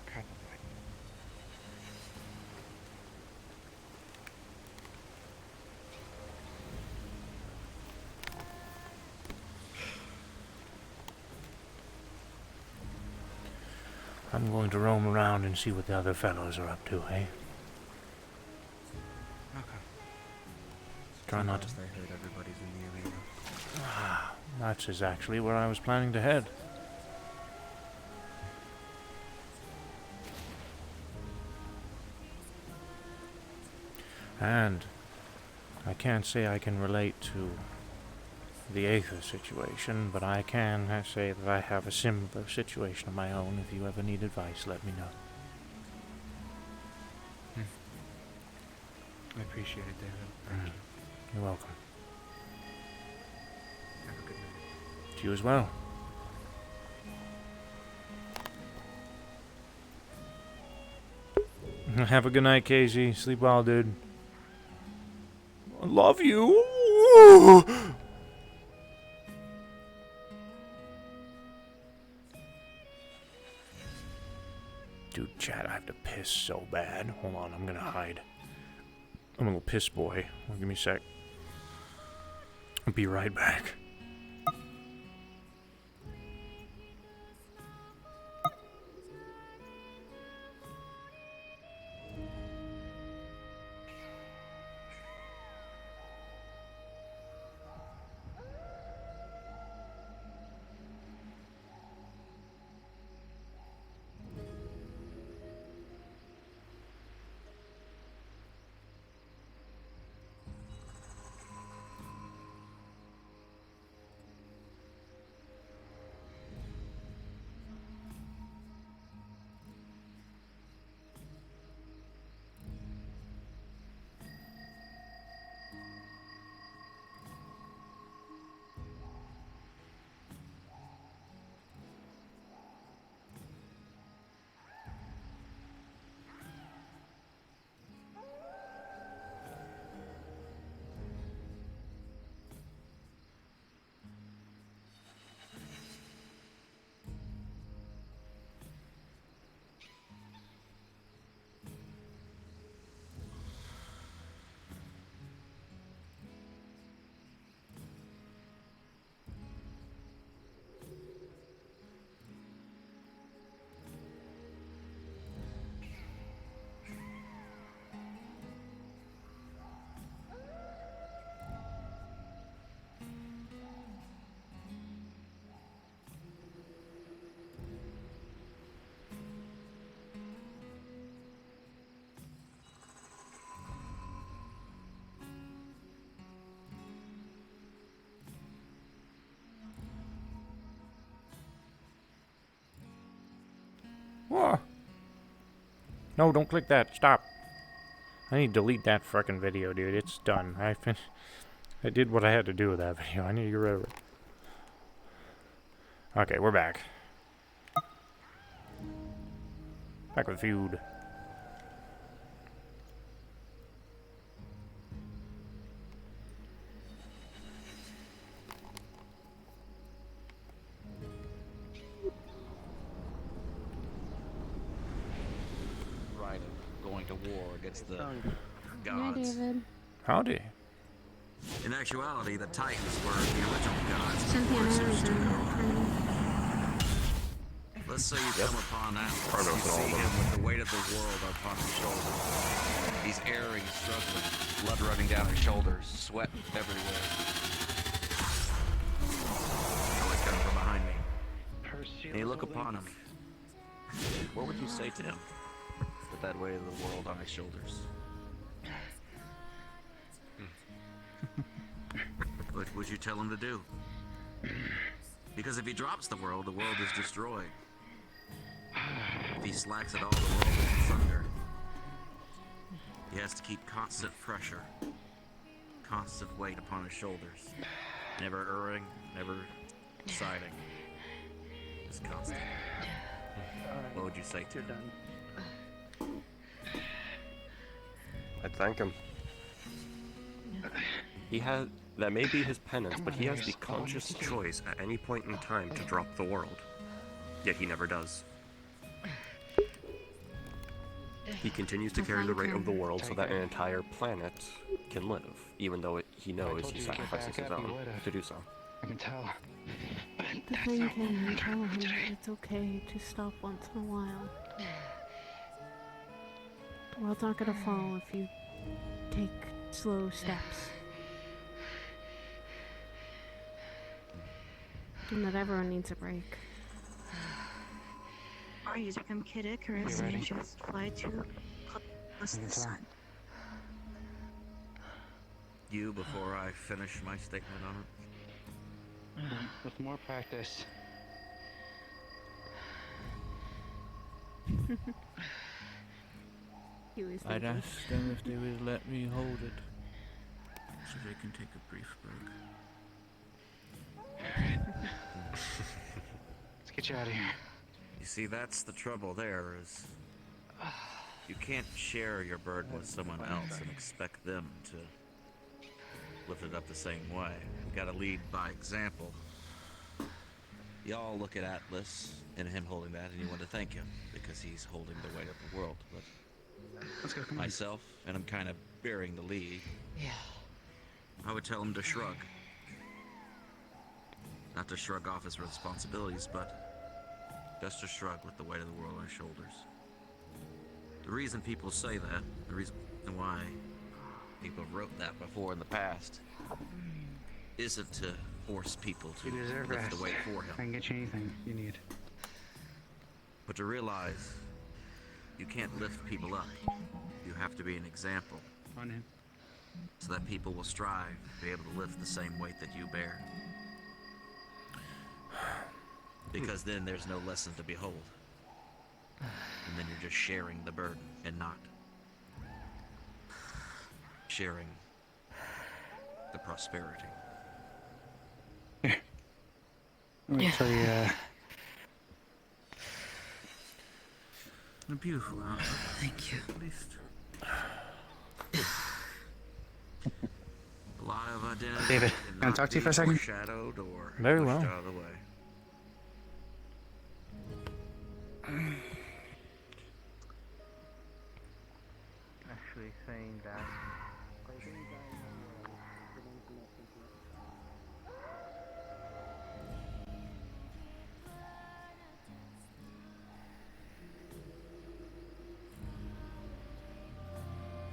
Speaker 20: Probably.
Speaker 1: I'm going to roam around and see what the other fellows are up to, eh?
Speaker 20: Okay.
Speaker 1: Try not to...
Speaker 20: I heard everybody's in the arena.
Speaker 1: That's exactly where I was planning to head. And I can't say I can relate to the Aether situation, but I can say that I have a similar situation of my own. If you ever need advice, let me know.
Speaker 20: I appreciate it, David. Thank you.
Speaker 1: You're welcome.
Speaker 20: Have a good night.
Speaker 1: To you as well. Have a good night, Casey. Sleep well, dude. I love you. have to piss so bad. Hold on, I'm gonna hide. I'm a little piss boy. Give me a sec. I'll be right back. Whoa. No, don't click that. Stop. I need to delete that frickin' video, dude. It's done. I did what I had to do with that video. I need to get rid of it. Okay, we're back. Back with feud.
Speaker 16: The
Speaker 11: Hi,
Speaker 16: gods.
Speaker 11: David.
Speaker 1: Howdy.
Speaker 16: In actuality, the Titans were the original gods.
Speaker 11: Cynthia and
Speaker 16: before
Speaker 11: I
Speaker 16: Zeus
Speaker 11: was
Speaker 16: took
Speaker 11: in
Speaker 16: over.
Speaker 11: training.
Speaker 16: Let's say you come upon Atlas. You see him with the weight of the world upon his shoulders. He's erring, struggling, blood running down his shoulders, sweat everywhere. Always coming from behind me. And you look upon him. What would you say to him with that weight of the world on his shoulders? What would you tell him to do? Because if he drops the world is destroyed. If he slacks at all, the world is asunder. He has to keep constant pressure, constant weight upon his shoulders. Never erring, never deciding. Just constant. What would you say to him?
Speaker 4: I'd thank him. That may be his penance, but he has the conscious choice at any point in time to drop the world. Yet he never does. He continues to carry the weight of the world so that an entire planet can live, even though he knows he's sacrificing his own to do so.
Speaker 9: I can tell.
Speaker 11: The thing can tell him that it's okay to stop once in a while. The world's not gonna fall if you take slow steps. And that everyone needs a break.
Speaker 3: Or you become Kid Icarus and just fly too close to the sun.
Speaker 16: You, before I finish my statement on it?
Speaker 9: With more practice.
Speaker 17: I'd ask them if they would let me hold it.
Speaker 5: So they can take a brief break.
Speaker 9: Let's get you out of here.
Speaker 16: You see, that's the trouble there is you can't share your burden with someone else and expect them to lift it up the same way. You gotta lead by example. Y'all look at Atlas and him holding that, and you want to thank him because he's holding the weight of the world. But
Speaker 7: Let's go. Come on.
Speaker 16: myself, and I'm kind of bearing the lead.
Speaker 3: Yeah.
Speaker 16: I would tell him to shrug. Not to shrug off his responsibilities, but just to shrug with the weight of the world on his shoulders. The reason people say that, the reason why people wrote that before in the past, isn't to force people to
Speaker 9: You deserve
Speaker 16: lift
Speaker 9: rest.
Speaker 16: the weight for
Speaker 9: I
Speaker 16: him,
Speaker 9: can get you anything you need.
Speaker 16: but to realize you can't lift people up. You have to be an example
Speaker 9: On him.
Speaker 16: so that people will strive to be able to lift the same weight that you bear. Because then there's no lesson to behold. And then you're just sharing the burden and not sharing the prosperity.
Speaker 9: Let me tell you,
Speaker 16: A beautiful outfit.
Speaker 3: Thank you.
Speaker 16: At least. A lot of identity.
Speaker 7: David,
Speaker 16: cannot
Speaker 7: can I talk to you for a
Speaker 16: be
Speaker 7: second?
Speaker 16: foreshadowed or
Speaker 1: Very
Speaker 16: pushed
Speaker 1: well.
Speaker 16: out of the way.
Speaker 13: Actually saying that.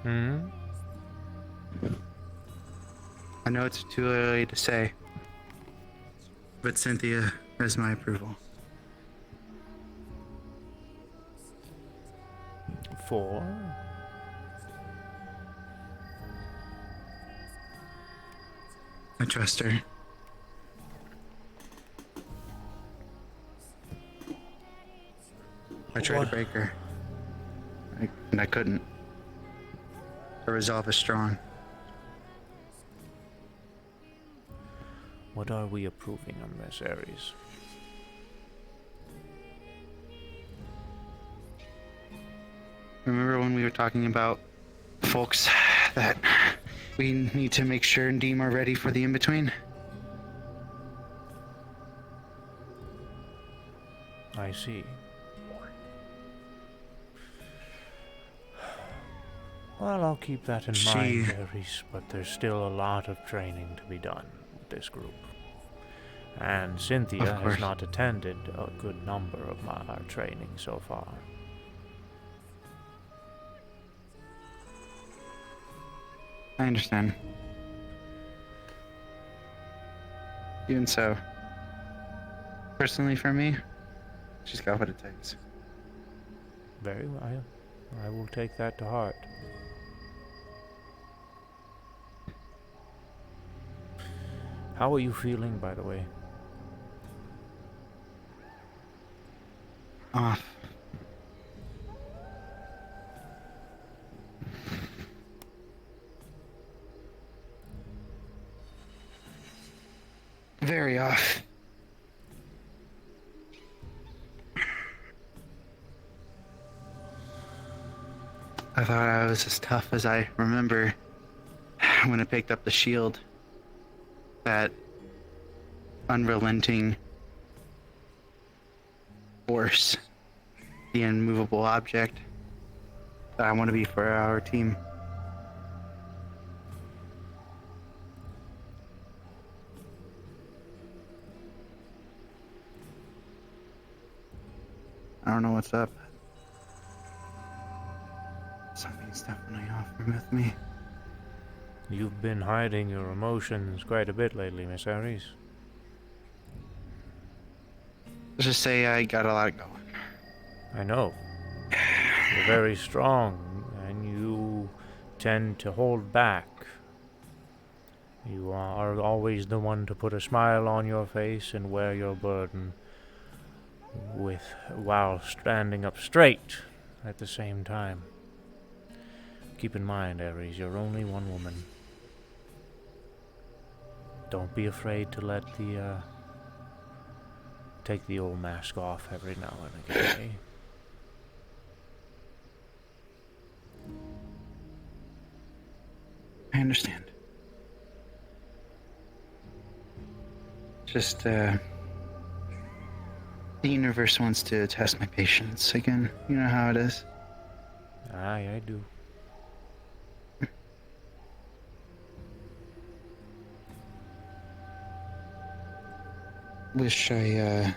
Speaker 1: Hmm?
Speaker 7: I know it's too early to say, but Cynthia has my approval.
Speaker 1: 4.
Speaker 7: I trust her. I tried to
Speaker 1: What?
Speaker 7: break her, and I couldn't. Her resolve is strong.
Speaker 1: What are we approving on this, Ares?
Speaker 7: Remember when we were talking about folks that we need to make sure and deem are ready for the in-between?
Speaker 1: I see. Well, I'll keep that in mind, Ares, but there's still a lot of training to be done with this group. And Cynthia
Speaker 7: Of course.
Speaker 1: has not attended a good number of our training so far.
Speaker 7: I understand. Even so, personally for me, she's got what it takes.
Speaker 1: Very well. I will take that to heart. How are you feeling, by the way?
Speaker 7: Off. Very off. I thought I was as tough as I remember when I picked up the shield. That unrelenting force, the immovable object that I want to be for our team. I don't know what's up. Something's definitely off with me.
Speaker 1: You've been hiding your emotions quite a bit lately, Miss Ares.
Speaker 7: Let's just say I got a lot going.
Speaker 1: I know. You're very strong, and you tend to hold back. You are always the one to put a smile on your face and wear your burden while standing up straight at the same time. Keep in mind, Ares, you're only one woman. Don't be afraid to let take the old mask off every now and again, eh?
Speaker 7: I understand. Just, The universe wants to test my patience again. You know how it is.
Speaker 1: Aye, I do.
Speaker 7: Wish I,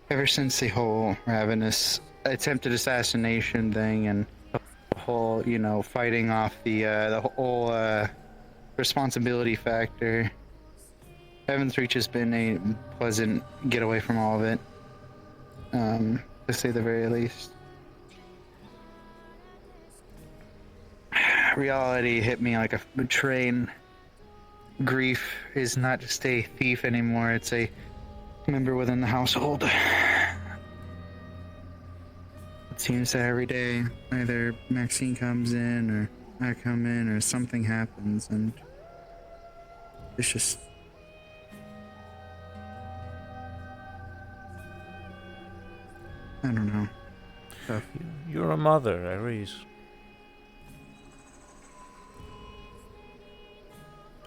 Speaker 7: ever since the whole Ravenous attempted assassination thing and the whole, you know, fighting off the whole responsibility factor, Heaven's Reach has been a pleasant getaway from all of it, to say the very least. Reality hit me like a train. Grief is not just a thief anymore, it's a member within the household. It seems that every day either Maxine comes in or I come in or something happens, and it's just I don't know. Tough.
Speaker 1: You're a mother, Ares.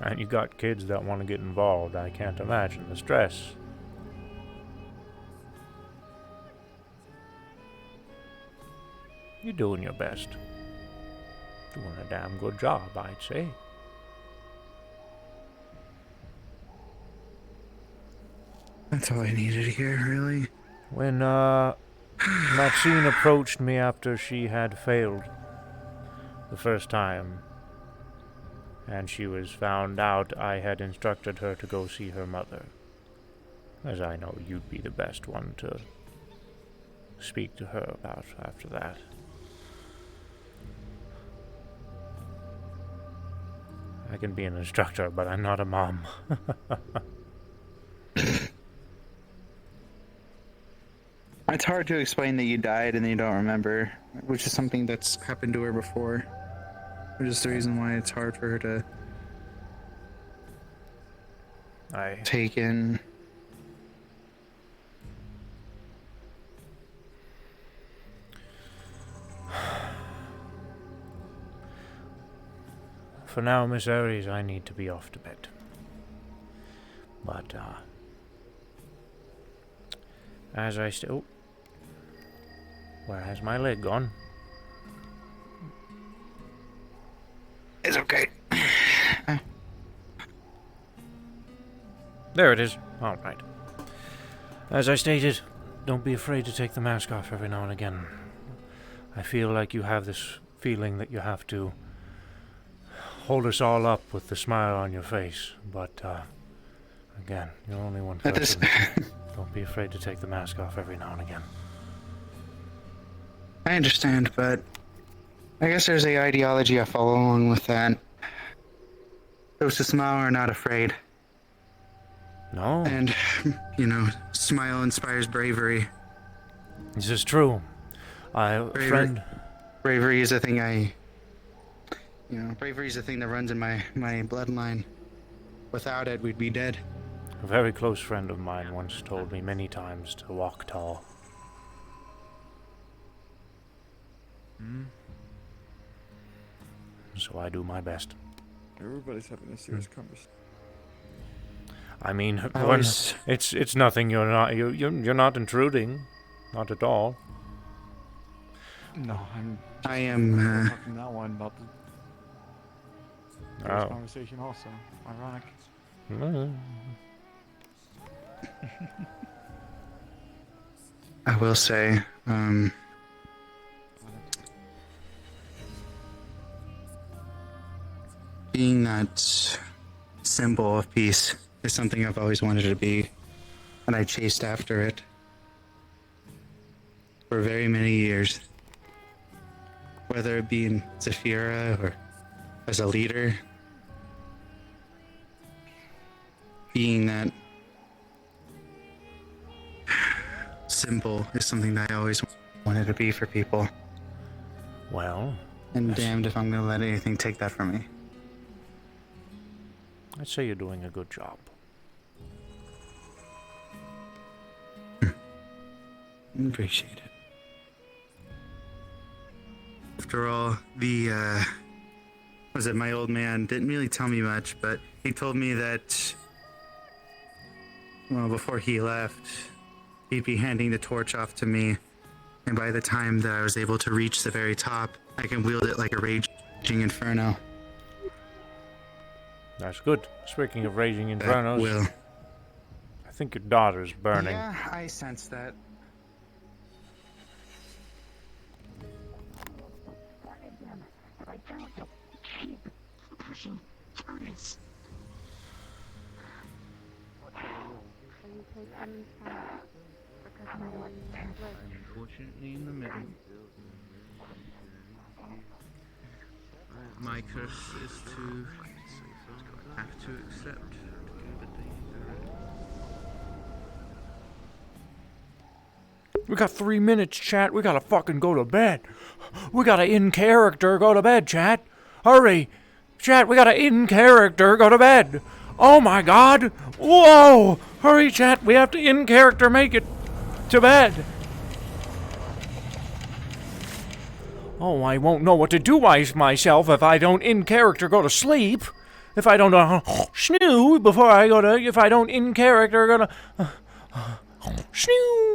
Speaker 1: And you got kids that want to get involved. I can't imagine the stress. You're doing your best. Doing a damn good job, I'd say.
Speaker 7: That's all I needed to hear, really.
Speaker 1: When, Maxine approached me after she had failed the first time, and she was found out, I had instructed her to go see her mother, as I know you'd be the best one to speak to her about after that. I can be an instructor, but I'm not a mom.
Speaker 7: It's hard to explain that you died and you don't remember, which is something that's happened to her before. Which is the reason why it's hard for her to take in.
Speaker 1: For now, Miss Ares, I need to be off to bed. But, as I still... Where has my leg gone?
Speaker 7: It's okay.
Speaker 1: There it is. All right. As I stated, don't be afraid to take the mask off every now and again. I feel like you have this feeling that you have to hold us all up with the smile on your face, but, again, you're only one person. Don't be afraid to take the mask off every now and again.
Speaker 7: I understand, but I guess there's a ideology I follow along with that. Those who smile are not afraid.
Speaker 1: No.
Speaker 7: And, you know, smile inspires bravery.
Speaker 1: This is true.
Speaker 7: Bravery is a thing bravery is a thing that runs in my bloodline. Without it, we'd be dead.
Speaker 1: A very close friend of mine once told me many times to walk tall. So I do my best.
Speaker 21: Everybody's having a serious conversation.
Speaker 1: I mean, it's nothing. You're not intruding, not at all.
Speaker 2: No,
Speaker 7: I am.
Speaker 2: Talking that one about the
Speaker 1: Oh.
Speaker 2: conversation also. Ironic.
Speaker 7: I will say, being that symbol of peace is something I've always wanted to be, and I chased after it for very many years. Whether it be in Zephyra or as a leader, being that symbol is something that I always wanted to be for people.
Speaker 1: Well...
Speaker 7: And damned if I'm gonna let anything take that from me.
Speaker 1: I'd say you're doing a good job.
Speaker 7: Appreciate it. After all, my old man didn't really tell me much, but he told me that, well, before he left, he'd be handing the torch off to me, and by the time that I was able to reach the very top, I can wield it like a raging inferno.
Speaker 1: That's good. Speaking of raging infernos,
Speaker 7: Will.
Speaker 1: I think your daughter's burning.
Speaker 7: Yeah, I sense that.
Speaker 17: Unfortunately, in the middle. My curse is to have to accept the danger.
Speaker 1: We got 3 minutes, chat. We gotta fucking go to bed. We gotta in character go to bed, chat. Hurry. Chat, we gotta in character go to bed. Oh my god. Whoa. Hurry, chat. We have to in character make it to bed. Oh, I won't know what to do myself if I don't in character go to sleep. If I don't snooze before I go to, if I don't in character go to snooze.